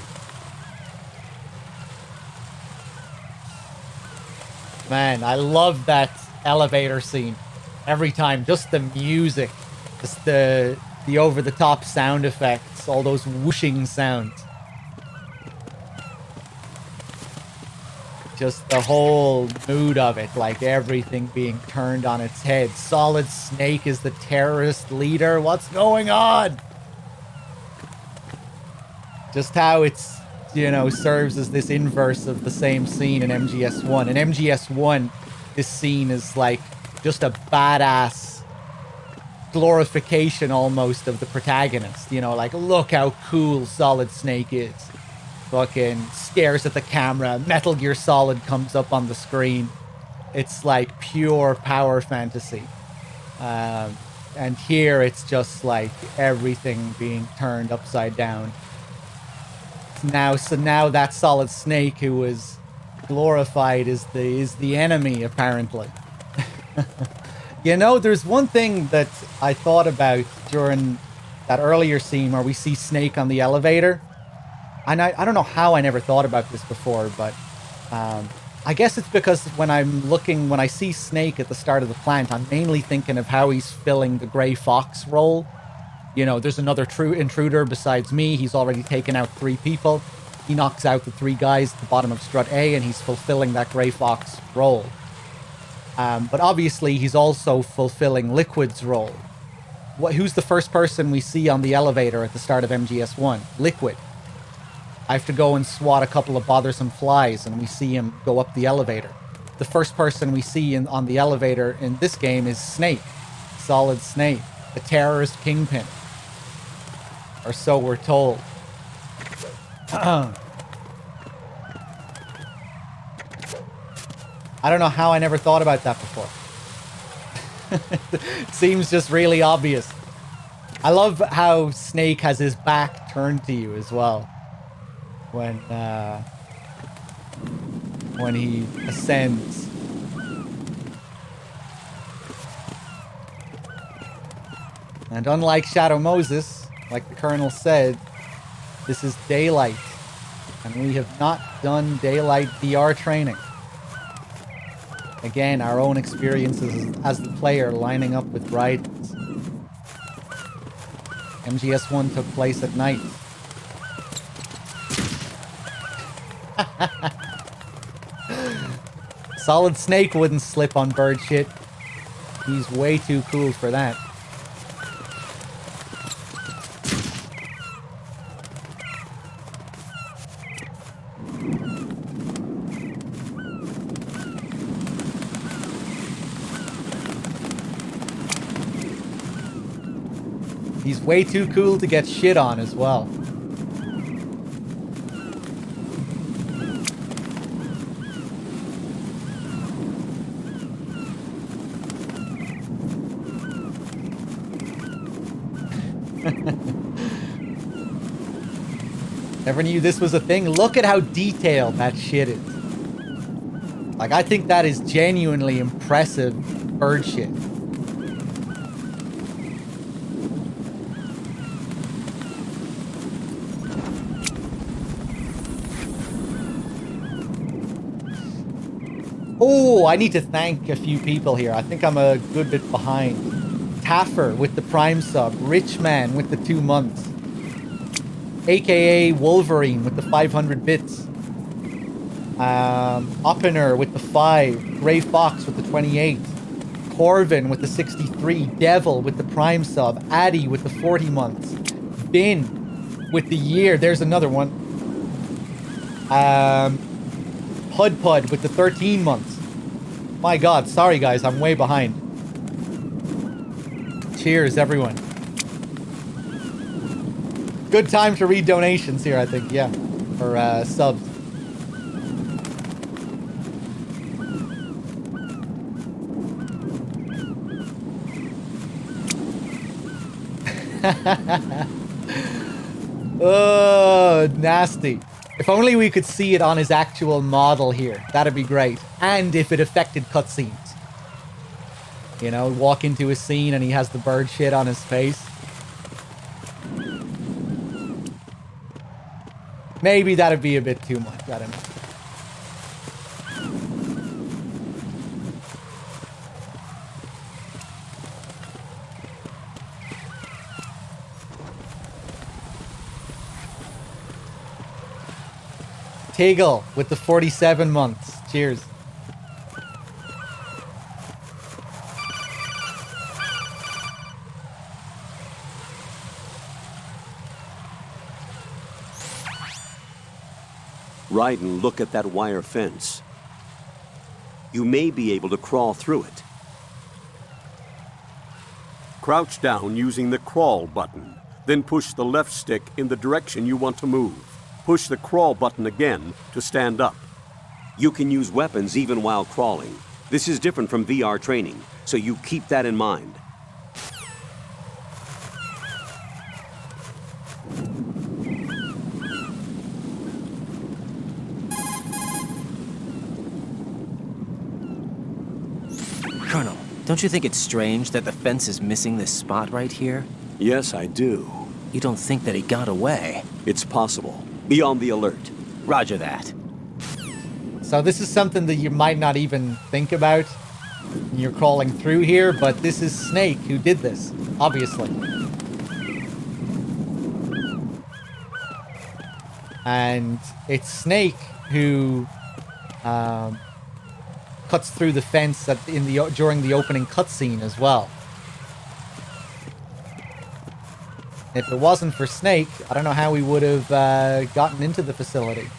S8: Man, I love that elevator scene. Every time, just the music, just the over-the-top sound effects, all those whooshing sounds. Just the whole mood of it, like everything being turned on its head. Solid Snake is the terrorist leader. What's going on? Just how it's, you know, serves as this inverse of the same scene in MGS1. In MGS1, this scene is like just a badass glorification almost of the protagonist. You know, like, look how cool Solid Snake is. Fucking stares at the camera. Metal Gear Solid comes up on the screen. It's like pure power fantasy. And here it's just like everything being turned upside down. So now that Solid Snake who was glorified is the enemy, apparently. You know, there's one thing that I thought about during that earlier scene where we see Snake on the elevator. And I don't know how I never thought about this before, but I guess it's because when I see Snake at the start of the plant, I'm mainly thinking of how he's filling the Gray Fox role. You know, there's another true intruder besides me. He's already taken out 3 people. He knocks out the 3 guys at the bottom of strut A, and he's fulfilling that Gray Fox role. But obviously, he's also fulfilling Liquid's role. Who's the first person we see on the elevator at the start of MGS1? Liquid. I have to go and swat a couple of bothersome flies, and we see him go up the elevator. The first person we see on the elevator in this game is Snake. Solid Snake. The terrorist kingpin. Or so we're told. I don't know how I never thought about that before. It seems just really obvious. I love how Snake has his back turned to you as well. When he ascends. And unlike Shadow Moses, like the Colonel said, this is daylight. And we have not done daylight VR training. Again, our own experiences as the player lining up with Raidens. MGS1 took place at night. Solid Snake wouldn't slip on bird shit. He's way too cool for that. He's way too cool to get shit on as well. Never knew this was a thing. Look at how detailed that shit is. Like, I think that is genuinely impressive bird shit. Oh, I need to thank a few people here. I think I'm a good bit behind. Taffer with the Prime sub. Richman with the 2 months. AKA Wolverine with the 500 bits. Oppener with the 5. Gray Fox with the 28. Corvin with the 63. Devil with the Prime sub. Addy with the 40 months. Bin with the year. There's another one. Pud with the 13 months. My god, sorry guys, I'm way behind. Cheers, everyone. Good time to read donations here, I think, yeah. Or subs. Oh, nasty. If only we could see it on his actual model here. That'd be great. And if it affected cutscenes. You know, walk into a scene and he has the bird shit on his face. Maybe that'd be a bit too much. I don't know. Tegel with the 47 months. Cheers.
S21: Raiden, look at that wire fence. You may be able to crawl through it. Crouch down using the crawl button. Then push the left stick in the direction you want to move. Push the crawl button again to stand up. You can use weapons even while crawling. This is different from VR training, so you keep that in mind.
S11: Colonel, don't you think it's strange that the fence is missing this spot right here?
S21: Yes, I do.
S11: You don't think that he got away?
S21: It's possible. Be on the alert.
S11: Roger that.
S8: So this is something that you might not even think about when you're crawling through here, but this is Snake who did this, obviously. And it's Snake who cuts through the fence during the opening cutscene as well. If it wasn't for Snake, I don't know how we would have gotten into the facility.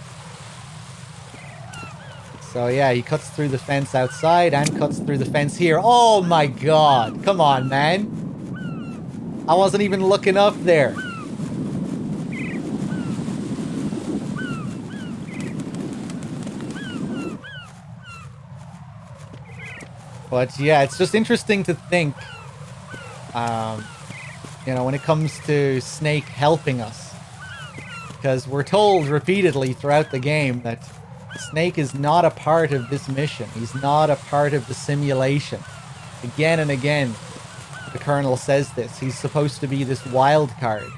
S8: So yeah, he cuts through the fence outside and cuts through the fence here. Oh my god, come on, man. I wasn't even looking up there. But yeah, it's just interesting to think, you know, when it comes to Snake helping us. Because we're told repeatedly throughout the game that Snake is not a part of this mission. He's not a part of the simulation. Again and again, the Colonel says this. He's supposed to be this wild card.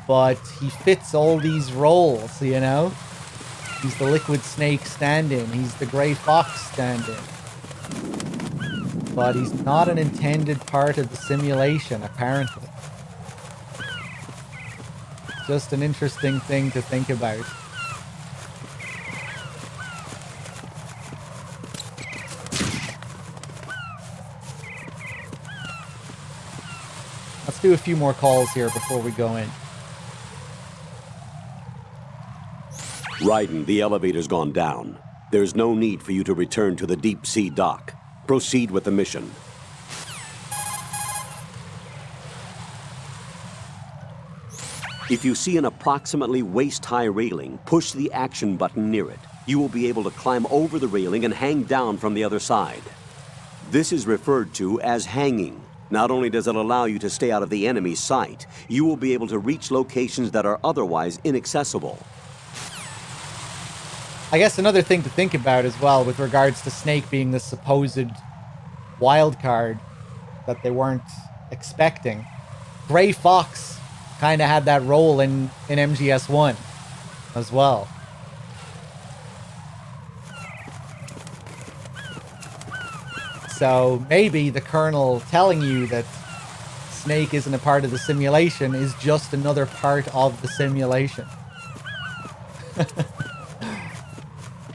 S8: But he fits all these roles, you know? He's the Liquid Snake stand-in. He's the Gray Fox stand-in. But he's not an intended part of the simulation, apparently. Just an interesting thing to think about. Let's do a few more calls here before we go in.
S21: Raiden, the elevator's gone down. There's no need for you to return to the deep sea dock. Proceed with the mission. If you see an approximately waist-high railing, push the action button near it. You will be able to climb over the railing and hang down from the other side. This is referred to as hanging. Not only does it allow you to stay out of the enemy's sight, you will be able to reach locations that are otherwise inaccessible.
S8: I guess another thing to think about as well with regards to Snake being the supposed wild card that they weren't expecting. Gray Fox kind of had that role in MGS1 as well. So maybe the Colonel telling you that Snake isn't a part of the simulation is just another part of the simulation.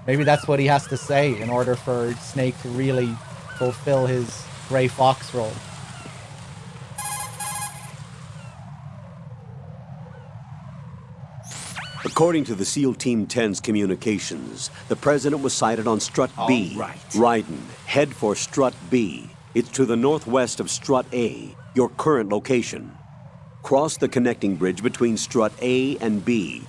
S8: Maybe that's what he has to say in order for Snake to really fulfill his Gray Fox role.
S21: According to the SEAL Team 10's communications, the President was sighted on Strut B. Raiden, head for Strut B. It's to the northwest of Strut A, your current location. Cross the connecting bridge between Strut A and B.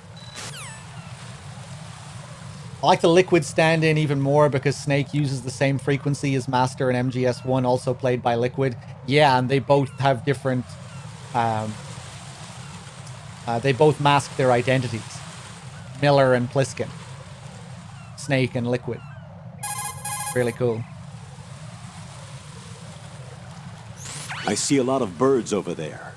S8: I like the Liquid stand-in even more because Snake uses the same frequency as Master and MGS1, also played by Liquid. Yeah, and they both have different... they both mask their identities. Miller and Pliskin. Snake and Liquid. Really cool.
S21: I see a lot of birds over there.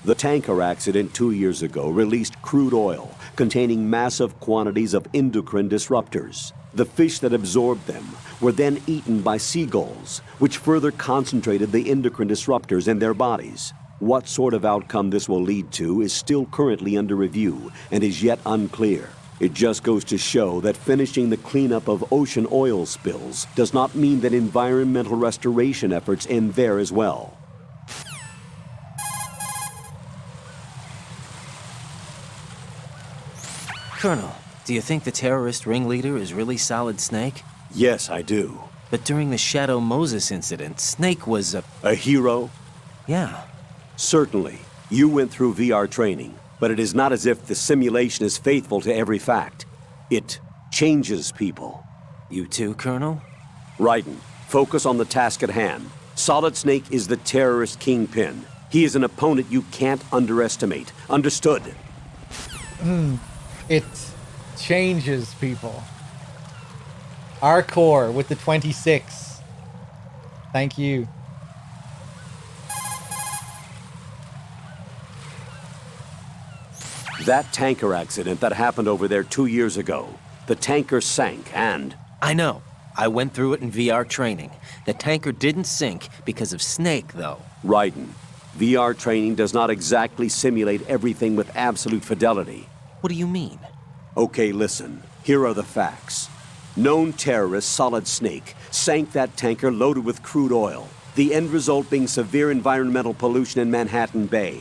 S21: The tanker accident 2 years ago released crude oil containing massive quantities of endocrine disruptors. The fish that absorbed them were then eaten by seagulls, which further concentrated the endocrine disruptors in their bodies. What sort of outcome this will lead to is still currently under review and is yet unclear. It just goes to show that finishing the cleanup of ocean oil spills does not mean that environmental restoration efforts end there as well.
S11: Colonel, do you think the terrorist ringleader is really Solid Snake?
S21: Yes, I do.
S11: But during the Shadow Moses incident, Snake was
S21: a hero?
S11: Yeah.
S21: Certainly. You went through VR training, but it is not as if the simulation is faithful to every fact. It changes people.
S11: You too, Colonel?
S21: Raiden, focus on the task at hand. Solid Snake is the terrorist kingpin. He is an opponent you can't underestimate. Understood?
S8: It changes people. Arcor with the 26. Thank you.
S21: That tanker accident that happened over there 2 years ago. The tanker sank and...
S11: I know. I went through it in VR training. The tanker didn't sink because of Snake, though.
S21: Raiden, VR training does not exactly simulate everything with absolute fidelity.
S11: What do you mean?
S21: Okay, listen. Here are the facts. Known terrorist Solid Snake sank that tanker loaded with crude oil, the end result being severe environmental pollution in Manhattan Bay.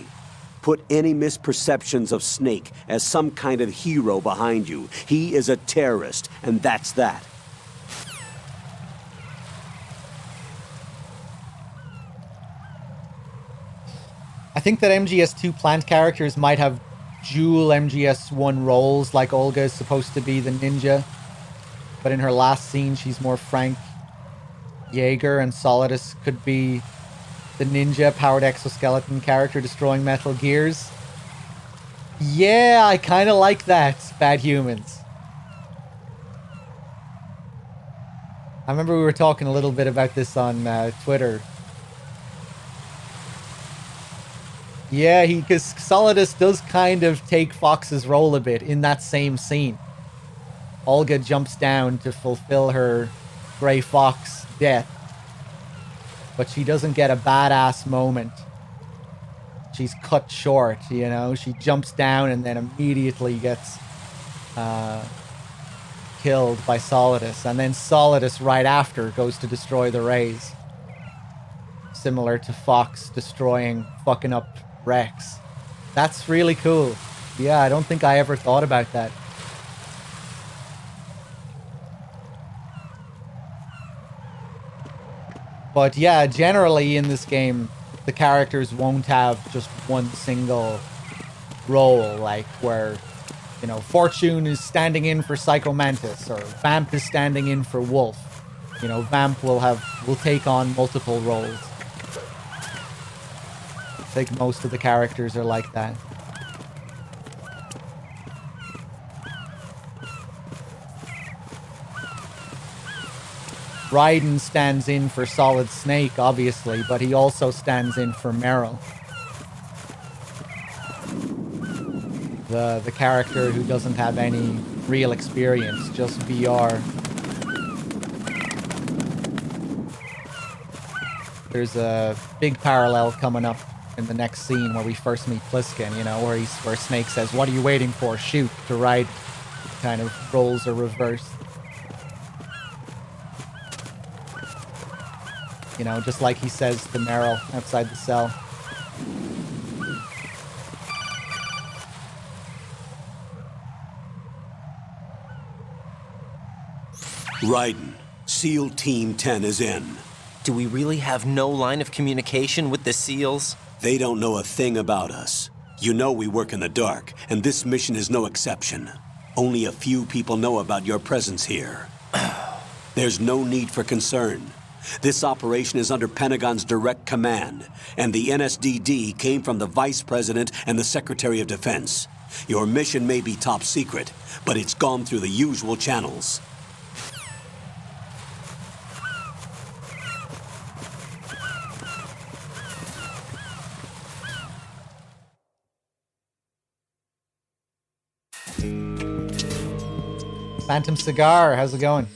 S21: Put any misperceptions of Snake as some kind of hero behind you. He is a terrorist, and that's that.
S8: I think that MGS2 plant characters might have dual MGS1 roles, like Olga is supposed to be the ninja, but in her last scene she's more Frank Jaeger, and Solidus could be the ninja powered exoskeleton character destroying Metal Gears. Yeah, I kind of like that, Bad Humans. I remember we were talking a little bit about this on Twitter. Yeah, because Solidus does kind of take Fox's role a bit in that same scene. Olga jumps down to fulfill her Gray Fox death, but she doesn't get a badass moment. She's cut short, you know? She jumps down and then immediately gets killed by Solidus, and then Solidus right after goes to destroy the Rays. Similar to Fox fucking up Rex. That's really cool. Yeah, I don't think I ever thought about that. But yeah, generally in this game, the characters won't have just one single role, like where, you know, Fortune is standing in for Psycho Mantis or Vamp is standing in for Wolf. You know, Vamp will take on multiple roles. I think most of the characters are like that. Raiden stands in for Solid Snake, obviously, but he also stands in for Meryl. The character who doesn't have any real experience, just VR. There's a big parallel coming up in the next scene where we first meet Pliskin, you know, where Snake says, "What are you waiting for? Shoot," to Raiden. Kind of roles are reversed. You know, just like he says to Meryl outside the cell.
S18: Raiden, SEAL Team 10 is in.
S11: Do we really have no line of communication with the SEALs?
S18: They don't know a thing about us. You know we work in the dark, and this mission is no exception. Only a few people know about your presence here. There's no need for concern. This operation is under Pentagon's direct command, and the NSDD came from the Vice President and the Secretary of Defense. Your mission may be top secret, but it's gone through the usual channels.
S8: Phantom Cigar, how's it going?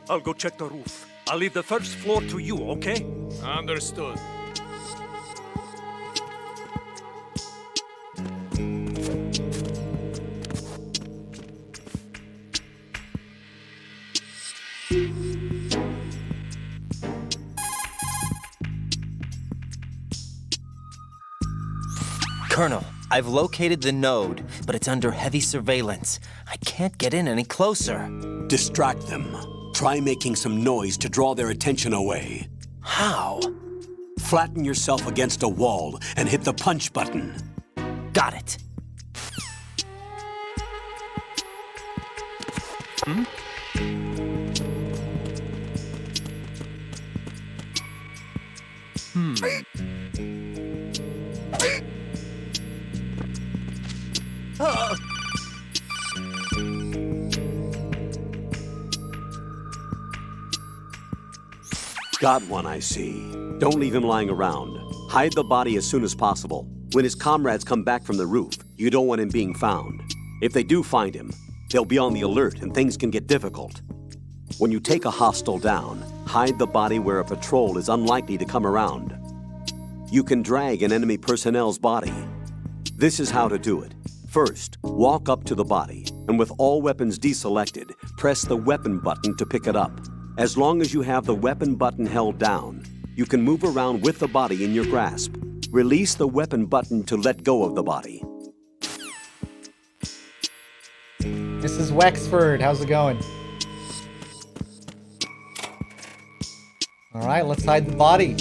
S10: I'll go check the roof. I'll leave the first floor to you, okay?
S22: Understood.
S11: Colonel, I've located the node, but it's under heavy surveillance. I can't get in any closer.
S18: Distract them. Try making some noise to draw their attention away.
S11: How?
S18: Flatten yourself against a wall and hit the punch button.
S11: Got it. Hmm?
S18: Got one, I see. Don't leave him lying around. Hide the body as soon as possible. When his comrades come back from the roof, you don't want him being found. If they do find him, they'll be on the alert and things can get difficult. When you take a hostile down, hide the body where a patrol is unlikely to come around. You can drag an enemy personnel's body. This is how to do it. First, walk up to the body, and with all weapons deselected, press the weapon button to pick it up. As long as you have the weapon button held down, you can move around with the body in your grasp. Release the weapon button to let go of the body.
S8: Mrs. Wexford, how's it going? All right, let's hide the body.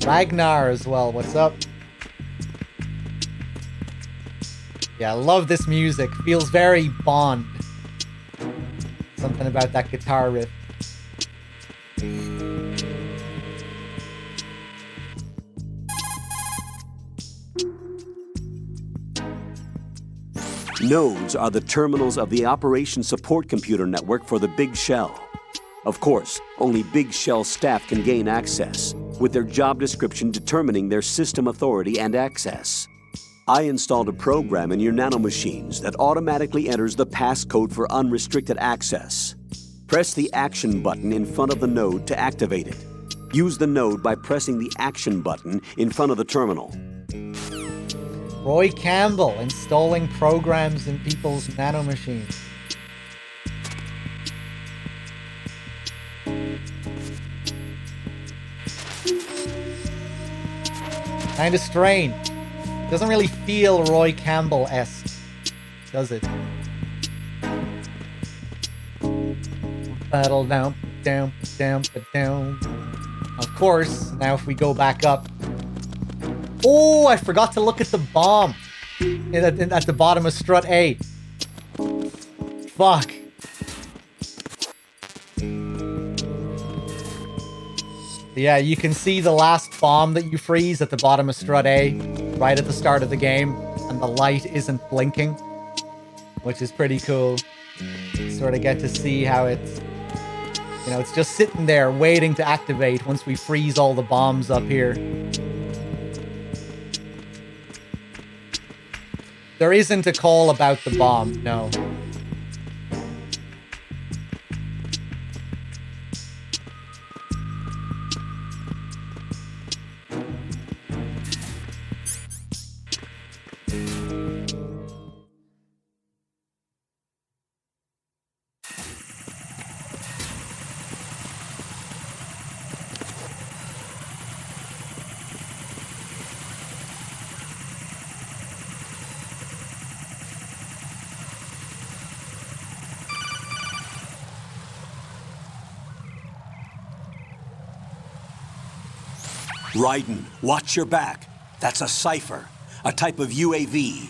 S8: Ragnar as well, what's up? Yeah, I love this music. Feels very Bond. Something about that guitar riff.
S18: Nodes are the terminals of the Operation Support Computer Network for the Big Shell. Of course, only Big Shell staff can gain access, with their job description determining their system authority and access. I installed a program in your nanomachines that automatically enters the passcode for unrestricted access. Press the action button in front of the node to activate it. Use the node by pressing the action button in front of the terminal.
S8: Roy Campbell, installing programs in people's nanomachines. Kind of strange. Doesn't really feel Roy Campbell-esque, does it? Battle down, down, down, down. Of course, now if we go back up. Oh, I forgot to look at the bomb at the bottom of strut A. Fuck. Yeah, you can see the last bomb that you freeze at the bottom of strut A, right at the start of the game, and the light isn't blinking, which is pretty cool. Sort of get to see how it's, you know, it's just sitting there waiting to activate once we freeze all the bombs up here. There isn't a call about the bomb, no.
S18: Raiden, watch your back. That's a cipher, a type of UAV.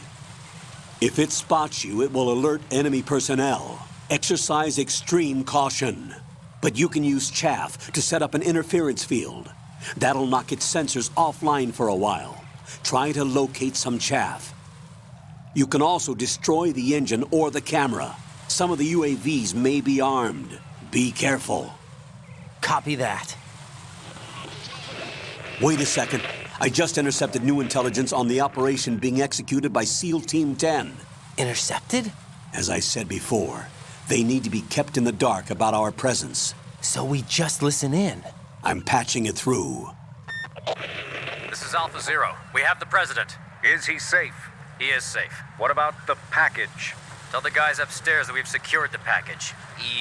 S18: If it spots you, it will alert enemy personnel. Exercise extreme caution. But you can use chaff to set up an interference field. That'll knock its sensors offline for a while. Try to locate some chaff. You can also destroy the engine or the camera. Some of the UAVs may be armed. Be careful.
S11: Copy that.
S18: Wait a second. I just intercepted new intelligence on the operation being executed by SEAL Team 10.
S11: Intercepted?
S18: As I said before, they need to be kept in the dark about our presence.
S11: So we just listen in.
S18: I'm patching it through.
S9: This is Alpha Zero. We have the president. Is he safe? He is safe. What about the package? Tell the guys upstairs that we've secured the package.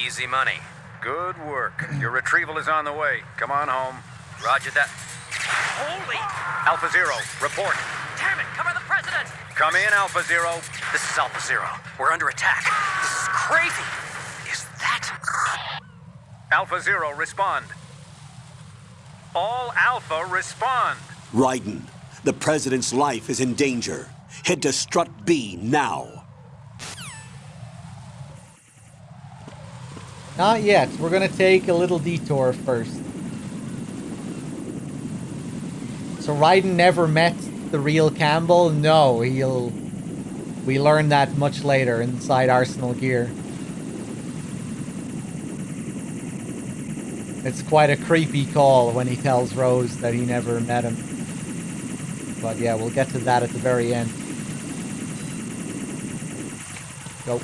S9: Easy money. Good work. Your retrieval is on the way. Come on home. Roger that. Holy! Alpha Zero, report. Damn it, cover the president! Come in, Alpha Zero. This is Alpha Zero. We're under attack. This is crazy. Is that... Alpha Zero, respond. All Alpha, respond.
S18: Raiden, the president's life is in danger. Head to Strut B now.
S8: Not yet. We're gonna take a little detour first. So Raiden never met the real Campbell? No, we learn that much later inside Arsenal Gear. It's quite a creepy call when he tells Rose that he never met him. But yeah, we'll get to that at the very end. Go.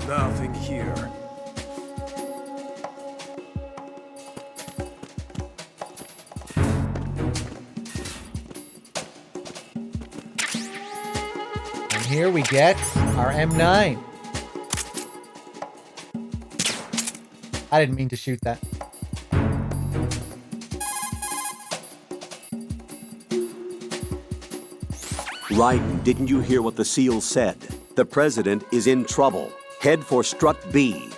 S10: Nothing here.
S8: And here we get our M9. I didn't mean to shoot that.
S21: Raiden, didn't you hear what the SEAL said? The president is in trouble. Head for Strut B.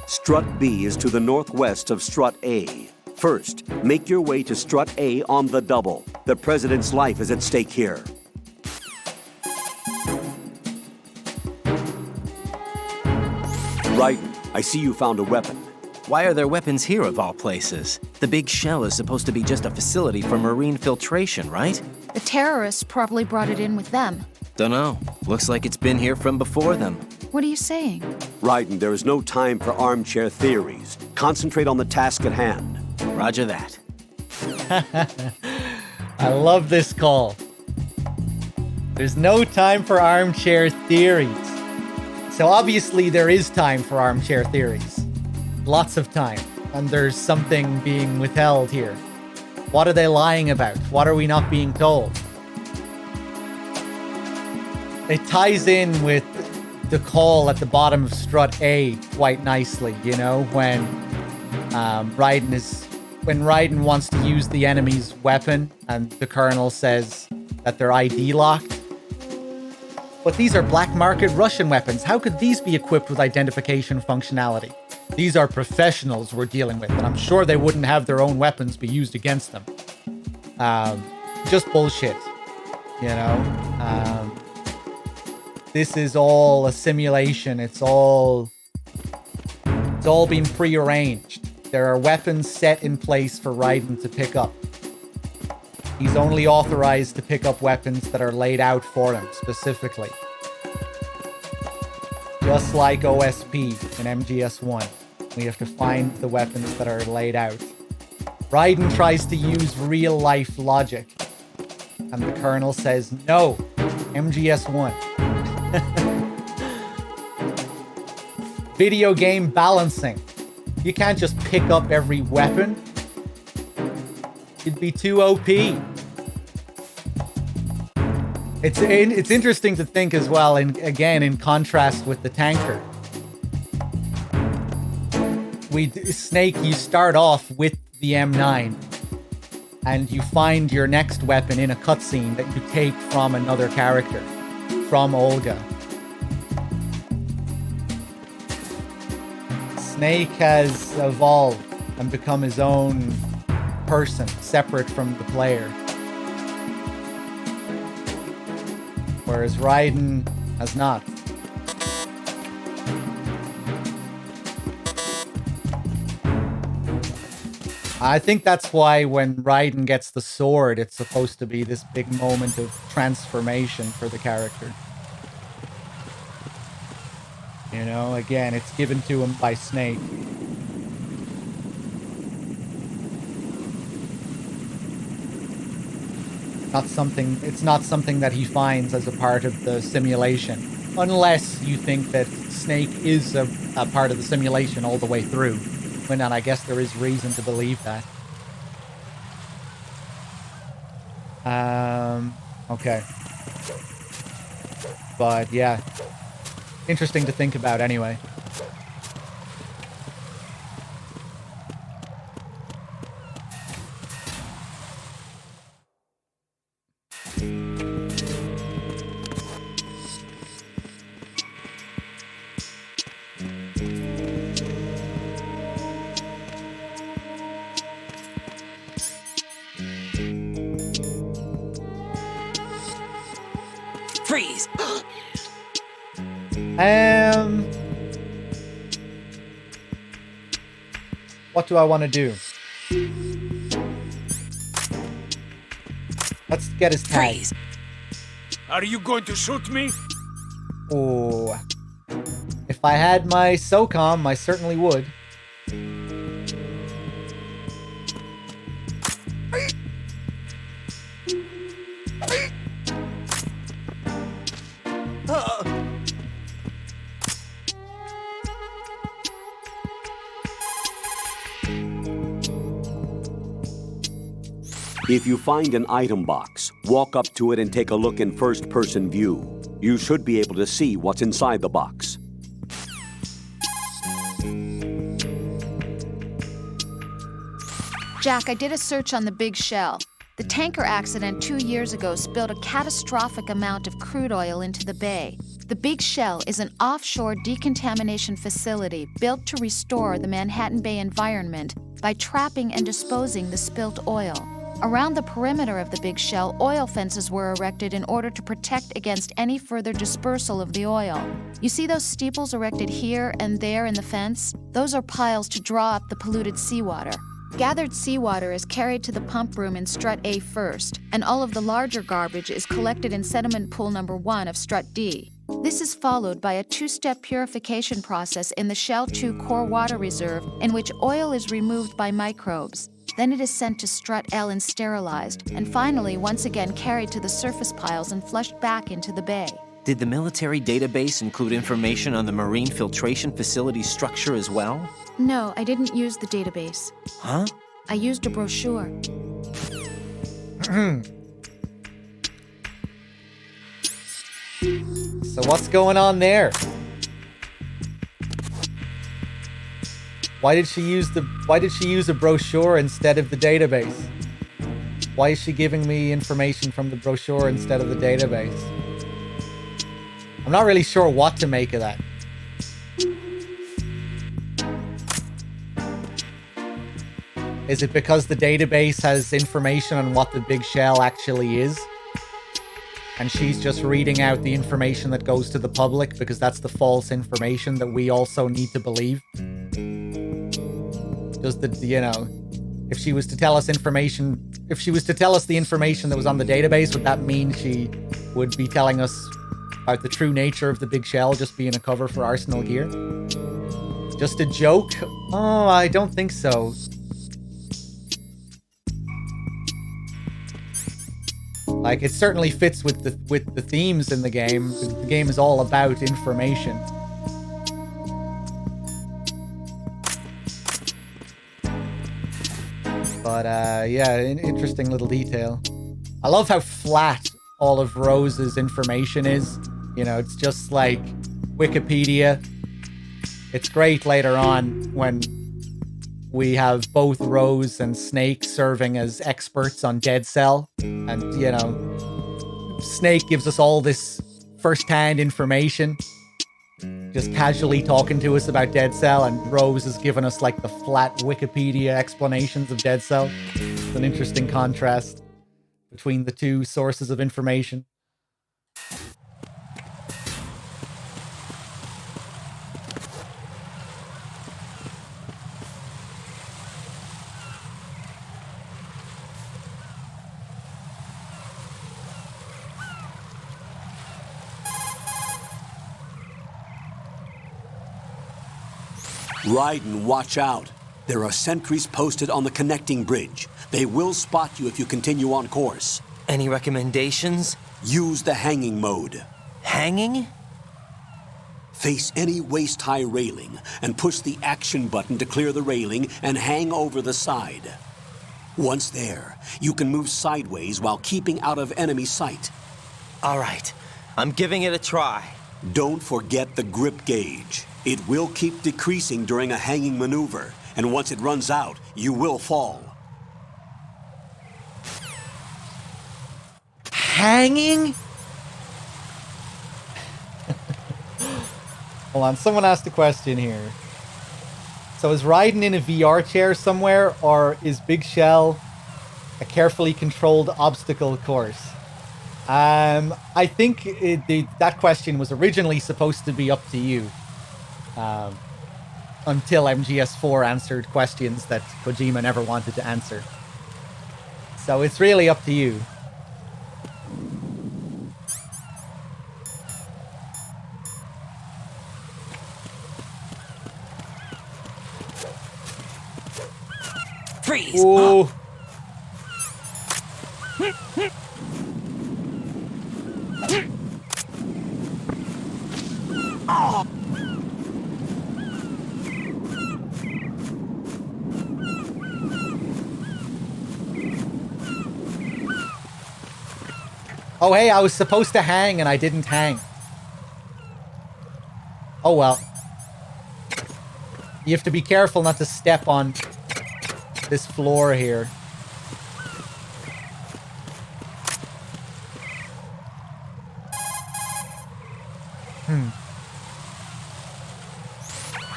S21: Strut B is to the northwest of Strut A. First, make your way to Strut A on the double. The president's life is at stake here. Raiden, I see you found a weapon.
S11: Why are there weapons here of all places? The big shell is supposed to be just a facility for marine filtration, right?
S7: The terrorists probably brought it in with them.
S11: Dunno. Looks like it's been here from before them.
S7: What are you saying?
S21: Raiden, there is no time for armchair theories. Concentrate on the task at hand.
S11: Roger that.
S8: I love this call. There's no time for armchair theories. So obviously there is time for armchair theories. Lots of time. and there's something being withheld here. What are they lying about? What are we not being told? It ties in with the call at the bottom of strut A quite nicely, you know, when Raiden wants to use the enemy's weapon and the colonel says that they're ID locked. But these are black market Russian weapons. How could these be equipped with identification functionality? These are professionals we're dealing with, and I'm sure they wouldn't have their own weapons be used against them. Just bullshit, you know? This is all a simulation. It's all been prearranged. There are weapons set in place for Raiden to pick up. He's only authorized to pick up weapons that are laid out for him, specifically. Just like OSP in MGS1. We have to find the weapons that are laid out. Raiden tries to use real-life logic. And the colonel says, no, MGS1. Video game balancing. You can't just pick up every weapon. It'd be too OP. It's interesting to think as well, and again, in contrast with the tanker. Snake, you start off with the M9, and you find your next weapon in a cutscene that you take from another character, from Olga. Snake has evolved and become his own person, separate from the player. Whereas Raiden has not. I think that's why when Raiden gets the sword, it's supposed to be this big moment of transformation for the character. You know, again, it's given to him by Snake. It's not something that he finds as a part of the simulation. Unless you think that Snake is a part of the simulation all the way through. And I guess there is reason to believe that. Okay. But yeah. Interesting to think about anyway.
S5: Freeze!
S8: What do I want to do? Let's get his tag.
S10: Freeze. Are you going to shoot me?
S8: Oh. If I had my SOCOM, I certainly would.
S21: If you find an item box, walk up to it and take a look in first-person view. You should be able to see what's inside the box.
S7: Jack, I did a search on the Big Shell. The tanker accident 2 years ago spilled a catastrophic amount of crude oil into the bay. The Big Shell is an offshore decontamination facility built to restore the Manhattan Bay environment by trapping and disposing the spilt oil. Around the perimeter of the Big Shell, oil fences were erected in order to protect against any further dispersal of the oil. You see those steeples erected here and there in the fence? Those are piles to draw up the polluted seawater. Gathered seawater is carried to the pump room in Strut A first, and all of the larger garbage is collected in sediment pool number 1 of Strut D. This is followed by a 2-step purification process in the Shell 2 core water reserve in which oil is removed by microbes. Then it is sent to Strut L and sterilized, and finally once again carried to the surface piles and flushed back into the bay.
S11: Did the military database include information on the marine filtration facility structure as well?
S7: No, I didn't use the database.
S11: Huh?
S7: I used a brochure.
S8: So what's going on there? Why did she use a brochure instead of the database? Why is she giving me information from the brochure instead of the database? I'm not really sure what to make of that. Is it because the database has information on what the big shell actually is? And she's just reading out the information that goes to the public because that's the false information that we also need to believe? Does the, you know, if she was to tell us the information that was on the database, would that mean she would be telling us about the true nature of the big shell just being a cover for Arsenal gear? Just a joke? Oh, I don't think so. Like, it certainly fits with the themes in the game. The game is all about information. But, yeah, an interesting little detail. I love how flat all of Rose's information is. You know, it's just like Wikipedia. It's great later on when we have both Rose and Snake serving as experts on Dead Cell. And, you know, Snake gives us all this first-hand information, just casually talking to us about Dead Cell, and Rose has given us, like, the flat Wikipedia explanations of Dead Cell. It's an interesting contrast between the two sources of information.
S18: Raiden, watch out. There are sentries posted on the connecting bridge. They will spot you if you continue on course.
S11: Any recommendations?
S18: Use the hanging mode.
S11: Hanging?
S18: Face any waist-high railing and push the action button to clear the railing and hang over the side. Once there, you can move sideways while keeping out of enemy sight.
S11: All right, I'm giving it a try.
S18: Don't forget the grip gauge. It will keep decreasing during a hanging maneuver, and once it runs out, you will fall.
S8: Hanging? Hold on, someone asked a question here. So is Raiden in a VR chair somewhere, or is Big Shell a carefully controlled obstacle course? I think that question was originally supposed to be up to you. Until MGS4 answered questions that Kojima never wanted to answer. So it's really up to you.
S11: Freeze!
S8: Ooh.
S11: Oh.
S8: Oh, hey, I was supposed to hang and I didn't hang. Oh, well. You have to be careful not to step on this floor here.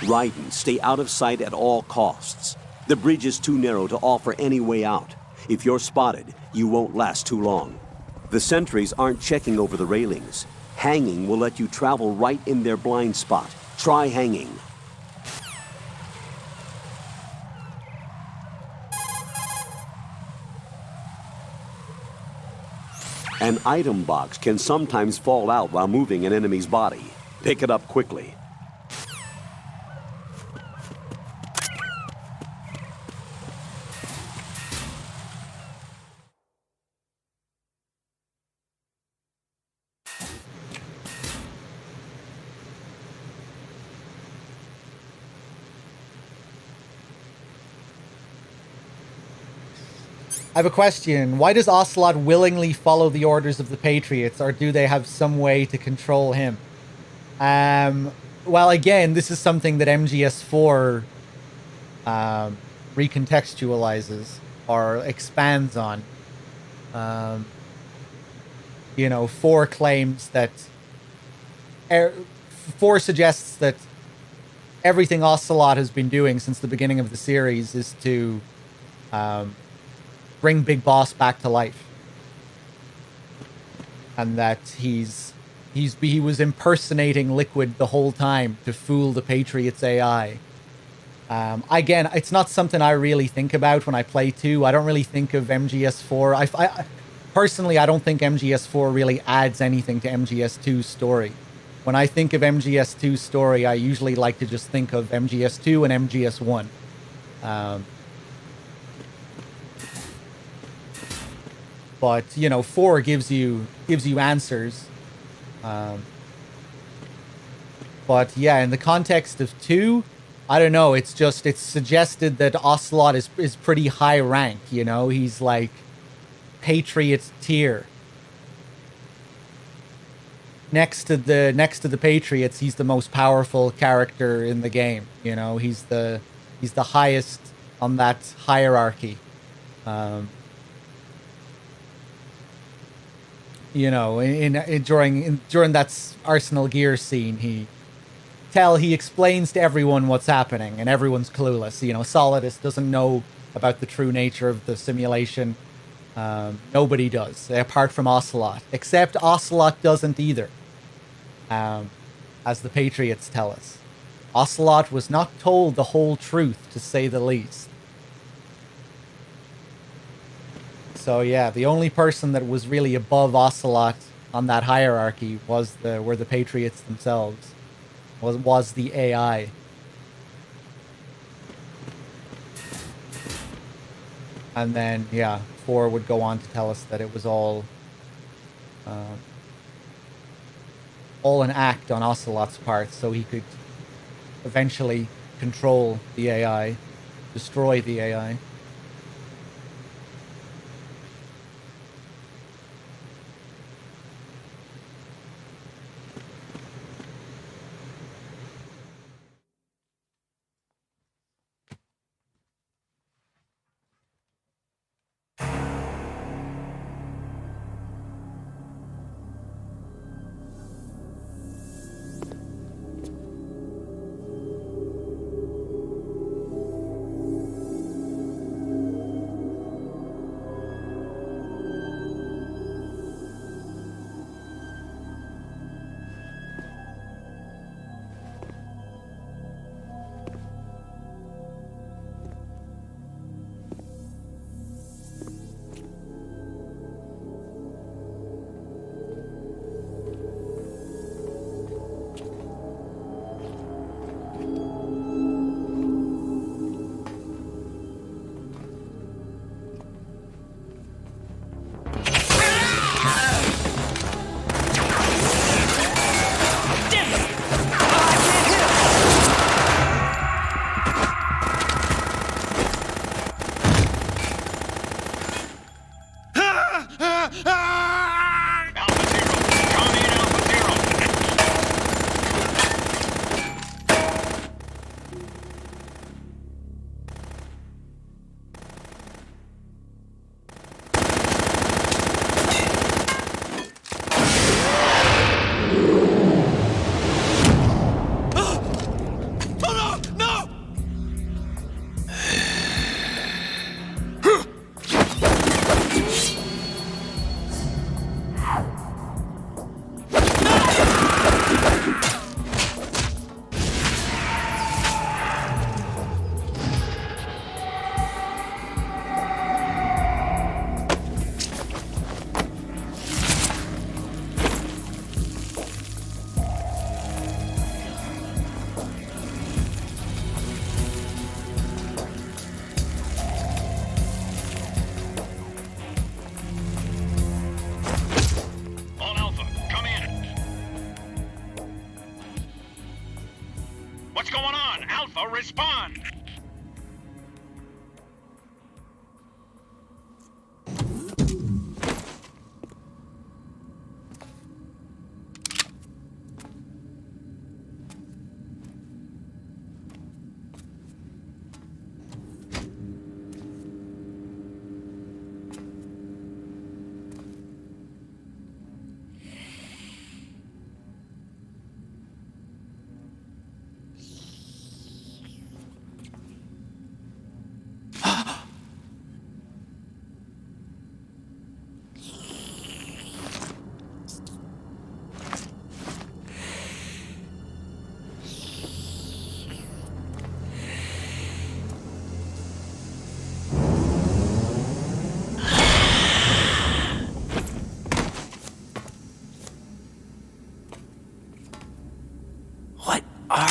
S18: Raiden, stay out of sight at all costs. The bridge is too narrow to offer any way out. If you're spotted, you won't last too long. The sentries aren't checking over the railings. Hanging will let you travel right in their blind spot. Try hanging. An item box can sometimes fall out while moving an enemy's body. Pick it up quickly.
S8: I have a question. Why does Ocelot willingly follow the orders of the Patriots, or do they have some way to control him? Well, again, this is something that MGS4 recontextualizes or expands on. You know, 4 claims that... 4 suggests that everything Ocelot has been doing since the beginning of the series is to bring Big Boss back to life. And that he was impersonating Liquid the whole time to fool the Patriots AI. Again, it's not something I really think about when I play 2. I don't really think of MGS4. Personally, I don't think MGS4 really adds anything to MGS2's story. When I think of MGS2's story, I usually like to just think of MGS2 and MGS1. But, you know, 4 gives you answers. But yeah, in the context of 2, I don't know, it's suggested that Ocelot is pretty high rank, you know? He's like Patriot tier. Next to the Patriots, he's the most powerful character in the game. You know, he's the highest on that hierarchy. You know, during that Arsenal Gear scene, he explains to everyone what's happening, and everyone's clueless. You know, Solidus doesn't know about the true nature of the simulation. Nobody does, apart from Ocelot. Except Ocelot doesn't either. As the Patriots tell us. Ocelot was not told the whole truth, to say the least. So yeah, the only person that was really above Ocelot on that hierarchy were the Patriots themselves. Was the AI. And then, yeah, 4 would go on to tell us that it was all an act on Ocelot's part, so he could eventually control the AI, destroy the AI.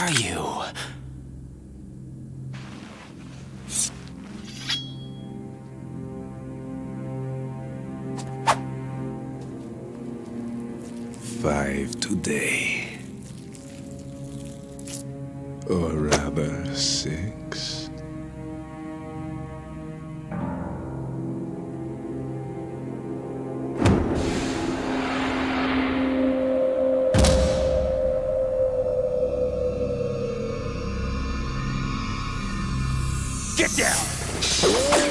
S11: are you?
S15: Five today. Or rather, 6.
S17: Get down!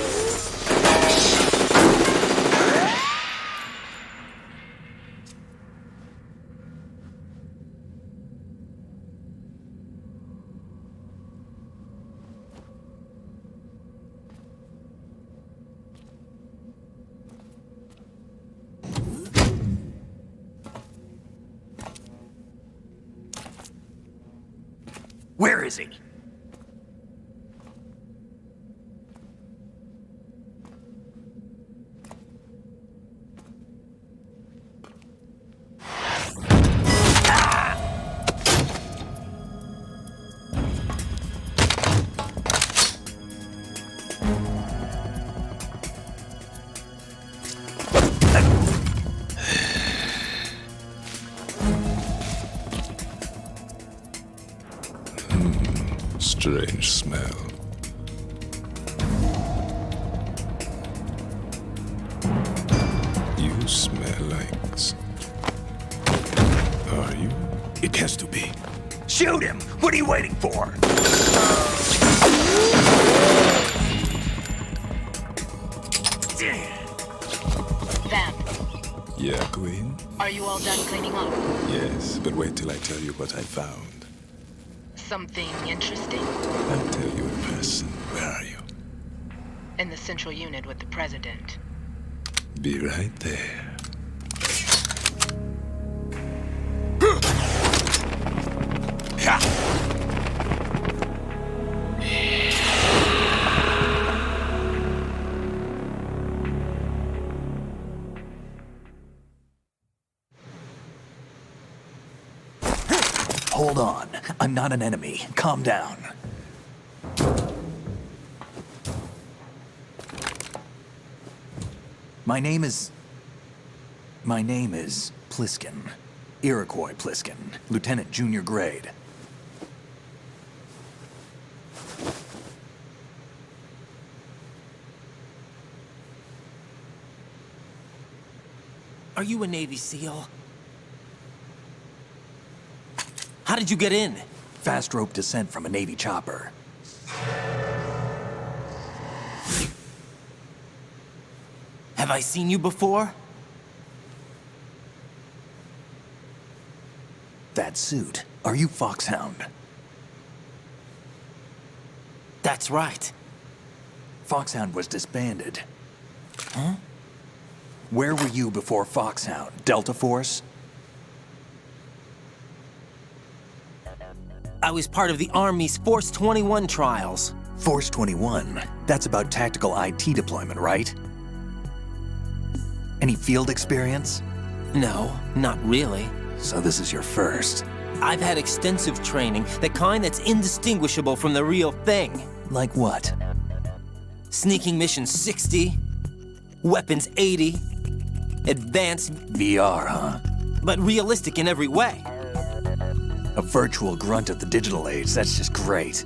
S6: Where is he?
S15: Strange smell. You smell like... Are you?
S6: It has to be. Shoot him! What are you waiting for?
S22: Vamp,
S15: Yeah, Queen?
S22: are you all done cleaning up?
S15: Yes, but wait till I tell you what I found.
S22: Something interesting?
S15: I'll tell you in person. Where are you?
S22: In the central unit with the president.
S15: Be right there.
S6: Hold on. I'm not an enemy. Calm down. My name is Pliskin. Iroquois Pliskin. Lieutenant Junior Grade.
S11: Are you a Navy SEAL? How did you get in?
S6: Fast rope descent from a Navy chopper.
S11: Have I seen you before?
S6: That suit. Are you Foxhound?
S11: That's right.
S6: Foxhound was disbanded. Huh? Where were you before Foxhound? Delta Force?
S11: I was part of the Army's Force 21 trials.
S6: Force 21? That's about tactical IT deployment, right? Any field experience?
S11: No, not really.
S6: So this is your first.
S11: I've had extensive training, the kind that's indistinguishable from the real thing.
S6: Like what?
S11: Sneaking mission 60, weapons 80, advanced...
S6: VR, huh?
S11: But realistic in every way.
S6: A virtual grunt of the digital age, that's just great.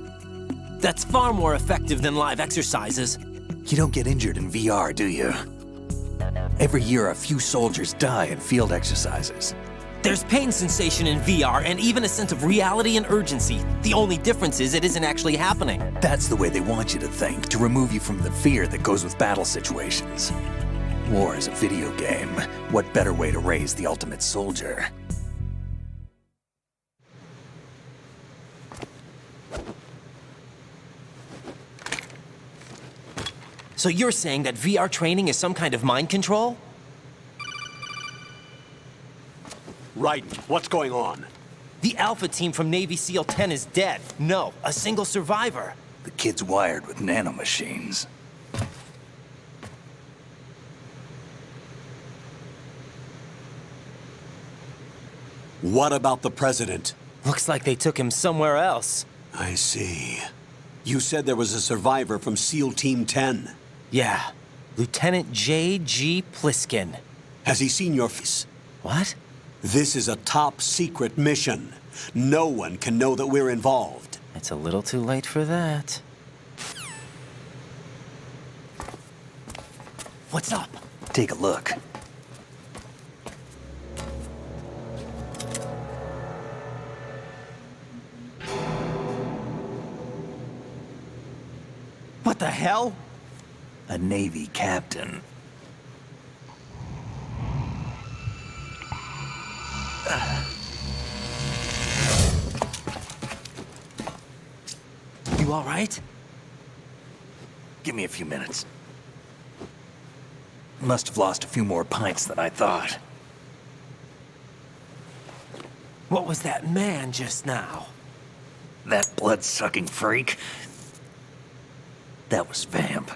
S11: That's far more effective than live exercises.
S6: You don't get injured in VR, do you? Every year, a few soldiers die in field exercises.
S11: There's pain sensation in VR and even a sense of reality and urgency. The only difference is it isn't actually happening.
S6: That's the way they want you to think, to remove you from the fear that goes with battle situations. War is a video game. What better way to raise the ultimate soldier?
S11: So you're saying that VR training is some kind of mind control?
S18: Raiden, what's going on?
S11: The Alpha team from Navy SEAL 10 is dead. No, a single survivor.
S6: The kid's wired with nanomachines.
S18: What about the president?
S11: Looks like they took him somewhere else.
S18: I see. You said there was a survivor from SEAL Team 10.
S11: Yeah. Lieutenant J.G. Pliskin.
S18: Has he seen your face?
S11: What?
S18: This is a top secret mission. No one can know that we're involved.
S11: It's a little too late for that. What's up?
S6: Take a look.
S11: What the hell?
S6: A Navy captain.
S11: You all right?
S6: Give me a few minutes. Must have lost a few more pints than I thought.
S11: What was that man just now?
S6: That blood-sucking freak? That was Vamp.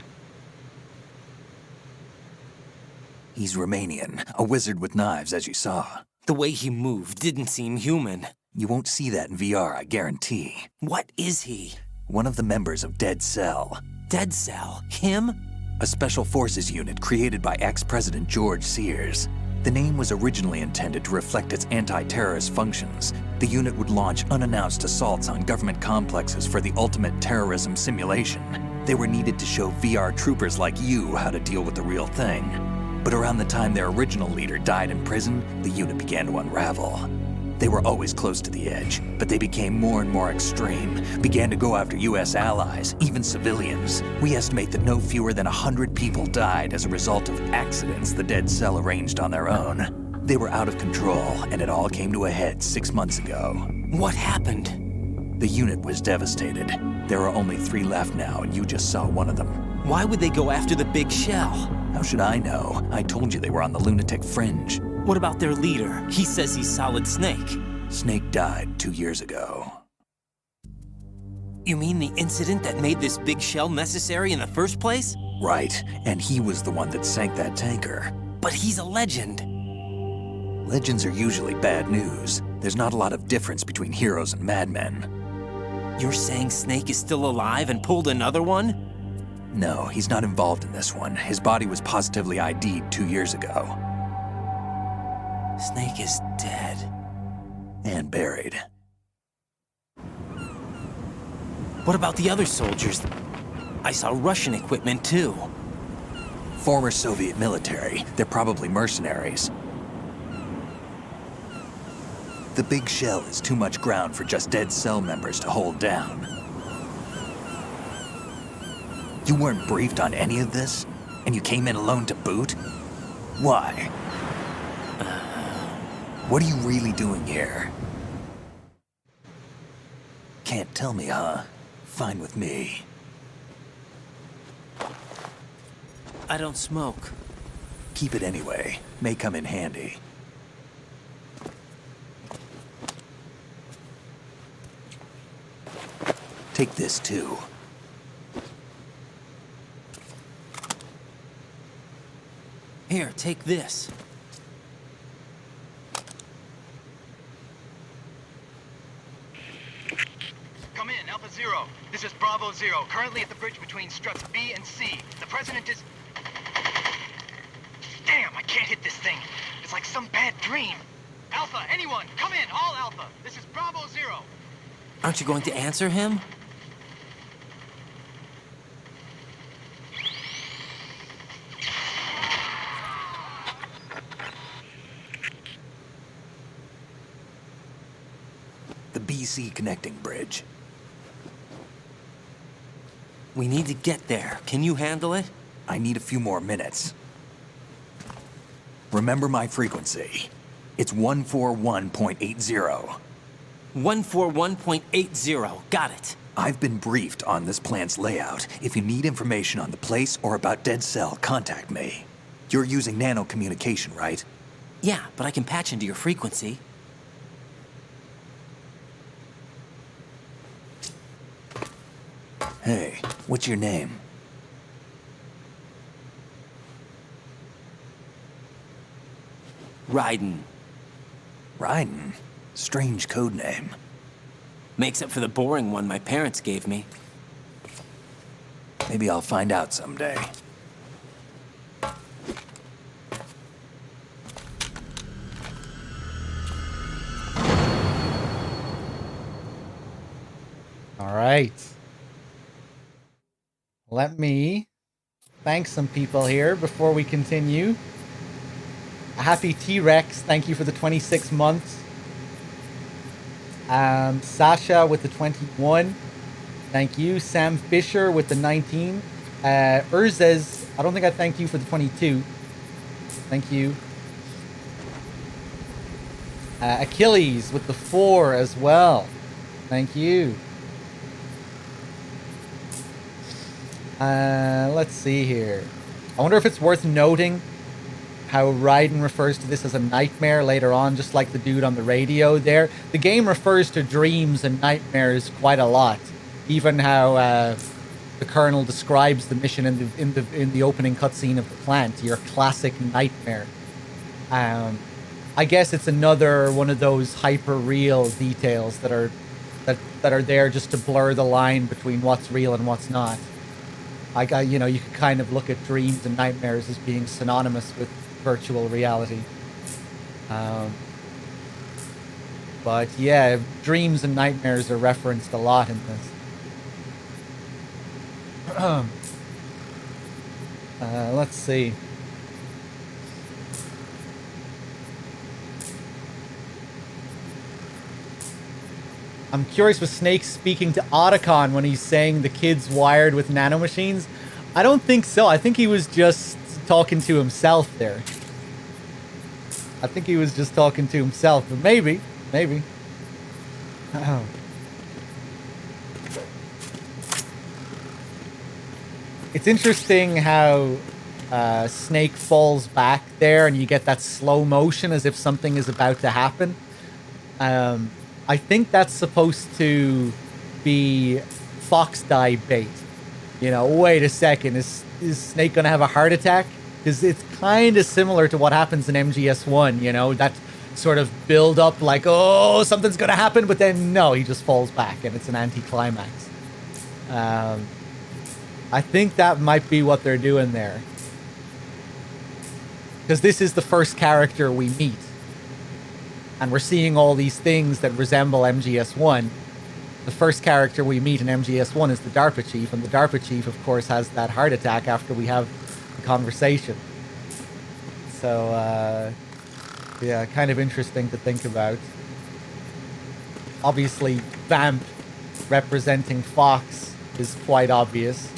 S6: He's Romanian, a wizard with knives, as you saw.
S11: The way he moved didn't seem human.
S6: You won't see that in VR, I guarantee.
S11: What is he?
S6: One of the members of Dead Cell.
S11: Dead Cell? Him?
S6: A special forces unit created by ex-President George Sears. The name was originally intended to reflect its anti-terrorist functions. The unit would launch unannounced assaults on government complexes for the ultimate terrorism simulation. They were needed to show VR troopers like you how to deal with the real thing. But around the time their original leader died in prison, the unit began to unravel. They were always close to the edge, but they became more and more extreme, began to go after US allies, even civilians. We estimate that no fewer than 100 people died as a result of accidents the Dead Cell arranged on their own. They were out of control, and it all came to a head 6 months ago.
S11: What happened?
S6: The unit was devastated. There are only 3 left now, and you just saw one of them.
S11: Why would they go after the big shell?
S6: How should I know? I told you they were on the lunatic fringe.
S11: What about their leader? He says he's Solid Snake.
S6: Snake died 2 years ago.
S11: You mean the incident that made this big shell necessary in the first place?
S6: Right, and he was the one that sank that tanker.
S11: But he's a legend.
S6: Legends are usually bad news. There's not a lot of difference between heroes and madmen.
S11: You're saying Snake is still alive and pulled another one?
S6: No, he's not involved in this one. His body was positively ID'd 2 years ago.
S11: Snake is dead.
S6: And buried.
S11: What about the other soldiers? I saw Russian equipment too.
S6: Former Soviet military. They're probably mercenaries. The big shell is too much ground for just Dead Cell members to hold down. You weren't briefed on any of this? And you came in alone to boot? Why? What are you really doing here? Can't tell me, huh? Fine with me.
S11: I don't smoke.
S6: Keep it anyway. May come in handy. Take this too.
S11: Here, take this.
S4: Come in, Alpha Zero. This is Bravo Zero, currently at the bridge between struts B and C. The President is... Damn, I can't hit this thing. It's like some bad dream. Alpha, anyone, come in, all Alpha. This is Bravo Zero.
S11: Aren't you going to answer him?
S6: The BC connecting bridge.
S11: We need to get there. Can you handle it?
S6: I need a few more minutes. Remember my frequency. It's 141.80.
S11: 141.80. Got it.
S6: I've been briefed on this plant's layout. If you need information on the place or about Dead Cell, contact me. You're using nano communication, right?
S11: Yeah, but I can patch into your frequency.
S6: Hey, what's your name?
S11: Raiden.
S6: Raiden? Strange code name.
S11: Makes up for the boring one my parents gave me.
S6: Maybe I'll find out someday.
S8: All right. Let me thank some people here before we continue. A happy T-Rex, thank you for the 26 months. Sasha with the 21. Thank you. Sam Fisher with the 19. Urzes, I don't think I thank you for the 22. Thank you. Achilles with the 4 as well. Thank you. Let's see here. I wonder if it's worth noting how Raiden refers to this as a nightmare later on, just like the dude on the radio there. The game refers to dreams and nightmares quite a lot. Even how the Colonel describes the mission in the opening cutscene of the plant, your classic nightmare. I guess it's another one of those hyper real details that are there just to blur the line between what's real and what's not. You know, you could kind of look at dreams and nightmares as being synonymous with virtual reality. But yeah, dreams and nightmares are referenced a lot in this. Let's see. I'm curious with Snake speaking to Otacon when he's saying the kid's wired with nanomachines. I don't think so. I think he was just talking to himself there. I think he was just talking to himself, but maybe. Oh. It's interesting how Snake falls back there and you get that slow motion as if something is about to happen. I think that's supposed to be fox die bait. You know, wait a second, is Snake gonna have a heart attack? Because it's kind of similar to what happens in MGS1, you know, that sort of build up like, oh, something's gonna happen, but then no, he just falls back and it's an anticlimax. I think that might be what they're doing there. Because this is the first character we meet. And we're seeing all these things that resemble MGS1. The first character we meet in MGS1 is the DARPA chief, and the DARPA chief, of course, has that heart attack after we have the conversation. So, yeah, kind of interesting to think about. Obviously, Vamp representing Fox is quite obvious.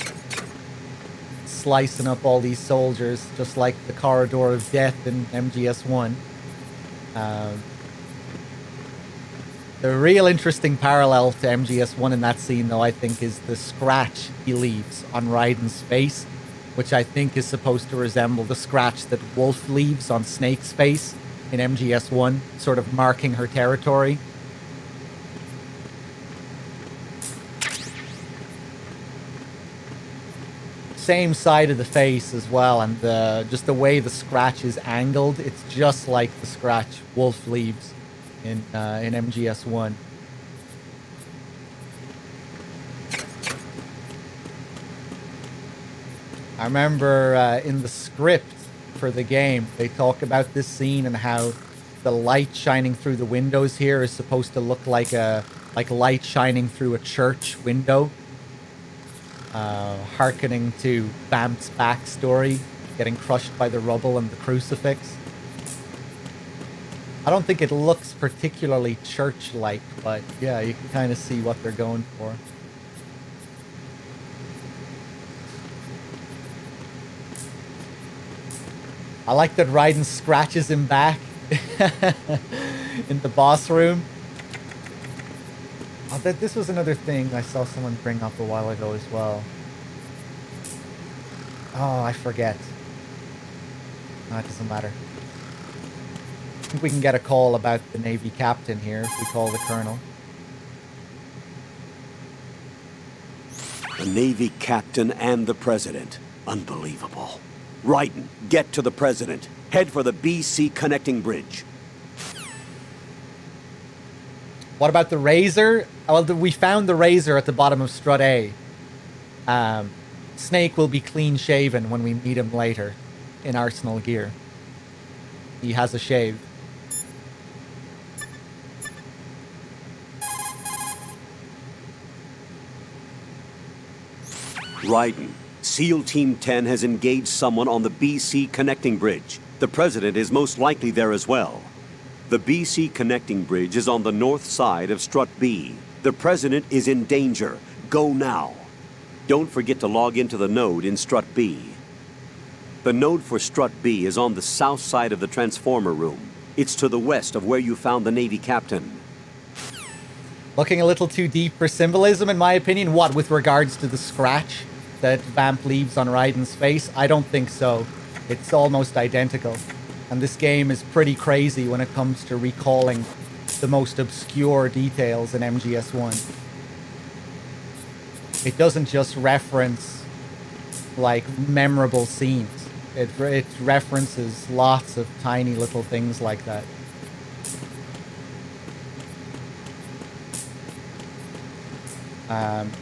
S8: Slicing up all these soldiers, just like the Corridor of Death in MGS1. The real interesting parallel to MGS1 in that scene, though, I think, is the scratch he leaves on Raiden's face, which I think is supposed to resemble the scratch that Wolf leaves on Snake's face in MGS1, sort of marking her territory. Same side of the face as well, and just the way the scratch is angled, it's just like the scratch Wolf leaves in MGS1. I remember in the script for the game, they talk about this scene and how the light shining through the windows here is supposed to look like light shining through a church window, hearkening to Vamp's backstory, getting crushed by the rubble and the crucifix. I don't think it looks particularly church-like, but yeah, you can kind of see what they're going for. I like that Raiden scratches him back in the boss room. Oh, this was another thing I saw someone bring up a while ago as well. Oh, I forget. No, it doesn't matter. I think we can get a call about the Navy captain here if we call the colonel.
S21: The Navy captain and the president. Unbelievable. Raiden, get to the president. Head for the BC connecting bridge.
S8: What about the razor? Well, we found the razor at the bottom of strut A. Snake will be clean shaven when we meet him later in Arsenal gear. He has a shave.
S21: Raiden, SEAL Team 10 has engaged someone on the BC connecting bridge. The president is most likely there as well. The BC connecting bridge is on the north side of strut B. The president is in danger. Go now. Don't forget to log into the node in strut B. The node for strut B is on the south side of the transformer room. It's to the west of where you found the Navy captain.
S8: Looking a little too deep for symbolism, in my opinion. What, with regards to the scratch that Vamp leaves on Raiden's face? I don't think so. It's almost identical. And this game is pretty crazy when it comes to recalling the most obscure details in MGS1. It doesn't just reference, like, memorable scenes. It references lots of tiny little things like that.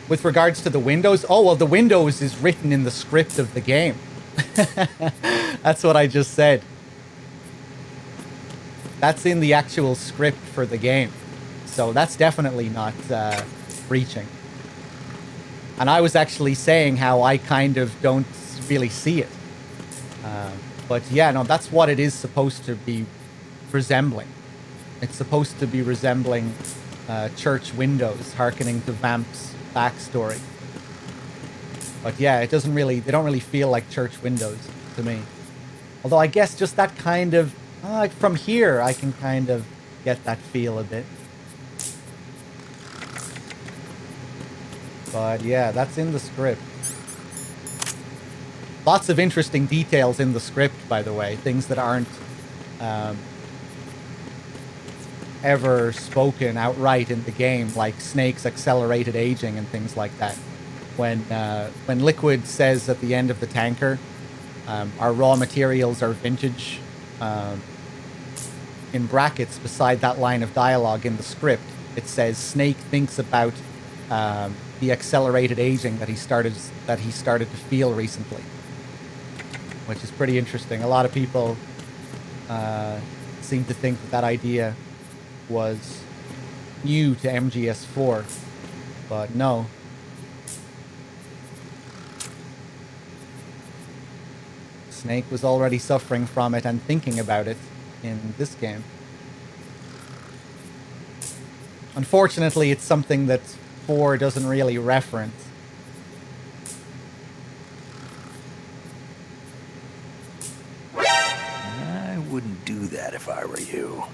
S8: With regards to the Windows, oh, well, the Windows is written in the script of the game. That's what I just said. That's in the actual script for the game. So that's definitely not breaching. And I was actually saying how I kind of don't really see it. But yeah, no, that's what it is supposed to be resembling. It's supposed to be resembling church windows, hearkening to Vamp's backstory. But yeah, it doesn't really, they don't really feel like church windows to me. Although I guess just that kind of, from here, I can kind of get that feel a bit. But yeah, that's in the script. Lots of interesting details in the script, by the way. Things that aren't ever spoken outright in the game, like Snake's accelerated aging and things like that. When Liquid says at the end of the tanker, our raw materials are vintage, in brackets beside that line of dialogue in the script, it says Snake thinks about the accelerated aging that he started to feel recently, which is pretty interesting. A lot of people seem to think that idea was new to MGS4, but no. Snake was already suffering from it and thinking about it in this game. Unfortunately, it's something that 4 doesn't really reference.
S6: I wouldn't do that if I were you.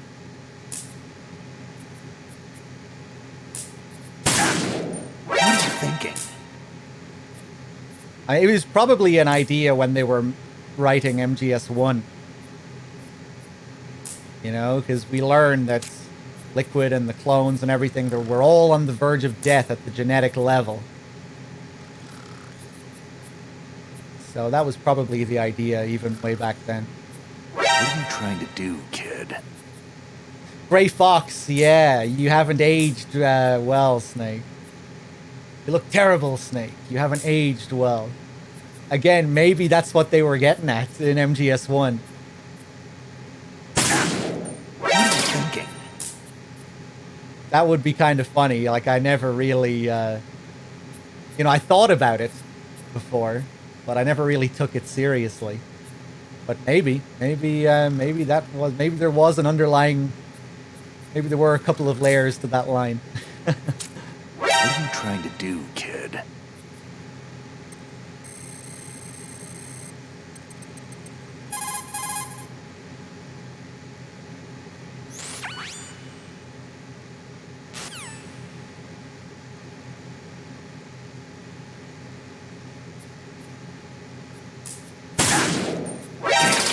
S6: What are you thinking?
S8: It was probably an idea when they were writing MGS1. You know, because we learned that Liquid and the clones and everything, were all on the verge of death at the genetic level. So that was probably the idea even way back then.
S6: What are you trying to do, kid?
S8: Gray Fox, yeah, you haven't aged well, Snake. You look terrible, Snake. You haven't aged well. Again, maybe that's what they were getting at in MGS1.
S6: What are you thinking?
S8: That would be kind of funny. Like, I never really, you know, I thought about it before, but I never really took it seriously. But maybe there was an underlying, maybe there were a couple of layers to that line.
S6: What are you trying to do, kid?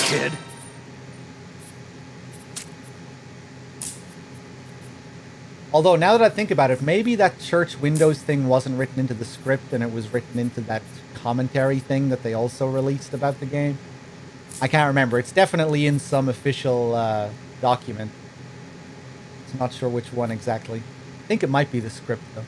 S6: Kid.
S8: Although, now that I think about it, maybe that church windows thing wasn't written into the script and it was written into that commentary thing that they also released about the game. I can't remember. It's definitely in some official document. I'm not sure which one exactly. I think it might be the script, though.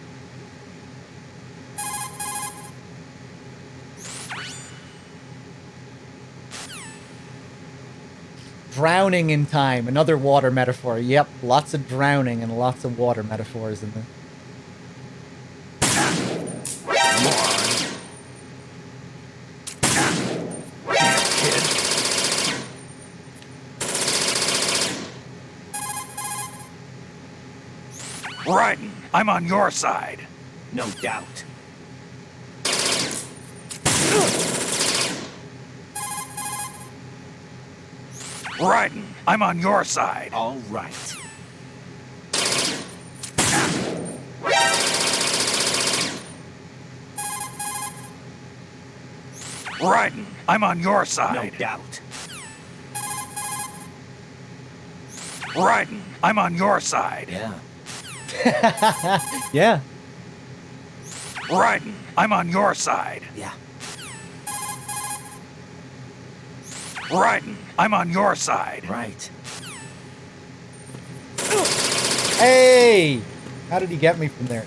S8: Drowning in time, another water metaphor. Yep, lots of drowning and lots of water metaphors in there.
S14: Raiden, I'm on your side.
S18: No doubt.
S14: Raiden, I'm on your side.
S18: All right.
S14: Raiden, I'm on your side.
S18: No doubt.
S14: Raiden, I'm on your side.
S18: Yeah.
S8: Yeah.
S14: Raiden, I'm on your side.
S18: Yeah.
S14: Raiden, I'm on your side.
S18: Right.
S8: Hey! How did he get me from there?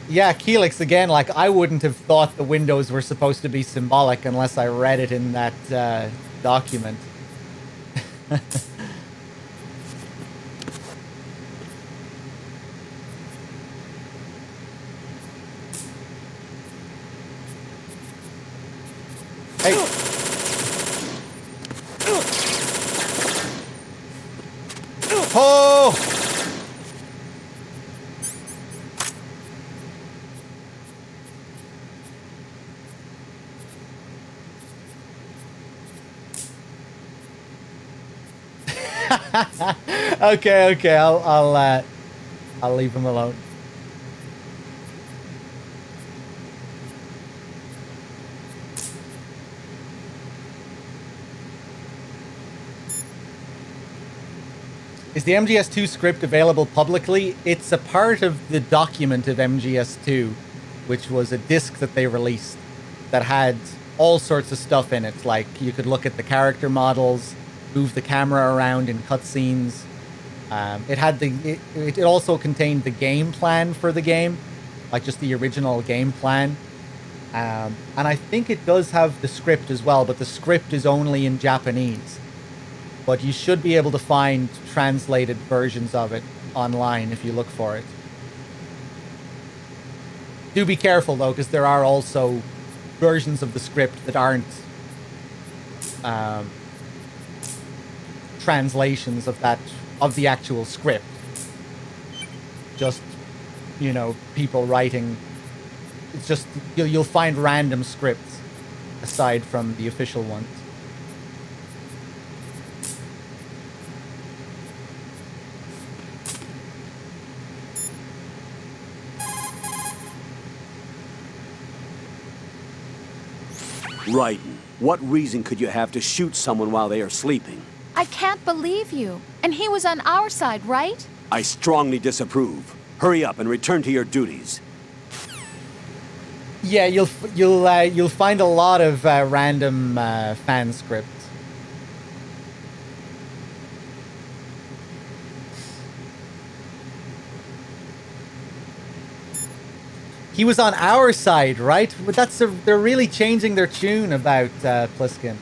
S8: Yeah, Keelix, again, like, I wouldn't have thought the windows were supposed to be symbolic unless I read it in that document. Hey! Oh! Okay, I'll leave him alone. Is the MGS2 script available publicly? It's a part of the document of MGS2, which was a disc that they released that had all sorts of stuff in it. Like, you could look at the character models, move the camera around in cutscenes. It also contained the game plan for the game, like just the original game plan. And I think it does have the script as well, but the script is only in Japanese. But you should be able to find translated versions of it online if you look for it. Do be careful though, because there are also versions of the script that aren't translations of the actual script. Just, you know, people writing. It's just you'll find random scripts aside from the official ones.
S21: Raiden, what reason could you have to shoot someone while they are sleeping?
S7: I can't believe you. And he was on our side, right?
S21: I strongly disapprove. Hurry up and return to your duties.
S8: Yeah, you'll find a lot of random fan scripts. He was on our side, right? But they're really changing their tune about Pliskin.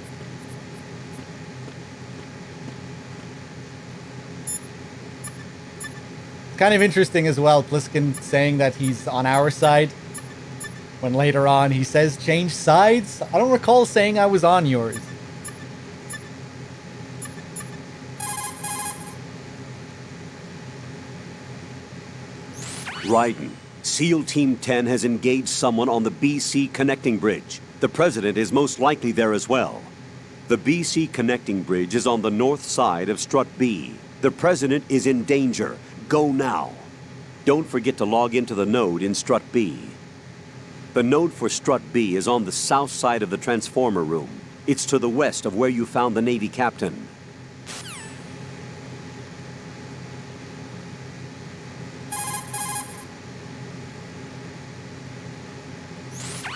S8: Kind of interesting as well, Pliskin saying that he's on our side, when later on he says change sides. I don't recall saying I was on yours.
S21: Raiden, SEAL Team 10 has engaged someone on the BC connecting bridge. The president is most likely there as well. The BC connecting bridge is on the north side of Strut B. The president is in danger. Go now. Don't forget to log into the node in Strut B. The node for Strut B is on the south side of the transformer room. It's to the west of where you found the Navy captain.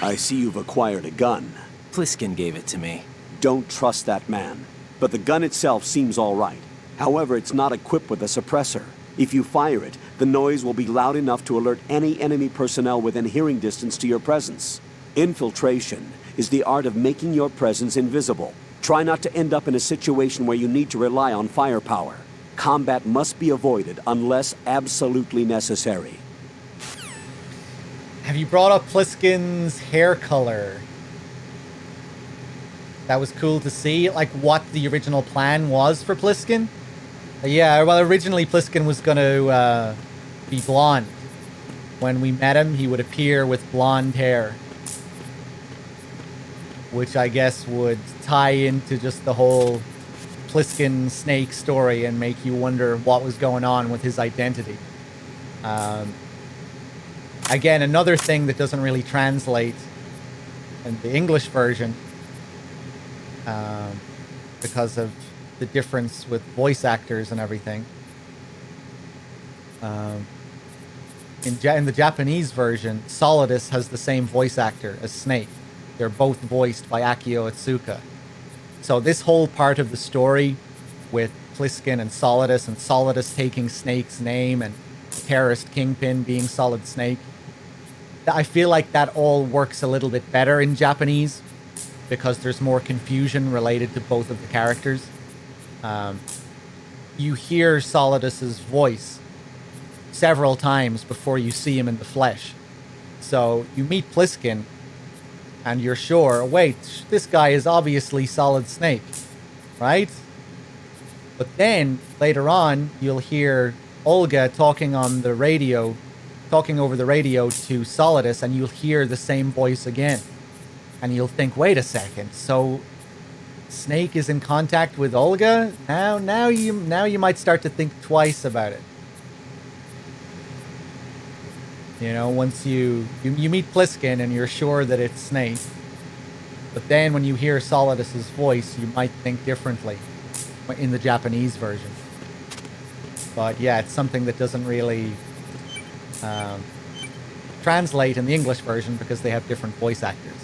S21: I see you've acquired a gun.
S11: Pliskin gave it to me.
S21: Don't trust that man. But the gun itself seems all right. However, it's not equipped with a suppressor. If you fire it, the noise will be loud enough to alert any enemy personnel within hearing distance to your presence. Infiltration is the art of making your presence invisible. Try not to end up in a situation where you need to rely on firepower. Combat must be avoided unless absolutely necessary.
S8: Have you brought up Pliskin's hair color? That was cool to see, like what the original plan was for Pliskin. Yeah, well, originally Pliskin was going to be blonde. When we met him, he would appear with blonde hair. Which I guess would tie into just the whole Pliskin snake story and make you wonder what was going on with his identity. Again, another thing that doesn't really translate in the English version because of the difference with voice actors and everything. In the Japanese version, Solidus has the same voice actor as Snake. They're both voiced by Akio Otsuka. So this whole part of the story with Pliskin and Solidus taking Snake's name and terrorist Kingpin being Solid Snake, I feel like that all works a little bit better in Japanese because there's more confusion related to both of the characters. You hear Solidus's voice several times before you see him in the flesh. So you meet Pliskin and you're sure, wait, this guy is obviously Solid Snake, right? But then later on, you'll hear Olga talking over the radio to Solidus, and you'll hear the same voice again. And you'll think, wait a second, so Snake is in contact with Olga? Now you might start to think twice about it. You know, once you meet Pliskin and you're sure that it's Snake. But then when you hear Solidus's voice, you might think differently in the Japanese version. But yeah, it's something that doesn't really translate in the English version because they have different voice actors.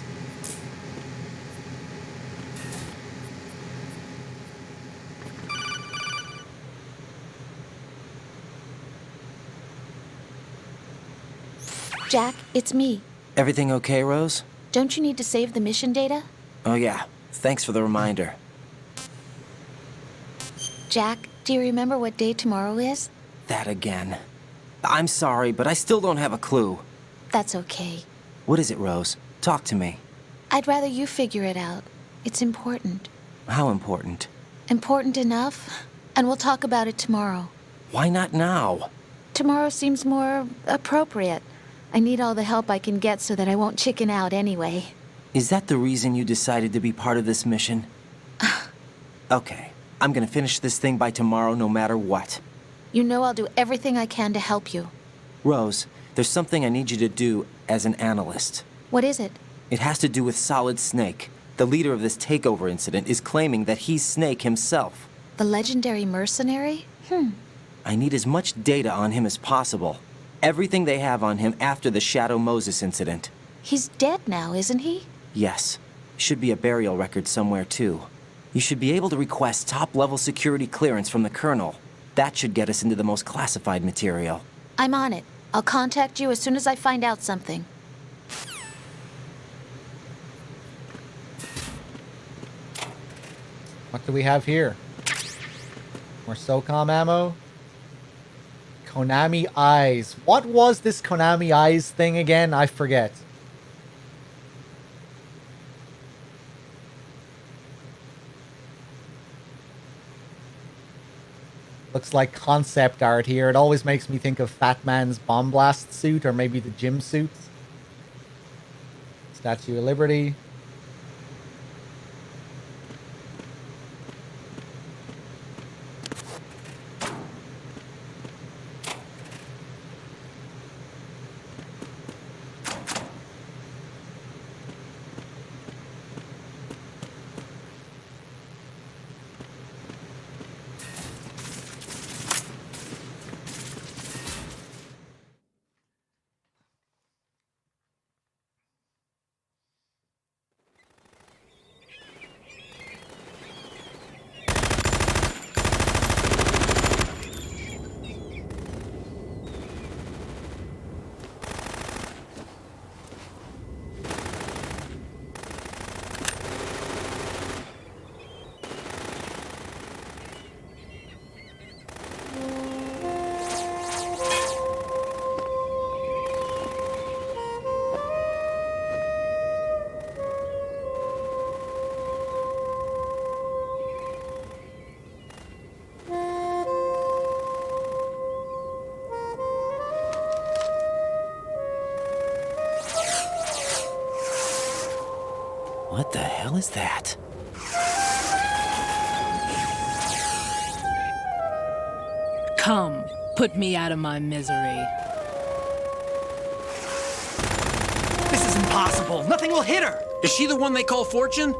S7: Jack, it's me.
S11: Everything okay, Rose?
S7: Don't you need to save the mission data?
S11: Oh yeah, thanks for the reminder.
S7: Jack, do you remember what day tomorrow is?
S11: That again. I'm sorry, but I still don't have a clue.
S7: That's okay.
S11: What is it, Rose? Talk to me.
S7: I'd rather you figure it out. It's important.
S11: How important?
S7: Important enough, and we'll talk about it tomorrow.
S11: Why not now?
S7: Tomorrow seems more appropriate. I need all the help I can get so that I won't chicken out anyway.
S11: Is that the reason you decided to be part of this mission? Okay, I'm gonna finish this thing by tomorrow no matter what.
S7: You know I'll do everything I can to help you.
S11: Rose, there's something I need you to do as an analyst.
S7: What is it?
S11: It has to do with Solid Snake. The leader of this takeover incident is claiming that he's Snake himself.
S7: The legendary mercenary?
S11: I need as much data on him as possible. Everything they have on him after the Shadow Moses incident.
S7: He's dead now, isn't he?
S11: Yes. Should be a burial record somewhere, too. You should be able to request top-level security clearance from the Colonel. That should get us into the most classified material.
S7: I'm on it. I'll contact you as soon as I find out something.
S8: What do we have here? More SOCOM ammo? Konami Eyes. What was this Konami Eyes thing again? I forget. Looks like concept art here. It always makes me think of Fat Man's bomb blast suit, or maybe the gym suits. Statue of Liberty.
S11: What the hell is that?
S3: Come, put me out of my misery.
S17: This is impossible. Nothing will hit her.
S9: Is she the one they call Fortune?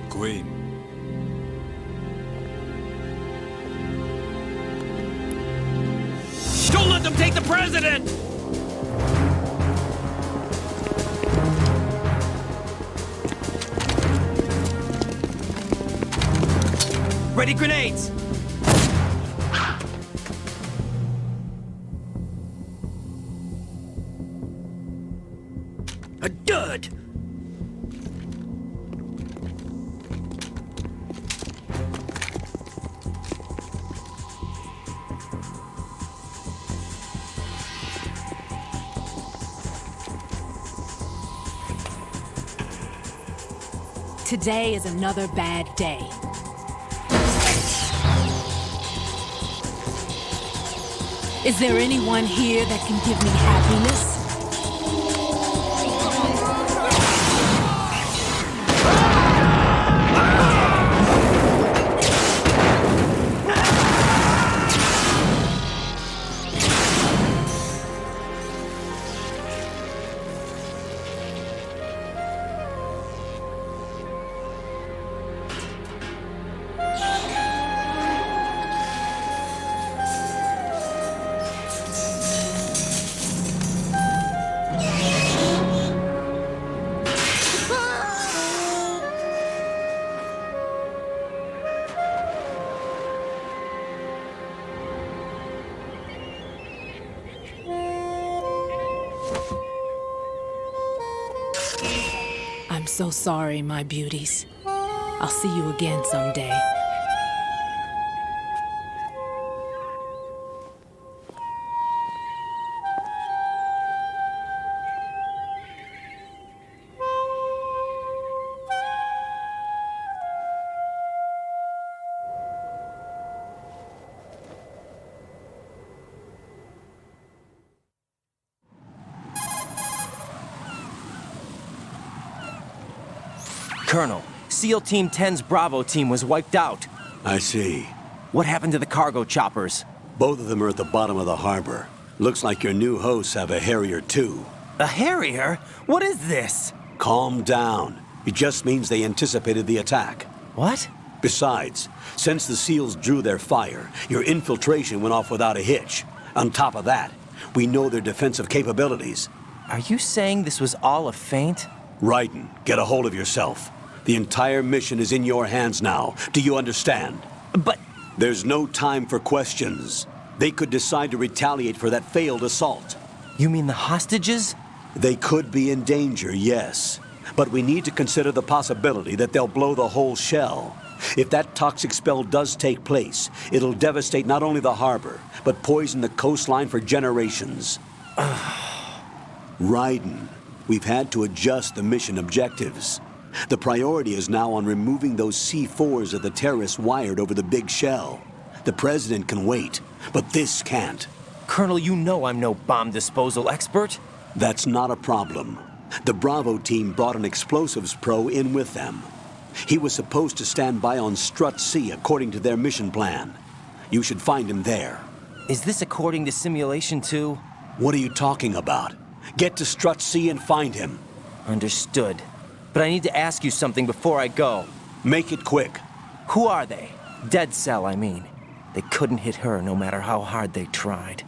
S15: Queen.
S9: Don't let them take the president! Ready grenades! A dud!
S3: Today is another bad day. Is there anyone here that can give me happiness? I'm so sorry, my beauties. I'll see you again someday.
S11: Colonel, SEAL Team 10's Bravo team was wiped out.
S18: I see.
S11: What happened to the cargo choppers?
S18: Both of them are at the bottom of the harbor. Looks like your new hosts have a Harrier too.
S11: A Harrier? What is this?
S18: Calm down. It just means they anticipated the attack.
S11: What?
S18: Besides, since the SEALs drew their fire, your infiltration went off without a hitch. On top of that, we know their defensive capabilities.
S11: Are you saying this was all a feint?
S18: Raiden, get a hold of yourself. The entire mission is in your hands now. Do you understand?
S11: But...
S18: There's no time for questions. They could decide to retaliate for that failed assault.
S11: You mean the hostages?
S18: They could be in danger, yes. But we need to consider the possibility that they'll blow the whole shell. If that toxic spell does take place, it'll devastate not only the harbor, but poison the coastline for generations. Raiden, we've had to adjust the mission objectives. The priority is now on removing those C4s of the terrorists wired over the big shell. The President can wait, but this can't.
S11: Colonel, you know I'm no bomb disposal expert.
S18: That's not a problem. The Bravo team brought an explosives pro in with them. He was supposed to stand by on Strut C according to their mission plan. You should find him there.
S11: Is this according to simulation too?
S18: What are you talking about? Get to Strut C and find him.
S11: Understood. But I need to ask you something before I go.
S18: Make it quick.
S11: Who are they? Dead Cell, I mean. They couldn't hit her no matter how hard they tried.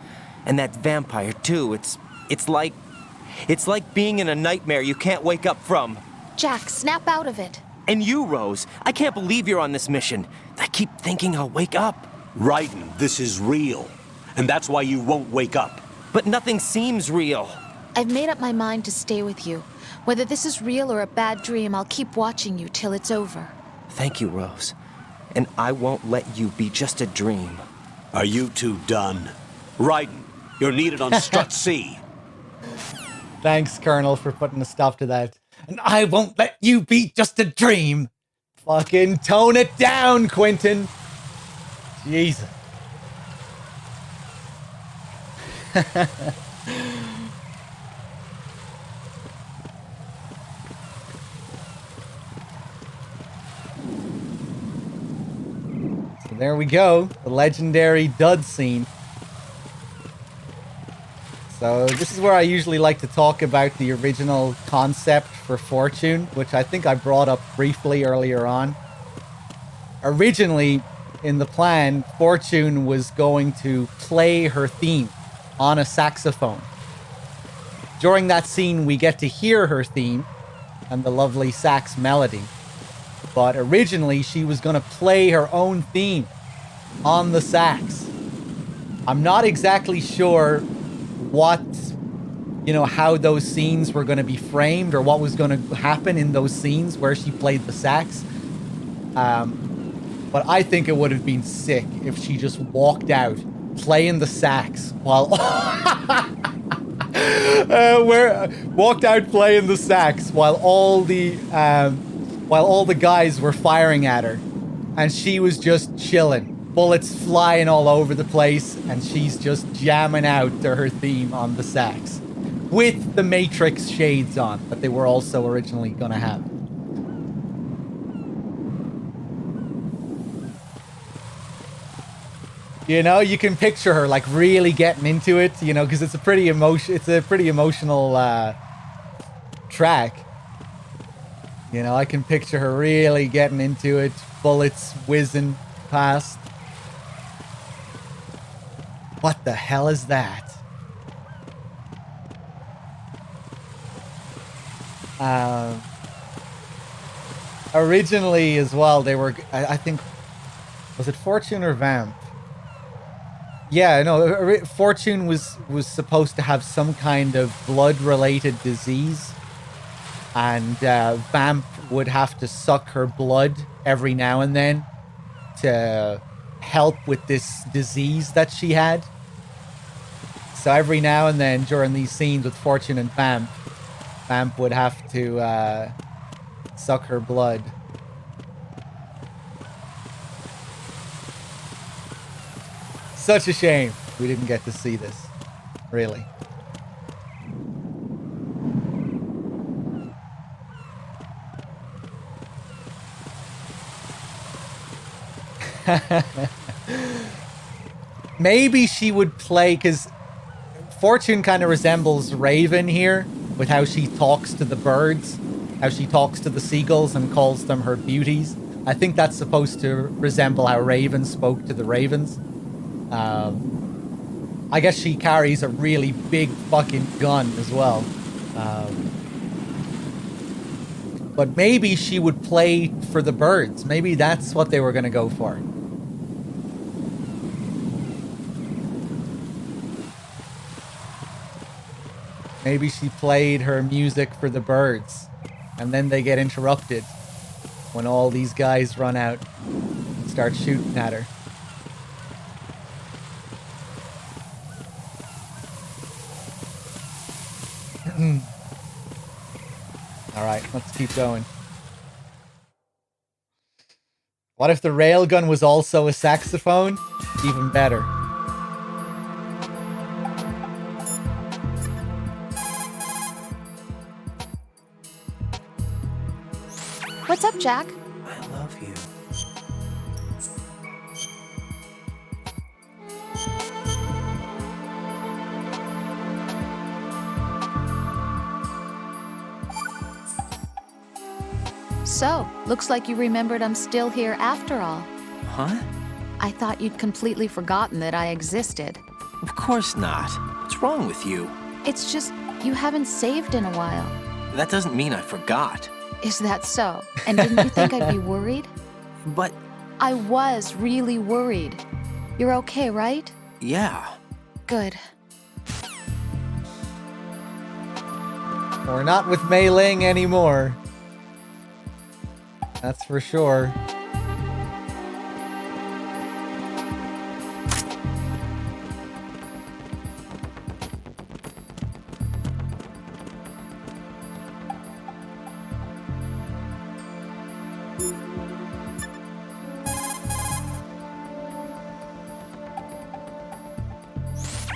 S11: And that vampire too, it's like being in a nightmare you can't wake up from.
S7: Jack, snap out of it.
S11: And you, Rose, I can't believe you're on this mission. I keep thinking I'll wake up.
S18: Raiden, this is real. And that's why you won't wake up.
S11: But nothing seems real.
S7: I've made up my mind to stay with you. Whether this is real or a bad dream, I'll keep watching you till it's over.
S11: Thank you, Rose. And I won't let you be just a dream.
S18: Are you two done? Raiden, you're needed on Strut C.
S8: Thanks, Colonel, for putting a stop to that. And I won't let you be just a dream. Fucking tone it down, Quentin. Jesus. So there we go. The legendary dud scene. So this is where I usually like to talk about the original concept for Fortune, which I think I brought up briefly earlier on. Originally, in the plan, Fortune was going to play her theme on a saxophone. During that scene, we get to hear her theme and the lovely sax melody. But originally, she was going to play her own theme on the sax. I'm not exactly sure what, how those scenes were going to be framed or what was going to happen in those scenes where she played the sax. But I think it would have been sick if she just walked out playing the sax while while all the guys were firing at her, and she was just chilling. Bullets flying all over the place, and she's just jamming out to her theme on the sax with the Matrix shades on that they were also originally going to have. You can picture her like really getting into it, because it's a pretty emotional track. I can picture her really getting into it, bullets whizzing past. What the hell is that? Originally as well, they were, I think, was it Fortune or Vamp? Yeah, no, Fortune was supposed to have some kind of blood-related disease. And Vamp would have to suck her blood every now and then to help with this disease that she had. So every now and then during these scenes with Fortune and Vamp would have to suck her blood. Such a shame we didn't get to see this, really. Maybe she would play, because Fortune kind of resembles Raven here with how she talks to the birds, how she talks to the seagulls and calls them her beauties. I think that's supposed to resemble how Raven spoke to the ravens. I guess she carries a really big fucking gun as well. But maybe she would play for the birds. Maybe that's what they were going to go for. Maybe she played her music for the birds, and then they get interrupted. when all these guys run out and start shooting at her. Alright, let's keep going. What if the railgun was also a saxophone? Even better.
S7: What's up, Jack?
S11: I love you.
S7: So, looks like you remembered I'm still here after all.
S11: Huh?
S7: I thought you'd completely forgotten that I existed.
S11: Of course not. What's wrong with you?
S7: It's just, you haven't saved in a while.
S11: That doesn't mean I forgot.
S7: Is that so? And didn't you think I'd be worried?
S11: But...
S7: I was really worried. You're okay, right?
S11: Yeah.
S7: Good.
S8: We're not with Mei Ling anymore. That's for sure.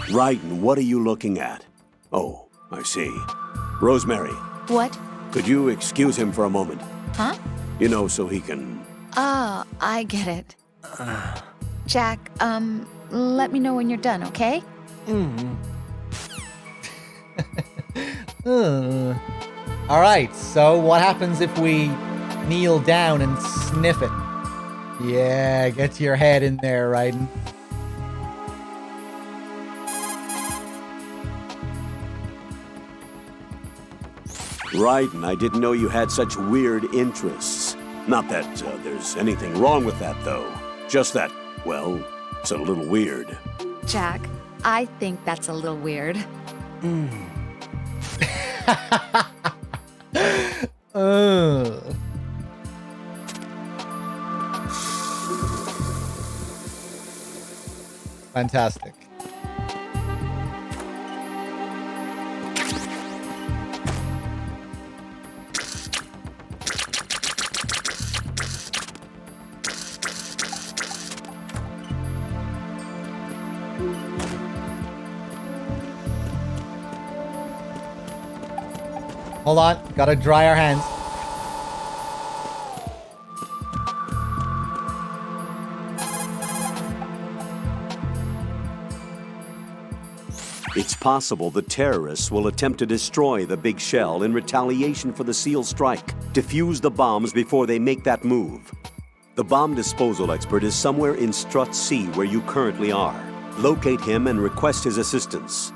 S21: Raiden, what are you looking at? Oh, I see. Rosemary,
S7: What?
S21: could you excuse him for a moment?
S7: Huh?
S21: You know, so he can...
S7: Ah, I get it. Jack, let me know when you're done, okay?
S8: Alright, so what happens if we kneel down and sniff it? Yeah, get your head in there, Raiden.
S21: Raiden, I didn't know you had such weird interests. Not that there's anything wrong with that, though. Just that, well, it's a little weird.
S7: Jack, I think that's a little weird.
S8: Fantastic. Hold on, gotta dry our hands.
S21: It's possible the terrorists will attempt to destroy the big shell in retaliation for the SEAL strike. Defuse the bombs before they make that move. The bomb disposal expert is somewhere in Strut C where you currently are. Locate him and request his assistance.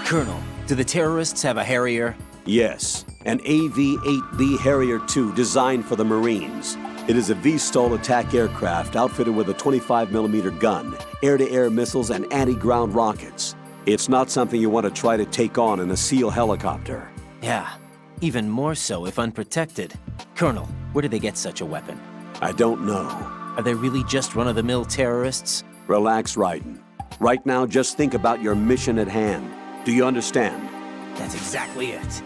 S11: Colonel, do the terrorists have a Harrier?
S21: Yes, an AV-8B Harrier II designed for the Marines. It is a V-STOL attack aircraft outfitted with a 25mm gun, air-to-air missiles, and anti-ground rockets. It's not something you want to try to take on in a SEAL helicopter.
S11: Yeah, even more so if unprotected. Colonel, where do they get such a weapon?
S21: I don't know.
S11: Are they really just run-of-the-mill terrorists?
S21: Relax, Raiden. Right now, just think about your mission at hand. Do you understand?
S11: That's exactly it.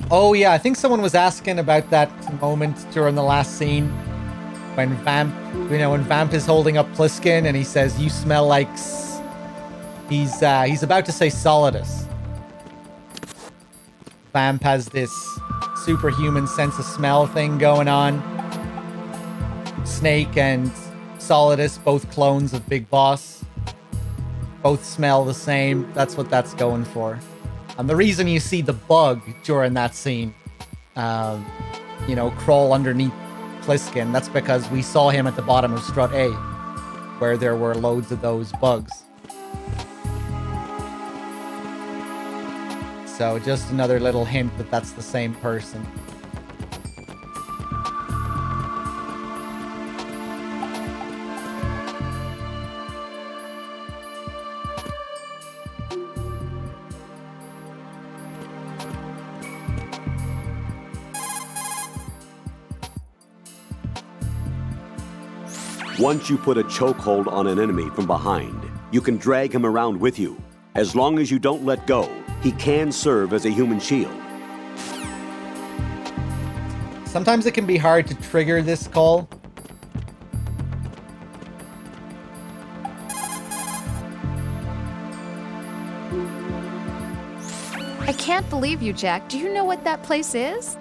S8: Oh yeah, I think someone was asking about that moment during the last scene when Vamp, when Vamp is holding up Pliskin and he says, "You smell like." He's about to say Solidus. Vamp has this superhuman sense of smell thing going on. Snake and Solidus, both clones of Big Boss. Both smell the same. That's what that's going for. And the reason you see the bug during that scene, crawl underneath Pliskin, that's because we saw him at the bottom of Strut A, where there were loads of those bugs. So just another little hint that that's the same person.
S21: Once you put a chokehold on an enemy from behind, you can drag him around with you. As long as you don't let go, he can serve as a human shield.
S8: Sometimes it can be hard to trigger this call.
S7: I can't believe you, Jack. Do you know what that place is?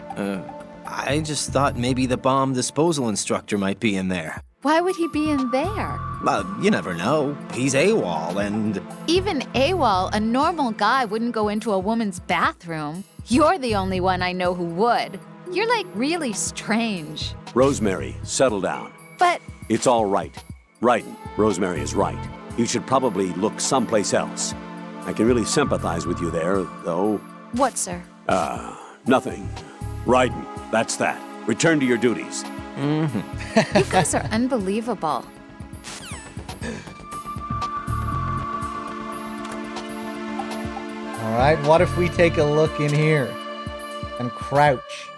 S11: I just thought maybe the bomb disposal instructor might be in there.
S7: Why would he be in there?
S11: You never know. He's AWOL and...
S7: Even AWOL, a normal guy wouldn't go into a woman's bathroom. You're the only one I know who would. You're like really strange.
S21: Rosemary, settle down.
S7: But...
S21: It's all right. Raiden, Rosemary is right. You should probably look someplace else. I can really sympathize with you there, though.
S7: What, sir?
S21: Nothing. Raiden, that's that. Return to your duties.
S7: Mm-hmm. You guys are unbelievable.
S8: All right, what if we take a look in here and crouch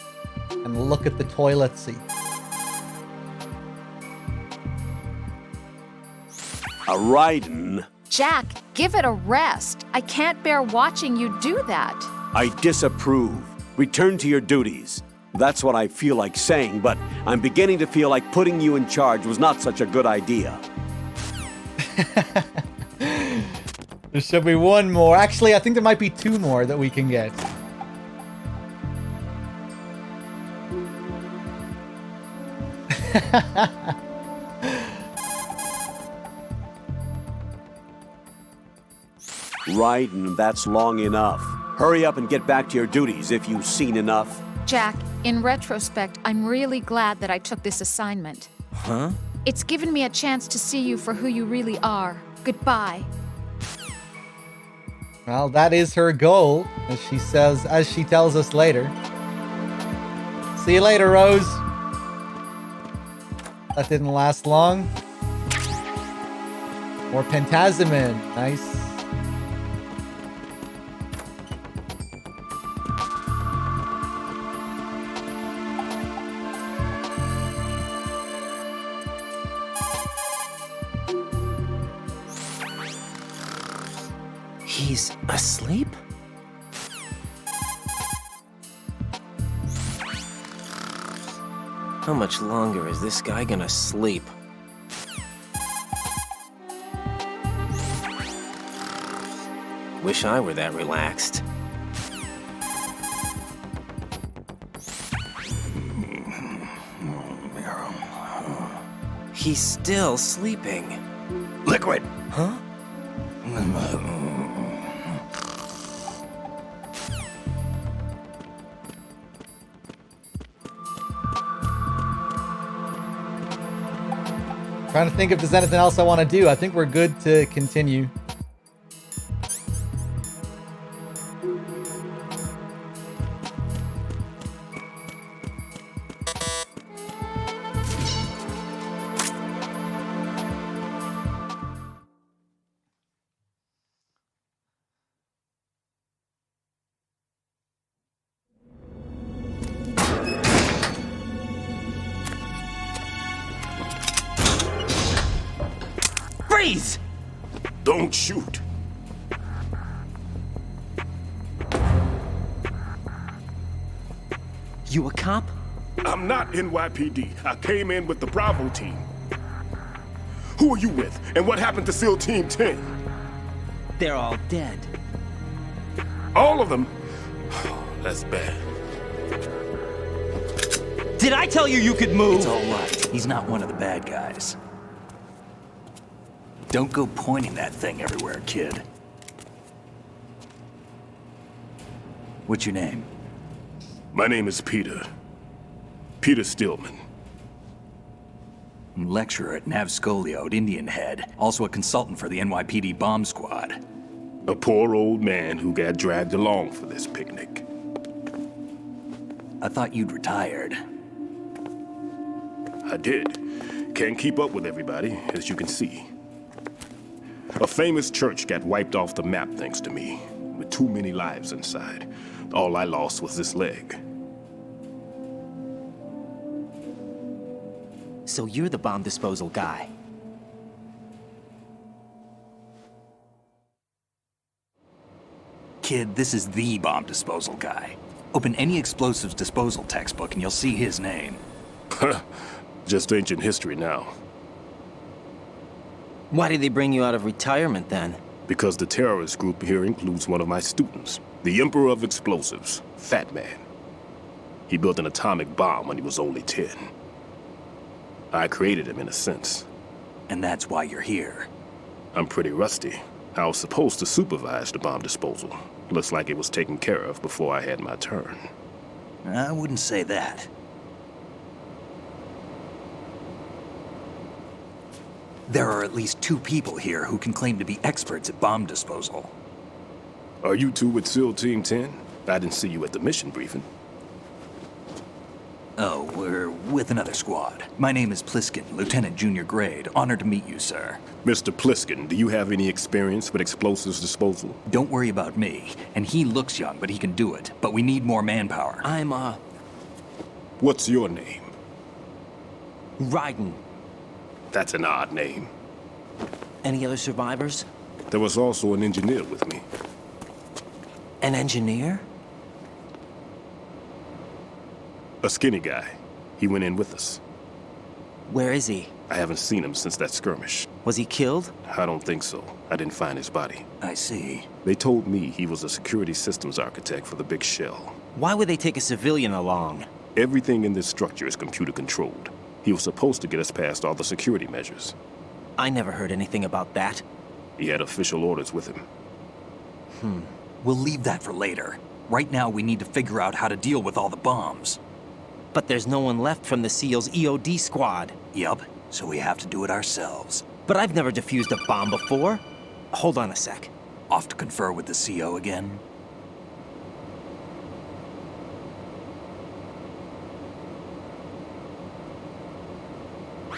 S8: and look at the toilet seat?
S21: Raiden.
S7: Jack, give it a rest. I can't bear watching you do that.
S21: I disapprove. Return to your duties. That's what I feel like saying, but I'm beginning to feel like putting you in charge was not such a good idea.
S8: There should be one more. Actually, I think there might be two more that we can get.
S21: Raiden, that's long enough. Hurry up and get back to your duties if you've seen enough.
S7: Jack, in retrospect, I'm really glad that I took this assignment.
S11: Huh?
S7: It's given me a chance to see you for who you really are. Goodbye.
S8: Well, that is her goal, as she tells us later. See you later, Rose. That didn't last long. More Pentazemin. Nice.
S11: He's asleep? How much longer is this guy gonna sleep? Wish I were that relaxed. He's still sleeping.
S14: Liquid!
S11: Huh?
S8: Trying to think if there's anything else I want to do. I think we're good to continue.
S14: Freeze!
S2: Don't shoot.
S11: You a cop?
S2: I'm not NYPD. I came in with the Bravo team. Who are you with? And what happened to SEAL Team 10?
S11: They're all dead.
S2: All of them? That's bad.
S11: Did I tell you you could move?
S12: It's all right. He's not one of the bad guys. Don't go pointing that thing everywhere, kid. What's your name?
S2: My name is Peter. Peter Stillman.
S12: I'm lecturer at Nav Scolio at Indian Head. Also a consultant for the NYPD bomb squad.
S2: A poor old man who got dragged along for this picnic.
S12: I thought you'd retired.
S2: I did. Can't keep up with everybody, as you can see. A famous church got wiped off the map thanks to me, with too many lives inside. All I lost was this leg.
S11: So you're the bomb disposal guy.
S6: Kid, this is the bomb disposal guy. Open any explosives disposal textbook and you'll see his name.
S2: Just ancient history now.
S11: Why did they bring you out of retirement then?
S2: Because the terrorist group here includes one of my students, the Emperor of Explosives, Fat Man. He built an atomic bomb when he was only 10. I created him in a sense.
S6: And that's why you're here.
S2: I'm pretty rusty. I was supposed to supervise the bomb disposal. Looks like it was taken care of before I had my turn.
S6: I wouldn't say that. There are at least 2 people here who can claim to be experts at bomb disposal.
S2: Are you two with SEAL Team 10? I didn't see you at the mission briefing.
S6: Oh, we're with another squad. My name is Pliskin, Lieutenant Junior Grade. Honored to meet you, sir.
S2: Mr. Pliskin, do you have any experience with explosives disposal?
S6: Don't worry about me. And he looks young, but he can do it. But we need more manpower.
S2: What's your name?
S11: Raiden.
S2: That's an odd name.
S11: Any other survivors?
S2: There was also an engineer with me.
S11: An engineer?
S2: A skinny guy. He went in with us.
S11: Where is he?
S2: I haven't seen him since that skirmish.
S11: Was he killed?
S2: I don't think so. I didn't find his body.
S6: I see.
S2: They told me he was a security systems architect for the big shell.
S11: Why would they take a civilian along?
S2: Everything in this structure is computer controlled. He was supposed to get us past all the security measures.
S11: I never heard anything about that.
S2: He had official orders with him.
S6: We'll leave that for later. Right now, we need to figure out how to deal with all the bombs.
S11: But there's no one left from the SEAL's EOD squad.
S6: Yup, so we have to do it ourselves.
S11: But I've never defused a bomb before. Hold on a sec.
S6: Off to confer with the CO again?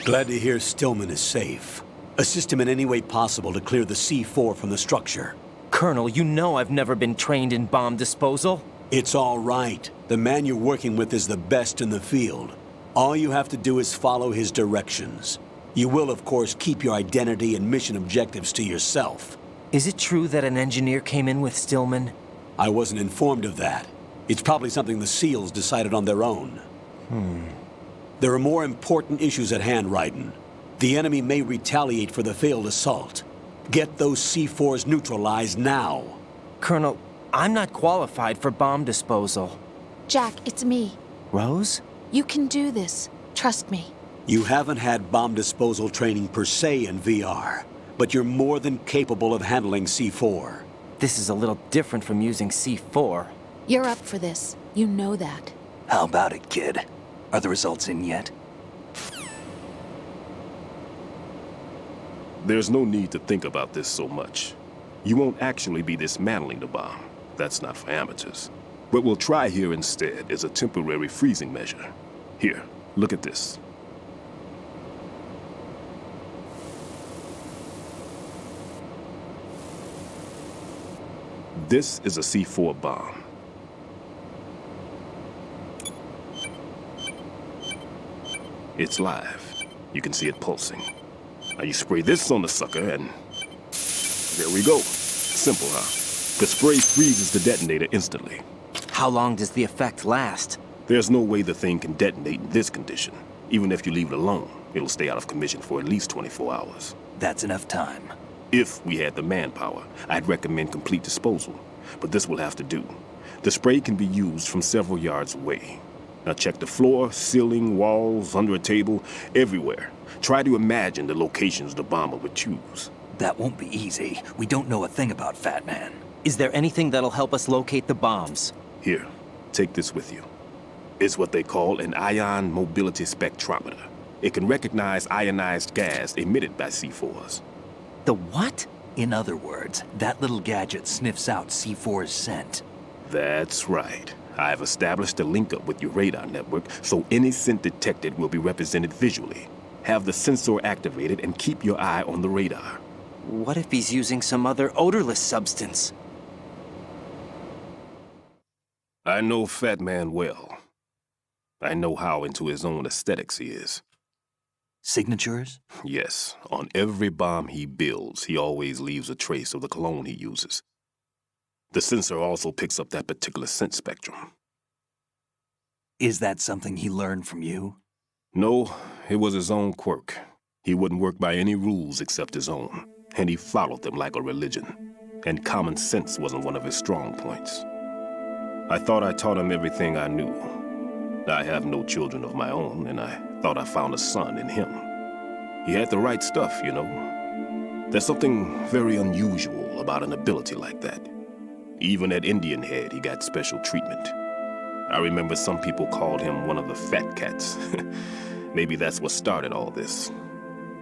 S18: Glad to hear Stillman is safe. Assist him in any way possible to clear the C4 from the structure.
S11: Colonel, you know I've never been trained in bomb disposal.
S18: It's all right. The man you're working with is the best in the field. All you have to do is follow his directions. You will, of course, keep your identity and mission objectives to yourself.
S11: Is it true that an engineer came in with Stillman?
S18: I wasn't informed of that. It's probably something the SEALs decided on their own. There are more important issues at hand, Raiden. The enemy may retaliate for the failed assault. Get those C4s neutralized now.
S11: Colonel, I'm not qualified for bomb disposal.
S7: Jack, it's me.
S11: Rose?
S7: You can do this. Trust me.
S18: You haven't had bomb disposal training per se in VR, but you're more than capable of handling C4.
S11: This is a little different from using C4.
S7: You're up for this. You know that.
S6: How about it, kid? Are the results in yet?
S2: There's no need to think about this so much. You won't actually be dismantling the bomb. That's not for amateurs. What we'll try here instead is a temporary freezing measure. Here, look at this. This is a C4 bomb. It's live. You can see it pulsing. Now you spray this on the sucker and... there we go. Simple, huh? The spray freezes the detonator instantly.
S11: How long does the effect last?
S2: There's no way the thing can detonate in this condition. Even if you leave it alone, it'll stay out of commission for at least 24 hours.
S6: That's enough time.
S2: If we had the manpower, I'd recommend complete disposal. But this will have to do. The spray can be used from several yards away. Now check the floor, ceiling, walls, under a table, everywhere. Try to imagine the locations the bomber would choose.
S6: That won't be easy. We don't know a thing about Fat Man.
S11: Is there anything that'll help us locate the bombs?
S2: Here, take this with you. It's what they call an ion mobility spectrometer. It can recognize ionized gas emitted by C4s.
S11: The what?
S6: In other words, that little gadget sniffs out C4's scent.
S2: That's right. I've established a link-up with your radar network, so any scent detected will be represented visually. Have the sensor activated and keep your eye on the radar.
S11: What if he's using some other odorless substance?
S2: I know Fat Man well. I know how into his own aesthetics he is.
S6: Signatures?
S2: Yes. On every bomb he builds, he always leaves a trace of the cologne he uses. The sensor also picks up that particular scent spectrum.
S6: Is that something he learned from you?
S2: No, it was his own quirk. He wouldn't work by any rules except his own, and he followed them like a religion. And common sense wasn't one of his strong points. I thought I taught him everything I knew. I have no children of my own, and I thought I found a son in him. He had the right stuff, you know. There's something very unusual about an ability like that. Even at Indian Head, he got special treatment. I remember some people called him one of the fat cats. Maybe that's what started all this.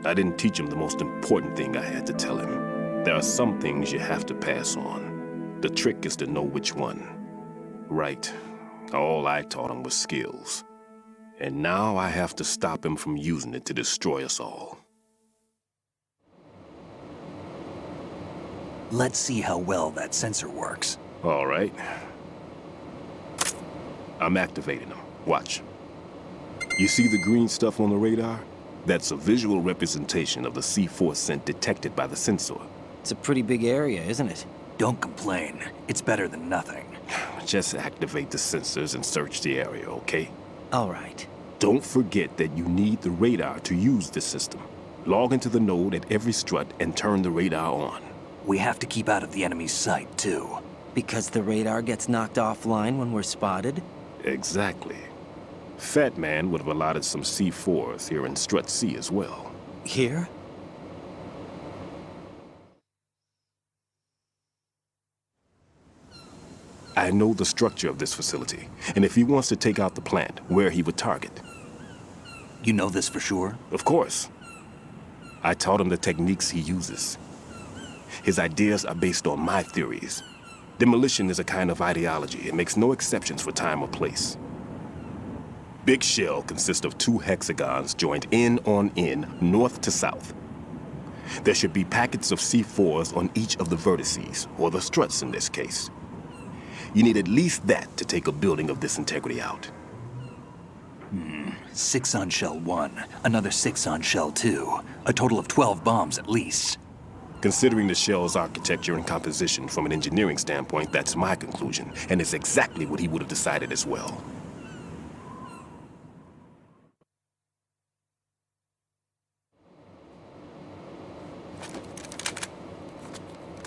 S2: I didn't teach him the most important thing I had to tell him. There are some things you have to pass on. The trick is to know which one. Right. All I taught him was skills. And now I have to stop him from using it to destroy us all.
S6: Let's see how well that sensor works.
S2: All right. I'm activating them. Watch. You see the green stuff on the radar? That's a visual representation of the C4 scent detected by the sensor.
S11: It's a pretty big area, isn't it?
S6: Don't complain. It's better than nothing.
S2: Just activate the sensors and search the area, okay?
S11: All right.
S2: Don't forget that you need the radar to use this system. Log into the node at every strut and turn the radar on.
S6: We have to keep out of the enemy's sight, too.
S11: Because the radar gets knocked offline when we're spotted?
S2: Exactly. Fat Man would have allotted some C4s here in Strut C as well.
S11: Here?
S2: I know the structure of this facility, and if he wants to take out the plant, where he would target.
S6: You know this for sure?
S2: Of course. I taught him the techniques he uses. His ideas are based on my theories. Demolition is a kind of ideology. It makes no exceptions for time or place. Big Shell consists of 2 hexagons joined end on end, north to south. There should be packets of C4s on each of the vertices, or the struts in this case. You need at least that to take a building of this integrity out.
S6: 6 on Shell 1, another 6 on Shell 2. A total of 12 bombs at least.
S2: Considering the shell's architecture and composition from an engineering standpoint, that's my conclusion, and it's exactly what he would have decided as well.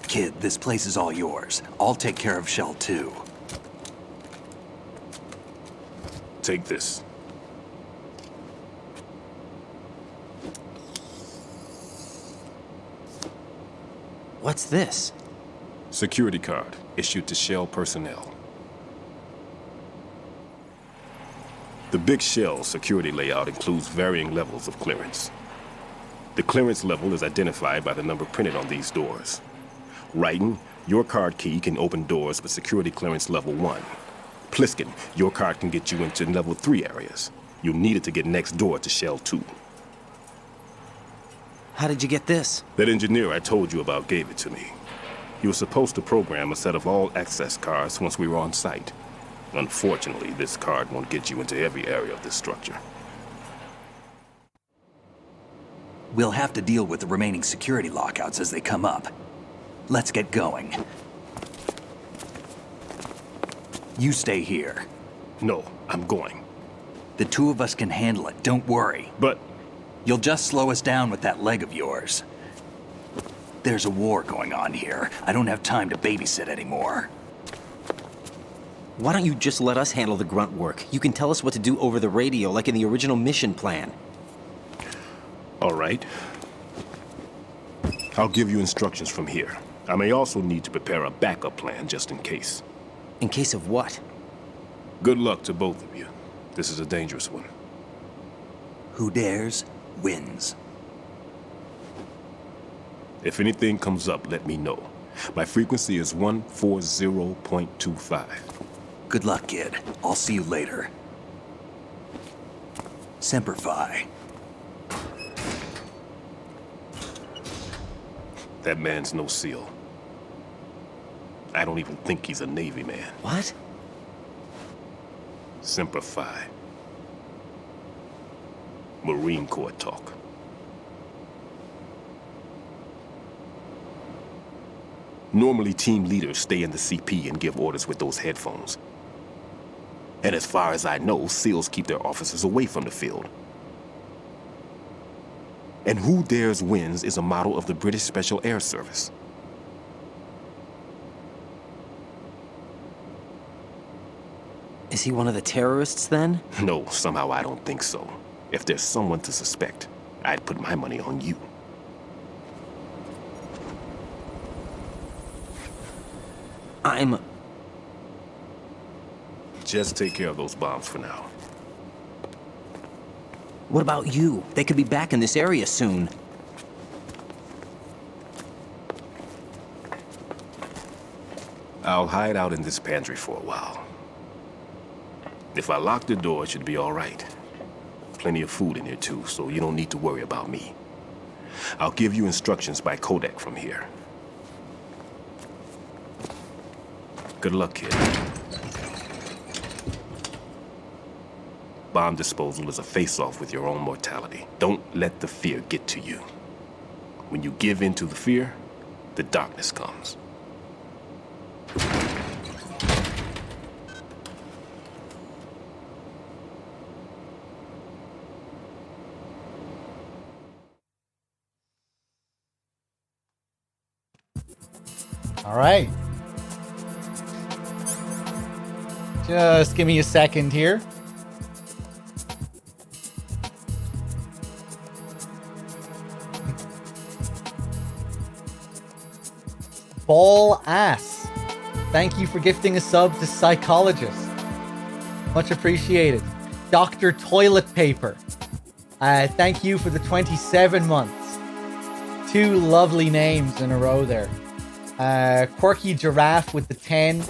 S6: Kid, this place is all yours. I'll take care of Shell 2.
S2: Take this.
S11: What's this?
S2: Security card, issued to Shell personnel. The Big Shell security layout includes varying levels of clearance. The clearance level is identified by the number printed on these doors. Raiden, your card key can open doors with security clearance level 1. Pliskin, your card can get you into level 3 areas. You'll need it to get next door to Shell 2.
S11: How did you get this?
S2: That engineer I told you about gave it to me. He was supposed to program a set of all-access cards once we were on site. Unfortunately, this card won't get you into every area of this structure.
S6: We'll have to deal with the remaining security lockouts as they come up. Let's get going. You stay here.
S2: No, I'm going.
S6: The 2 of us can handle it, don't worry.
S2: But...
S6: You'll just slow us down with that leg of yours. There's a war going on here. I don't have time to babysit anymore.
S11: Why don't you just let us handle the grunt work? You can tell us what to do over the radio, like in the original mission plan.
S2: All right. I'll give you instructions from here. I may also need to prepare a backup plan just in case.
S11: In case of what?
S2: Good luck to both of you. This is a dangerous one.
S6: Who dares, wins.
S2: If anything comes up, let me know. My frequency is 140.25.
S6: Good luck, kid. I'll see you later. Semper Fi.
S2: That man's no SEAL. I don't even think he's a Navy man.
S11: What?
S2: Semper Fi. Marine Corps talk. Normally, team leaders stay in the CP and give orders with those headphones. And as far as I know, SEALs keep their officers away from the field. And who dares wins is a model of the British Special Air Service.
S11: Is he one of the terrorists then?
S2: No, somehow I don't think so. If there's someone to suspect, I'd put my money on you. Just take care of those bombs for now.
S11: What about you? They could be back in this area soon.
S2: I'll hide out in this pantry for a while. If I lock the door, it should be all right. Plenty of food in here too, so you don't need to worry about me. I'll give you instructions by codec from here. Good luck, kid. Bomb disposal is a face-off with your own mortality. Don't let the fear get to you. When you give in to the fear, the darkness comes.
S8: All right. Just give me a second here. Ball ass. Thank you for gifting a sub to Psychologist. Much appreciated. Dr. Toilet Paper. Thank you for the 27 months. 2 lovely names in a row there. Quirky Giraffe with the 10.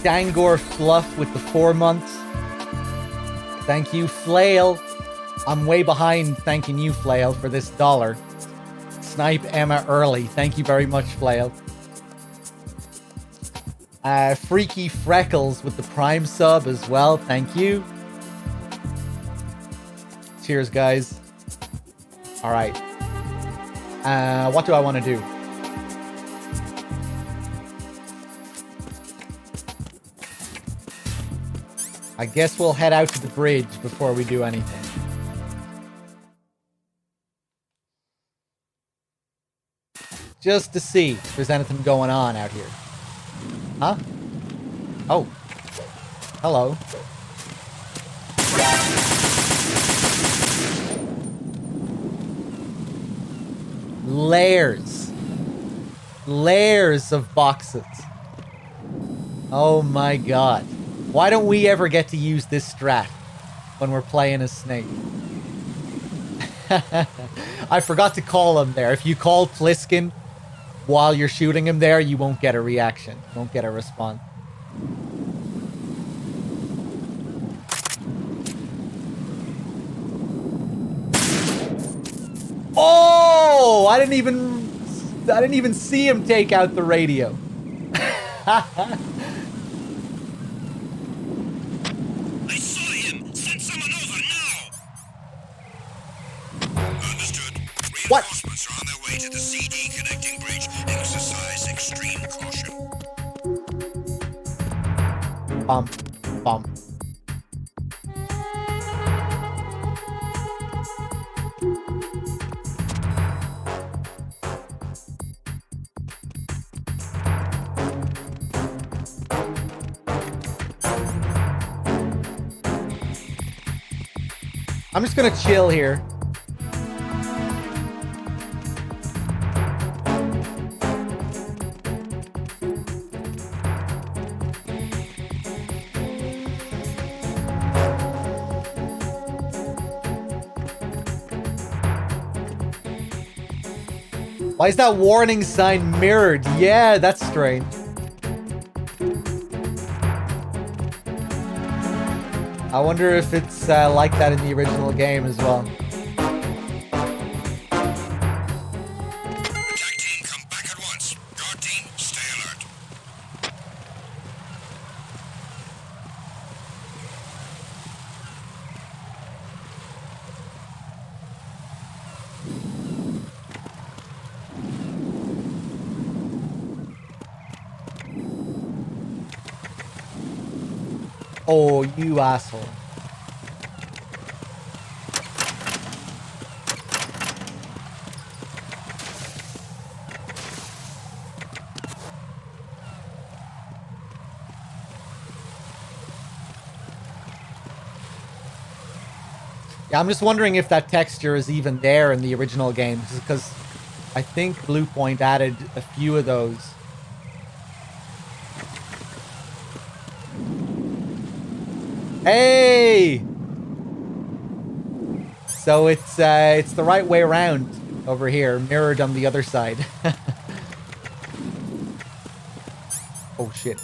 S8: Dangor Fluff with the 4 months. Thank you, Flail. I'm way behind thanking you, Flail, for this $1. Snipe Emma early. Thank you very much, Flail. Freaky Freckles with the Prime sub as well. Thank you. Cheers, guys. All right. What do I want to do? I guess we'll head out to the bridge before we do anything. Just to see if there's anything going on out here. Huh? Oh. Hello. Layers. Layers of boxes. Oh my god. Why don't we ever get to use this strat when we're playing as Snake? I forgot to call him there. If you call Pliskin while you're shooting him there, you won't get a reaction. You won't get a response. Oh! I didn't even see him take out the radio. What?
S13: Reinforcements are on their way to the CD connecting bridge. Exercise extreme caution.
S8: Bump. I'm just gonna chill here. Why is that warning sign mirrored? Yeah, that's strange. I wonder if it's like that in the original game as well.
S13: Attack team, come back at once. Guard team, stay alert.
S8: Oh, you asshole. Yeah, I'm just wondering if that texture is even there in the original game, because I think Bluepoint added a few of those. Hey! So it's the right way around over here, mirrored on the other side. Oh shit.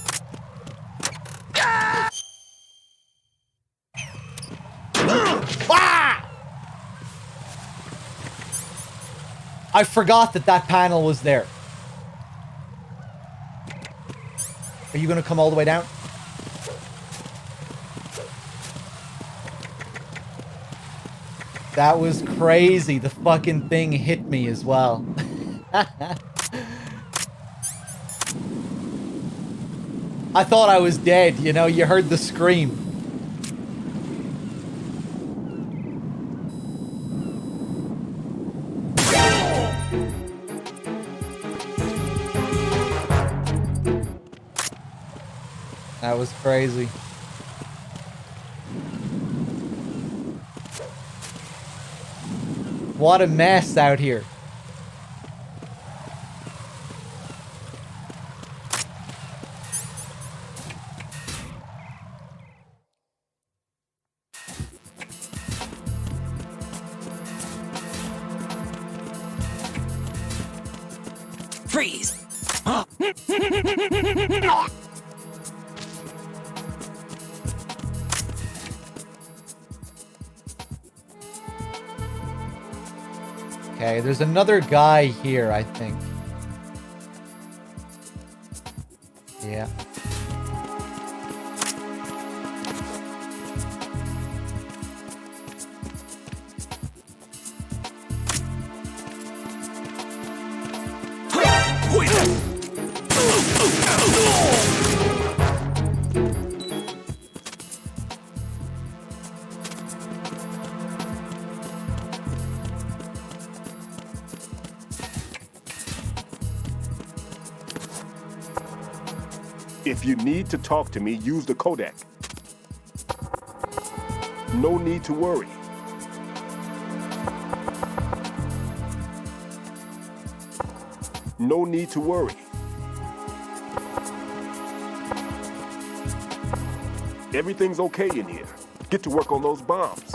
S8: I forgot that panel was there. Are you gonna come all the way down? That was crazy. The fucking thing hit me as well. I thought I was dead, you know, you heard the scream. That was crazy. What a mess out here.
S11: Freeze!
S8: Okay, there's another guy here, I think. Yeah.
S2: If you need to talk to me, use the codec. No need to worry. No need to worry. Everything's okay in here. Get to work on those bombs.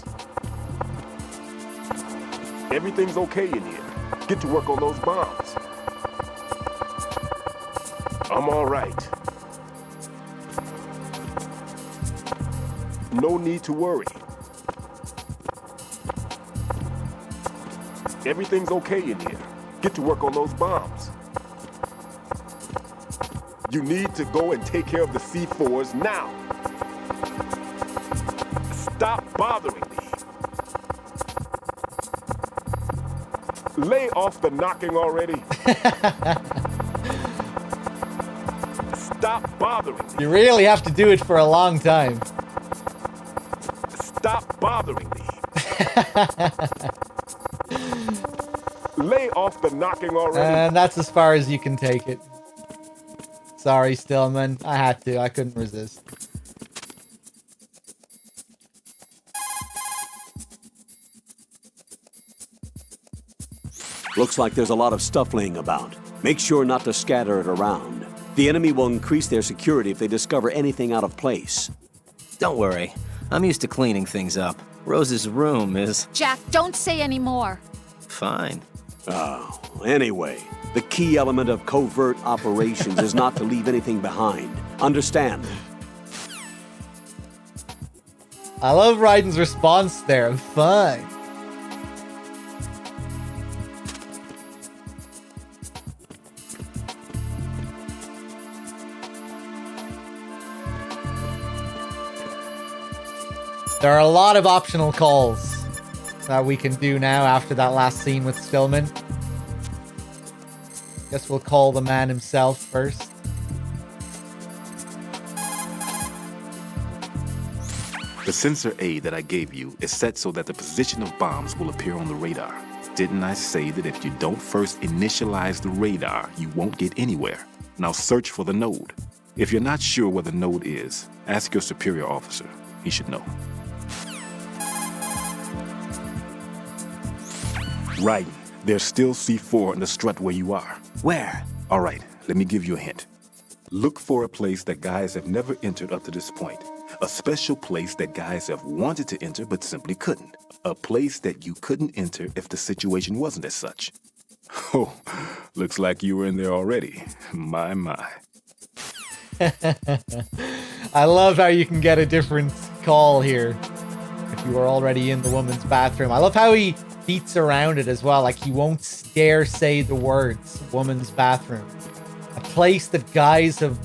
S2: Everything's okay in here. Get to work on those bombs. I'm all right. No need to worry. Everything's okay in here. Get to work on those bombs. You need to go and take care of the C4s now. Stop bothering me. Lay off the knocking already. Stop bothering me.
S8: You really have to do it for a long time.
S2: Stop bothering me. Lay off the knocking already.
S8: And that's as far as you can take it. Sorry, Stillman. I had to. I couldn't resist.
S21: Looks like there's a lot of stuff laying about. Make sure not to scatter it around. The enemy will increase their security if they discover anything out of place.
S11: Don't worry. I'm used to cleaning things up. Rose's room is...
S7: Jack, don't say any more.
S11: fine.
S21: Oh, anyway, the key element of covert operations is not to leave anything behind. Understand?
S8: I love Raiden's response there. Fine. There are a lot of optional calls that we can do now after that last scene with Stillman. Guess we'll call the man himself first.
S2: sensor A that I gave you is set so that the position of bombs will appear on the radar. Didn't I say that if you don't first initialize the radar, you won't get anywhere? Now search for the node. If you're not sure where the node is, ask your superior officer. He should know. Right. There's still C4 in the strut where you are.
S6: Where?
S2: All right, let me give you a hint. Look for a place that guys have never entered up to this point. A special place that guys have wanted to enter but simply couldn't. A place that you couldn't enter if the situation wasn't as such. Oh, looks like you were in there already. My.
S8: I love how you can get a different call here if you were already in the woman's bathroom. I love how he beats around it as well. Like, he won't dare say the words woman's bathroom. A place that guys have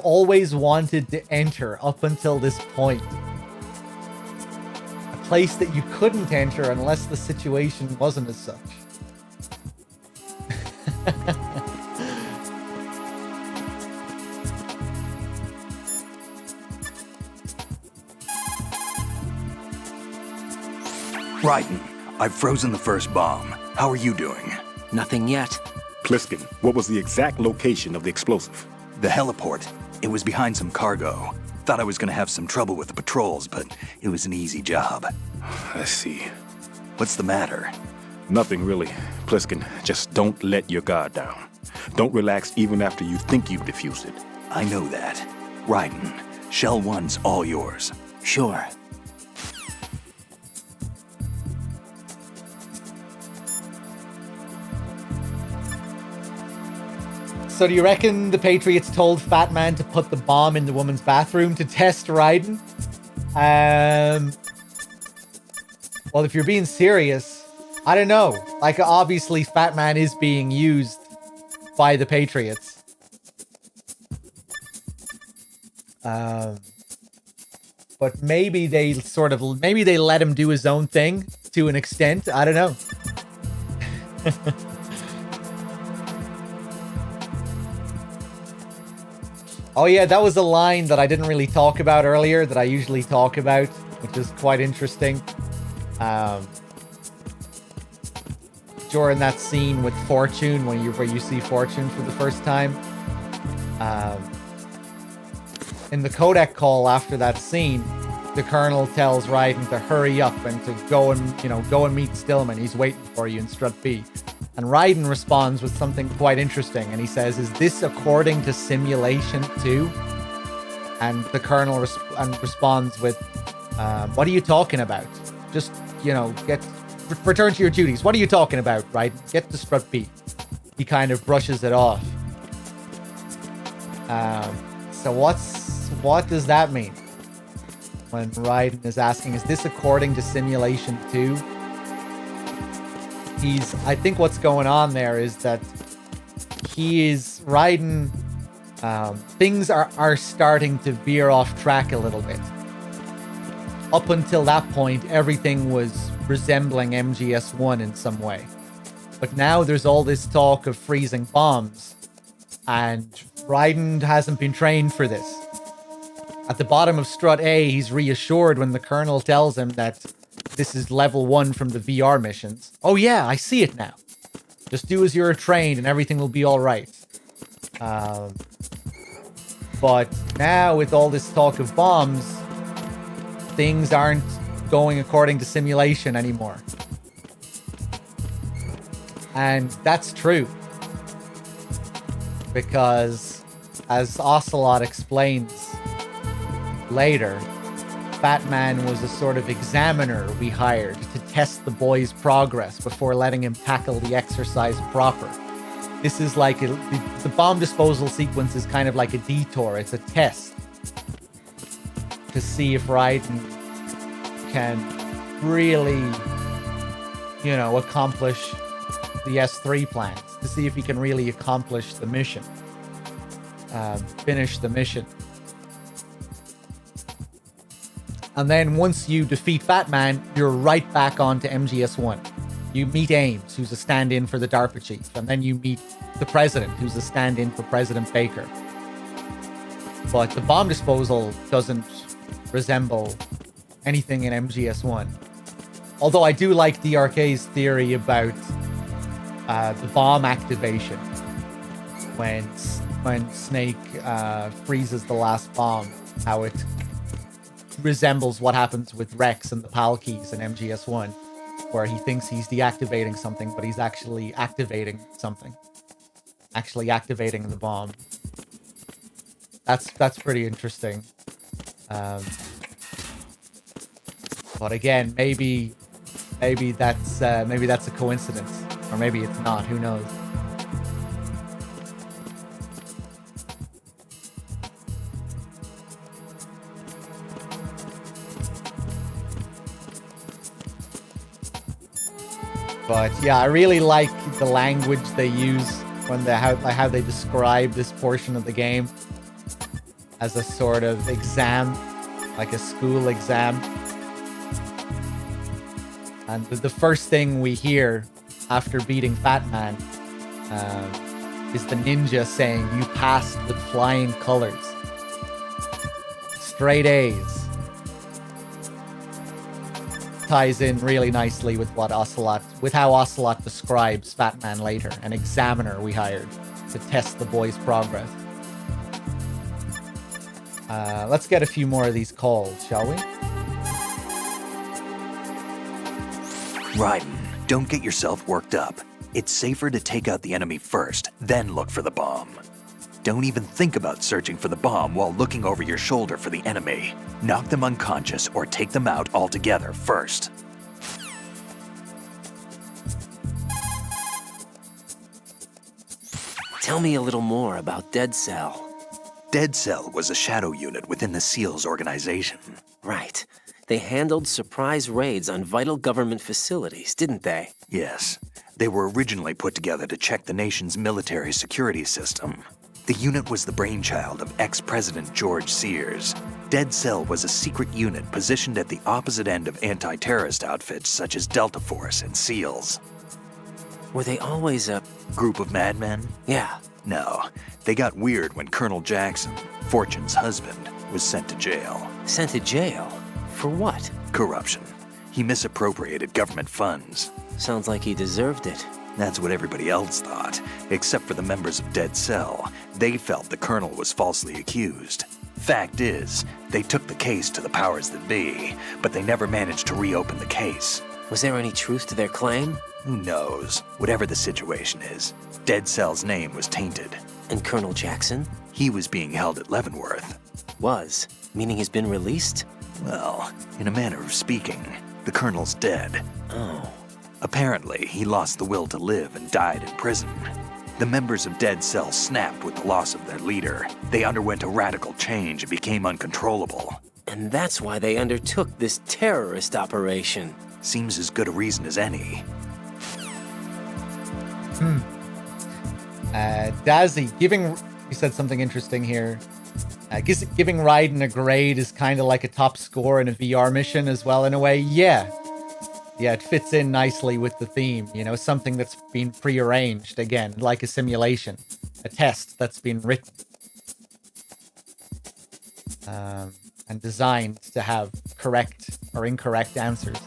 S8: always wanted to enter up until this point. A place that you couldn't enter unless the situation wasn't as such.
S14: Raiden, I've frozen the first bomb. How are you doing?
S11: Nothing yet.
S2: Pliskin, what was the exact location of the explosive?
S14: The heliport. It was behind some cargo. Thought I was gonna have some trouble with the patrols, but it was an easy job.
S2: I see.
S14: What's the matter?
S2: Nothing really. Pliskin, just don't let your guard down. Don't relax even after you think you've defused it.
S14: I know that. Raiden, Shell 1's all yours.
S11: Sure.
S8: So do you reckon the Patriots told Fat Man to put the bomb in the woman's bathroom to test Raiden? Well, if you're being serious, I don't know. Like, obviously Fat Man is being used by the Patriots. But maybe they let him do his own thing to an extent. I don't know. Oh yeah, that was a line that I didn't really talk about earlier that I usually talk about, which is quite interesting. During that scene with Fortune, where you see Fortune for the first time, in the codec call after that scene, the Colonel tells Raiden to hurry up and to go and meet Stillman. He's waiting for you in Strut B. And Raiden responds with something quite interesting, and he says, "Is this according to simulation too?" And the Colonel responds with, "What are you talking about? Just, return to your duties. What are you talking about, Raiden? Get to Strut B." He kind of brushes it off. So what does that mean? When Raiden is asking, "Is this according to simulation too?" I think what's going on there is that Raiden, things are starting to veer off track a little bit. Up until that point, everything was resembling MGS1 in some way. But now there's all this talk of freezing bombs, and Raiden hasn't been trained for this. At the bottom of Strut A, he's reassured when the Colonel tells him that this is level 1 from the VR missions. Oh yeah, I see it now. Just do as you're trained and everything will be alright. But now with all this talk of bombs, things aren't going according to simulation anymore. And that's true. Because, as Ocelot explains later, Fat Man was a sort of examiner we hired to test the boy's progress before letting him tackle the exercise proper. This is like the bomb disposal sequence is kind of like a detour. It's a test to see if Raiden can really, accomplish the S3 plans, to see if he can really accomplish the mission, finish the mission. And then once you defeat Fat Man, you're right back onto MGS1. You meet Ames, who's a stand-in for the DARPA chief, and then you meet the President, who's a stand-in for President Baker. But the bomb disposal doesn't resemble anything in MGS1. Although I do like DRK's theory about the bomb activation when Snake freezes the last bomb, how it resembles what happens with Rex and the PAL keys in MGS1, where he thinks he's deactivating something, but he's actually activating something. Actually activating the bomb. That's pretty interesting. But again, maybe that's a coincidence, or maybe it's not. Who knows? But yeah, I really like the language they use when how they describe this portion of the game as a sort of exam, like a school exam. And the first thing we hear after beating Fat Man is the ninja saying, "You passed with flying colors." Straight A's. Ties in really nicely with how Ocelot describes Fat Man later, an examiner we hired to test the boy's progress. Let's get a few more of these calls, shall we?
S6: Raiden, don't get yourself worked up. It's safer to take out the enemy first, then look for the bomb. Don't even think about searching for the bomb while looking over your shoulder for the enemy. Knock them unconscious or take them out altogether first.
S20: Tell me a little more about Dead Cell.
S6: Dead Cell was a shadow unit within the SEALs organization.
S20: Right. They handled surprise raids on vital government facilities, didn't they?
S6: Yes. They were originally put together to check the nation's military security system. The unit was the brainchild of ex-President George Sears. Dead Cell was a secret unit positioned at the opposite end of anti-terrorist outfits such as Delta Force and SEALs.
S20: Were they always a
S6: group of madmen?
S20: Yeah.
S6: No. They got weird when Colonel Jackson, Fortune's husband, was sent to jail.
S20: Sent to jail? For what?
S6: Corruption. He misappropriated government funds.
S20: Sounds like he deserved it.
S6: That's what everybody else thought, except for the members of Dead Cell. They felt the colonel was falsely accused. Fact is, they took the case to the powers that be, but they never managed to reopen the case.
S20: Was there any truth to their claim?
S6: Who knows? Whatever the situation is, Dead Cell's name was tainted.
S20: And Colonel Jackson?
S6: He was being held at Leavenworth.
S20: Was? Meaning he's been released?
S6: Well, in a manner of speaking, the colonel's dead.
S20: Oh.
S6: Apparently, he lost the will to live and died in prison. The members of Dead Cell snapped with the loss of their leader. They underwent a radical change and became uncontrollable.
S20: And that's why they undertook this terrorist operation.
S6: Seems as good a reason as any.
S8: Dazzy, you said something interesting here. Giving Raiden a grade is kind of like a top score in a VR mission as well, in a way. Yeah, it fits in nicely with the theme. You know, something that's been prearranged, again, like a simulation, a test that's been written and designed to have correct or incorrect answers.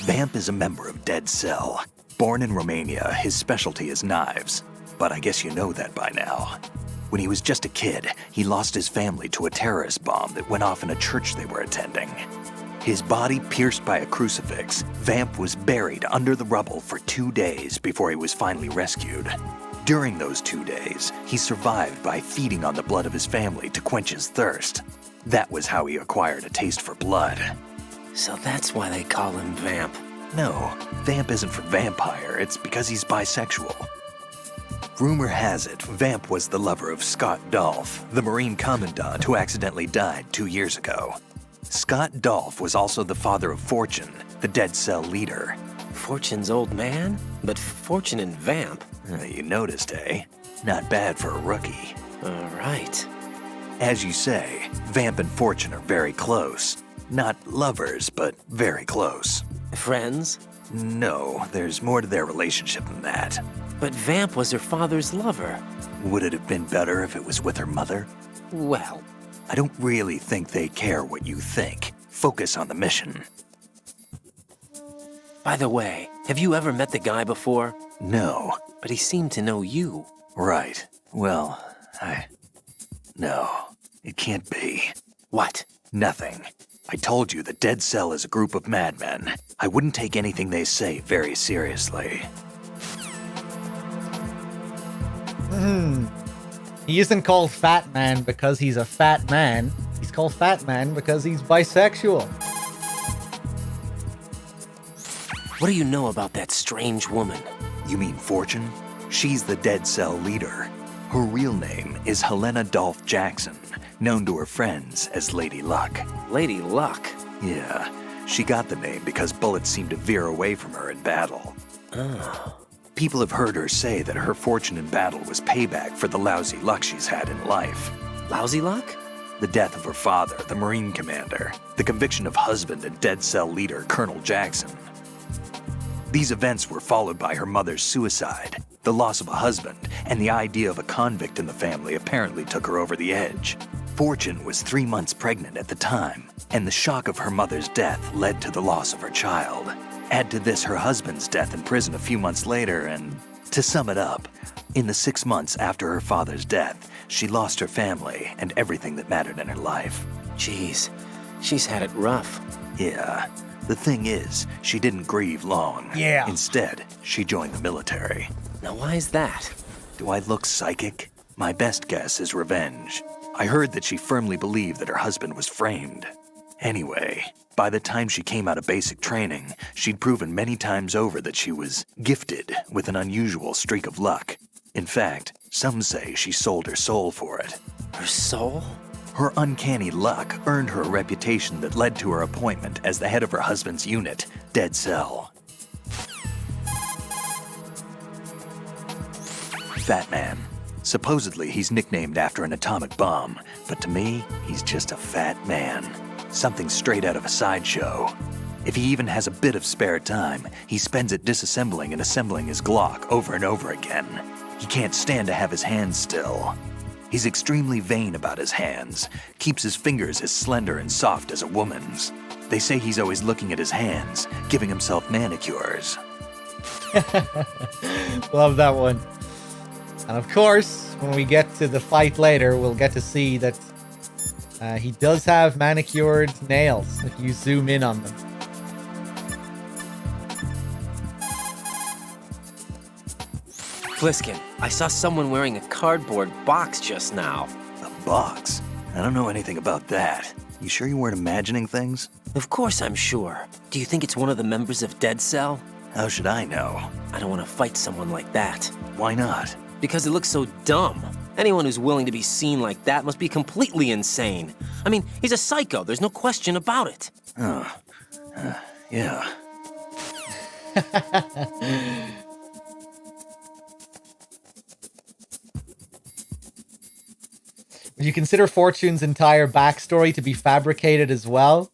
S6: Vamp is a member of Dead Cell. Born in Romania, his specialty is knives. But I guess you know that by now. When he was just a kid, he lost his family to a terrorist bomb that went off in a church they were attending. His body pierced by a crucifix, Vamp was buried under the rubble for 2 days before he was finally rescued. During those 2 days, he survived by feeding on the blood of his family to quench his thirst. That was how he acquired a taste for blood.
S20: So that's why they call him Vamp.
S6: No, Vamp isn't for vampire, it's because he's bisexual. Rumor has it, Vamp was the lover of Scott Dolph, the Marine Commandant who accidentally died 2 years ago. Scott Dolph was also the father of Fortune, the Dead Cell leader.
S20: Fortune's old man? But Fortune and Vamp?
S6: You noticed, eh? Not bad for a rookie.
S20: All right.
S6: As you say, Vamp and Fortune are very close. Not lovers, but very close.
S20: Friends?
S6: No, there's more to their relationship than that.
S11: But Vamp was her father's lover.
S6: Would it have been better if it was with her mother?
S11: Well,
S6: I don't really think they care what you think. Focus on the mission.
S11: by the way, have you ever met the guy before?
S6: No.
S11: But he seemed to know you.
S6: Right. Well, No, it can't be.
S11: What?
S6: Nothing. I told you the Dead Cell is a group of madmen. I wouldn't take anything they say very seriously.
S8: He isn't called Fat Man because he's a fat man. He's called Fat Man because he's bisexual.
S11: What do you know about that strange woman?
S6: You mean Fortune? She's the Dead Cell leader. Her real name is Helena Dolph Jackson, known to her friends as Lady Luck.
S11: Lady Luck?
S6: Yeah. She got the name because bullets seemed to veer away from her in battle.
S11: Oh.
S6: People have heard her say that her fortune in battle was payback for the lousy luck she's had in life.
S11: Lousy luck?
S6: The death of her father, the Marine commander. The conviction of husband and Dead Cell leader, Colonel Jackson. These events were followed by her mother's suicide. The loss of a husband and the idea of a convict in the family apparently took her over the edge. Fortune was 3 months pregnant at the time, and the shock of her mother's death led to the loss of her child. Add to this her husband's death in prison a few months later, and to sum it up, in the 6 months after her father's death, she lost her family and everything that mattered in her life.
S11: Jeez, she's had it rough.
S6: Yeah. The thing is, she didn't grieve long.
S8: Yeah.
S6: Instead, she joined the military.
S11: Now why is that?
S6: Do I look psychic? My best guess is revenge. I heard that she firmly believed that her husband was framed. Anyway, by the time she came out of basic training, she'd proven many times over that she was gifted with an unusual streak of luck. In fact, some say she sold her soul for it.
S11: Her soul?
S6: Her uncanny luck earned her a reputation that led to her appointment as the head of her husband's unit, Dead Cell. Fat Man. Supposedly, he's nicknamed after an atomic bomb, but to me, he's just a fat man. Something straight out of a sideshow. If he even has a bit of spare time, he spends it disassembling and assembling his Glock over and over again. He can't stand to have his hands still. He's extremely vain about his hands, keeps his fingers as slender and soft as a woman's. They say he's always looking at his hands, giving himself manicures.
S8: Love that one. And of course, when we get to the fight later, we'll get to see that he does have manicured nails if you zoom in on them.
S11: Pliskin, I saw someone wearing a cardboard box just now.
S6: A box? I don't know anything about that. You sure you weren't imagining things?
S11: Of course I'm sure. Do you think it's one of the members of Dead Cell?
S6: How should I know?
S11: I don't want to fight someone like that.
S6: Why not?
S11: Because it looks so dumb. Anyone who's willing to be seen like that must be completely insane. I mean, he's a psycho, there's no question about it.
S6: Yeah.
S8: Would you consider Fortune's entire backstory to be fabricated as well?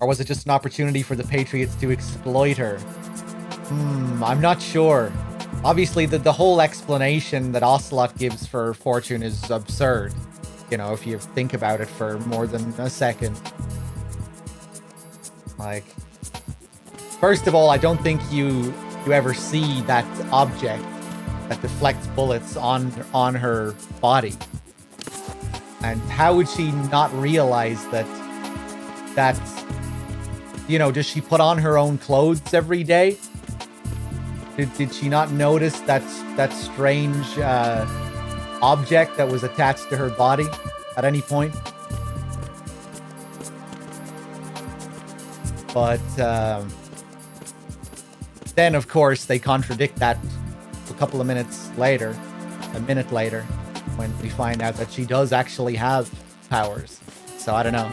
S8: Or was it just an opportunity for the Patriots to exploit her? I'm not sure. Obviously, the whole explanation that Ocelot gives for Fortune is absurd. You know, if you think about it for more than a second. Like, first of all, I don't think you ever see that object that deflects bullets on her body. And how would she not realize that, you know, does she put on her own clothes every day? Did she not notice that strange object that was attached to her body at any point? But then, of course, they contradict that a couple of minutes later, a minute later, when we find out that she does actually have powers. So I don't know.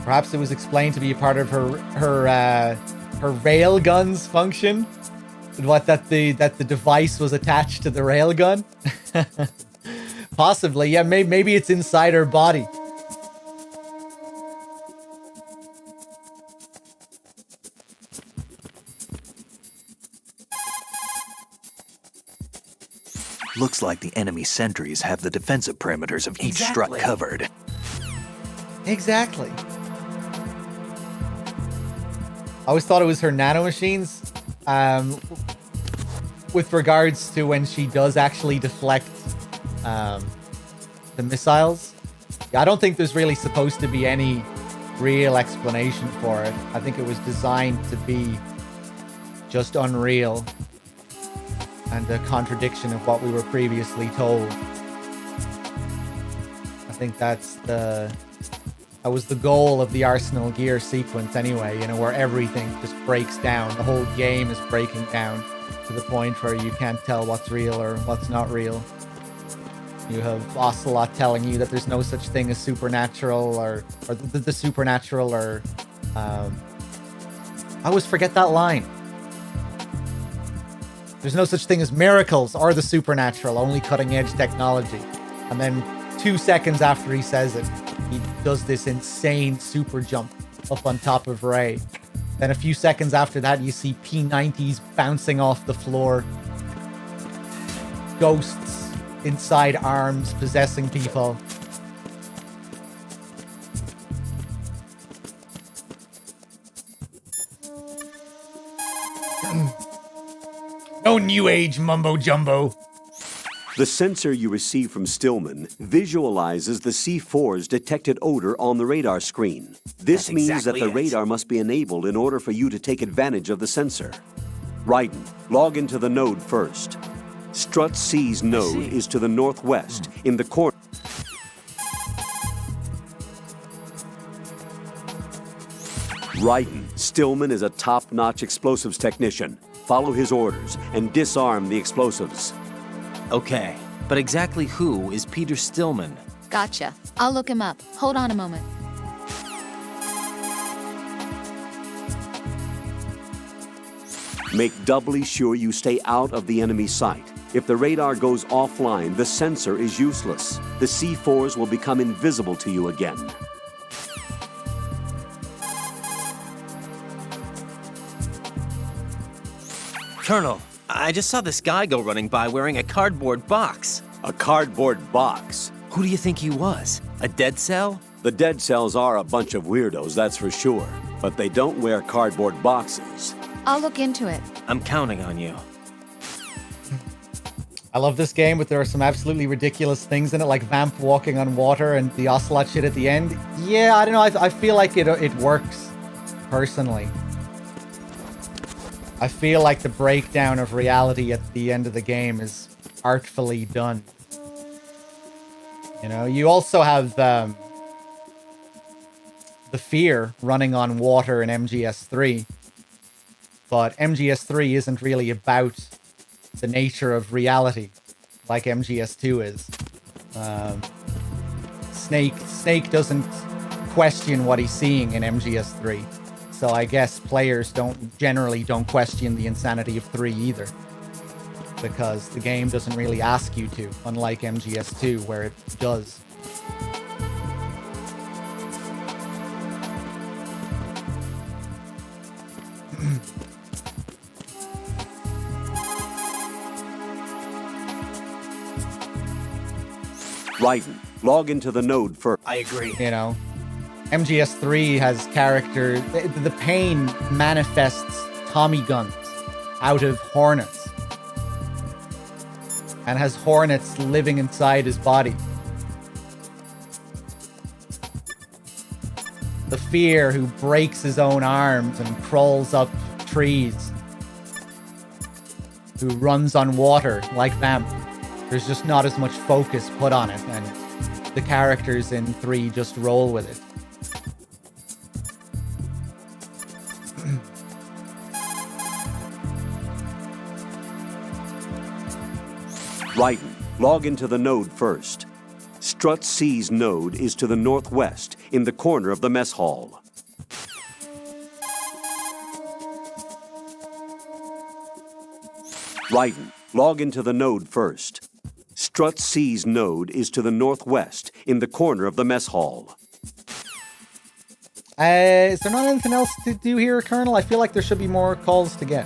S8: Perhaps it was explained to be a part of her railgun's function. What, that the device was attached to the railgun? Possibly, yeah, maybe it's inside her body.
S14: Looks like the enemy sentries have the defensive perimeters of each strut covered.
S8: Exactly. I always thought it was her nanomachines. With regards to when she does actually deflect the missiles. Yeah, I don't think there's really supposed to be any real explanation for it. I think it was designed to be just unreal and a contradiction of what we were previously told. I think that was the goal of the Arsenal Gear sequence anyway, you know, where everything just breaks down. The whole game is breaking down to the point where you can't tell what's real or what's not real. You have Ocelot telling you that there's no such thing as supernatural or the supernatural or... I always forget that line. There's no such thing as miracles or the supernatural, only cutting-edge technology. And then 2 seconds after he says it, he does this insane super jump up on top of Ray. Then a few seconds after that, you see P90s bouncing off the floor. Ghosts inside arms possessing people. No new age mumbo jumbo.
S21: The sensor you receive from Stillman visualizes the C4's detected odor on the radar screen. This means
S11: exactly
S21: that the
S11: it.
S21: radar must be enabled in order for you to take advantage of the sensor. Raiden, log into the node first. Strut C's node is to the northwest, in the corner. Raiden, Stillman is a top-notch explosives technician. Follow his orders and disarm the explosives.
S11: Okay, but exactly who is Peter Stillman?
S7: Gotcha. I'll look him up. Hold on a moment.
S21: Make doubly sure you stay out of the enemy sight. If the radar goes offline, the sensor is useless. The C4s will become invisible to you again.
S11: Colonel, I just saw this guy go running by wearing a cardboard box.
S21: A cardboard box?
S11: Who do you think he was? A dead cell?
S21: The dead cells are a bunch of weirdos, that's for sure. But they don't wear cardboard boxes.
S7: I'll look into it.
S11: I'm counting on you.
S8: I love this game, but there are some absolutely ridiculous things in it, like Vamp walking on water and the Ocelot shit at the end. Yeah, I don't know. I feel like it works, personally. I feel like the breakdown of reality at the end of the game is artfully done. You know, you also have the Fear running on water in MGS3. But MGS3 isn't really about the nature of reality like MGS2 is. Snake doesn't question what he's seeing in MGS3. So I guess players generally don't question the insanity of 3 either. Because the game doesn't really ask you to, unlike MGS2 where it does.
S21: Raiden, log into the node first.
S11: I agree.
S8: You know, MGS3 has character. The Pain manifests Tommy guns out of Hornets. And has Hornets living inside his body. The Fear who breaks his own arms and crawls up trees. Who runs on water like Vamp. There's just not as much focus put on it, and the characters in 3 just roll with it.
S21: Raiden, log into the node first. Strut C's node is to the northwest, in the corner of the mess hall. Raiden, log into the node first. Strut C's node is to the northwest, in the corner of the mess hall.
S8: Is there not anything else to do here, Colonel? I feel like there should be more calls to get.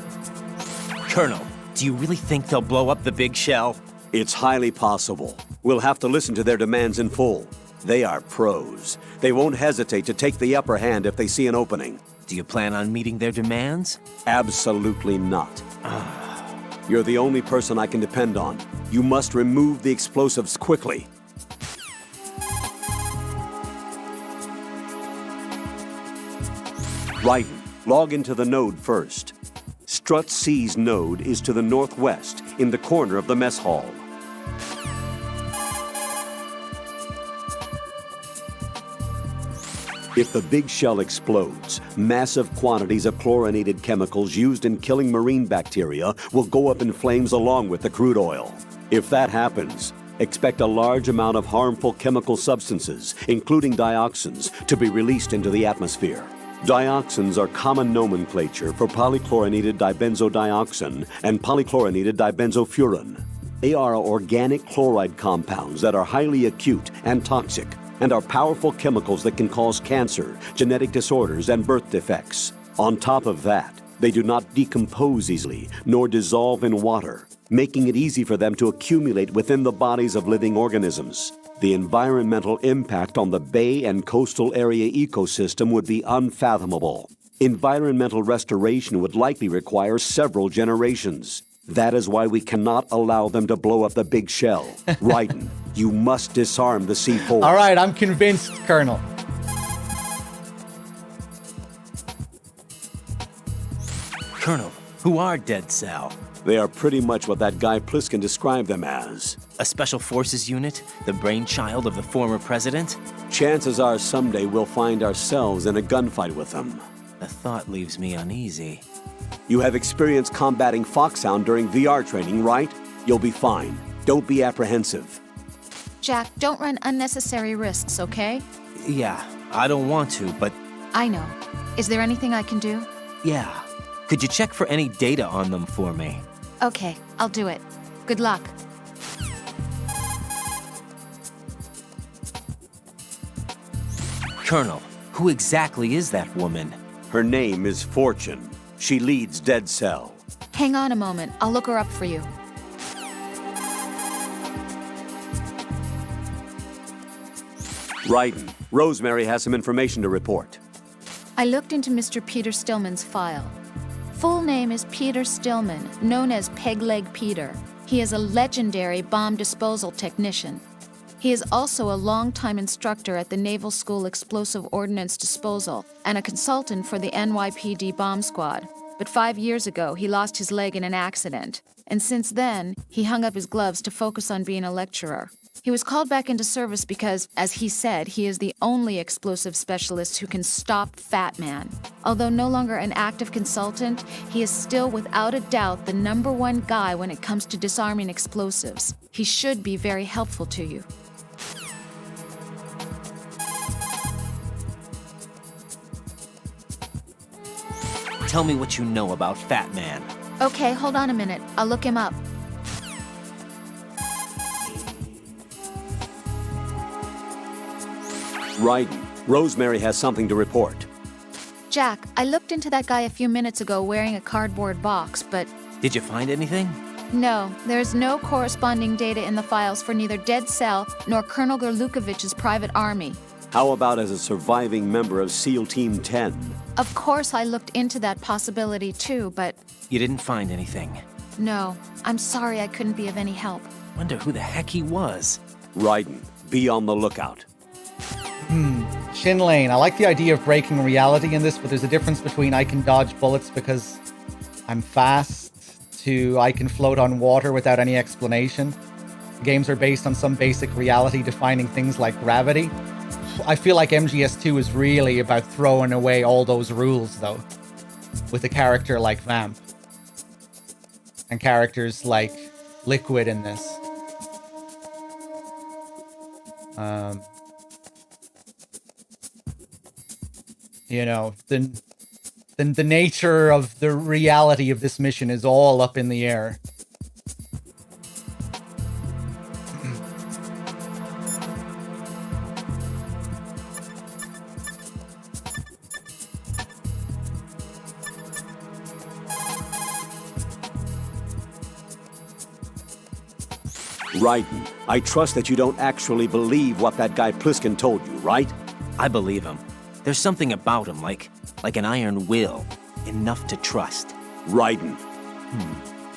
S11: Colonel, do you really think they'll blow up the big shell?
S21: It's highly possible. We'll have to listen to their demands in full. They are pros. They won't hesitate to take the upper hand if they see an opening.
S11: Do you plan on meeting their demands?
S21: Absolutely not. You're the only person I can depend on. You must remove the explosives quickly. Raiden, log into the node first. Strut C's node is to the northwest, in the corner of the mess hall. If the big shell explodes, massive quantities of chlorinated chemicals used in killing marine bacteria will go up in flames along with the crude oil. If that happens, expect a large amount of harmful chemical substances, including dioxins, to be released into the atmosphere. Dioxins are common nomenclature for polychlorinated dibenzodioxin and polychlorinated dibenzofuran. They are organic chloride compounds that are highly acute and toxic, and are powerful chemicals that can cause cancer, genetic disorders, and birth defects. On top of that, they do not decompose easily, nor dissolve in water, making it easy for them to accumulate within the bodies of living organisms. The environmental impact on the bay and coastal area ecosystem would be unfathomable. Environmental restoration would likely require several generations. That is why we cannot allow them to blow up the big shell. Raiden, you must disarm the C4.
S8: All right, I'm convinced, Colonel.
S11: Colonel, who are Dead Cell?
S21: They are pretty much what that guy Pliskin described them as.
S11: A special forces unit? The brainchild of the former president?
S21: Chances are someday we'll find ourselves in a gunfight with them.
S11: The thought leaves me uneasy.
S21: You have experience combating Foxhound during VR training, right? You'll be fine. Don't be apprehensive.
S7: Jack, don't run unnecessary risks, okay?
S11: Yeah, I don't want to, but...
S7: I know. Is there anything I can do?
S11: Yeah. Could you check for any data on them for me?
S7: Okay, I'll do it. Good luck.
S11: Colonel, who exactly is that woman?
S21: Her name is Fortune. She leads Dead Cell.
S7: Hang on a moment. I'll look her up for you.
S21: Raiden, Rosemary has some information to report.
S7: I looked into Mr. Peter Stillman's file. Full name is Peter Stillman, known as Pegleg Peter. He is a legendary bomb disposal technician. He is also a longtime instructor at the Naval School Explosive Ordnance Disposal and a consultant for the NYPD bomb squad. But 5 years ago, he lost his leg in an accident. And since then, he hung up his gloves to focus on being a lecturer. He was called back into service because, as he said, he is the only explosive specialist who can stop Fat Man. Although no longer an active consultant, he is still without a doubt the #1 guy when it comes to disarming explosives. He should be very helpful to you.
S11: Tell me what you know about Fat Man.
S7: Okay, hold on a minute. I'll look him up.
S21: Raiden, Rosemary has something to report.
S7: Jack, I looked into that guy a few minutes ago wearing a cardboard box, but...
S11: Did you find anything?
S7: No, there's no corresponding data in the files for neither Dead Cell nor Colonel Gorlukovich's private army.
S21: How about as a surviving member of SEAL Team 10?
S7: Of course I looked into that possibility too, but...
S11: You didn't find anything?
S7: No, I'm sorry I couldn't be of any help.
S11: Wonder who the heck he was.
S21: Raiden, be on the lookout.
S8: Shin Lane, I like the idea of breaking reality in this, but there's a difference between I can dodge bullets because I'm fast to I can float on water without any explanation. Games are based on some basic reality defining things like gravity. I feel like MGS2 is really about throwing away all those rules, though, with a character like Vamp. And characters like Liquid in this. You know, the nature of the reality of this mission is all up in the air.
S21: Raiden, I trust that you don't actually believe what that guy Pliskin told you, right?
S11: I believe him. There's something about him, like an iron will. Enough to trust.
S21: Raiden.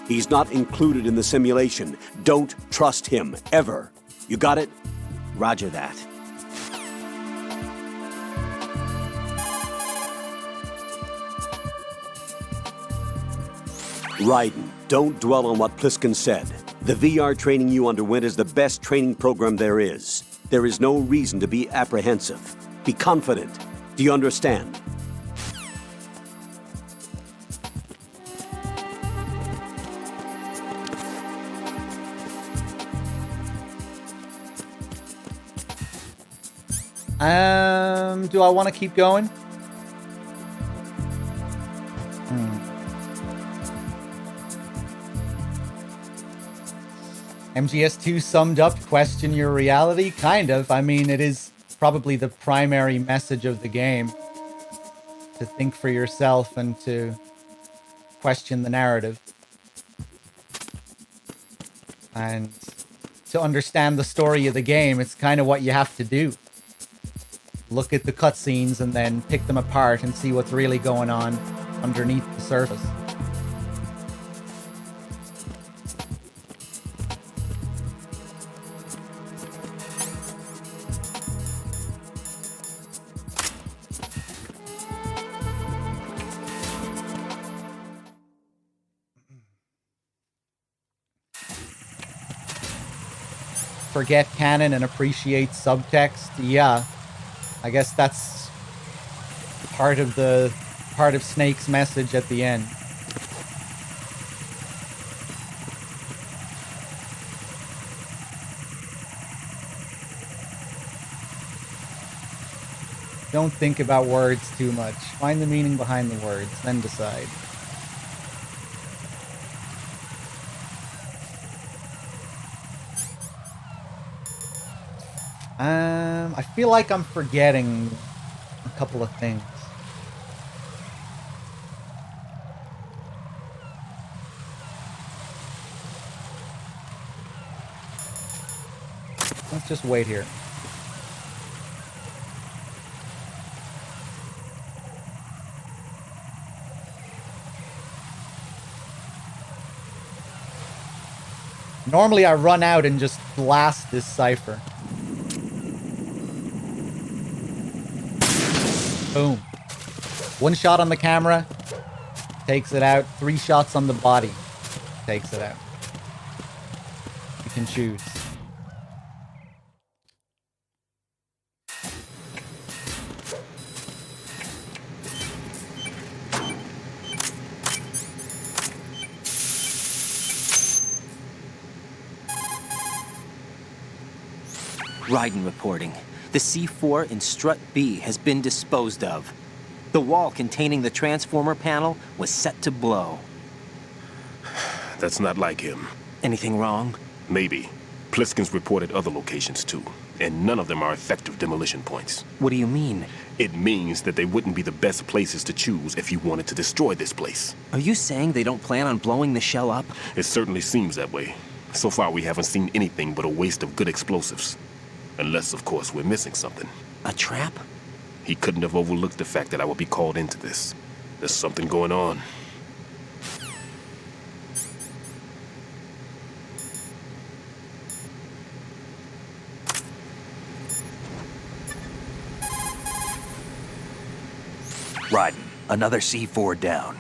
S21: He's not included in the simulation. Don't trust him, ever. You got it?
S11: Roger that.
S21: Raiden, don't dwell on what Pliskin said. The VR training you underwent is the best training program there is. There is no reason to be apprehensive. Be confident. Do you understand?
S8: Do I want to keep going? MGS2 summed up, question your reality? Kind of. I mean, it is probably the primary message of the game. To think for yourself and to question the narrative. And to understand the story of the game, it's kind of what you have to do. Look at the cutscenes and then pick them apart and see what's really going on underneath the surface. Forget canon and appreciate subtext. Yeah, I guess that's part of Snake's message at the end. Don't think about words too much. Find the meaning behind the words, then decide. I feel like I'm forgetting a couple of things. Let's just wait here. Normally I run out and just blast this cipher. Boom. One shot on the camera, takes it out. 3 shots on the body, takes it out. You can choose.
S11: Raiden reporting. The C4 in Strut B has been disposed of. The wall containing the transformer panel was set to blow.
S2: That's not like him.
S11: Anything wrong?
S2: Maybe. Pliskin's reported other locations too, and none of them are effective demolition points.
S11: What do you mean?
S2: It means that they wouldn't be the best places to choose if you wanted to destroy this place.
S11: Are you saying they don't plan on blowing the shell up?
S2: It certainly seems that way. So far we haven't seen anything but a waste of good explosives. Unless, of course, we're missing something.
S11: A trap?
S2: He couldn't have overlooked the fact that I would be called into this. There's something going on.
S14: Raiden, another C4 down.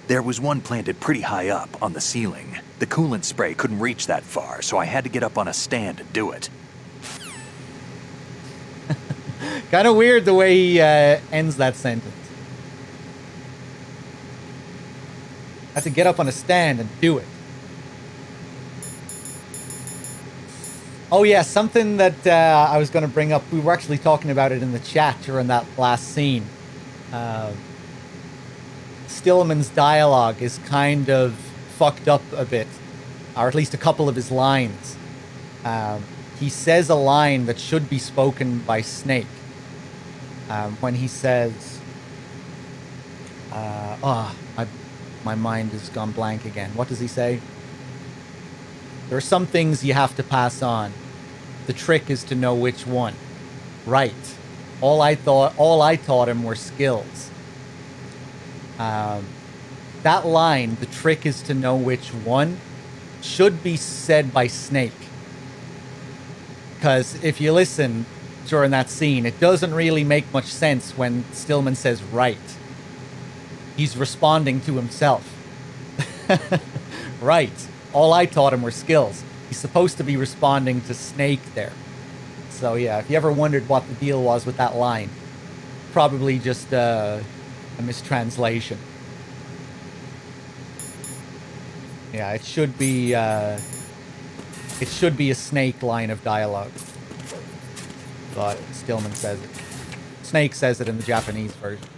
S14: There was one planted pretty high up on the ceiling. The coolant spray couldn't reach that far, so I had to get up on a stand and do it.
S8: Kind of weird the way he ends that sentence. I had to get up on a stand and do it. Oh yeah, something that I was going to bring up. We were actually talking about it in the chat during that last scene. Stillman's dialogue is kind of fucked up a bit, or at least a couple of his lines. He says a line that should be spoken by Snake. When he says, my mind has gone blank again. What does he say? There are some things you have to pass on. The trick is to know which one. Right. All I taught him were skills. That line, the trick is to know which one, should be said by Snake. Because if you listen during that scene, it doesn't really make much sense when Stillman says right. He's responding to himself. Right. All I taught him were skills. He's supposed to be responding to Snake there. So yeah, if you ever wondered what the deal was with that line, probably just a mistranslation. Yeah, it should be a Snake line of dialogue. But Stillman says it. Snake says it in the Japanese version.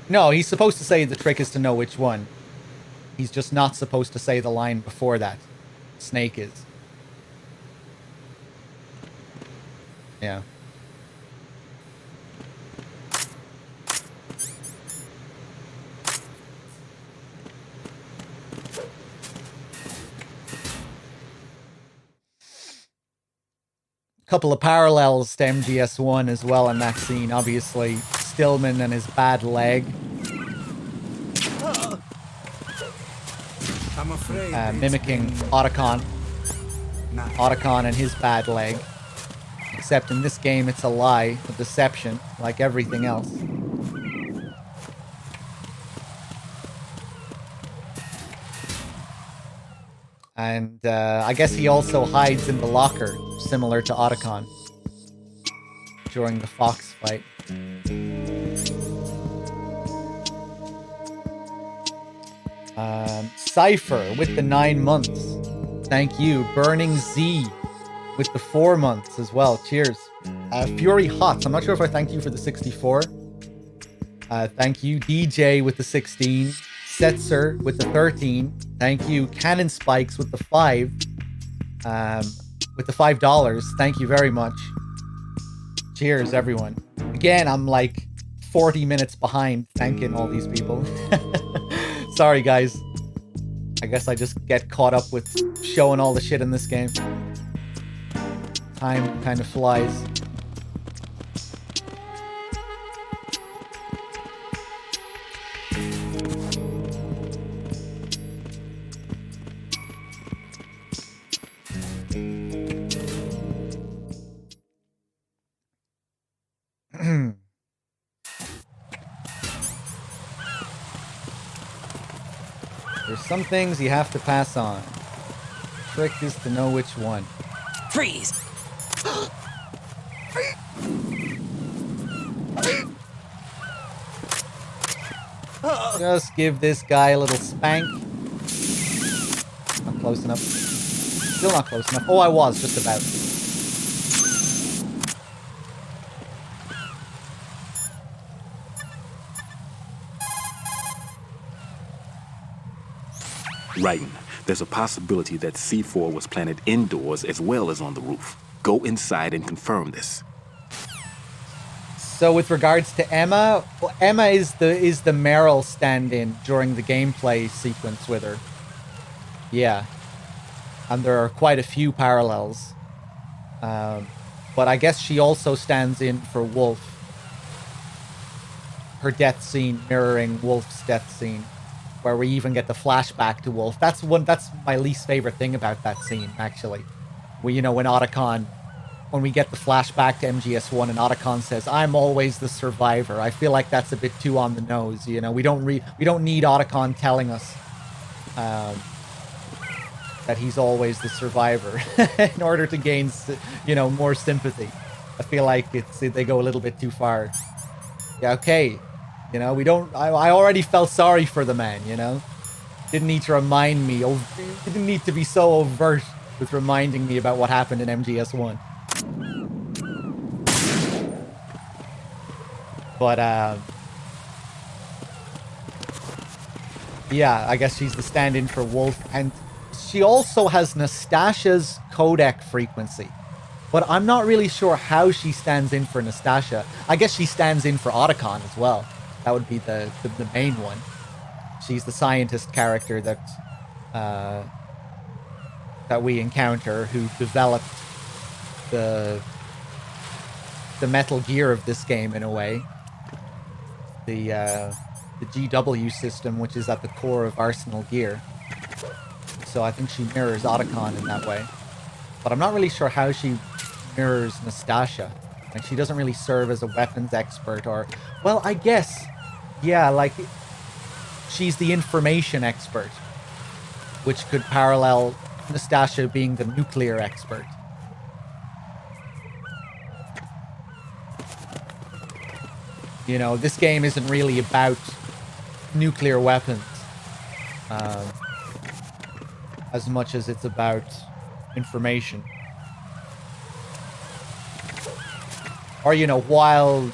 S8: No, he's supposed to say the trick is to know which one. He's just not supposed to say the line before that. Snake is. Yeah. Couple of parallels to MGS1 as well in that scene. Obviously, Stillman and his bad leg.
S15: I'm afraid
S8: Mimicking Otacon. Otacon and his bad leg. Except in this game, it's a lie, a deception, like everything else. And I guess he also hides in the locker, similar to Otacon, during the Fox fight. Cypher with the 9 months. Thank you. Burning Z with the 4 months as well. Cheers. Fury Hots. I'm not sure if I thanked you for the 64. Thank you. DJ with the 16. Setzer with the 13. Thank you. Cannon Spikes with the 5. With the $5. Thank you very much. Cheers, everyone. Again, I'm like 40 minutes behind thanking all these people. Sorry, guys. I guess I just get caught up with showing all the shit in this game. Time kind of flies. There's some things you have to pass on. The trick is to know which one.
S11: Freeze!
S8: Just give this guy a little spank. Not close enough. Still not close enough. Oh, I was, just about.
S2: Right. There's a possibility that C4 was planted indoors as well as on the roof. Go inside and confirm this.
S8: So with regards to Emma, well, Emma is the Meryl stand-in during the gameplay sequence with her. Yeah. And there are quite a few parallels. But I guess she also stands in for Wolf. Her death scene mirroring Wolf's death scene, where we even get the flashback to Wolf. That's my least favorite thing about that scene, actually. When Otacon, when we get the flashback to MGS1 and Otacon says, "I'm always the survivor." I feel like that's a bit too on the nose. We don't need Otacon telling us that he's always the survivor in order to gain, more sympathy. I feel like they go a little bit too far. Yeah, okay. We don't. I already felt sorry for the man. Didn't need to remind me. Didn't need to be so overt with reminding me about what happened in MGS1. But yeah, I guess she's the stand-in for Wolf, and she also has Nastasha's codec frequency. But I'm not really sure how she stands in for Nastasha. I guess she stands in for Otacon as well. That would be the main one. She's the scientist character that that we encounter, who developed the Metal Gear of this game in a way. The GW system, which is at the core of Arsenal Gear. So I think she mirrors Otacon in that way. But I'm not really sure how she mirrors Nastasha. Like, she doesn't really serve as a weapons expert or... Well, I guess, yeah, like, she's the information expert, which could parallel Nastasha being the nuclear expert. You know, this game isn't really about nuclear weapons as much as it's about information. Or, you know, while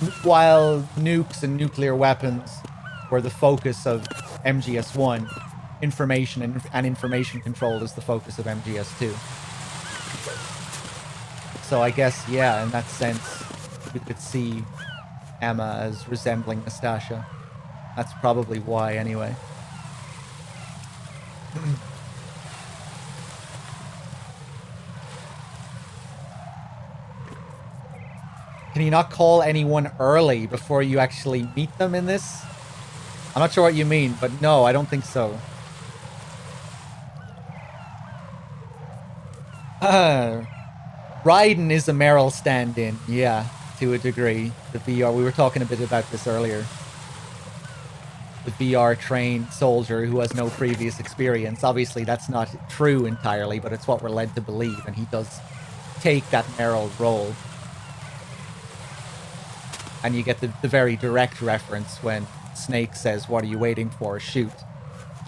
S8: nukes and nuclear weapons were the focus of MGS1, information and information control is the focus of MGS2. So I guess, yeah, in that sense, you could see Emma as resembling Nastasha. That's probably why, anyway. Can you not call anyone early before you actually meet them in this? I'm not sure what you mean, but no, I don't think so. Raiden is a Meryl stand-in, yeah, to a degree. The VR, we were talking a bit about this earlier. The VR-trained soldier who has no previous experience. Obviously, that's not true entirely, but it's what we're led to believe, and he does take that Meryl role. And you get the very direct reference when Snake says, "What are you waiting for? Shoot,"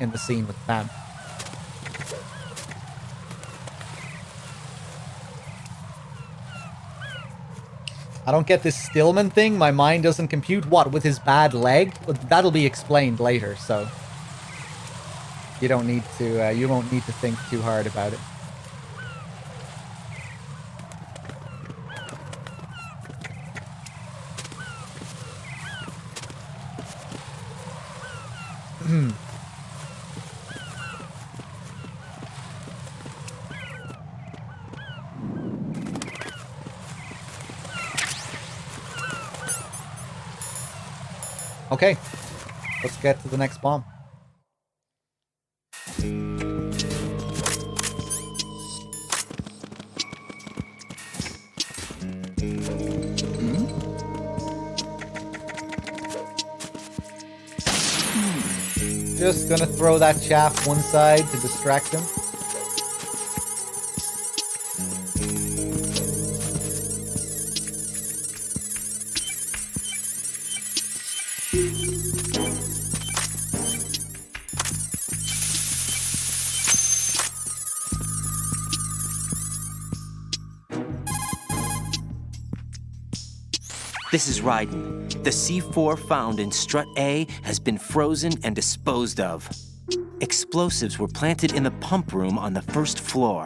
S8: in the scene with Pam. I don't get this Stillman thing. My mind doesn't compute. What, with his bad leg? That'll be explained later, so you don't need to. You won't need to think too hard about it. Okay, let's get to the next bomb. Just gonna throw that chaff one side to distract him.
S11: This is Raiden. The C4 found in Strut A has been frozen and disposed of. Explosives were planted in the pump room on the first floor.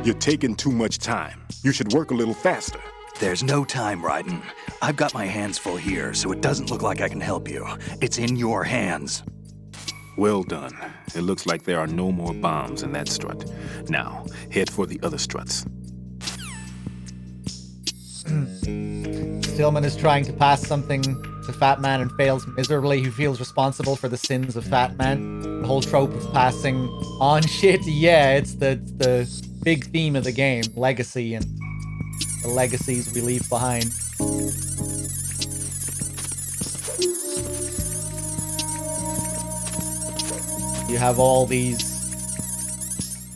S2: You're taking too much time. You should work a little faster.
S14: There's no time, Raiden. I've got my hands full here, so it doesn't look like I can help you. It's in your hands.
S2: Well done. It looks like there are no more bombs in that strut. Now, head for the other struts.
S8: Stillman is trying to pass something to Fat Man and fails miserably. He feels responsible for the sins of Fat Man. The whole trope of passing on shit, yeah, it's the big theme of the game. Legacy and the legacies we leave behind. You have all these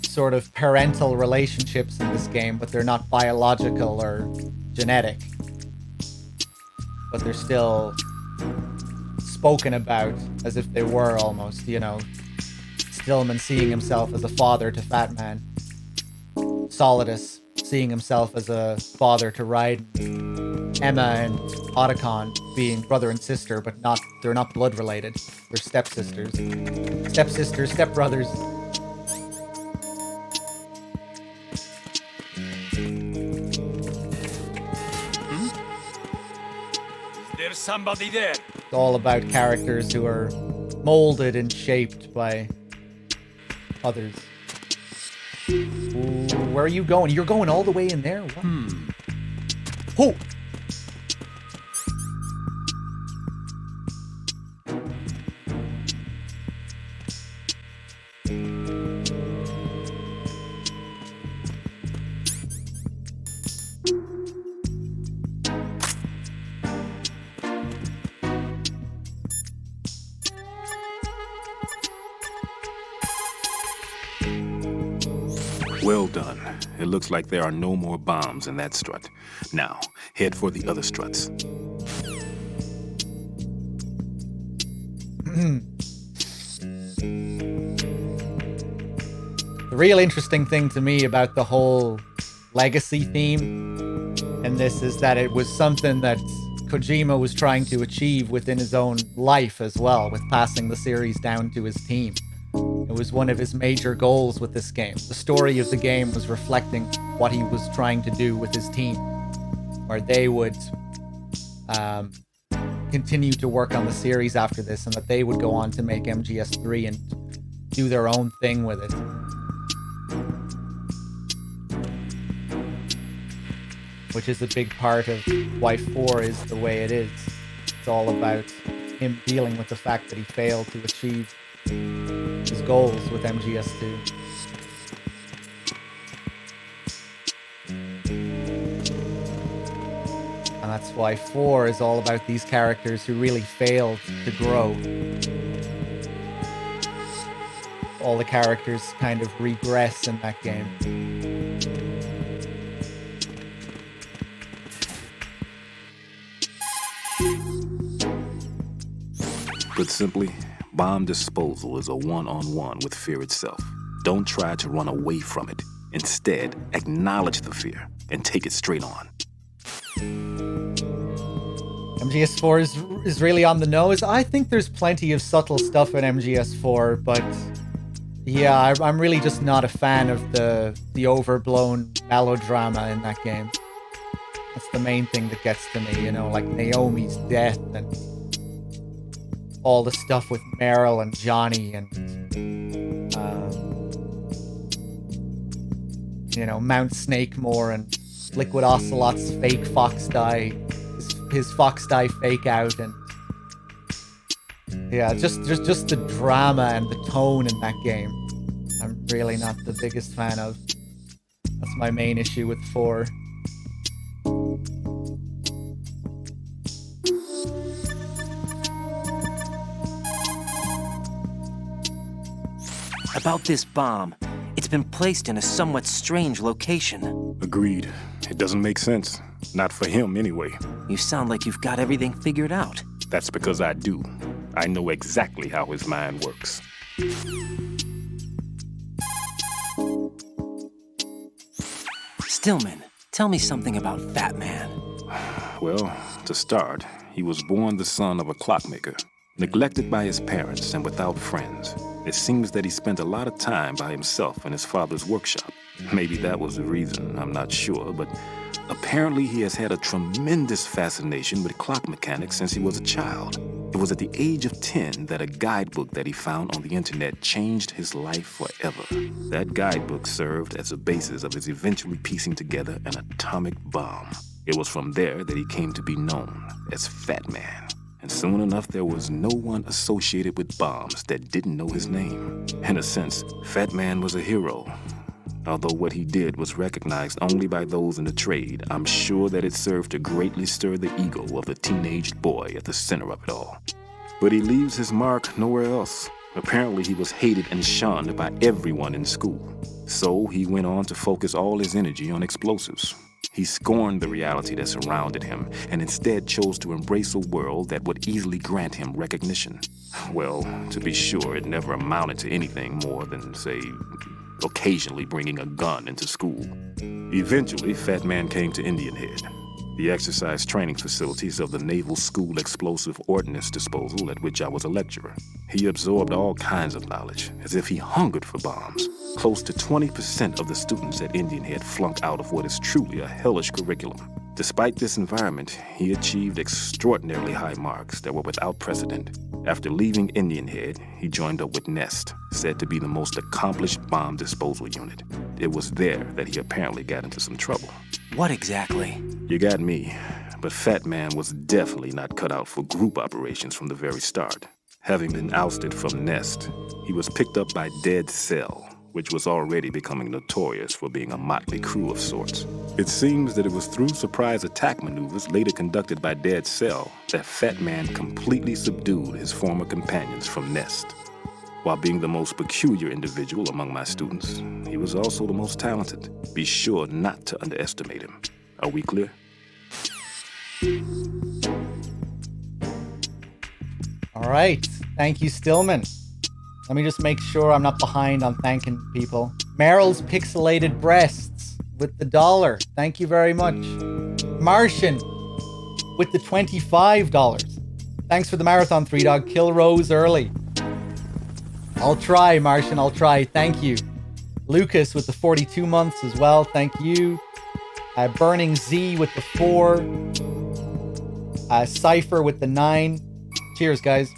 S8: sort of parental relationships in this game, but they're not biological or genetic. But they're still spoken about as if they were almost, you know. Stillman seeing himself as a father to Fat Man. Solidus seeing himself as a father to Raiden. Emma and Otacon being brother and sister, but they're not blood related. They're stepsisters. Stepsisters, stepbrothers.
S10: There's somebody there.
S8: It's all about characters who are molded and shaped by others. Ooh, where are you going? You're going all the way in there? What? Oh!
S2: Well done. It looks like there are no more bombs in that strut. Now, head for the other struts.
S8: The real interesting thing to me about the whole legacy theme and this is that it was something that Kojima was trying to achieve within his own life as well, with passing the series down to his team. It was one of his major goals with this game. The story of the game was reflecting what he was trying to do with his team, where they would continue to work on the series after this, and that they would go on to make MGS3 and do their own thing with it. Which is a big part of why 4 is the way it is. It's all about him dealing with the fact that he failed to achieve his goals with MGS2. And that's why 4 is all about these characters who really failed to grow. All the characters kind of regress in that game.
S2: Put simply, bomb disposal is a one-on-one with fear itself. Don't try to run away from it. Instead, acknowledge the fear and take it straight on.
S8: MGS4 is really on the nose. I think there's plenty of subtle stuff in MGS4, but yeah, I'm really just not a fan of the overblown melodrama in that game. That's the main thing that gets to me, you know, like Naomi's death and all the stuff with Meryl and Johnny and, you know, Mount Snakemore and Liquid Ocelot's fake Fox Die, his Fox Die fake out, and yeah, just the drama and the tone in that game. I'm really not the biggest fan of. That's my main issue with 4.
S11: About this bomb, it's been placed in a somewhat strange location.
S2: Agreed. It doesn't make sense. Not for him, anyway.
S11: You sound like you've got everything figured out.
S2: That's because I do. I know exactly how his mind works.
S11: Stillman, tell me something about Fat Man.
S2: Well, to start, he was born the son of a clockmaker, neglected by his parents and without friends. It seems that he spent a lot of time by himself in his father's workshop. Maybe that was the reason, I'm not sure, but apparently he has had a tremendous fascination with clock mechanics since he was a child. It was at the age of 10 that a guidebook that he found on the internet changed his life forever. That guidebook served as a basis of his eventually piecing together an atomic bomb. It was from there that he came to be known as Fat Man. And soon enough, there was no one associated with bombs that didn't know his name. In a sense, Fat Man was a hero. Although what he did was recognized only by those in the trade, I'm sure that it served to greatly stir the ego of the teenaged boy at the center of it all. But he leaves his mark nowhere else. Apparently, he was hated and shunned by everyone in school. So he went on to focus all his energy on explosives. He scorned the reality that surrounded him and instead chose to embrace a world that would easily grant him recognition. Well, to be sure, it never amounted to anything more than, say, occasionally bringing a gun into school. Eventually, Fat Man came to Indian Head, the exercise training facilities of the Naval School Explosive Ordnance Disposal, at which I was a lecturer. He absorbed all kinds of knowledge, as if he hungered for bombs. Close to 20% of the students at Indian Head flunk out of what is truly a hellish curriculum. Despite this environment, he achieved extraordinarily high marks that were without precedent. After leaving Indian Head, he joined up with Nest, said to be the most accomplished bomb disposal unit. It was there that he apparently got into some trouble.
S11: What exactly?
S2: You got me, but Fat Man was definitely not cut out for group operations from the very start. Having been ousted from Nest, he was picked up by Dead Cell, which was already becoming notorious for being a motley crew of sorts. It seems that it was through surprise attack maneuvers later conducted by Dead Cell that Fat Man completely subdued his former companions from Nest. While being the most peculiar individual among my students, he was also the most talented. Be sure not to underestimate him. Are we clear?
S8: All right. Thank you, Stillman. Let me just make sure I'm not behind on thanking people. Meryl's Pixelated Breasts with the $1. Thank you very much. Martian with the $25. Thanks for the marathon, Threedogg. Kill Rose early. I'll try, Martian. I'll try. Thank you. Lucas with the 42 months as well. Thank you. Burning Z with the 4. Cypher with the 9. Cheers, guys.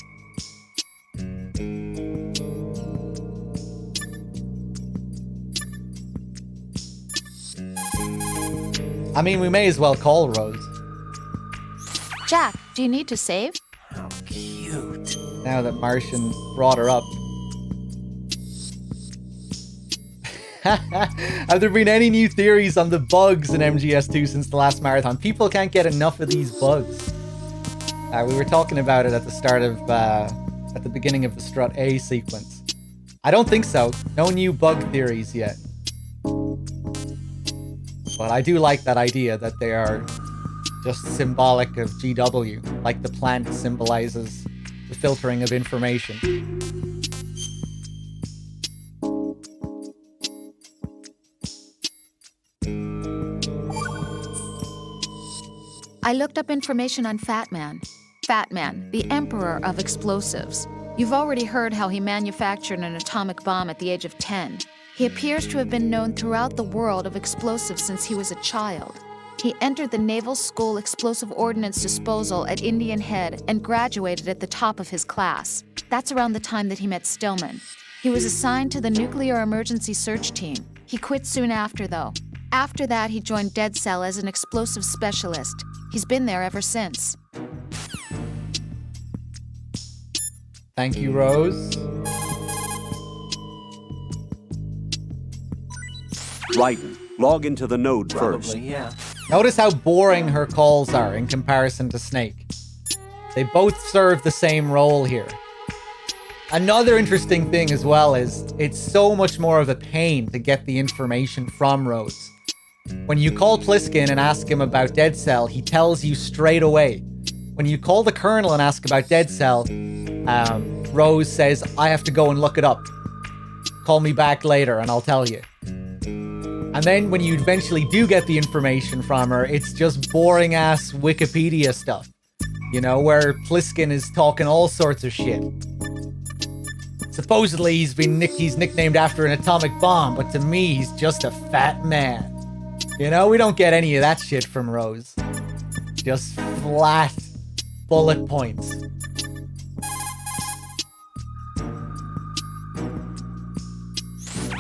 S8: I mean, we may as well call Rose.
S7: Jack, do you need to save?
S11: How cute.
S8: Now that Martian brought her up. Have there been any new theories on the bugs in MGS2 since the last marathon? People can't get enough of these bugs. We were talking about it at the start of, at the beginning of the Strut A sequence. I don't think so. No new bug theories yet. But I do like that idea that they are just symbolic of GW, like the plant symbolizes the filtering of information.
S7: I looked up information on Fat Man. Fat Man, the emperor of explosives. You've already heard how he manufactured an atomic bomb at the age of 10. He appears to have been known throughout the world of explosives since he was a child. He entered the Naval School Explosive Ordnance Disposal at Indian Head and graduated at the top of his class. That's around the time that he met Stillman. He was assigned to the Nuclear Emergency Search Team. He quit soon after, though. After that, he joined Dead Cell as an explosive specialist. He's been there ever since.
S8: Thank you, Rose.
S21: Raiden, log into the node first.
S11: Yeah.
S8: Notice how boring her calls are in comparison to Snake. They both serve the same role here. Another interesting thing as well is it's so much more of a pain to get the information from Rose. When you call Pliskin and ask him about Dead Cell, he tells you straight away. When you call the Colonel and ask about Dead Cell, Rose says, I have to go and look it up. Call me back later and I'll tell you. And then when you eventually do get the information from her, it's just boring ass Wikipedia stuff. You know, where Pliskin is talking all sorts of shit. Supposedly he's nicknamed after an atomic bomb, but to me he's just a fat man. You know, we don't get any of that shit from Rose. Just flat bullet points.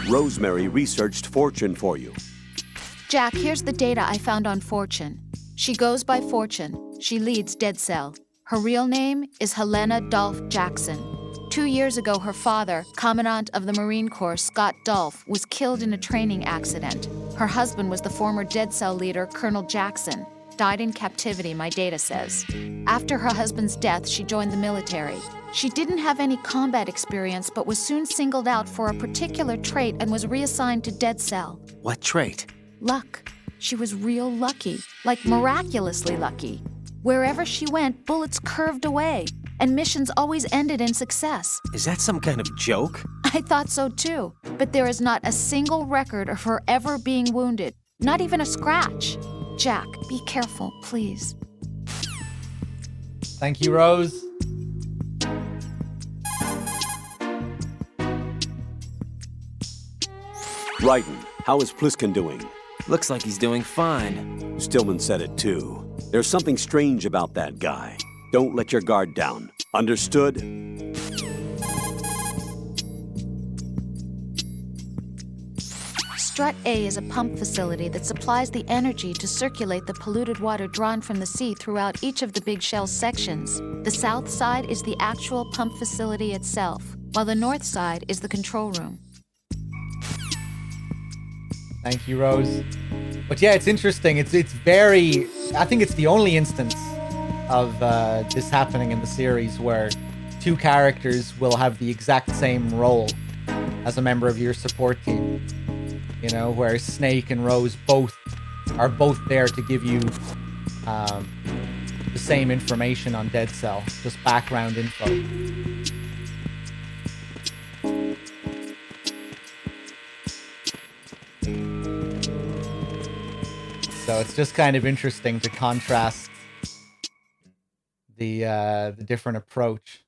S21: Rosemary researched Fortune for you.
S7: Jack, here's the data I found on Fortune. She goes by Fortune. She leads Dead Cell. Her real name is Helena Dolph Jackson. 2 years ago, her father, Commandant of the Marine Corps Scott Dolph, was killed in a training accident. Her husband was the former Dead Cell leader, Colonel Jackson. Died in captivity, my data says. After her husband's death, she joined the military. She didn't have any combat experience, but was soon singled out for a particular trait and was reassigned to Dead Cell.
S11: What trait?
S7: Luck. She was real lucky, like miraculously lucky. Wherever she went, bullets curved away, and missions always ended in success.
S11: Is that some kind of joke?
S7: I thought so too, but there is not a single record of her ever being wounded, not even a scratch. Jack, be careful, please.
S8: Thank you, Rose.
S21: Raiden, how is Pliskin doing?
S11: Looks like he's doing fine.
S21: Stillman said it too. There's something strange about that guy. Don't let your guard down. Understood?
S7: Strut A is a pump facility that supplies the energy to circulate the polluted water drawn from the sea throughout each of the big shell sections. The south side is the actual pump facility itself, while the north side is the control room.
S8: Thank you, Rose. But yeah, it's interesting. It's very... I think it's the only instance of this happening in the series where two characters will have the exact same role as a member of your support team. You know, where Snake and Rose are both there to give you the same information on Dead Cell, just background info. So it's just kind of interesting to contrast the different approach.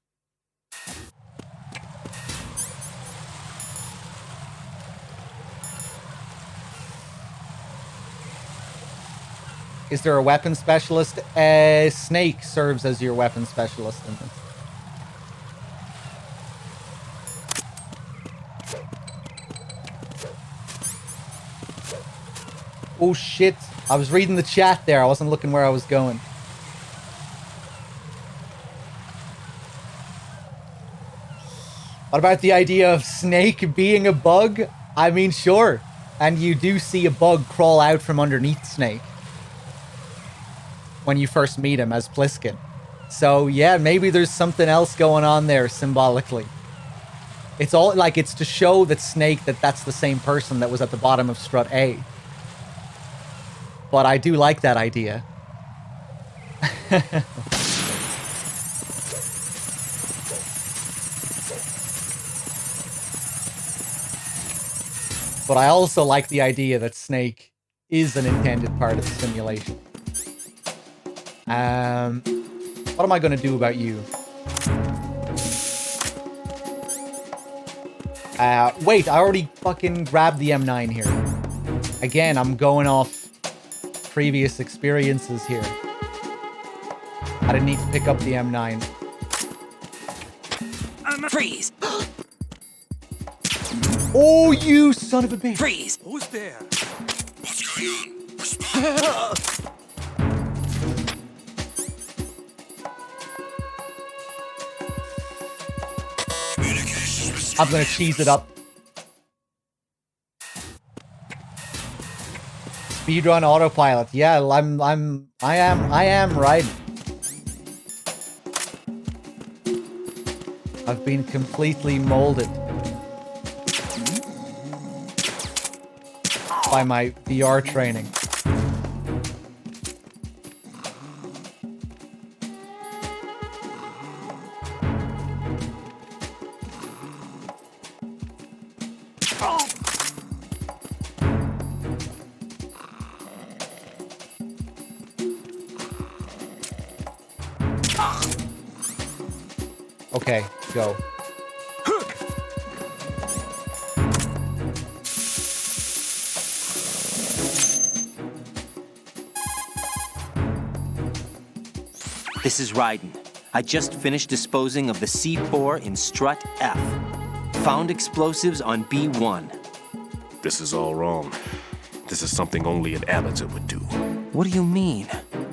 S8: Is there a weapon specialist? Snake serves as your weapon specialist in this. Oh shit. I was reading the chat there. I wasn't looking where I was going. What about the idea of Snake being a bug? I mean, sure. And you do see a bug crawl out from underneath Snake when you first meet him as Pliskin. So yeah, maybe there's something else going on there symbolically. It's all like, it's to show that Snake, that's the same person that was at the bottom of Strut A. But I do like that idea. But I also like the idea that Snake is an intended part of the simulation. What am I going to do about you? Wait, I already fucking grabbed the M9 here. Again, I'm going off previous experiences here. I didn't need to pick up the M9.
S11: Freeze!
S8: Oh, you son of a bitch!
S11: Freeze!
S10: Who's there?
S13: What's going on? Respond.
S8: I'm gonna cheese it up. Speedrun autopilot. Yeah, I am right. I've been completely molded by my VR training. Okay, go.
S11: This is Raiden. I just finished disposing of the C4 in Strut F. Found explosives on B1.
S2: This is all wrong. This is something only an amateur would do.
S11: What do you mean?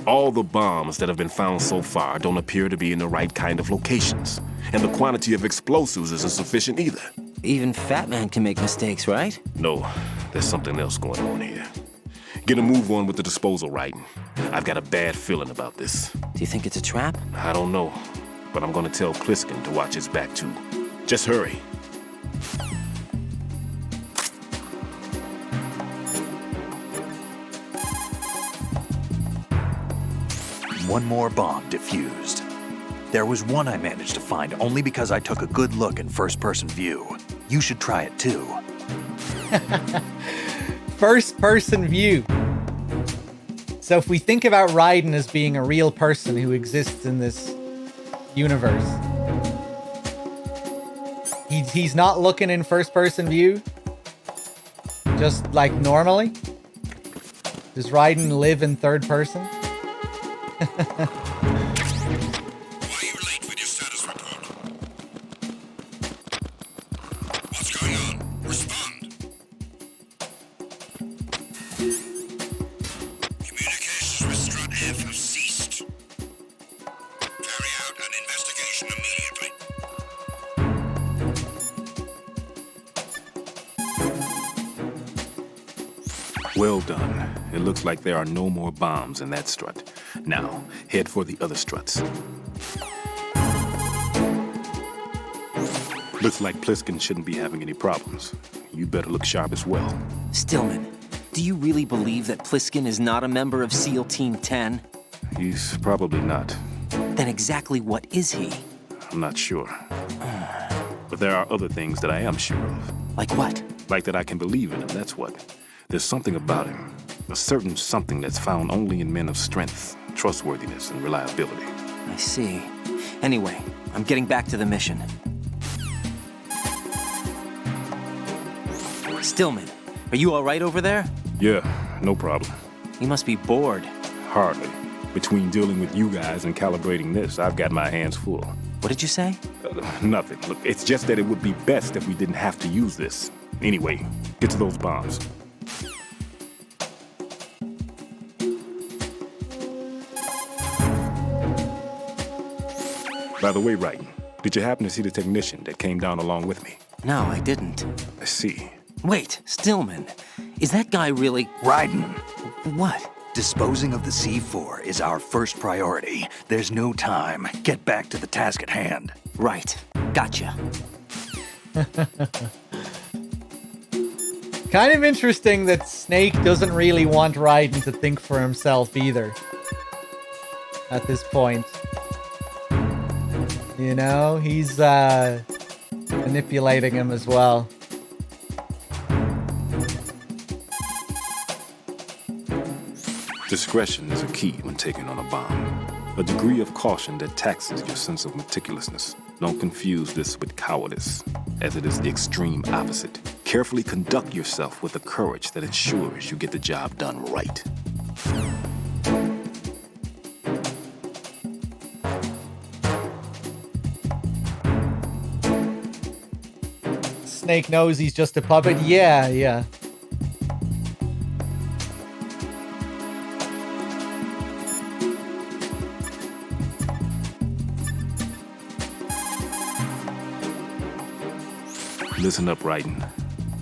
S2: All the bombs that have been found so far don't appear to be in the right kind of locations. And the quantity of explosives isn't sufficient either.
S11: Even Fat Man can make mistakes, right?
S2: No, there's something else going on here. Get a move on with the disposal, Raiden. I've got a bad feeling about this.
S11: Do you think it's a trap?
S2: I don't know, but I'm gonna tell Pliskin to watch his back too. Just hurry.
S14: One more bomb defused. There was one I managed to find only because I took a good look in first-person view. You should try it too.
S8: First-person view. So if we think about Raiden as being a real person who exists in this universe, he's not looking in first-person view? Just like normally? Does Raiden live in third person?
S13: What's going on? Respond. Communications with Strut F have ceased. Carry out an investigation immediately.
S2: Well done. It looks like there are no more bombs in that strut. Now, head for the other struts. Looks like Pliskin shouldn't be having any problems. You better look sharp as well.
S11: Stillman, do you really believe that Pliskin is not a member of SEAL Team 10?
S2: He's probably not.
S11: Then exactly what is he?
S2: I'm not sure. But there are other things that I am sure of.
S11: Like what?
S2: Like that I can believe in him, that's what. There's something about him. A certain something that's found only in men of strength, trustworthiness, and reliability.
S11: I see. Anyway, I'm getting back to the mission. Stillman, are you all right over there?
S2: Yeah, no problem.
S11: You must be bored.
S2: Hardly. Between dealing with you guys and calibrating this, I've got my hands full.
S11: What did you say?
S2: Nothing. Look, it's just that it would be best if we didn't have to use this. Anyway, get to those bombs. By the way, Raiden, did you happen to see the technician that came down along with me?
S11: No, I didn't.
S2: I see.
S11: Wait, Stillman, is that guy really...
S14: Raiden.
S11: What?
S14: Disposing of the C4 is our first priority. There's no time. Get back to the task at hand.
S11: Right. Gotcha.
S8: Kind of interesting that Snake doesn't really want Raiden to think for himself either. At this point. You know, he's manipulating him as well.
S2: Discretion is a key when taking on a bomb. A degree of caution that taxes your sense of meticulousness. Don't confuse this with cowardice, as it is the extreme opposite. Carefully conduct yourself with a courage that ensures you get the job done right.
S8: Snake knows he's just a puppet. Yeah.
S2: Listen up, Raiden.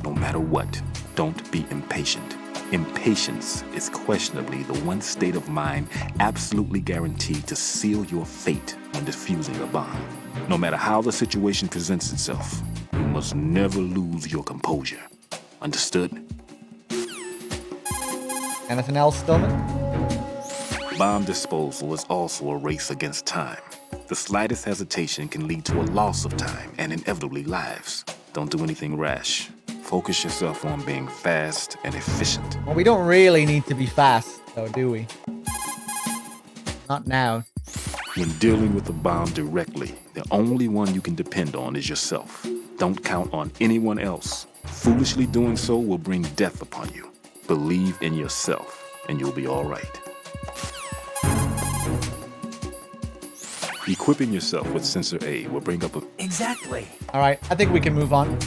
S2: No matter what, don't be impatient. Impatience is questionably the one state of mind absolutely guaranteed to seal your fate when defusing a bomb. No matter how the situation presents itself, you must never lose your composure. Understood?
S8: Anything else, Stillman?
S2: Bomb disposal is also a race against time. The slightest hesitation can lead to a loss of time and inevitably lives. Don't do anything rash. Focus yourself on being fast and efficient.
S8: Well, we don't really need to be fast, though, do we? Not now.
S2: When dealing with a bomb directly, the only one you can depend on is yourself. Don't count on anyone else. Foolishly doing so will bring death upon you. Believe in yourself, and you'll be all right. Equipping yourself with Sensor A will bring up a...
S11: Exactly.
S8: All right, I think we can move on.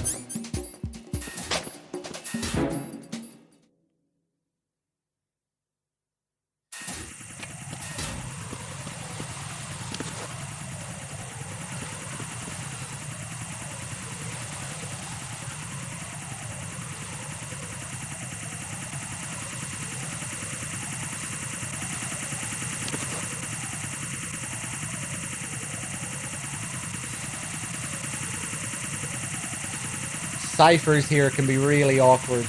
S8: Ciphers here can be really awkward.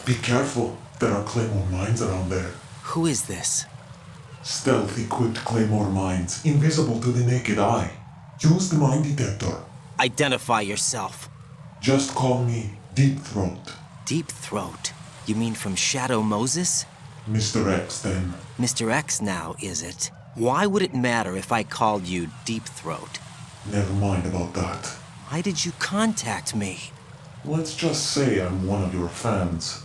S1: Be careful. There are claymore mines around there.
S11: Who is this?
S1: Stealth-equipped claymore mines, invisible to the naked eye. Use the mine detector.
S11: Identify yourself.
S1: Just call me Deep Throat.
S11: Deep Throat? You mean from Shadow Moses?
S1: Mr. X, then.
S11: Mr. X now, is it? Why would it matter if I called you Deep Throat?
S1: Never mind about that.
S11: Why did you contact me?
S1: Let's just say I'm one of your fans.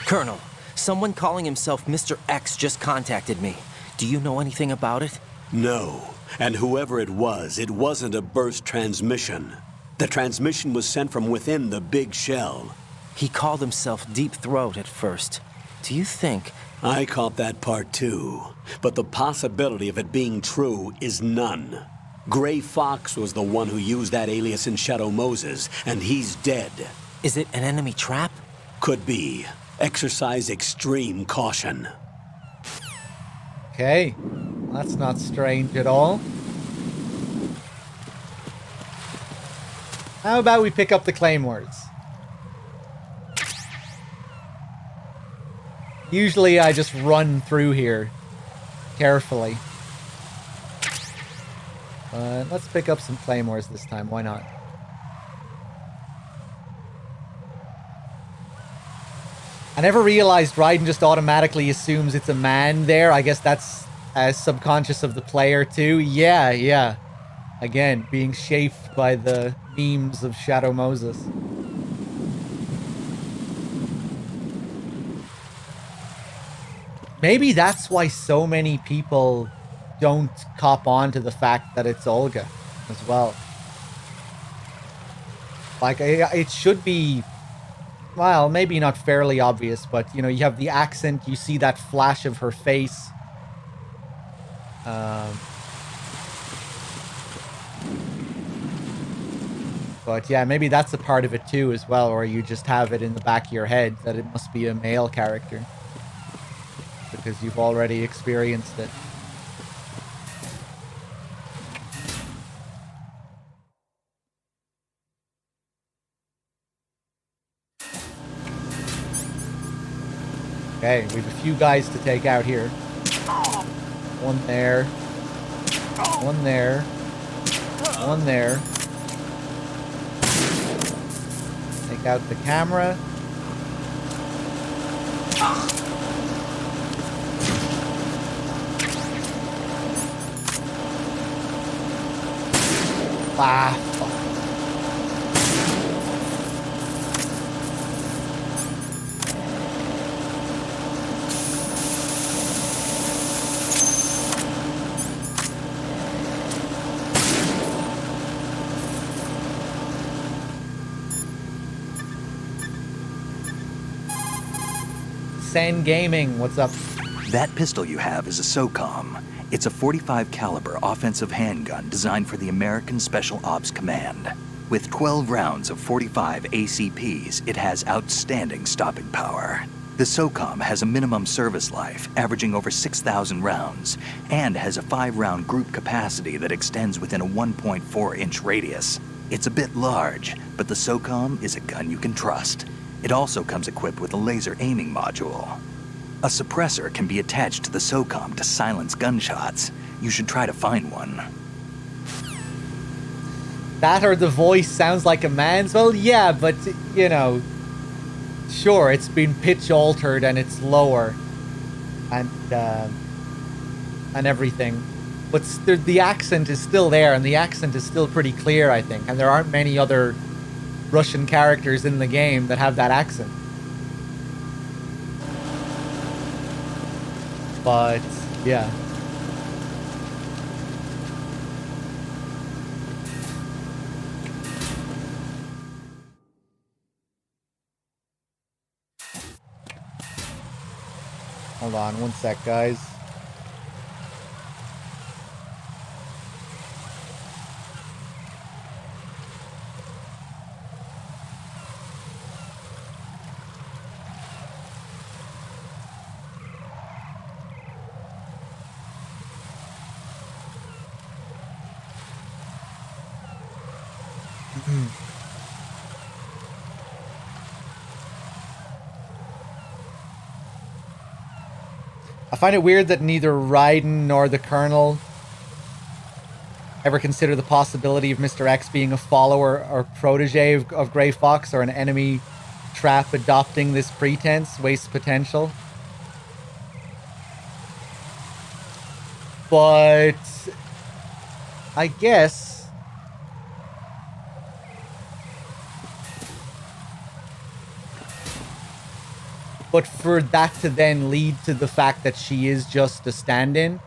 S11: Colonel, someone calling himself Mr. X just contacted me. Do you know anything about it?
S18: No. And whoever it wasn't a burst transmission. The transmission was sent from within the big shell.
S11: He called himself Deep Throat at first. Do you think...
S18: I caught that part too. But the possibility of it being true is none. Gray Fox was the one who used that alias in Shadow Moses, and he's dead.
S11: Is it an enemy trap?
S18: Could be. Exercise extreme caution.
S8: Okay. That's not strange at all. How about we pick up the claymores? Usually I just run through here carefully. Let's pick up some claymores this time. Why not? I never realized Raiden just automatically assumes it's a man there. I guess that's subconscious of the player too. Yeah. Again, being shaped by the memes of Shadow Moses. Maybe that's why so many people don't cop on to the fact that it's Olga as well. Like, it should be... Well, maybe not fairly obvious, but, you know, you have the accent, you see that flash of her face. But yeah, maybe that's a part of it too as well, or you just have it in the back of your head that it must be a male character. Because you've already experienced it. Okay, we have a few guys to take out here. One there. One there. One there. Take out the camera. Ah, fuck. Sen Gaming, what's up?
S14: That pistol you have is a SOCOM. It's a .45 caliber offensive handgun designed for the American Special Ops Command. With 12 rounds of .45 ACPs, it has outstanding stopping power. The SOCOM has a minimum service life, averaging over 6,000 rounds, and has a 5-round group capacity that extends within a 1.4-inch radius. It's a bit large, but the SOCOM is a gun you can trust. It also comes equipped with a laser aiming module. A suppressor can be attached to the SOCOM to silence gunshots. You should try to find one.
S8: That or the voice sounds like a man's? Well, yeah, but, you know, sure, it's been pitch altered and it's lower. And everything. But the accent is still there, and the accent is still pretty clear, I think. And there aren't many other Russian characters in the game that have that accent. But, yeah. Hold on one sec, guys. I find it weird that neither Raiden nor the Colonel ever consider the possibility of Mr. X being a follower or protege of Grey Fox, or an enemy trap adopting this pretense. Wastes potential. But I guess for that to then lead to the fact that she is just a stand-in,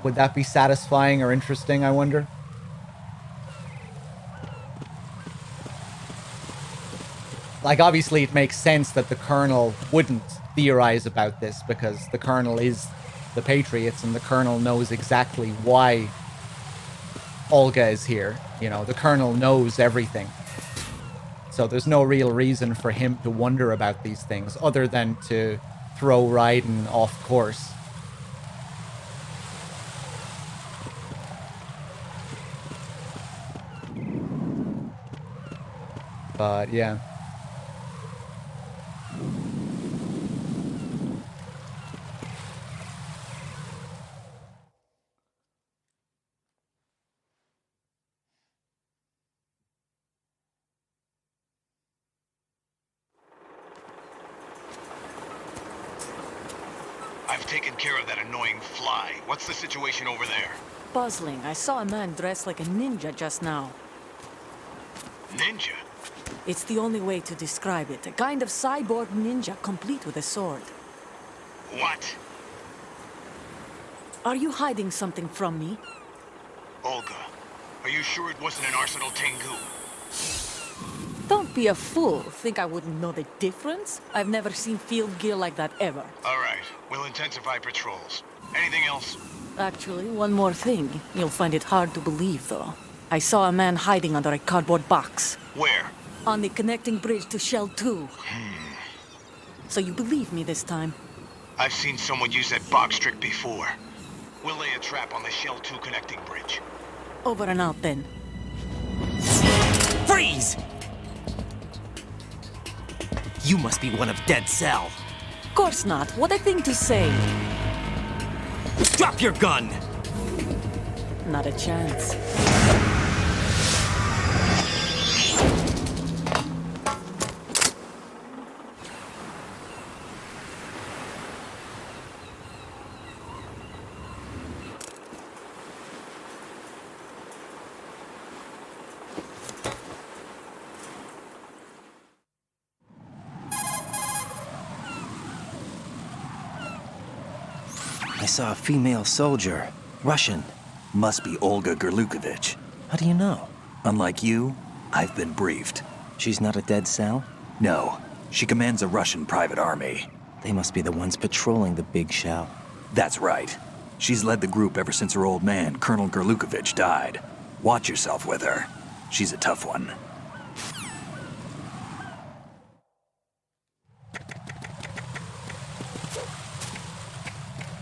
S8: would that be satisfying or interesting, I wonder? Like, obviously it makes sense that the Colonel wouldn't theorize about this, because the Colonel is the Patriots, and the Colonel knows exactly why Olga is here. You know, the Colonel knows everything. So there's no real reason for him to wonder about these things, other than to throw Raiden off course. But yeah.
S16: I've taken care of that annoying fly. What's the situation over there?
S3: Puzzling. I saw a man dressed like a ninja just now.
S16: Ninja?
S3: It's the only way to describe it. A kind of cyborg ninja, complete with a sword.
S16: What?
S3: Are you hiding something from me?
S16: Olga, are you sure it wasn't an Arsenal Tengu?
S3: Don't be a fool. Think I wouldn't know the difference? I've never seen field gear like that ever.
S16: All right, we'll intensify patrols. Anything else?
S3: Actually, one more thing. You'll find it hard to believe, though. I saw a man hiding under a cardboard box.
S16: Where?
S3: On the connecting bridge to Shell 2. So you believe me this time?
S16: I've seen someone use that box trick before. We'll lay a trap on the Shell 2 connecting bridge.
S3: Over and out, then.
S11: Freeze! You must be one of Dead Cell.
S3: Of course not. What a thing to say.
S11: Drop your gun!
S3: Not a chance.
S6: I saw a female soldier. Russian.
S14: Must be Olga Gerlukovich.
S11: How do you know?
S14: Unlike you, I've been briefed.
S11: She's not a Dead Cell?
S14: No. She commands a Russian private army.
S11: They must be the ones patrolling the big shell.
S14: That's right. She's led the group ever since her old man, Colonel Gerlukovich, died. Watch yourself with her. She's a tough one.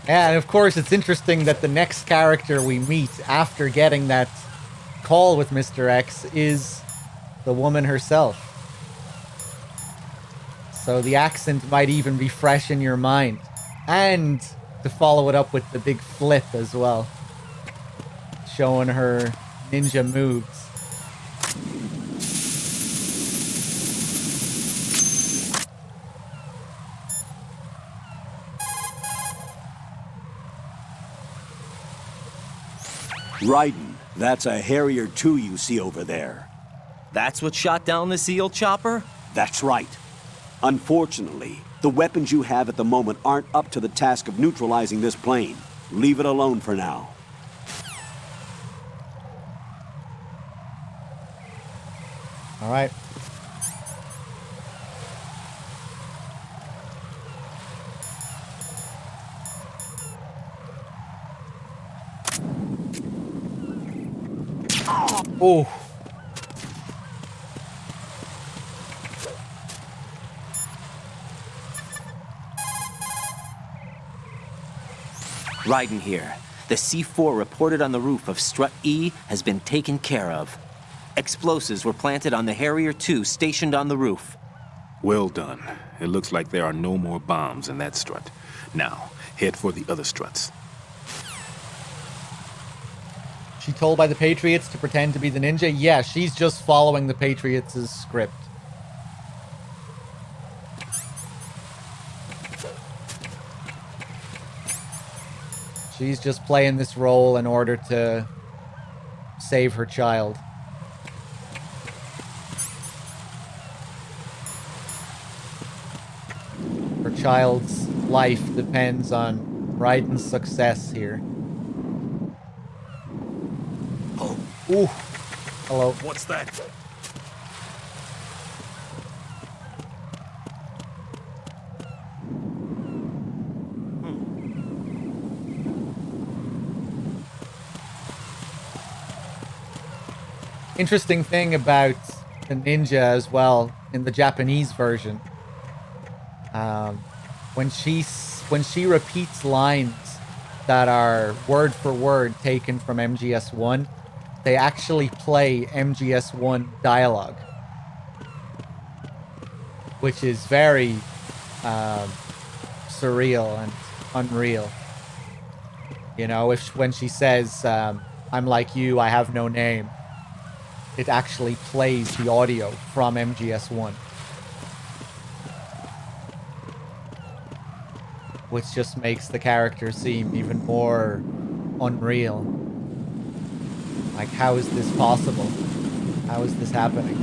S8: Yeah, and of course it's interesting that the next character we meet after getting that call with Mr. X is the woman herself. So the accent might even be fresh in your mind. And to follow it up with the big flip as well. Showing her ninja moves.
S21: Raiden, that's a Harrier 2 you see over there.
S11: That's what shot down the SEAL chopper?
S21: That's right. Unfortunately, the weapons you have at the moment aren't up to the task of neutralizing this plane. Leave it alone for now.
S8: All right. Oh.
S11: Raiden here. The C4 reported on the roof of Strut E has been taken care of. Explosives were planted on the Harrier 2 stationed on the roof.
S2: Well done. It looks like there are no more bombs in that strut. Now, Head for the other struts.
S8: She told by the Patriots to pretend to be the ninja? Yeah, she's just following the Patriots' script. She's just playing this role in order to save her child. Her child's life depends on Raiden's success here.
S2: Oh.
S8: Ooh. Hello.
S2: What's that?
S8: Interesting thing about the ninja as well in the Japanese version. When she repeats lines that are word for word taken from MGS1, they actually play MGS1 dialogue, which is very surreal and unreal. You know, when she says, "I'm like you, I have no name," it actually plays the audio from MGS1. Which just makes the character seem even more unreal. Like, how is this possible? How is this happening?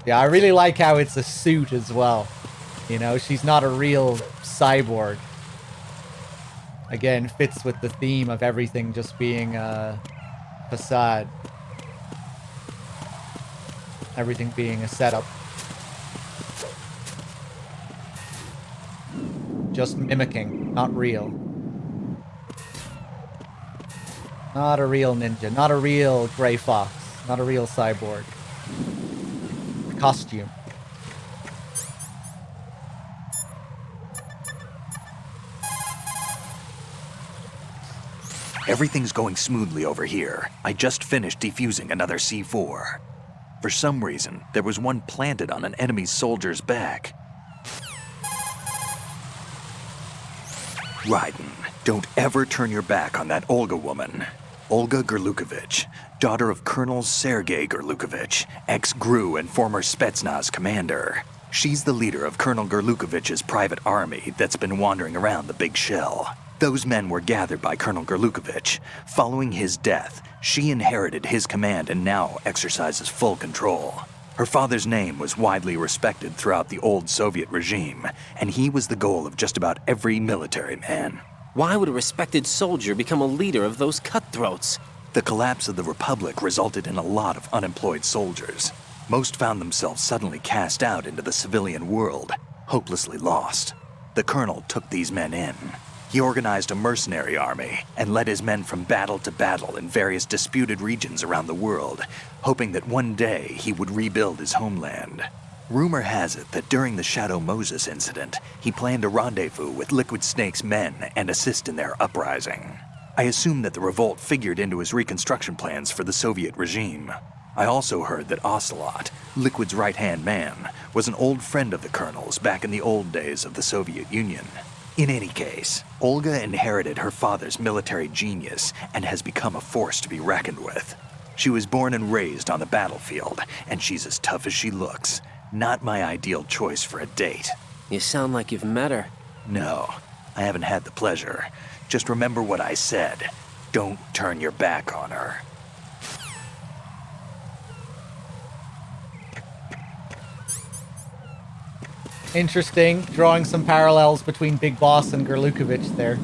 S8: Yeah, I really like how it's a suit as well. You know, she's not a real cyborg. Again, fits with the theme of everything just being a facade. Everything being a setup. Just mimicking, not real. Not a real ninja, not a real Grey Fox, not a real cyborg. A costume.
S14: Everything's going smoothly over here. I just finished defusing another C4. For some reason, there was one planted on an enemy soldier's back. Raiden, don't ever turn your back on that Olga woman. Olga Gerlukovich, daughter of Colonel Sergei Gerlukovich, ex-GRU and former Spetsnaz commander. She's the leader of Colonel Gerlukovich's private army that's been wandering around the Big Shell. Those men were gathered by Colonel Gerlukovich. Following his death, she inherited his command and now exercises full control. Her father's name was widely respected throughout the old Soviet regime, and he was the goal of just about every military man.
S11: Why would a respected soldier become a leader of those cutthroats?
S14: The collapse of the Republic resulted in a lot of unemployed soldiers. Most found themselves suddenly cast out into the civilian world, hopelessly lost. The colonel took these men in. He organized a mercenary army and led his men from battle to battle in various disputed regions around the world, hoping that one day he would rebuild his homeland. Rumor has it that during the Shadow Moses incident, he planned a rendezvous with Liquid Snake's men and assist in their uprising. I assume that the revolt figured into his reconstruction plans for the Soviet regime. I also heard that Ocelot, Liquid's right-hand man, was an old friend of the colonel's back in the old days of the Soviet Union. In any case, Olga inherited her father's military genius and has become a force to be reckoned with. She was born and raised on the battlefield, and she's as tough as she looks. Not my ideal choice for a date.
S11: You sound like you've met her.
S14: No, I haven't had the pleasure. Just remember what I said. Don't turn your back on her.
S8: Interesting, drawing some parallels between Big Boss and Gerlukovich there.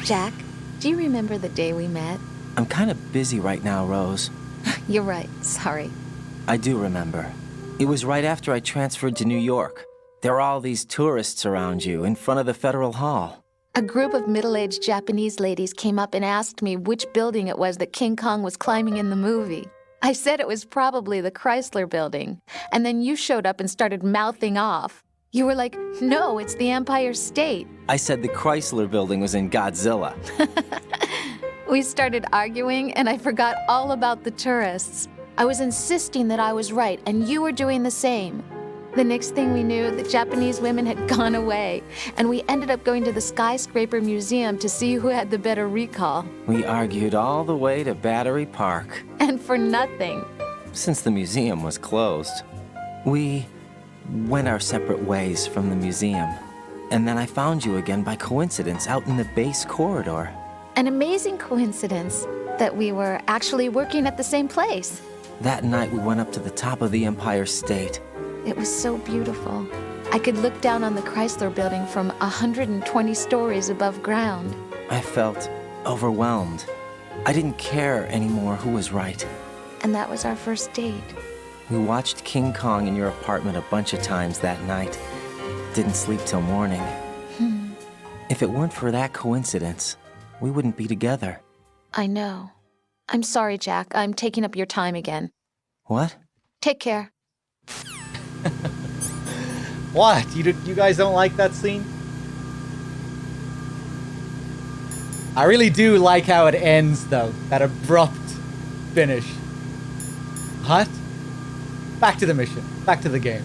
S7: Jack, do you remember the day we met?
S11: I'm kind of busy right now, Rose.
S7: You're right, sorry.
S11: I do remember. It was right after I transferred to New York. There are all these tourists around you in front of the Federal Hall.
S7: A group of middle-aged Japanese ladies came up and asked me which building it was that King Kong was climbing in the movie. I said it was probably the Chrysler Building, and then you showed up and started mouthing off. You were like, no, it's the Empire State.
S11: I said the Chrysler Building was in Godzilla.
S7: We started arguing, and I forgot all about the tourists. I was insisting that I was right, and you were doing the same. The next thing we knew, the Japanese women had gone away, and we ended up going to the Skyscraper Museum to see who had the better recall.
S11: We argued all the way to Battery Park.
S7: And for nothing.
S11: Since the museum was closed, we went our separate ways from the museum. And then I found you again by coincidence out in the base corridor.
S7: An amazing coincidence that we were actually working at the same place.
S11: That night we went up to the top of the Empire State.
S7: It was so beautiful. I could look down on the Chrysler Building from 120 stories above ground.
S11: I felt overwhelmed. I didn't care anymore who was right.
S7: And that was our first date.
S11: We watched King Kong in your apartment a bunch of times that night. Didn't sleep till morning. If it weren't for that coincidence, we wouldn't be together.
S7: I know. I'm sorry, Jack. I'm taking up your time again.
S11: What?
S7: Take care.
S8: What? You guys don't like that scene? I really do like how it ends, though. That abrupt finish. What? Back to the mission. Back to the game.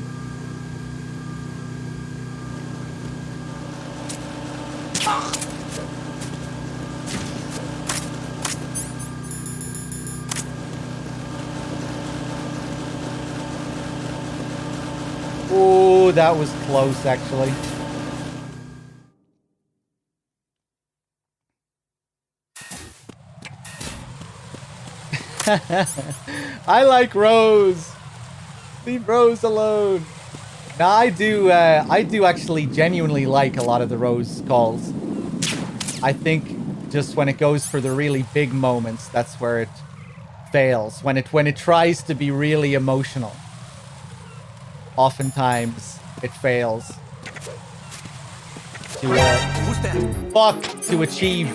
S8: Oh, that was close, actually. I like Rose. Leave Rose alone. Now, I do actually genuinely like a lot of the Rose calls. I think just when it goes for the really big moments, that's where it fails. When it tries to be really emotional, oftentimes it fails to achieve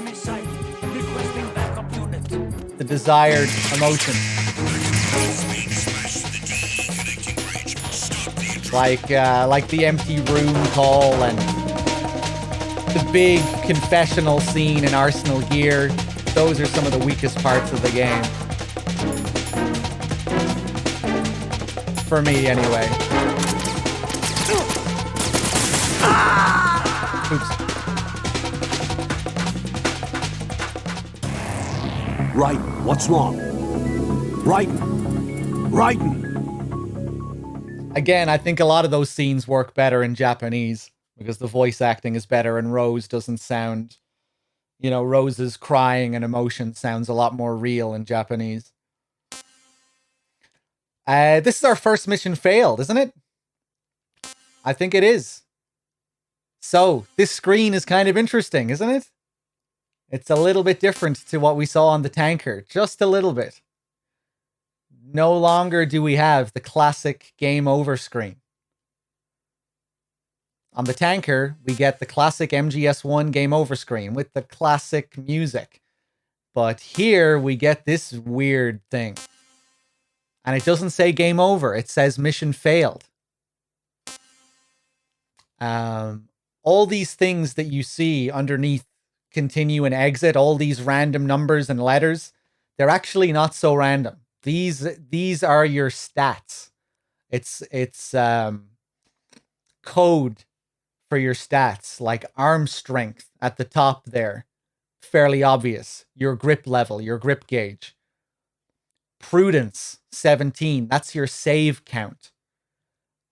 S8: the desired emotion. Like the empty room call and the big confessional scene in Arsenal Gear. Those are some of the weakest parts of the game. For me, anyway. Oops.
S21: Right, what's wrong? Raiden!
S8: Again, I think a lot of those scenes work better in Japanese because the voice acting is better and Rose doesn't sound, you know, Rose's crying and emotion sounds a lot more real in Japanese. This is our first mission failed, isn't it? I think it is. So, this screen is kind of interesting, isn't it? It's a little bit different to what we saw on the tanker. Just a little bit. No longer do we have the classic game over screen. On the tanker, we get the classic MGS1 game over screen with the classic music. But here, we get this weird thing. And it doesn't say game over. It says mission failed. All these things that you see underneath continue and exit, all these random numbers and letters, they're actually not so random. These are your stats. It's code for your stats, like arm strength at the top there. Fairly obvious. Your grip level, your grip gauge. Prudence, 17. That's your save count.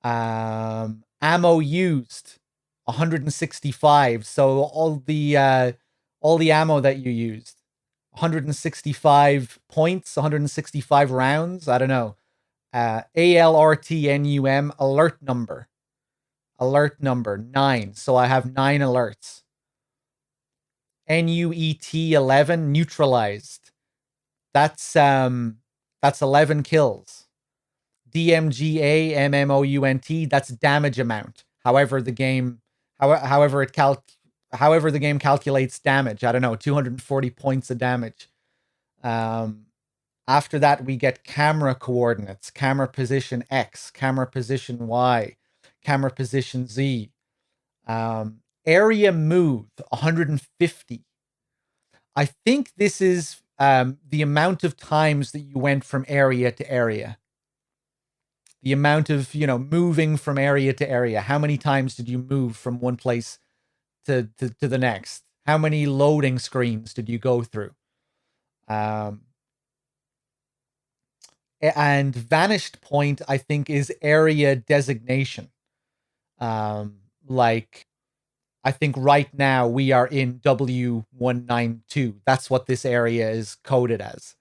S8: Ammo used, 165. So all the ammo that you used. 165 points, 165 rounds. I don't know. ALRTNUM, alert number. Alert number, 9. So I have 9 alerts. NUET 11, neutralized. That's 11 kills. DMGA MMOUNT, that's damage amount. However the game calculates damage. I don't know, 240 points of damage. After that, we get camera coordinates, camera position X, camera position Y, camera position Z. Area move, 150. I think this is the amount of times that you went from area to area. The amount of, moving from area to area. How many times did you move from one place to the next? How many loading screens did you go through? And vanished point, I think, is area designation. Like, I think right now we are in W192. That's what this area is coded as.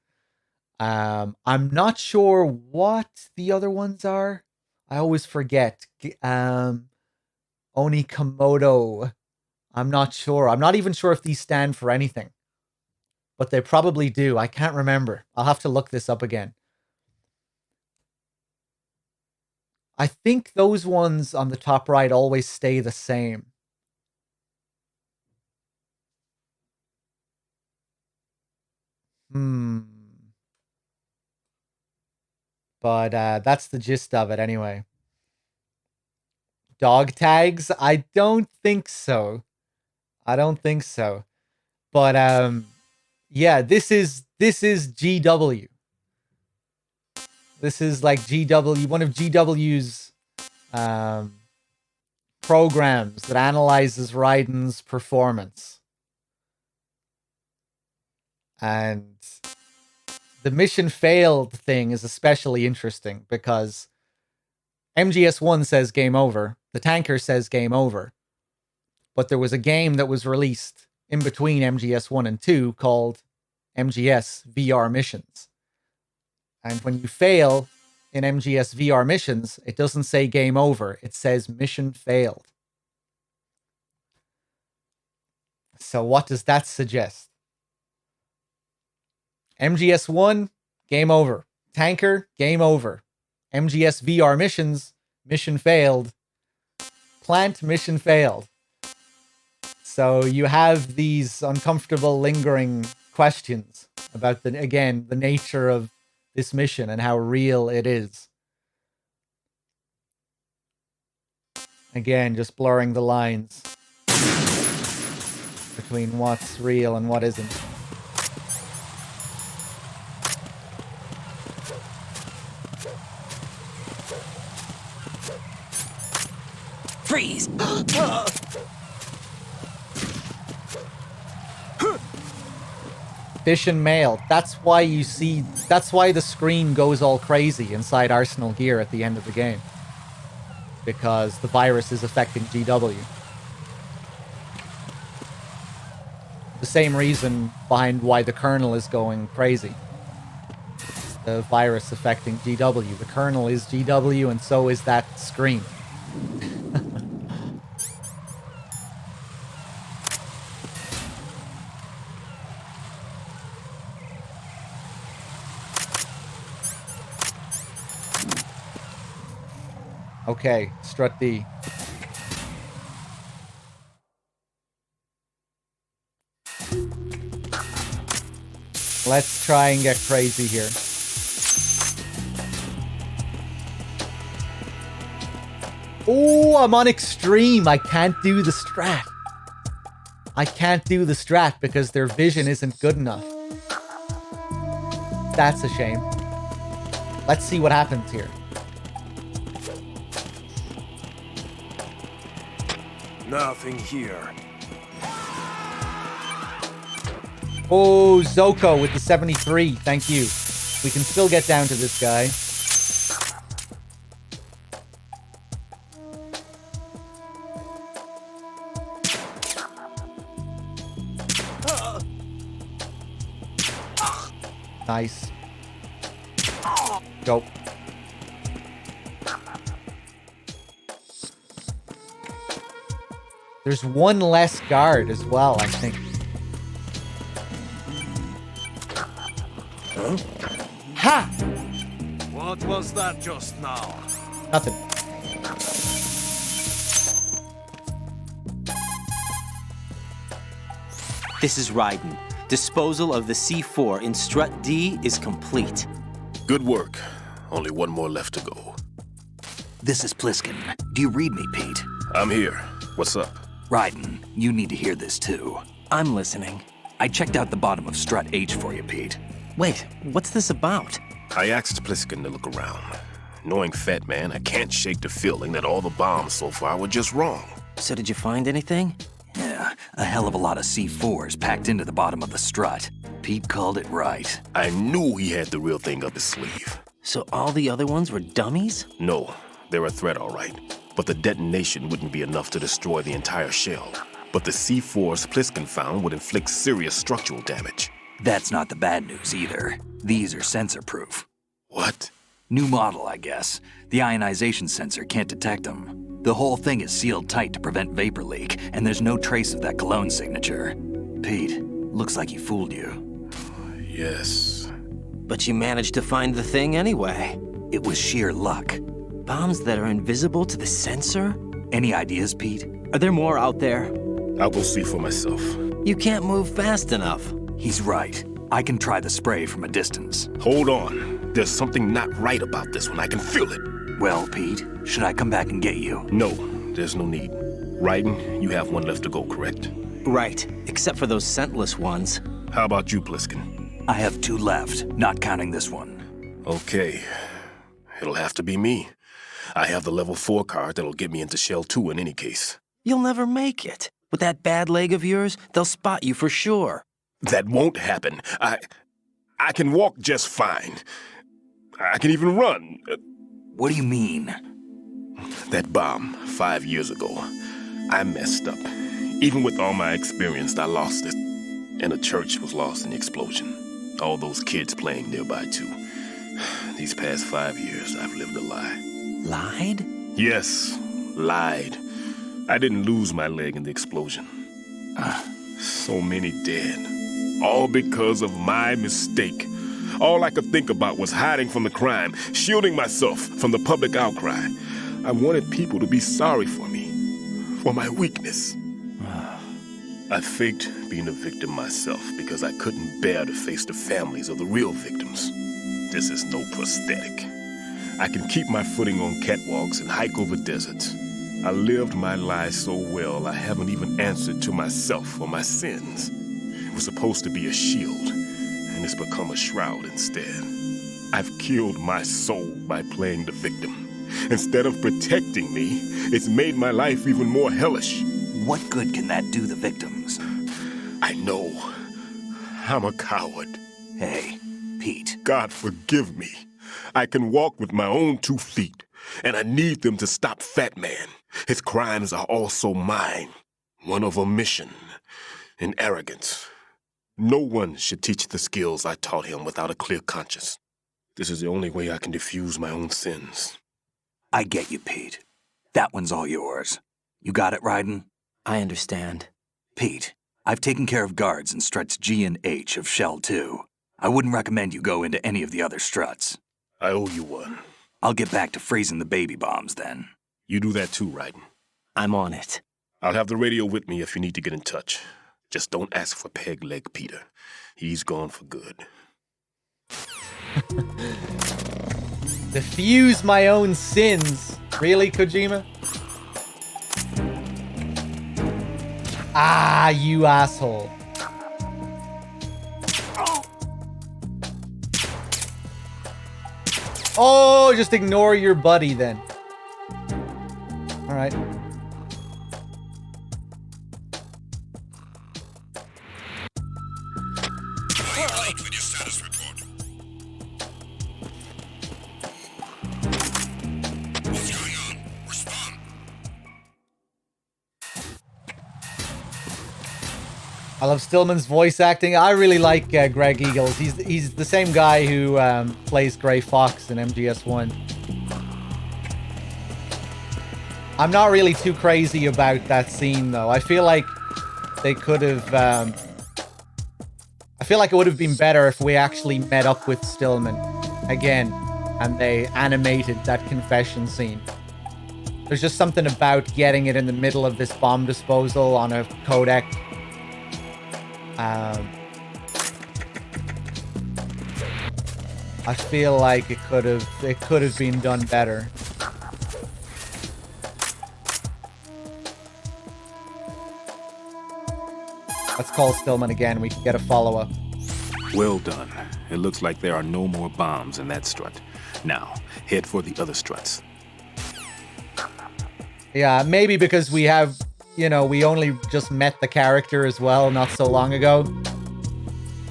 S8: I'm not sure what the other ones are. I always forget. Onikomodo. I'm not sure. I'm not even sure if these stand for anything. But they probably do. I can't remember. I'll have to look this up again. I think those ones on the top right always stay the same. But that's the gist of it anyway. Dog tags? I don't think so. But yeah, this is GW. This is like GW, one of GW's programs that analyzes Raiden's performance. And the mission failed thing is especially interesting because MGS1 says game over. The tanker says game over. But there was a game that was released in between MGS1 and 2 called MGS VR Missions. And when you fail in MGS VR Missions, it doesn't say game over. It says mission failed. So what does that suggest? MGS1, game over. Tanker, game over. MGS VR Missions, mission failed. Plant, mission failed. So you have these uncomfortable, lingering questions about, the nature of this mission and how real it is. Again, just blurring the lines between what's real and what isn't.
S11: Freeze!
S8: Fish and mail. That's why the screen goes all crazy inside Arsenal Gear at the end of the game. Because the virus is affecting GW. The same reason behind why the kernel is going crazy. The virus affecting GW. The kernel is GW and so is that screen. Okay, strut D. Let's try and get crazy here. Oh, I'm on extreme. I can't do the strat. Because their vision isn't good enough. That's a shame. Let's see what happens here.
S17: Nothing here.
S8: Oh, Zoko with the 73. Thank you. We can still get down to this guy. Nice. Go. There's one less guard as well, I think.
S17: Huh?
S8: Ha!
S17: What was that just now?
S8: Nothing.
S11: This is Raiden. Disposal of the C4 in Strut D is complete.
S2: Good work. Only one more left to go.
S14: This is Pliskin. Do you read me, Pete?
S2: I'm here. What's up?
S14: Raiden, you need to hear this too.
S11: I'm listening.
S14: I checked out the bottom of Strut H for you, Pete.
S11: Wait, what's this about?
S2: I asked Pliskin to look around. Knowing Fat Man, I can't shake the feeling that all the bombs so far were just wrong.
S11: So did you find anything?
S14: Yeah, a hell of a lot of C4s packed into the bottom of the strut. Pete called it right.
S2: I knew he had the real thing up his sleeve.
S11: So all the other ones were dummies?
S2: No, they're a threat, all right. But the detonation wouldn't be enough to destroy the entire shell. But the C4s Pliskin found would inflict serious structural damage.
S14: That's not the bad news either. These are sensor-proof.
S2: What?
S14: New model, I guess. The ionization sensor can't detect them. The whole thing is sealed tight to prevent vapor leak, and there's no trace of that cologne signature. Pete, looks like he fooled you.
S2: Yes.
S11: But you managed to find the thing anyway.
S14: It was sheer luck.
S11: Bombs that are invisible to the sensor?
S14: Any ideas, Pete?
S11: Are there more out there?
S2: I'll go see for myself.
S11: You can't move fast enough.
S14: He's right. I can try the spray from a distance.
S2: Hold on. There's something not right about this one. I can feel it.
S14: Well, Pete, should I come back and get you?
S2: No, there's no need. Raiden, you have one left to go, correct?
S11: Right, except for those scentless ones.
S2: How about you, Pliskin?
S14: I have 2 left, not counting this one.
S2: Okay. It'll have to be me. I have the level 4 card that'll get me into Shell 2 in any case.
S11: You'll never make it. With that bad leg of yours, they'll spot you for sure.
S2: That won't happen. I can walk just fine. I can even run.
S14: What do you mean?
S2: That bomb 5 years ago, I messed up. Even with all my experience, I lost it. And a church was lost in the explosion. All those kids playing nearby, too. These past 5 years, I've lived a lie.
S11: Lied?
S2: Yes, lied. I didn't lose my leg in the explosion. So many dead. All because of my mistake. All I could think about was hiding from the crime, shielding myself from the public outcry. I wanted people to be sorry for me, for my weakness. I faked being a victim myself because I couldn't bear to face the families of the real victims. This is no prosthetic. I can keep my footing on catwalks and hike over deserts. I lived my lie so well I haven't even answered to myself for my sins. It was supposed to be a shield, and it's become a shroud instead. I've killed my soul by playing the victim. Instead of protecting me, it's made my life even more hellish.
S14: What good can that do the victims?
S2: I know. I'm a coward.
S14: Hey, Pete.
S2: God forgive me. I can walk with my own 2 feet, and I need them to stop Fat Man. His crimes are also mine. One of omission and arrogance. No one should teach the skills I taught him without a clear conscience. This is the only way I can diffuse my own sins.
S14: I get you, Pete. That one's all yours. You got it, Raiden?
S11: I understand.
S14: Pete, I've taken care of guards in struts G and H of Shell 2. I wouldn't recommend you go into any of the other struts.
S2: I owe you one.
S14: I'll get back to freezing the baby bombs then.
S2: You do that too, Raiden.
S11: I'm on it.
S2: I'll have the radio with me if you need to get in touch. Just don't ask for Peg Leg Peter. He's gone for good.
S8: Diffuse my own sins. Really, Kojima? Ah, you asshole. Oh, just ignore your buddy then. All right.
S13: With your status report. What's going on? Respond.
S8: I love Stillman's voice acting. I really like Greg Eagles. He's the same guy who plays Gray Fox in MGS1. I'm not really too crazy about that scene though. I feel like they could have. I feel like it would have been better if we actually met up with Stillman again and they animated that confession scene. There's just something about getting it in the middle of this bomb disposal on a codec. I feel like it could have been done better. Let's call Stillman again. We can get a follow-up.
S2: Well done. It looks like there are no more bombs in that strut. Now, head for the other struts.
S8: Yeah, maybe because we have, you know, we only just met the character as well not so long ago.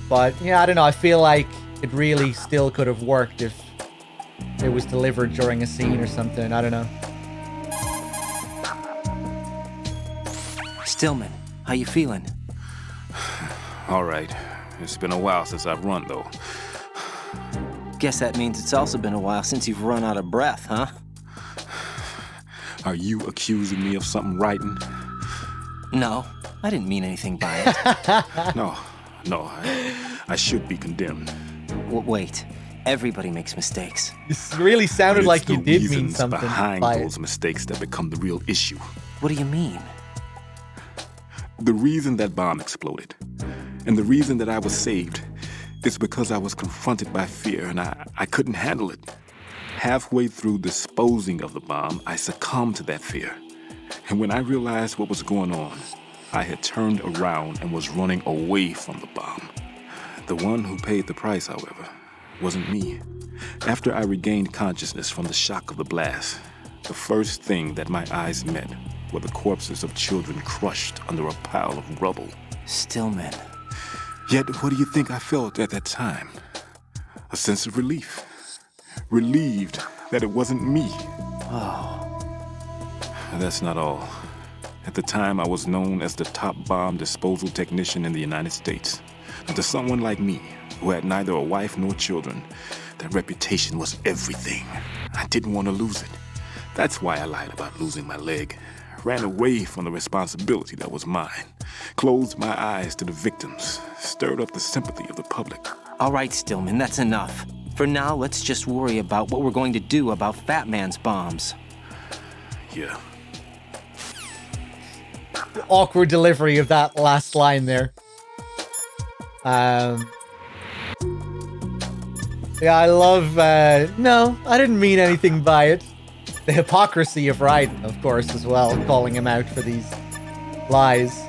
S8: But, yeah, I don't know. I feel like it really still could have worked if it was delivered during a scene or something. I don't know.
S11: Stillman, how you feeling?
S2: All right. It's been a while since I've run, though.
S11: Guess that means it's also been a while since you've run out of breath, huh?
S2: Are you accusing me of something writing?
S11: No, I didn't mean anything by it.
S2: No, I should be condemned.
S11: Wait, everybody makes mistakes.
S8: This really sounded like you did mean
S2: It's
S8: something
S2: behind
S8: by
S2: those mistakes that become the real issue.
S11: What do you mean?
S2: The reason that bomb exploded, and the reason that I was saved, is because I was confronted by fear and I couldn't handle it. Halfway through disposing of the bomb, I succumbed to that fear. And when I realized what was going on, I had turned around and was running away from the bomb. The one who paid the price, however, wasn't me. After I regained consciousness from the shock of the blast, the first thing that my eyes met were the corpses of children crushed under a pile of rubble.
S11: Stillman.
S2: Yet, what do you think I felt at that time? A sense of relief. Relieved that it wasn't me.
S11: Oh.
S2: That's not all. At the time, I was known as the top bomb disposal technician in the United States. And to someone like me, who had neither a wife nor children, that reputation was everything. I didn't want to lose it. That's why I lied about losing my leg. Ran away from the responsibility that was mine. Closed my eyes to the victims. Stirred up the sympathy of the public.
S11: All right, Stillman, that's enough. For now, let's just worry about what we're going to do about Fat Man's bombs.
S2: Yeah.
S8: The awkward delivery of that last line there. Yeah, I love, no, I didn't mean anything by it. The hypocrisy of Raiden, of course, as well, calling him out for these lies.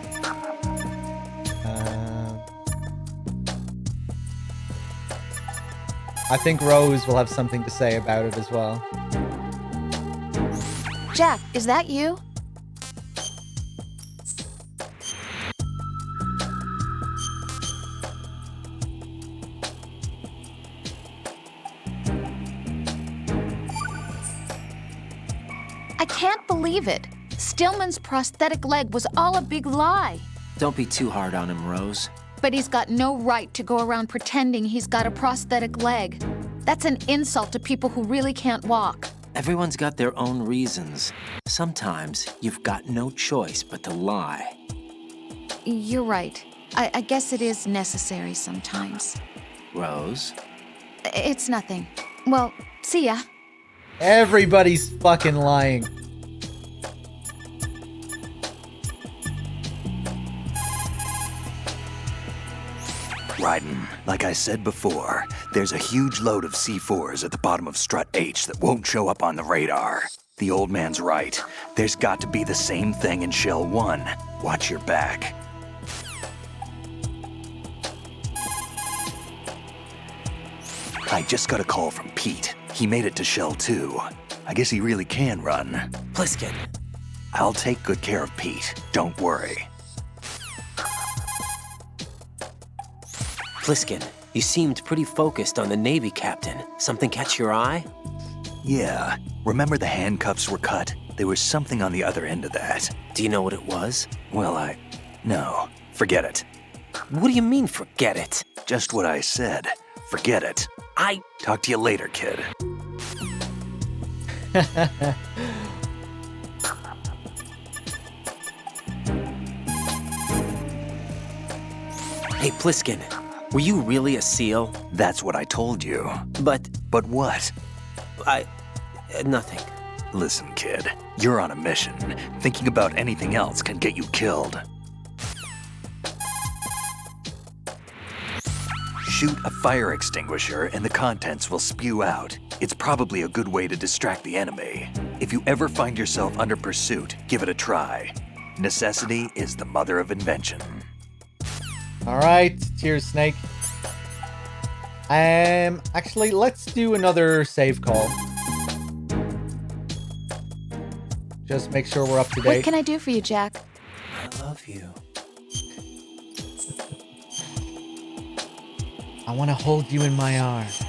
S8: I think Rose will have something to say about it as well.
S7: Jack, is that you? I can't believe it. Stillman's prosthetic leg was all a big lie.
S11: Don't be too hard on him, Rose.
S7: But he's got no right to go around pretending he's got a prosthetic leg. That's an insult to people who really can't walk.
S11: Everyone's got their own reasons. Sometimes you've got no choice but to lie.
S7: You're right. I guess it is necessary sometimes.
S11: Rose?
S7: It's nothing. Well, see ya.
S8: Everybody's fucking lying.
S14: Raiden, like I said before, there's a huge load of C4s at the bottom of Strut H that won't show up on the radar. The old man's right. There's got to be the same thing in Shell 1. Watch your back. I just got a call from Pete. He made it to Shell 2. I guess he really can run.
S11: Pliskin.
S14: I'll take good care of Pete. Don't worry.
S11: Pliskin, you seemed pretty focused on the Navy captain. Something catch your eye?
S14: Yeah. Remember the handcuffs were cut? There was something on the other end of that.
S11: Do you know what it was?
S14: Well, no. Forget it.
S11: What do you mean, forget it?
S14: Just what I said. Forget it. Talk to you later, kid.
S11: Hey, Pliskin, were you really a SEAL?
S14: That's what I told you.
S11: But
S14: what?
S11: Nothing.
S14: Listen, kid, you're on a mission. Thinking about anything else can get you killed. Shoot a fire extinguisher and the contents will spew out. It's probably a good way to distract the enemy. If you ever find yourself under pursuit, give it a try. Necessity is the mother of invention.
S8: All right, cheers, Snake. Actually, let's do another save call. Just make sure we're up to date.
S7: What can I do for you, Jack?
S11: I love you.
S8: I want to hold you in my arms.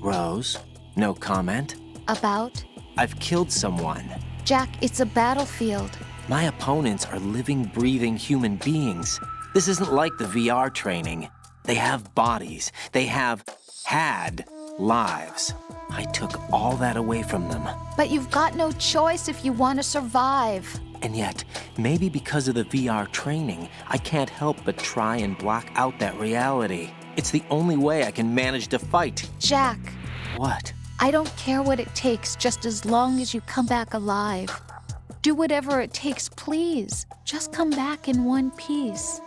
S11: Rose, no comment?
S7: About?
S11: I've killed someone.
S7: Jack, it's a battlefield.
S11: My opponents are living, breathing human beings. This isn't like the VR training. They have bodies. They have had lives. I took all that away from them.
S7: But you've got no choice if you want to survive.
S11: And yet, maybe because of the VR training, I can't help but try and block out that reality. It's the only way I can manage to fight.
S7: Jack.
S11: What?
S7: I don't care what it takes, just as long as you come back alive. Do whatever it takes, please. Just come back in one piece.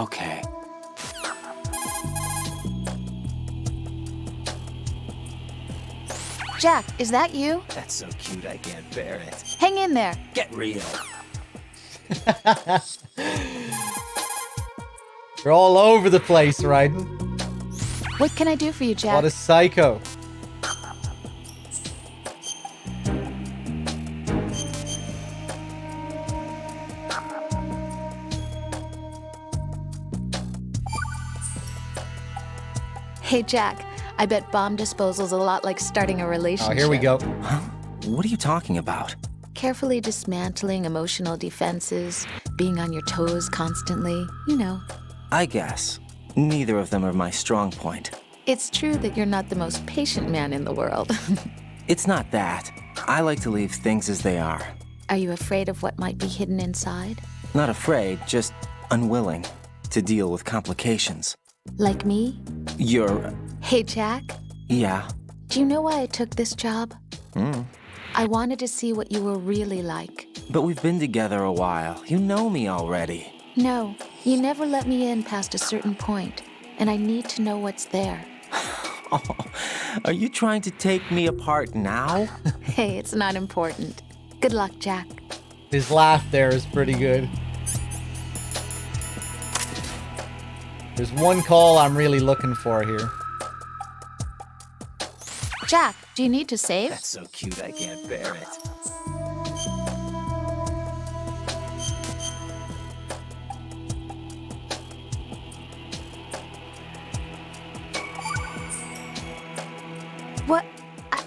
S11: Okay.
S7: Jack, is that you?
S11: That's so cute I can't bear it.
S7: Hang in there.
S11: Get real.
S8: You're all over the place, Raiden.
S7: What can I do for you, Jack?
S8: What a psycho.
S7: Hey, Jack. I bet bomb disposal's a lot like starting a relationship.
S8: Oh, here we go.
S11: Huh? What are you talking about?
S7: Carefully dismantling emotional defenses, being on your toes constantly, you know.
S11: I guess. Neither of them are my strong point.
S7: It's true that you're not the most patient man in the world.
S11: It's not that. I like to leave things as they are.
S7: Are you afraid of what might be hidden inside?
S11: Not afraid, just unwilling to deal with complications.
S7: Like me?
S11: You're...
S7: Hey, Jack.
S11: Yeah?
S7: Do you know why I took this job? I wanted to see what you were really like.
S11: But we've been together a while. You know me already.
S7: No, you never let me in past a certain point, and I need to know what's there.
S11: Oh, are you trying to take me apart now?
S7: Hey, it's not important. Good luck, Jack.
S8: His laugh there is pretty good. There's one call I'm really looking for here.
S7: Jack, do you need to save?
S11: That's so cute I can't bear it.
S7: What?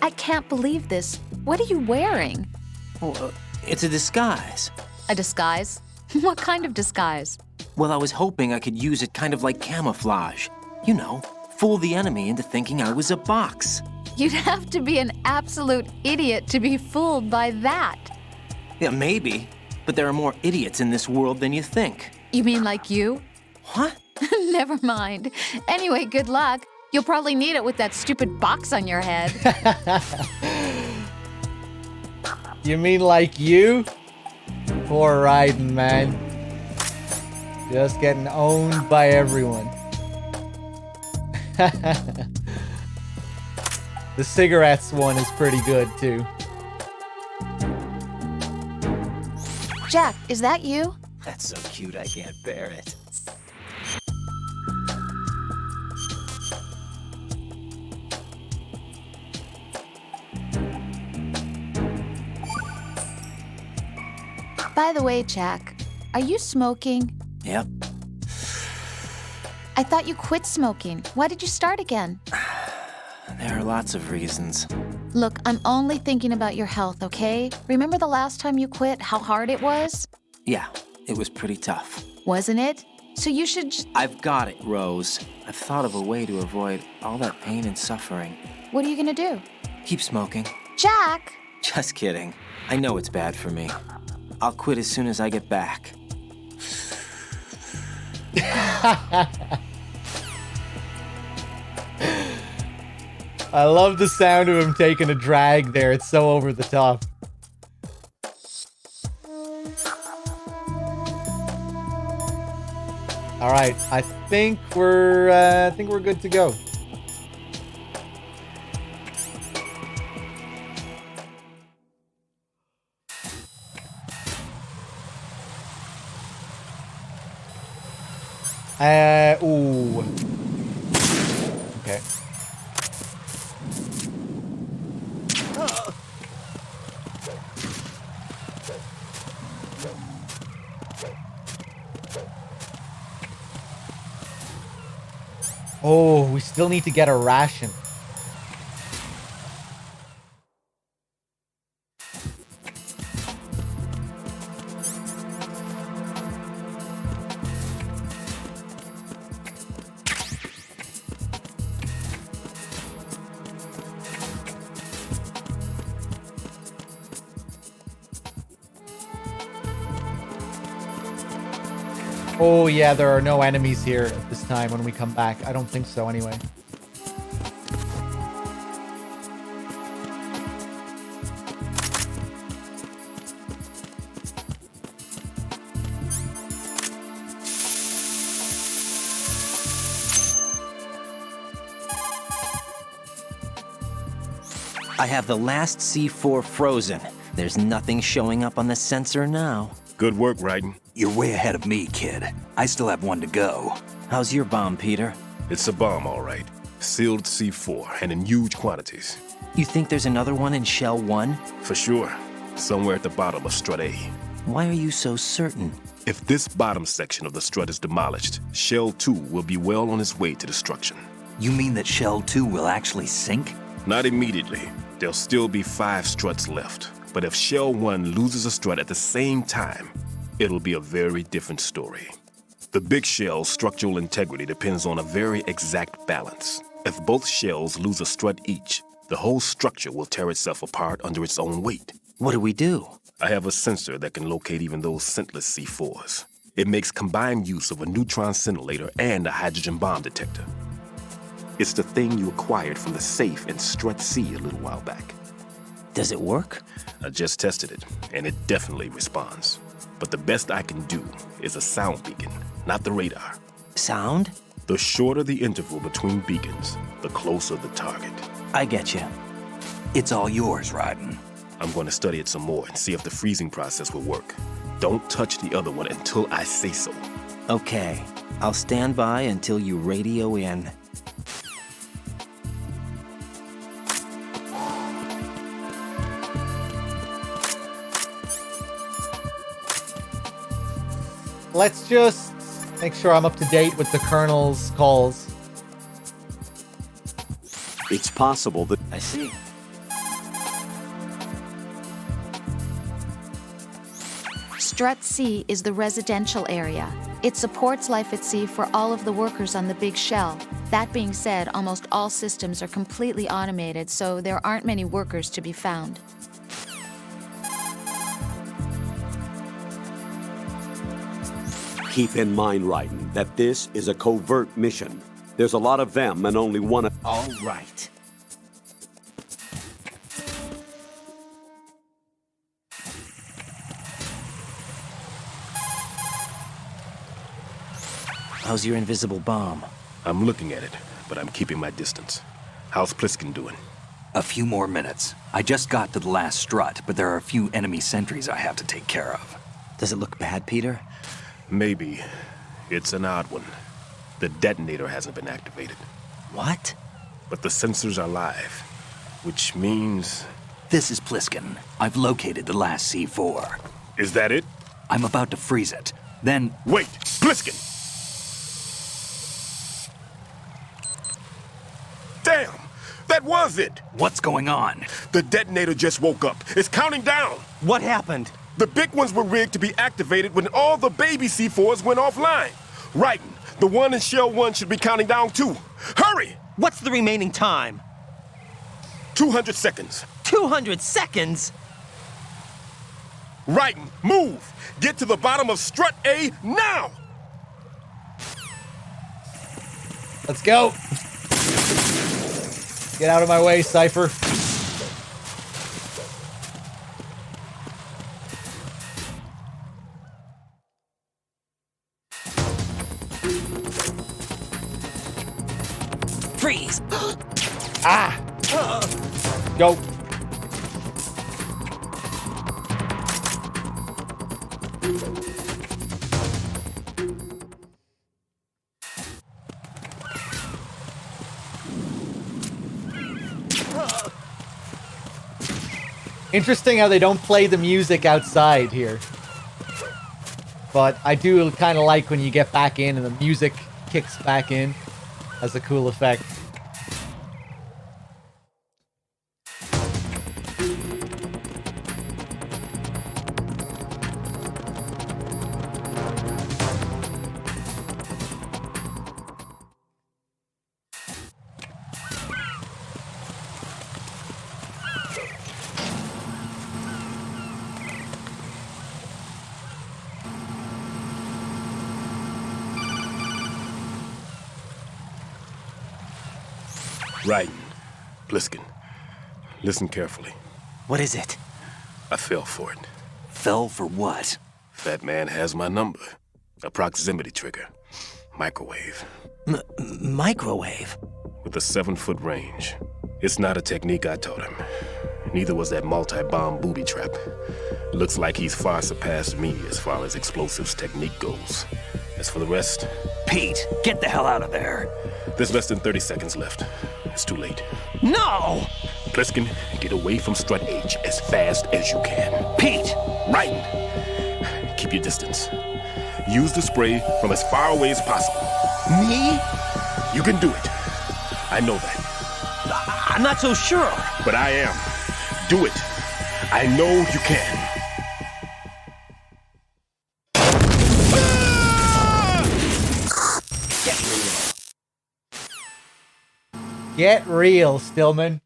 S7: I can't believe this. What are you wearing?
S11: Well, it's a disguise.
S7: A disguise? What kind of disguise?
S11: Well, I was hoping I could use it kind of like camouflage. You know, fool the enemy into thinking I was a box.
S7: You'd have to be an absolute idiot to be fooled by that.
S11: Yeah, maybe. But there are more idiots in this world than you think.
S7: You mean like you?
S11: What?
S7: Never mind. Anyway, good luck. You'll probably need it with that stupid box on your head.
S8: You mean like you? Poor Raiden, man. Just getting owned by everyone. The cigarettes one is pretty good, too.
S7: Jack, is that you?
S11: That's so cute I can't bear it.
S7: By the way, Jack, are you smoking?
S11: Yep.
S7: I thought you quit smoking. Why did you start again?
S11: There are lots of reasons.
S7: Look, I'm only thinking about your health, okay? Remember the last time you quit, how hard it was?
S11: Yeah, it was pretty tough.
S7: Wasn't it? So you should
S11: I've got it, Rose. I've thought of a way to avoid all that pain and suffering.
S7: What are you gonna do?
S11: Keep smoking.
S7: Jack!
S11: Just kidding. I know it's bad for me. I'll quit as soon as I get back.
S8: I love the sound of him taking a drag there. It's so over the top. All right, I think we're good to go. Ooh. Okay. Oh, we still need to get a ration. Oh yeah, there are no enemies here at this time when we come back. I don't think so anyway.
S11: I have the last C4 frozen. There's nothing showing up on the sensor now.
S2: Good work, Raiden.
S14: You're way ahead of me, kid. I still have one to go.
S11: How's your bomb, Peter?
S2: It's a bomb, all right. Sealed C4, and in huge quantities.
S11: You think there's another one in Shell 1?
S2: For sure. Somewhere at the bottom of Strut A.
S11: Why are you so certain?
S2: If this bottom section of the strut is demolished, Shell 2 will be well on its way to destruction.
S14: You mean that Shell 2 will actually sink?
S2: Not immediately. There'll still be 5 struts left. But if Shell 1 loses a strut at the same time, it'll be a very different story. The big shell's structural integrity depends on a very exact balance. If both shells lose a strut each, the whole structure will tear itself apart under its own weight.
S11: What do we do?
S2: I have a sensor that can locate even those scentless C4s. It makes combined use of a neutron scintillator and a hydrogen bomb detector. It's the thing you acquired from the safe in Strut C a little while back.
S11: Does it work?
S2: I just tested it, and it definitely responds. But the best I can do is a sound beacon, not the radar.
S11: Sound?
S2: The shorter the interval between beacons, the closer the target.
S11: I get you.
S14: It's all yours, Raiden.
S2: I'm going to study it some more and see if the freezing process will work. Don't touch the other one until I say so.
S11: Okay. I'll stand by until you radio in.
S8: Let's just make sure I'm up to date with the Colonel's calls.
S21: It's possible that...
S11: I see.
S7: Strut C is the residential area. It supports life at sea for all of the workers on the big shell. That being said, almost all systems are completely automated, so there aren't many workers to be found.
S21: Keep in mind, Raiden, that this is a covert mission. There's a lot of them and only one of...
S11: All right. How's your invisible bomb?
S2: I'm looking at it, but I'm keeping my distance. How's Pliskin doing?
S14: A few more minutes. I just got to the last strut, but there are a few enemy sentries I have to take care of.
S11: Does it look bad, Peter?
S2: Maybe. It's an odd one. The detonator hasn't been activated.
S11: What?
S2: But the sensors are live, which means...
S14: This is Pliskin. I've located the last C4.
S2: Is that it?
S14: I'm about to freeze it. Then...
S2: Wait! Pliskin! Damn! That was it!
S14: What's going on?
S2: The detonator just woke up. It's counting down!
S11: What happened?
S2: The big ones were rigged to be activated when all the baby C4s went offline. Raiden, the one in Shell 1 should be counting down too. Hurry!
S11: What's the remaining time?
S2: 200 seconds.
S11: 200 seconds?
S2: Raiden, move! Get to the bottom of Strut A now!
S8: Let's go. Get out of my way, Cypher. Go. Interesting how they don't play the music outside here. But I do kind of like when you get back in and the music kicks back in. Has a cool effect.
S2: Raiden, Pliskin, listen carefully.
S11: What is it?
S2: I fell for it.
S14: Fell for what?
S2: Fat man has my number. A proximity trigger. Microwave.
S11: Microwave?
S2: With a 7-foot range. It's not a technique I taught him. Neither was that multi-bomb booby trap. Looks like he's far surpassed me as far as explosives technique goes. As for the rest...
S14: Pete, get the hell out of there.
S2: There's less than 30 seconds left. It's too late.
S11: No!
S2: Pliskin, get away from Strut H as fast as you can.
S11: Pete!
S2: Raiden! Keep your distance. Use the spray from as far away as possible.
S11: Me?
S2: You can do it. I know that.
S11: I'm not so sure.
S2: But I am. Do it. I know you can.
S8: Get real, Stillman.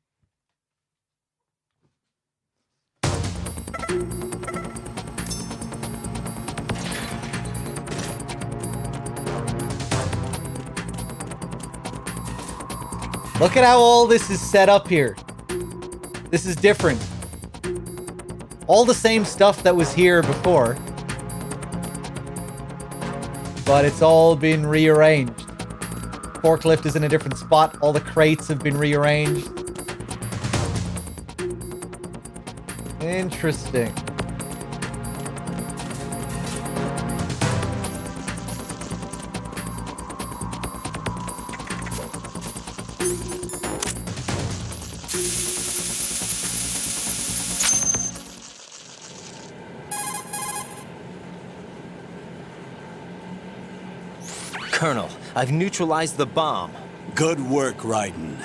S8: Look at how all this is set up here. This is different. All the same stuff that was here before. But it's all been rearranged. Forklift is in a different spot. All the crates have been rearranged. Interesting.
S11: Colonel, I've neutralized the bomb.
S18: Good work, Raiden.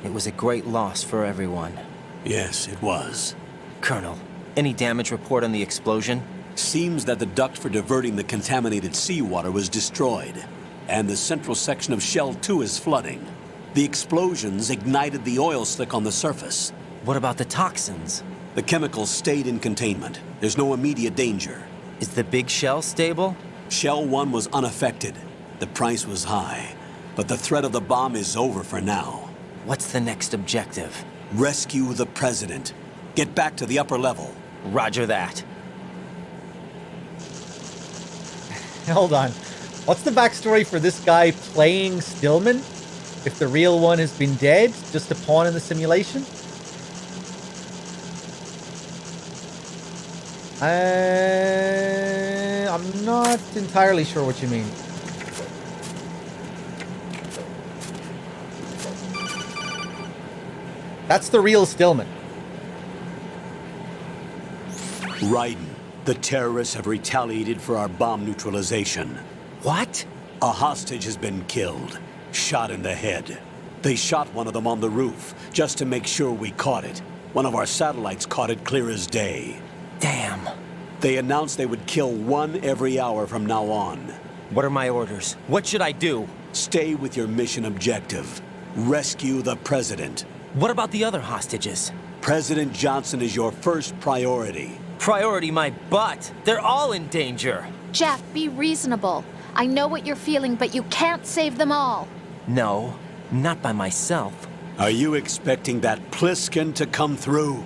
S11: It was a great loss for everyone.
S18: Yes, it was.
S11: Colonel, any damage report on the explosion?
S18: Seems that the duct for diverting the contaminated seawater was destroyed, and the central section of Shell 2 is flooding. The explosions ignited the oil slick on the surface.
S11: What about the toxins?
S18: The chemicals stayed in containment. There's no immediate danger.
S11: Is the big shell stable?
S18: Shell 1 was unaffected. The price was high, but the threat of the bomb is over for now.
S11: What's the next objective?
S18: Rescue the President. Get back to the upper level.
S11: Roger that.
S8: Hold on. What's the backstory for this guy playing Stillman? If the real one has been dead, just a pawn in the simulation? I'm not entirely sure what you mean. That's the real Stillman.
S18: Raiden, the terrorists have retaliated for our bomb neutralization.
S11: What?
S18: A hostage has been killed, shot in the head. They shot one of them on the roof, just to make sure we caught it. One of our satellites caught it clear as day.
S11: Damn.
S18: They announced they would kill one every hour from now on.
S11: What are my orders? What should I do?
S18: Stay with your mission objective. Rescue the President.
S11: What about the other hostages?
S18: President Johnson is your first priority.
S11: Priority my butt. They're all in danger.
S7: Jeff, be reasonable. I know what you're feeling, but you can't save them all.
S11: No, not by myself.
S18: Are you expecting that Pliskin to come through?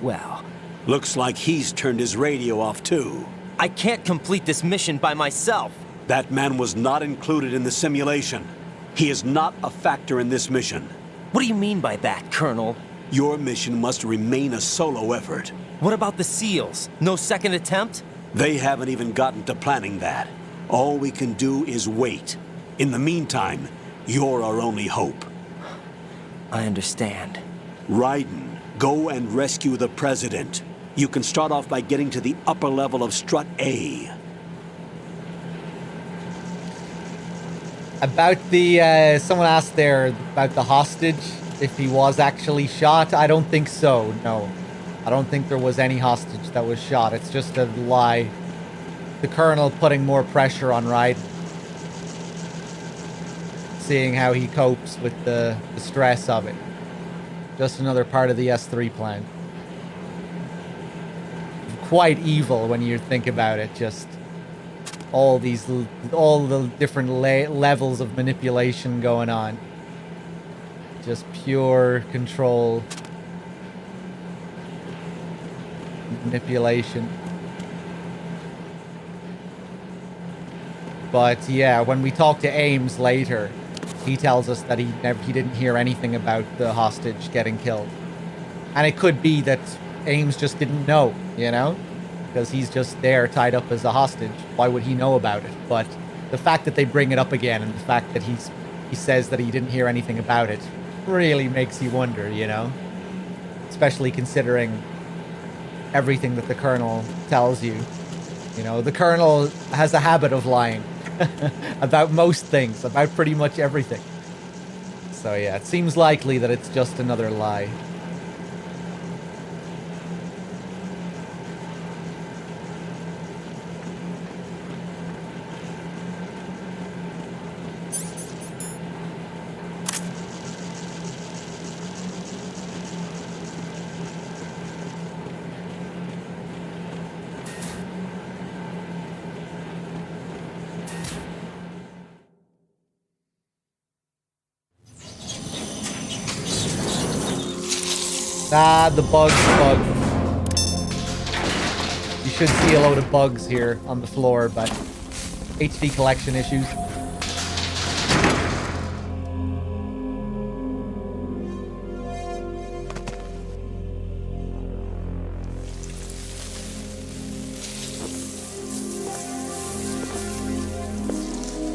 S11: Well...
S18: Looks like he's turned his radio off too.
S11: I can't complete this mission by myself.
S18: That man was not included in the simulation. He is not a factor in this mission.
S11: What do you mean by that, Colonel?
S18: Your mission must remain a solo effort.
S11: What about the SEALs? No second attempt?
S18: They haven't even gotten to planning that. All we can do is wait. In the meantime, you're our only hope.
S11: I understand.
S18: Raiden, go and rescue the President. You can start off by getting to the upper level of Strut A.
S8: About the, someone asked there about the hostage, if he was actually shot. I don't think so, no. I don't think there was any hostage that was shot. It's just a lie. The Colonel putting more pressure on Raiden. Seeing how he copes with the stress of it. Just another part of the S3 plan. Quite evil when you think about it, just all the different levels of manipulation going on. Just pure control. Manipulation. But yeah, when we talk to Ames later, he tells us that he didn't hear anything about the hostage getting killed. And it could be that Ames just didn't know, you know? Because he's just there tied up as a hostage. Why would he know about it? But the fact that they bring it up again and the fact that he says that he didn't hear anything about it really makes you wonder, you know? Especially considering everything that the Colonel tells you. You know, the Colonel has a habit of lying about most things, about pretty much everything. So yeah, it seems likely that it's just another lie. Ah, the bug. You should see a load of bugs here on the floor, but HD collection issues.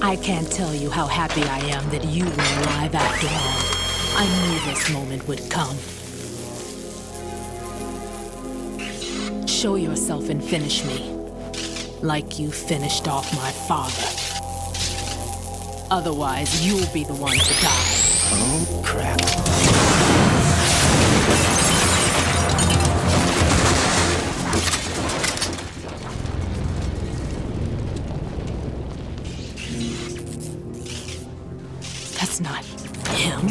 S3: I can't tell you how happy I am that you were alive after all. I knew this moment would come. Show yourself and finish me, like you finished off my father. Otherwise, you'll be the one to die.
S11: Oh, crap.
S3: That's not him.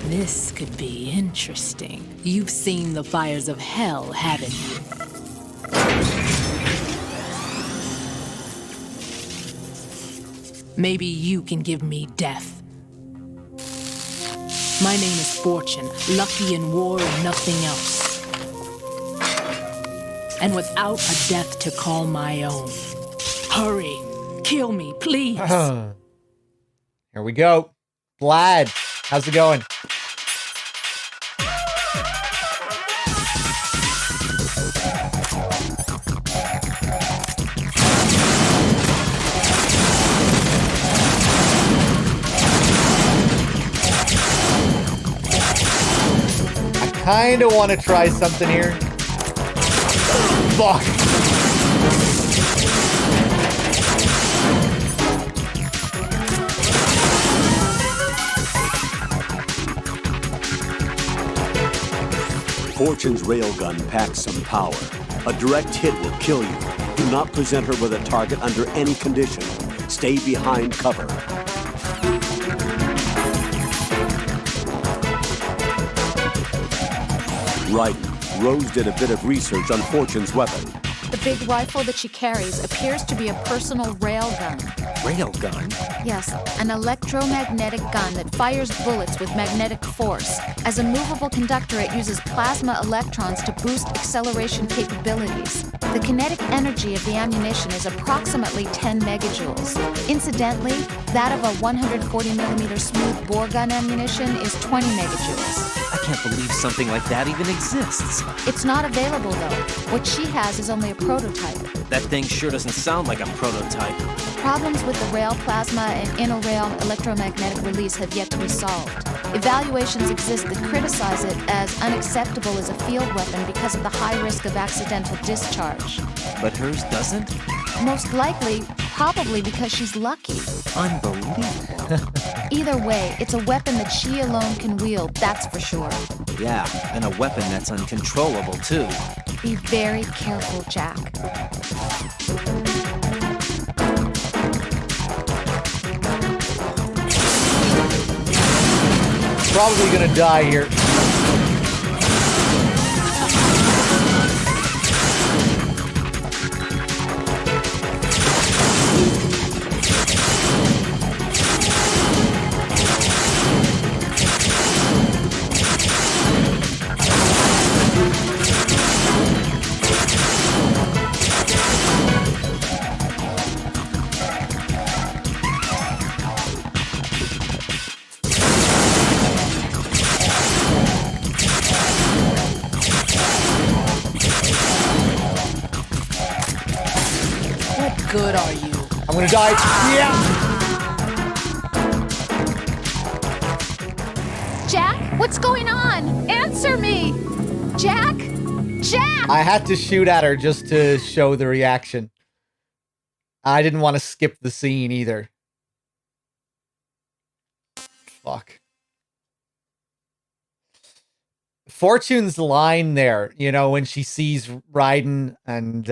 S3: This could be interesting. You've seen the fires of hell, haven't you? Maybe you can give me death. My name is Fortune, lucky in war and nothing else. And without a death to call my own. Hurry, kill me, please.
S8: Here we go. Vlad, how's it going? Kinda want to try something here. Fuck.
S21: Fortune's railgun packs some power. A direct hit will kill you. Do not present her with a target under any condition. Stay behind cover. Raiden, Rose did a bit of research on Fortune's weapon.
S7: The big rifle that she carries appears to be a personal railgun.
S11: Railgun?
S7: Yes, an electromagnetic gun that fires bullets with magnetic force. As a movable conductor, it uses plasma electrons to boost acceleration capabilities. The kinetic energy of the ammunition is approximately 10 megajoules. Incidentally, that of a 140mm smooth bore gun ammunition is 20 megajoules.
S11: can't believe something like that even exists.
S7: It's not available, though. What she has is only a prototype.
S11: That thing sure doesn't sound like a prototype.
S7: Problems with the rail plasma and inter-rail electromagnetic release have yet to be solved. Evaluations exist that criticize it as unacceptable as a field weapon because of the high risk of accidental discharge.
S11: But hers doesn't?
S7: Most likely, probably because she's lucky.
S11: Unbelievable.
S7: Either way, it's a weapon that she alone can wield, that's for sure.
S11: Yeah, and a weapon that's uncontrollable, too.
S7: Be very careful, Jack.
S8: Probably gonna die here.
S3: Good are you?
S8: I'm gonna die. Yeah!
S7: Jack, what's going on? Answer me! Jack? Jack!
S8: I had to shoot at her just to show the reaction. I didn't want to skip the scene either. Fuck. Fortune's line there, you know, when she sees Raiden and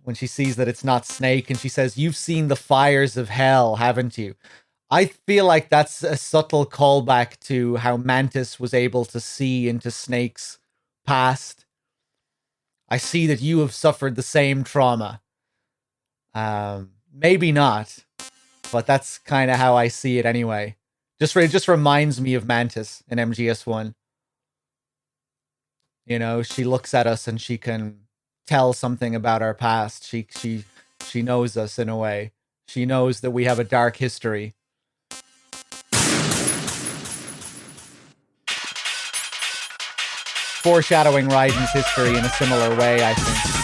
S8: when she sees that it's not Snake and she says, "You've seen the fires of hell, haven't you?" I feel like that's a subtle callback to how Mantis was able to see into Snake's past. I see that you have suffered the same trauma. Maybe not, but that's kind of how I see it anyway. It just reminds me of Mantis in MGS1. You know, she looks at us and she can tell something about our past. She knows us in a way. She knows that we have a dark history. Foreshadowing Raiden's history in a similar way, I think.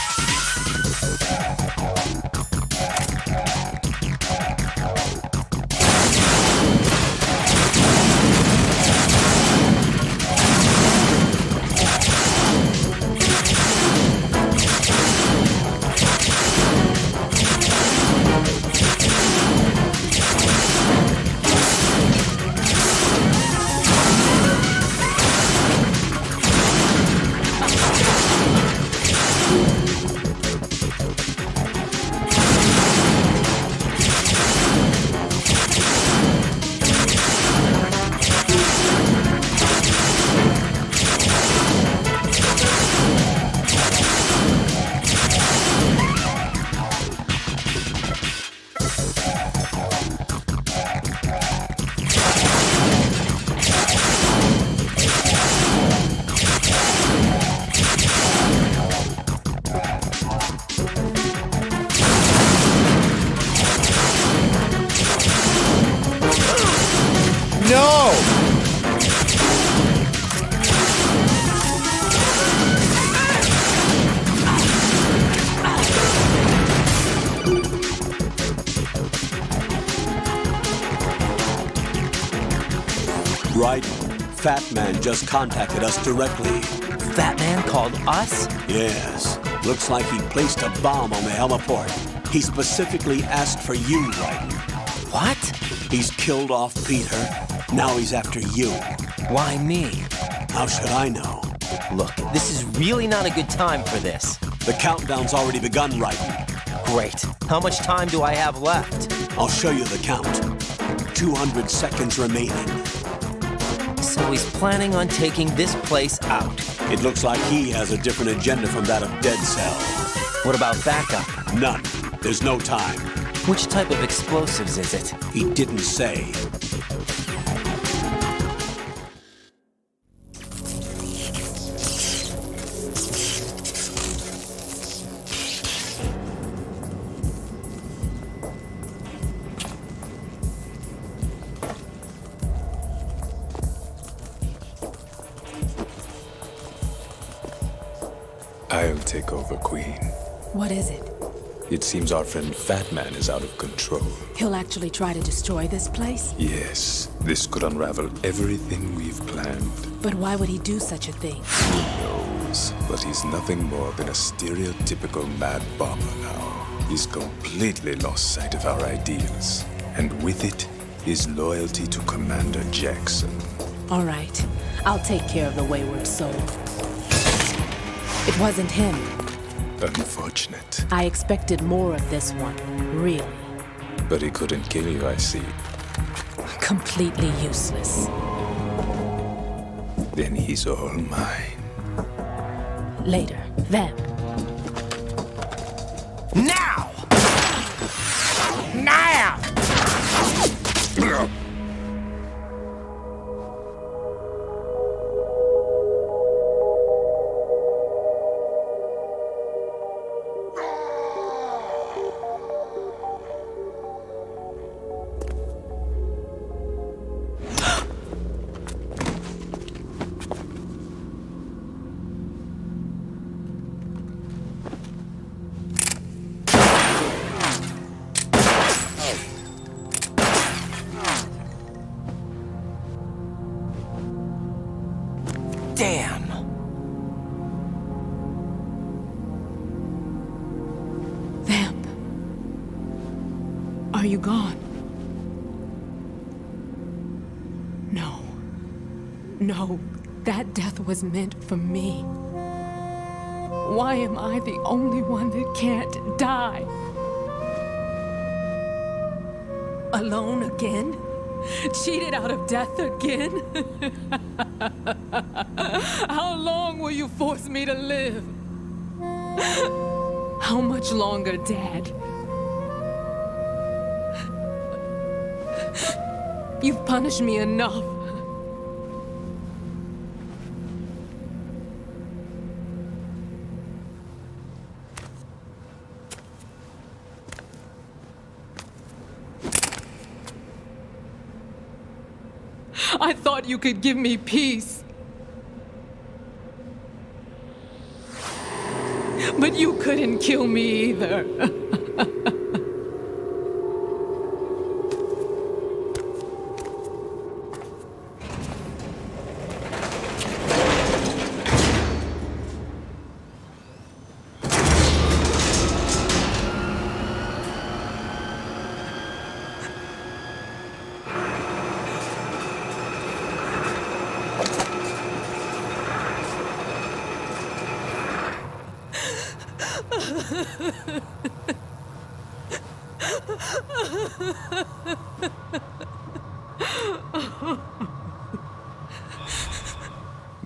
S21: Fat Man just contacted us directly.
S11: Fat Man called us?
S21: Yes. Looks like he placed a bomb on the heliport. He specifically asked for you, Raiden.
S11: What?
S21: He's killed off Peter. Now he's after you.
S11: Why me?
S21: How should I know?
S11: Look, this is really not a good time for this.
S21: The countdown's already begun, Raiden.
S11: Great. How much time do I have left?
S21: I'll show you the count. 200 seconds remaining.
S11: So he's planning on taking this place out.
S21: It looks like he has a different agenda from that of Dead Cell.
S11: What about backup?
S21: None. There's no time.
S11: Which type of explosives is it?
S21: He didn't say.
S15: I'll take over, Queen.
S3: What is it?
S15: It seems our friend Fat Man is out of control.
S3: He'll actually try to destroy this place?
S15: Yes, this could unravel everything we've planned.
S3: But why would he do such a thing?
S15: Who knows? But he's nothing more than a stereotypical mad bomber now. He's completely lost sight of our ideals. And with it, his loyalty to Commander Jackson.
S3: All right. I'll take care of the wayward soul. It wasn't him.
S15: Unfortunate.
S3: I expected more of this one, really.
S15: But he couldn't kill you, I see.
S3: Completely useless.
S15: Then he's all mine.
S3: Later, then.
S17: Now! Now! Damn!
S3: Vamp. Are you gone? No. No, that death was meant for me. Why am I the only one that can't die? Alone again? Cheated out of death again? How long will you force me to live? How much longer, Dad? You've punished me enough. I thought you could give me peace. But you couldn't kill me either.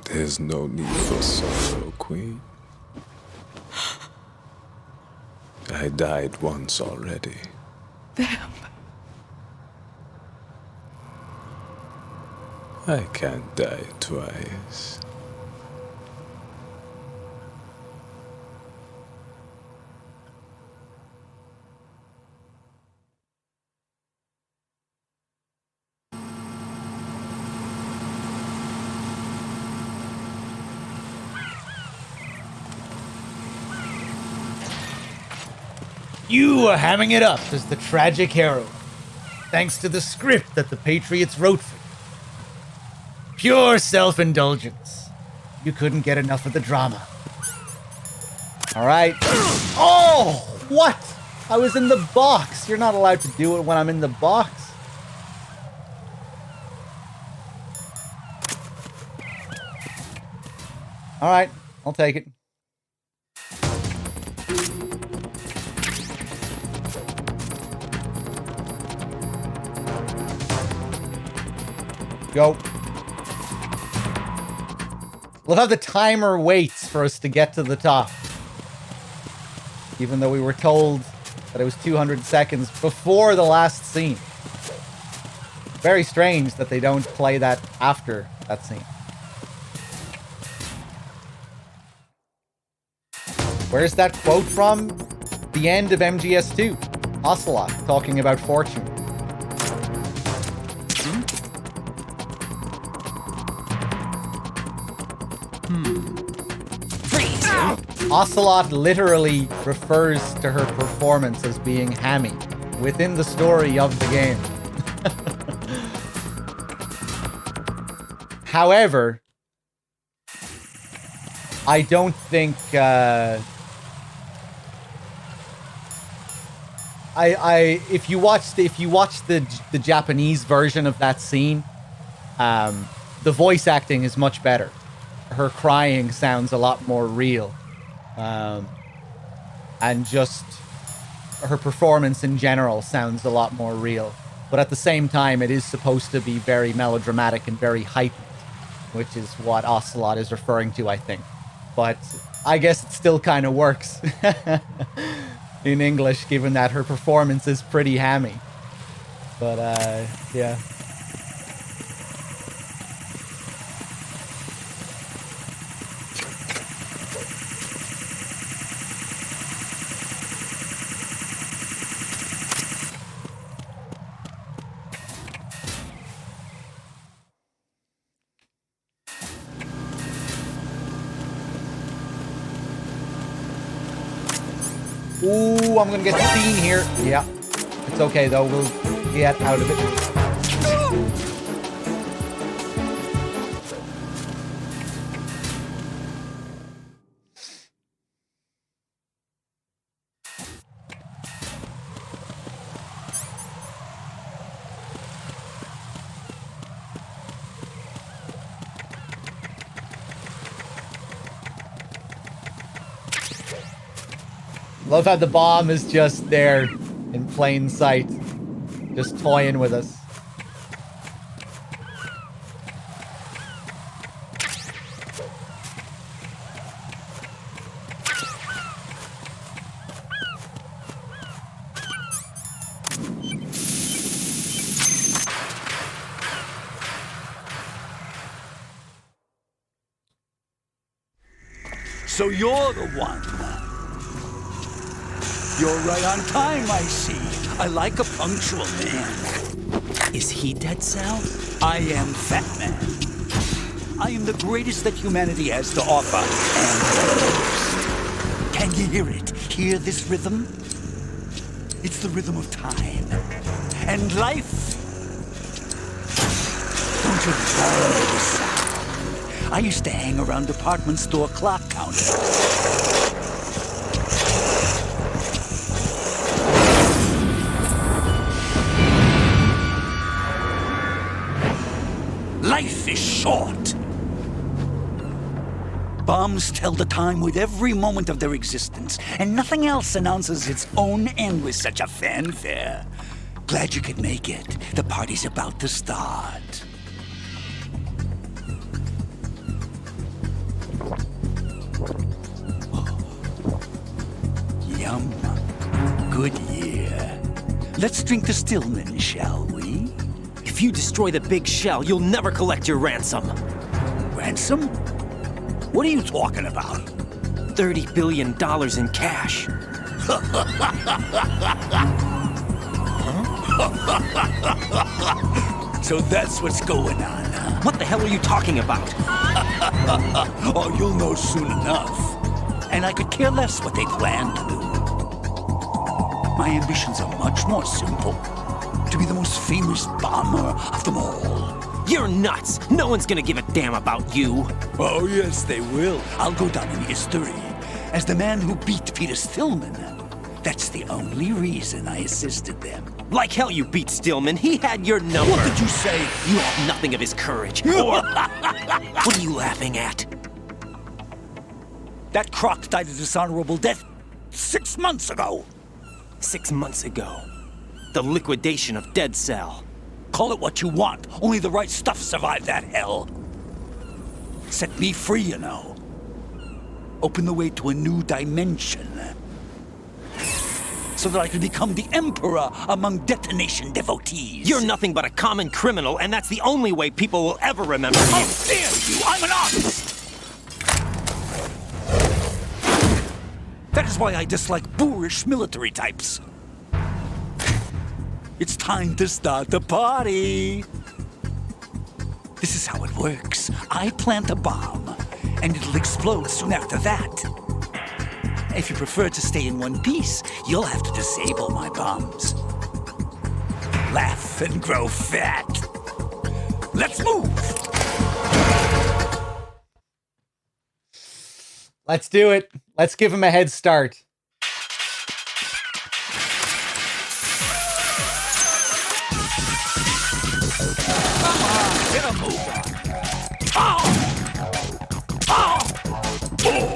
S15: There's no need for sorrow, Queen. I died once already.
S3: Vamp.
S15: I can't die twice.
S8: You are hamming it up as the tragic hero, thanks to the script that the Patriots wrote for you. Pure self-indulgence. You couldn't get enough of the drama. All right. Oh, what? I was in the box. You're not allowed to do it when I'm in the box. All right, I'll take it. Go. Love how the timer waits for us to get to the top. Even though we were told that it was 200 seconds before the last scene. Very strange that they don't play that after that scene. Where's that quote from? The end of MGS2. Ocelot talking about fortune.
S17: Freeze!
S8: Ocelot literally refers to her performance as being hammy within the story of the game. However, I don't think if you watch the Japanese version of that scene, the voice acting is much better. Her crying sounds a lot more real. And just her performance in general sounds a lot more real. But at the same time, it is supposed to be very melodramatic and very heightened, which is what Ocelot is referring to, I think. But I guess it still kind of works in English, given that her performance is pretty hammy. But, yeah. Ooh, I'm gonna get seen here. Yeah. It's okay though, we'll get out of it. Love how the bomb is just there in plain sight, just toying with us.
S12: So you're the one. You're right on time, I see. I like a punctual man.
S6: Is he Dead Cell?
S12: I am Fat Man. I am the greatest that humanity has to offer, and the most. Can you hear it? Hear this rhythm? It's the rhythm of time. And life. Don't you love this sound? I used to hang around department store clock counters. Life is short. Bombs tell the time with every moment of their existence, and nothing else announces its own end with such a fanfare. Glad you could make it. The party's about to start. Yum. Good year. Let's drink the Stillman, shall we?
S11: If you destroy the big shell, you'll never collect your ransom.
S12: Ransom? What are you talking about?
S11: $30 billion in cash.
S12: So that's what's going on, huh?
S11: What the hell are you talking about?
S12: Oh, you'll know soon enough. And I could care less what they plan to do. My ambitions are much more simple. To be the most famous bomber of them all.
S11: You're nuts! No one's gonna give a damn about you.
S12: Oh, yes, they will. I'll go down in history as the man who beat Peter Stillman. That's the only reason I assisted them.
S11: Like hell you beat Stillman. He had your number.
S12: What did you say?
S11: You have nothing of his courage. Or... What are you laughing at?
S12: That croc died a dishonorable death 6 months ago.
S11: 6 months ago. The liquidation of Dead Cell.
S12: Call it what you want. Only the right stuff survived that hell. Set me free, you know. Open the way to a new dimension. So that I can become the emperor among detonation devotees.
S11: You're nothing but a common criminal, and that's the only way people will ever remember you.
S12: How dare you! I'm an artist! That is why I dislike boorish military types. It's time to start the party. This is how it works. I plant a bomb, and it'll explode soon after that. If you prefer to stay in one piece, you'll have to disable my bombs. Laugh and grow fat. Let's move!
S8: Let's do it. Let's give him a head start.
S12: Get a move on. Oh! Oh! Oh!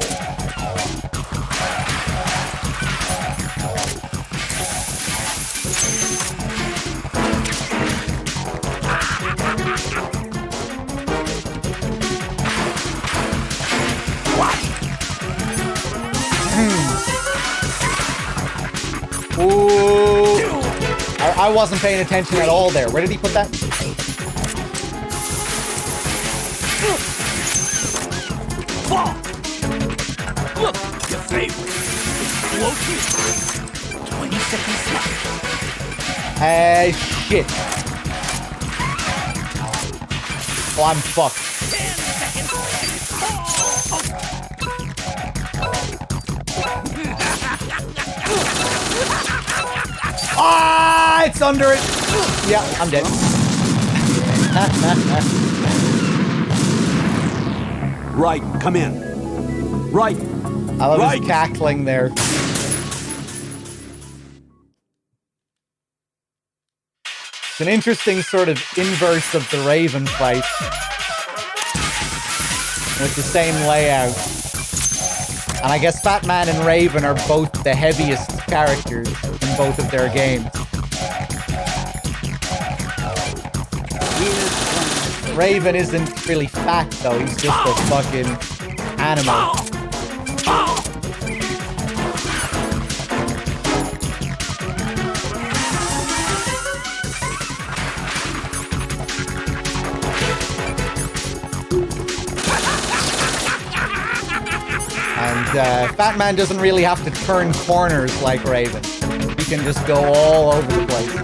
S8: Ooh. I wasn't paying attention at all there. Where did he put that?
S12: Look, your favorite. Floating. 20 seconds left.
S8: Shit. Oh, I'm fucked.
S12: 10 seconds.
S8: Ah, it's under it. Yeah, I'm dead.
S21: Right, come in. Right.
S8: I love his cackling there. It's an interesting sort of inverse of the Raven fight. With the same layout. And I guess Fat Man and Raven are both the heaviest characters in both of their games. Raven isn't really fat though, he's just a fucking animal. And Fat Man doesn't really have to turn corners like Raven. He can just go all over the place.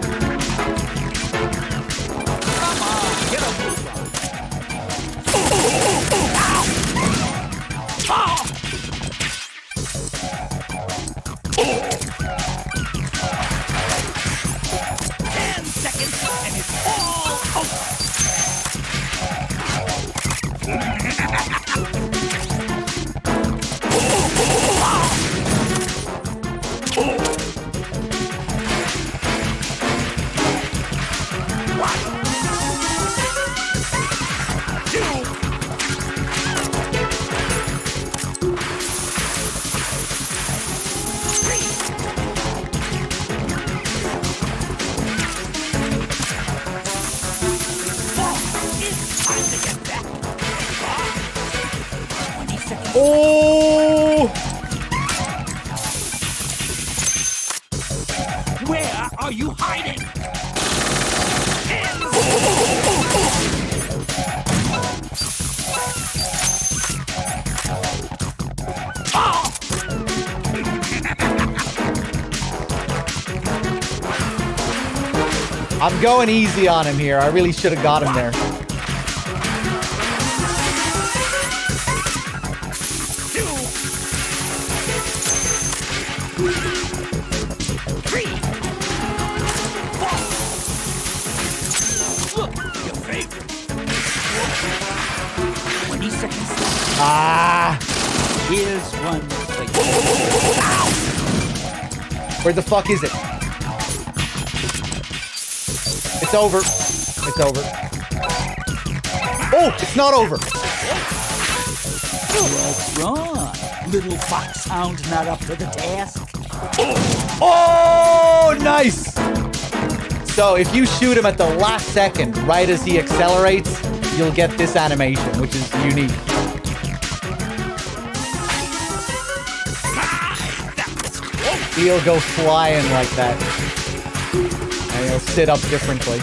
S8: Oh!
S12: Where are you hiding?
S8: I'm going easy on him here. I really should have got him there. Ah!
S12: Here's one for you.
S8: Where the fuck is it? It's over. It's over. Oh, it's not over.
S12: What's wrong? Little foxhound not up to the task?
S8: Oh, nice! So if you shoot him at the last second, right as he accelerates, you'll get this animation, which is unique. He'll go flying like that. And he'll sit up differently.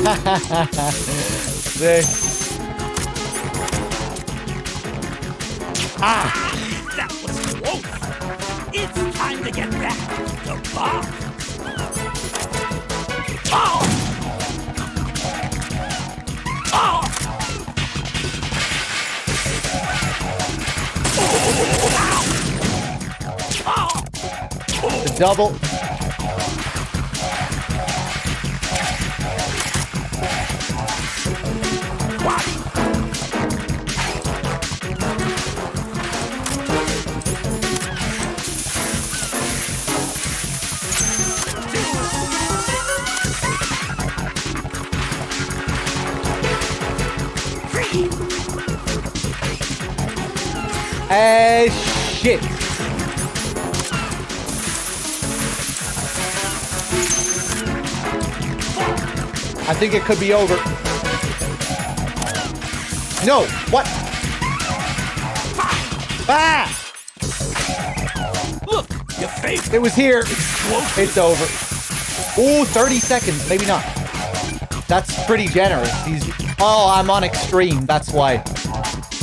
S12: That was close. It's time to get back to Bob. Oh! Oh!
S8: The double. Shit. I think it could be over. No, what? Ah!
S12: Look, your face.
S8: It was here. It's over. Ooh, 30 seconds. Maybe not. That's pretty generous. Oh, I'm on extreme. That's why.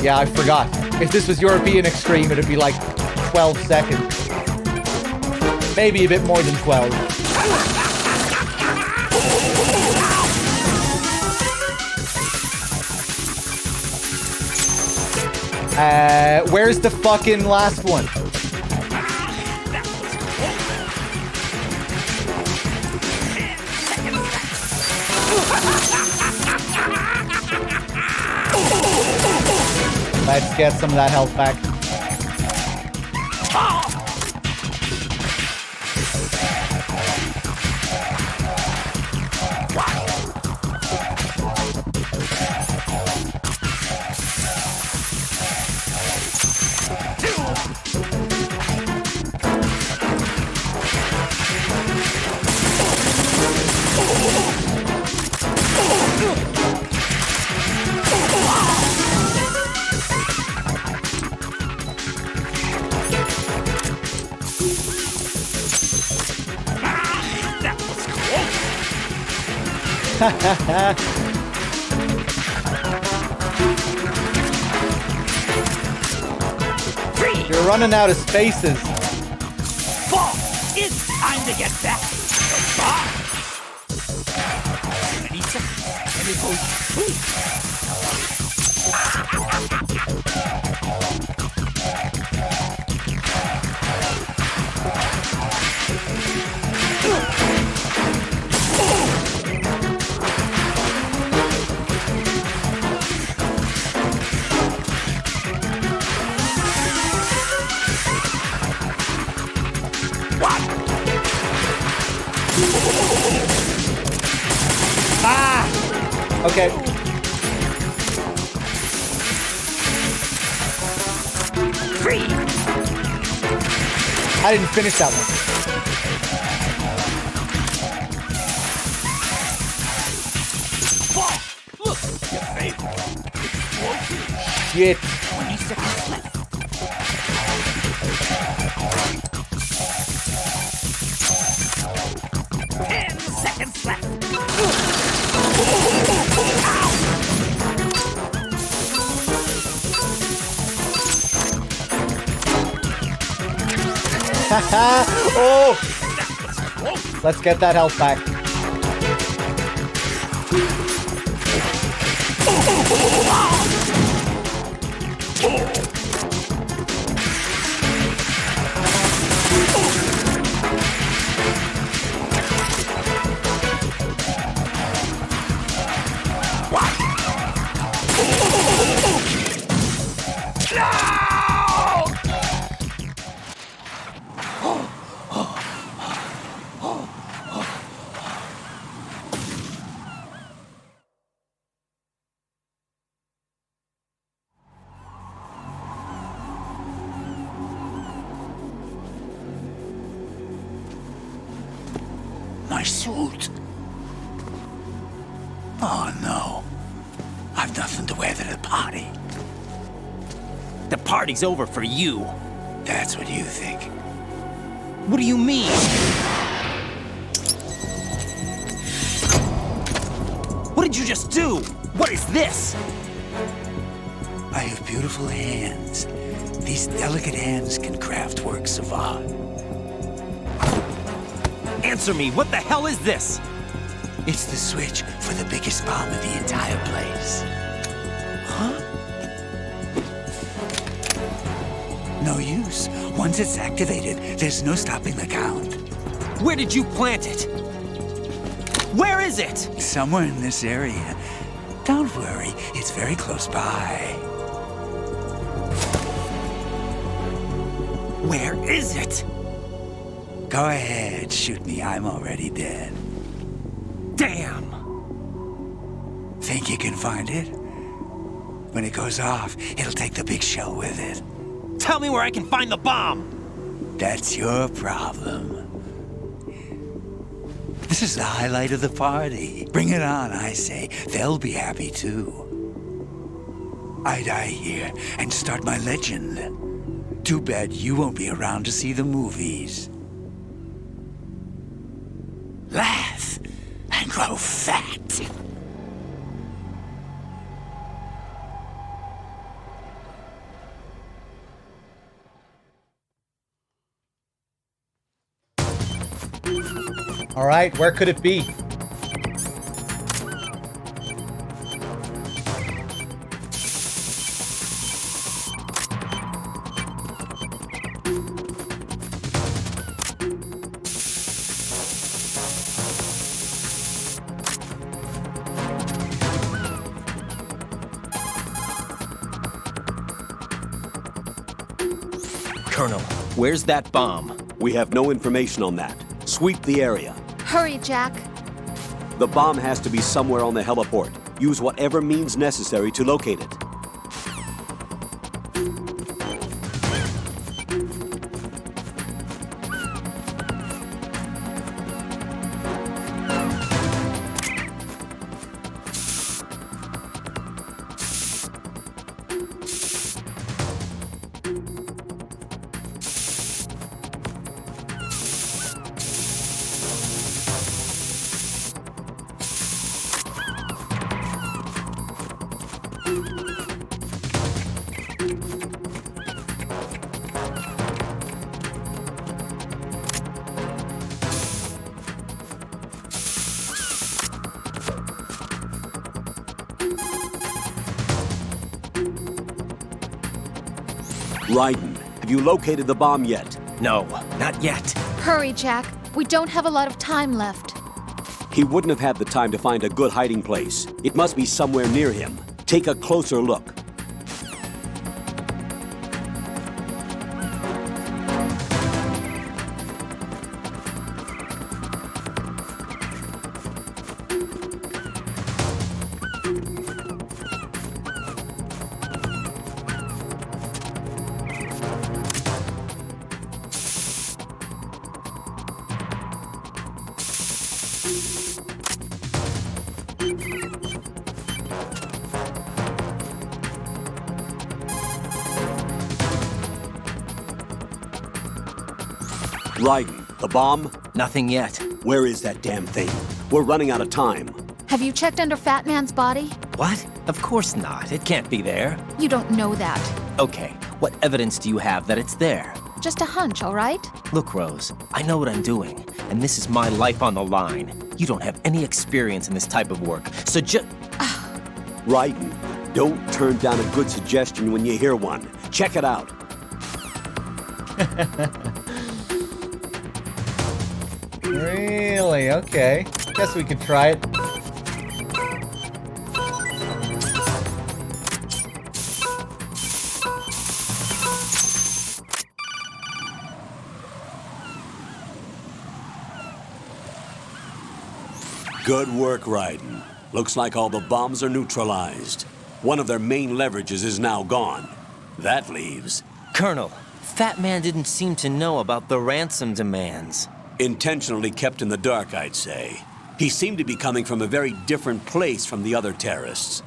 S8: Yeah, I forgot. If this was European extreme, it'd be like 12 seconds. Maybe a bit more than 12. Where's the fucking last one? Let's get some of that health back. You're running out of spaces.
S12: Fall! It's time to get back to Bob. 20 seconds, and it goes boom.
S8: Ah! Okay.
S12: Free!
S8: I didn't finish that one.
S12: Fall! Look, your favorite. Explosive.
S8: Shit.
S12: 20 seconds left.
S8: Oh! Let's get that health back.
S12: My suit. Oh no. I've nothing to wear to the party.
S11: The party's over for you.
S12: That's what you think.
S11: What do you mean? What did you just do? What is this?
S12: I have beautiful hands. These delicate hands can craft works of art.
S11: Answer me, what the hell is this?
S12: It's the switch for the biggest bomb in the entire place.
S11: Huh?
S12: No use. Once it's activated, there's no stopping the count.
S11: Where did you plant it? Where is it?
S12: Somewhere in this area. Don't worry, it's very close by.
S11: Where is it?
S12: Go ahead, shoot me. I'm already dead.
S11: Damn!
S12: Think you can find it? When it goes off, it'll take the big shell with it.
S11: Tell me where I can find the bomb!
S12: That's your problem. This is the highlight of the party. Bring it on, I say. They'll be happy too. I die here and start my legend. Too bad you won't be around to see the movies. Laugh and grow fat.
S8: All right, where could it be?
S11: Colonel, where's that bomb?
S21: We have no information on that. Sweep the area.
S7: Hurry, Jack.
S21: The bomb has to be somewhere on the heliport. Use whatever means necessary to locate it. Raiden, have you located the bomb yet?
S11: No, not yet.
S7: Hurry, Jack. We don't have a lot of time left.
S21: He wouldn't have had the time to find a good hiding place. It must be somewhere near him. Take a closer look. Raiden, the bomb?
S11: Nothing yet.
S21: Where is that damn thing? We're running out of time.
S7: Have you checked under Fat Man's body?
S11: What? Of course not. It can't be there.
S7: You don't know that.
S11: Okay, what evidence do you have that it's there?
S7: Just a hunch, all right?
S11: Look, Rose, I know what I'm doing, and this is my life on the line. You don't have any experience in this type of work, so just...
S21: Raiden, don't turn down a good suggestion when you hear one. Check it out.
S8: Really? Okay. Guess we could try it.
S21: Good work, Raiden. Looks like all the bombs are neutralized. One of their main leverages is now gone. That leaves...
S11: Colonel, Fat Man didn't seem to know about the ransom demands.
S21: Intentionally kept in the dark, I'd say. He seemed to be coming from a very different place from the other terrorists.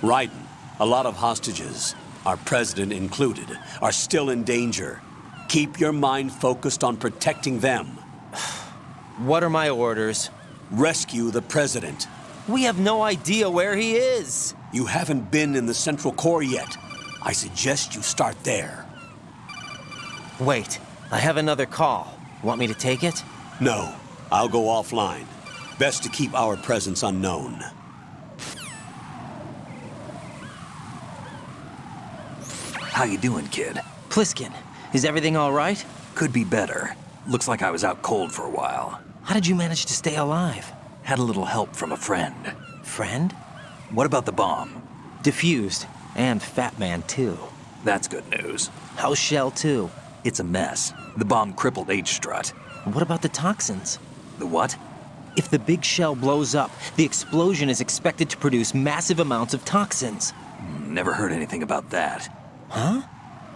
S21: Raiden, a lot of hostages, our president included, are still in danger. Keep your mind focused on protecting them.
S11: What are my orders?
S21: Rescue the president.
S11: We have no idea where he is.
S18: You haven't been in the central core yet. I suggest you start there.
S11: Wait, I have another call. Want me to take it?
S18: No, I'll go offline. Best to keep our presence unknown.
S14: How you doing, kid?
S11: Pliskin, is everything all right?
S14: Could be better. Looks like I was out cold for a while.
S11: How did you manage to stay alive?
S14: Had a little help from a friend.
S11: Friend?
S14: What about the bomb?
S11: Diffused. And Fat Man, too.
S14: That's good news.
S11: How's Shell 2?
S14: It's a mess. The bomb crippled H-Strut.
S11: What about the toxins?
S14: The what?
S11: If the big shell blows up, the explosion is expected to produce massive amounts of toxins.
S14: Never heard anything about that.
S11: Huh?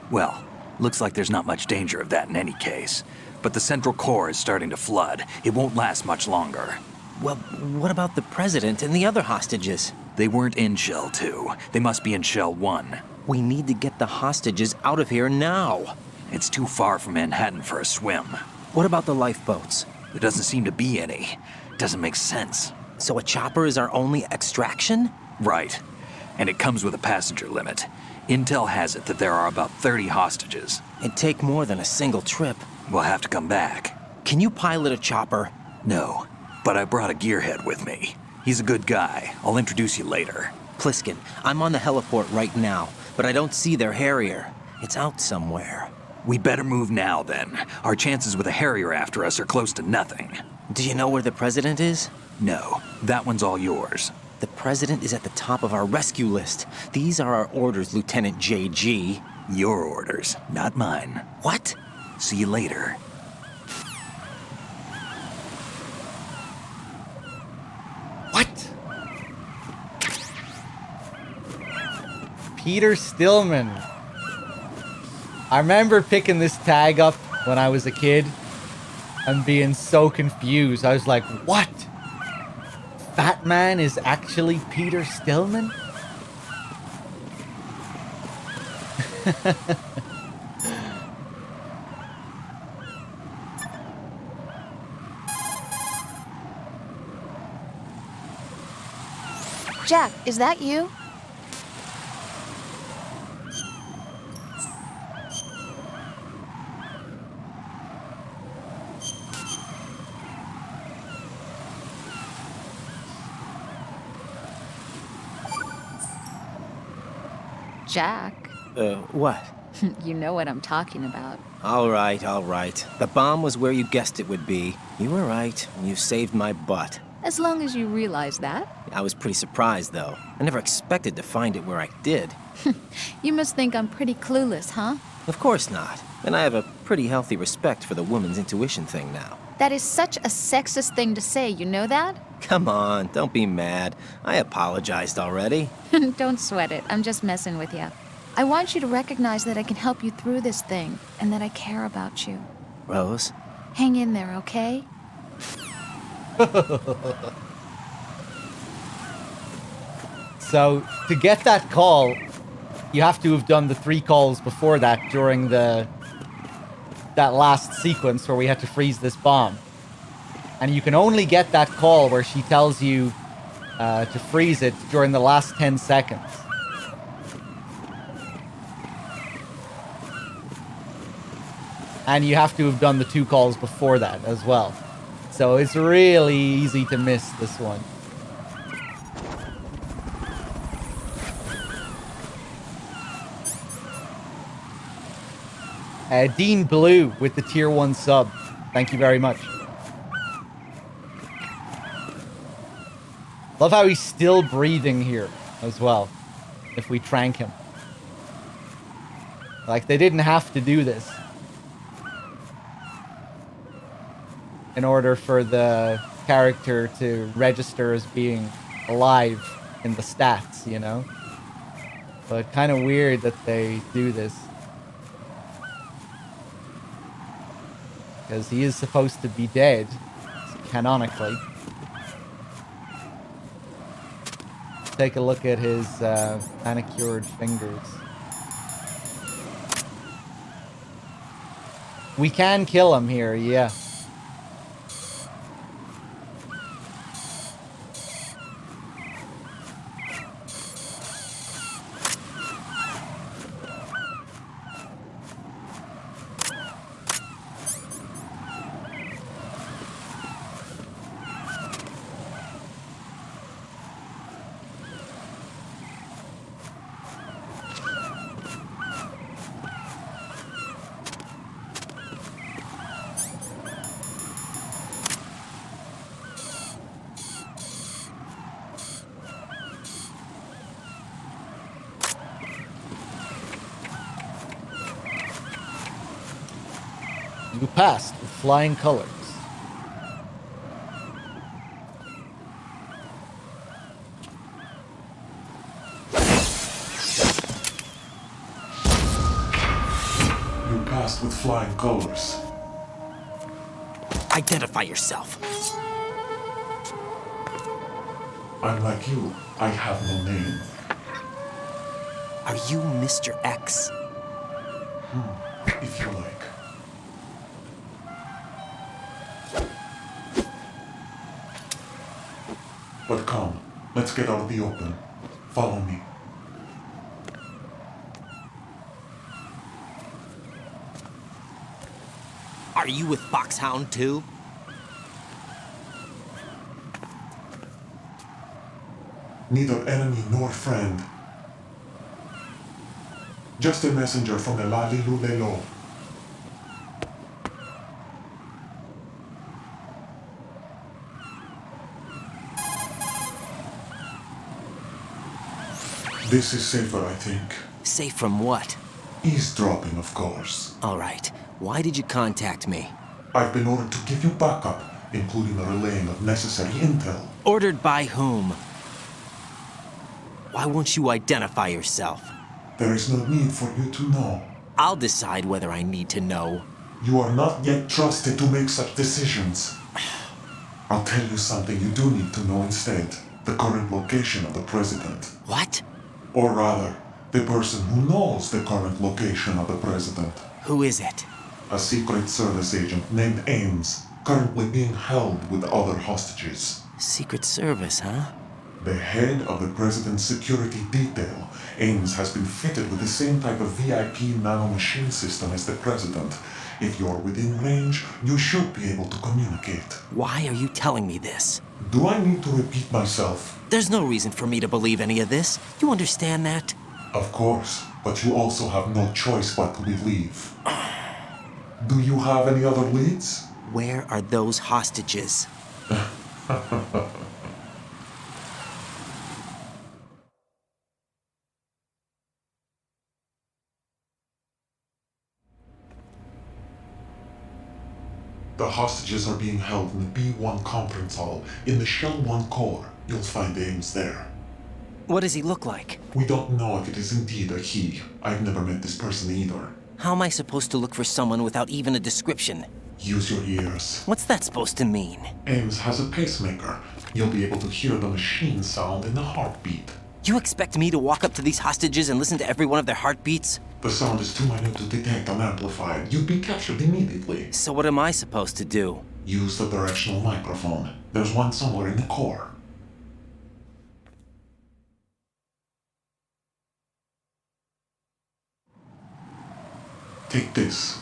S14: Well, looks like there's not much danger of that in any case. But the central core is starting to flood. It won't last much longer.
S11: Well, what about the president and the other hostages?
S14: They weren't in Shell 2. They must be in Shell 1.
S11: We need to get the hostages out of here now.
S14: It's too far from Manhattan for a swim.
S11: What about the lifeboats?
S14: There doesn't seem to be any. Doesn't make sense.
S11: So a chopper is our only extraction?
S14: Right. And it comes with a passenger limit. Intel has it that there are about 30 hostages.
S11: It'd take more than a single trip.
S14: We'll have to come back.
S11: Can you pilot a chopper?
S14: No, but I brought a gearhead with me. He's a good guy. I'll introduce you later.
S11: Pliskin, I'm on the heliport right now, but I don't see their Harrier. It's out somewhere.
S14: We'd better move now, then. Our chances with a Harrier after us are close to nothing.
S11: Do you know where the president is?
S14: No, that one's all yours.
S11: The president is at the top of our rescue list. These are our orders, Lieutenant JG.
S14: Your orders, not mine.
S11: What?
S14: See you later.
S8: What? Peter Stillman. I remember picking this tag up when I was a kid and being so confused. I was like, what? Fat Man is actually Peter Stillman?
S7: Jack, is that you? Jack.
S11: What?
S7: You know what I'm talking about.
S11: All right. The bomb was where you guessed it would be. You were right. You saved my butt.
S7: As long as you realize that.
S11: I was pretty surprised, though. I never expected to find it where I did.
S7: You must think I'm pretty clueless, huh?
S11: Of course not. And I have a pretty healthy respect for the woman's intuition thing now.
S7: That is such a sexist thing to say, you know that?
S11: Come on, don't be mad. I apologized already.
S7: Don't sweat it. I'm just messing with you. I want you to recognize that I can help you through this thing, and that I care about you.
S11: Rose?
S7: Hang in there, okay?
S8: So, to get that call, you have to have done the 3 calls before that during that last sequence where we had to freeze this bomb. And you can only get that call where she tells you to freeze it during the last 10 seconds. And you have to have done the 2 calls before that as well. So it's really easy to miss this one. Dean Blue with the tier 1 sub. Thank you very much. Love how he's still breathing here as well, if we trank him. Like, they didn't have to do this in order for the character to register as being alive in the stats, you know? But kind of weird that they do this. Because he is supposed to be dead, canonically. Take a look at his manicured fingers. We can kill him here, yeah. You passed with flying colors.
S1: You passed with flying colors.
S11: Identify yourself.
S1: I'm like you. I have no name.
S11: Are you Mr. X?
S1: If you like. But come, let's get out of the open. Follow me.
S11: Are you with Foxhound too?
S1: Neither enemy nor friend. Just a messenger from the Lalilulelo. This is safer, I think.
S11: Safe from what?
S1: Eavesdropping, of course.
S11: All right. Why did you contact me?
S1: I've been ordered to give you backup, including the relaying of necessary intel.
S11: Ordered by whom? Why won't you identify yourself?
S1: There is no need for you to know.
S11: I'll decide whether I need to know.
S1: You are not yet trusted to make such decisions. I'll tell you something you do need to know instead. The current location of the president.
S11: What?
S1: Or rather, the person who knows the current location of the president.
S11: Who is it?
S1: A Secret Service agent named Ames, currently being held with other hostages.
S11: Secret Service, huh?
S1: The head of the president's security detail, Ames has been fitted with the same type of VIP nanomachine system as the president. If you're within range, you should be able to communicate.
S11: Why are you telling me this?
S1: Do I need to repeat myself?
S11: There's no reason for me to believe any of this. You understand that?
S1: Of course, but you also have no choice but to believe. Do you have any other leads?
S11: Where are those hostages?
S1: The hostages are being held in the B1 conference hall in the Shell 1 core. You'll find Ames there.
S11: What does he look like?
S1: We don't know if it is indeed a he. I've never met this person either.
S11: How am I supposed to look for someone without even a description?
S1: Use your ears.
S11: What's that supposed to mean?
S1: Ames has a pacemaker. You'll be able to hear the machine sound in the heartbeat.
S11: You expect me to walk up to these hostages and listen to every one of their heartbeats?
S1: The sound is too minute to detect and amplify it. You'd be captured immediately.
S11: So what am I supposed to do?
S1: Use the directional microphone. There's one somewhere in the core. Take this.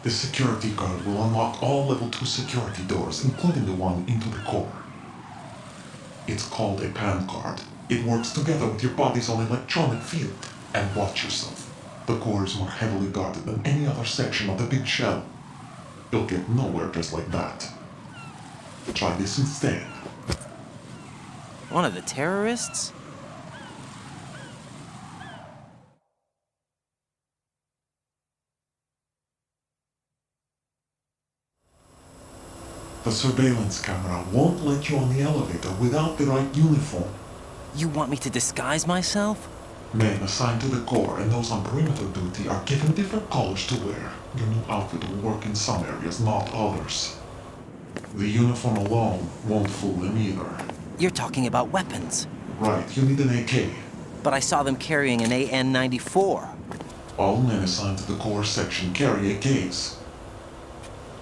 S1: The security card will unlock all level 2 security doors, including the one into the core. It's called a PAN card. It works together with your body's own electronic field. And watch yourself. The core is more heavily guarded than any other section of the big shell. You'll get nowhere just like that. Try this instead.
S11: One of the terrorists?
S1: The surveillance camera won't let you on the elevator without the right uniform.
S11: You want me to disguise myself?
S1: Men assigned to the core and those on perimeter duty are given different colors to wear. Your new outfit will work in some areas, not others. The uniform alone won't fool them either.
S11: You're talking about weapons.
S1: Right, you need an AK.
S11: But I saw them carrying an AN-94.
S1: All men assigned to the core section carry AKs.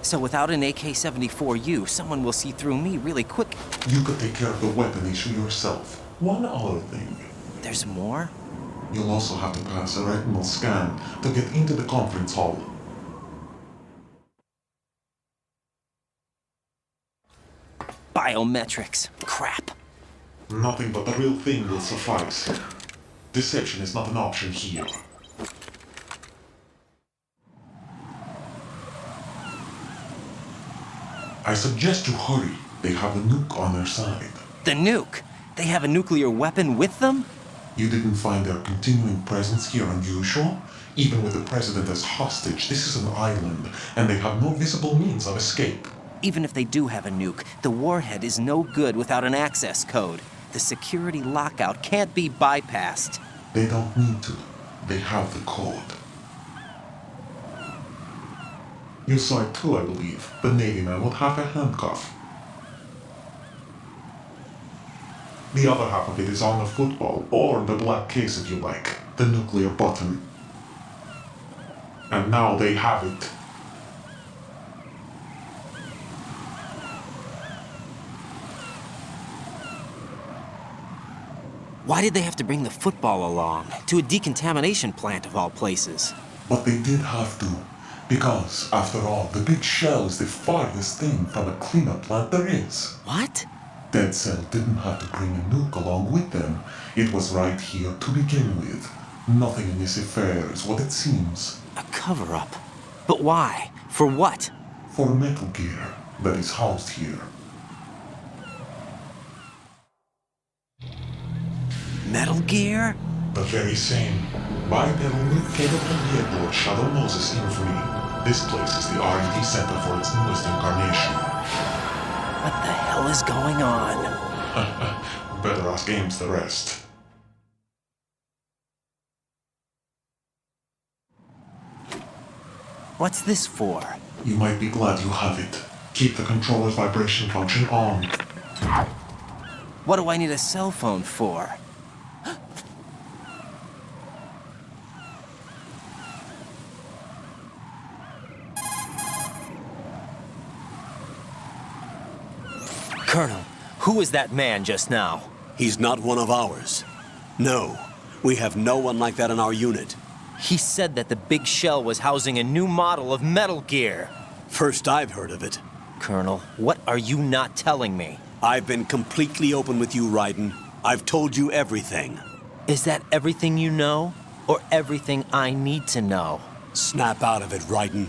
S11: So without an AK-74U, someone will see through me really quick.
S1: You could take care of the weapon issue yourself. One other thing.
S11: There's more?
S1: You'll also have to pass a retinal scan to get into the conference hall.
S11: Biometrics. Crap.
S1: Nothing but the real thing will suffice. Deception is not an option here. I suggest you hurry. They have the nuke on their side.
S11: The nuke? They have a nuclear weapon with them?
S1: You didn't find their continuing presence here unusual? Even with the president as hostage, this is an island, and they have no visible means of escape.
S11: Even if they do have a nuke, the warhead is no good without an access code. The security lockout can't be bypassed.
S1: They don't need to. They have the code. You saw it too, I believe. The Navy man with half a handcuff. The other half of it is on the football, or the black case if you like. The nuclear button. And now they have it.
S11: Why did they have to bring the football along? To a decontamination plant of all places.
S1: But they did have to. Because, after all, the big shell is the farthest thing from a cleanup plant there is.
S11: What?
S1: Dead Cell didn't have to bring a nuke along with them. It was right here to begin with. Nothing in this affair is what it seems.
S11: A cover-up? But why? For what?
S1: For Metal Gear that is housed here.
S11: Metal Gear?
S1: The very same. Bipedal nuke-capable vehicle of Shadow Moses infamy. This place is the R&D center for its newest incarnation.
S11: What the hell is going on?
S1: Better ask Ames the rest.
S11: What's this for?
S1: You might be glad you have it. Keep the controller's vibration function on.
S11: What do I need a cell phone for? Colonel, who is that man just now?
S18: He's not one of ours. No, we have no one like that in our unit.
S11: He said that the big shell was housing a new model of Metal Gear.
S18: First I've heard of it.
S11: Colonel, what are you not telling me?
S18: I've been completely open with you, Raiden. I've told you everything.
S11: Is that everything you know? Or everything I need to know?
S18: Snap out of it, Raiden.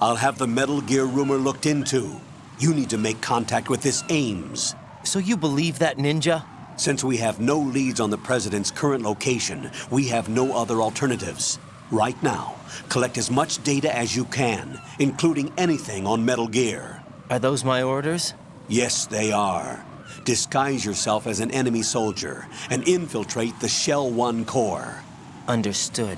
S18: I'll have the Metal Gear rumor looked into. You need to make contact with this Ames.
S11: So you believe that ninja?
S18: Since we have no leads on the President's current location, we have no other alternatives. Right now, collect as much data as you can, including anything on Metal Gear.
S11: Are those my orders?
S18: Yes, they are. Disguise yourself as an enemy soldier and infiltrate the Shell 1 core.
S11: Understood.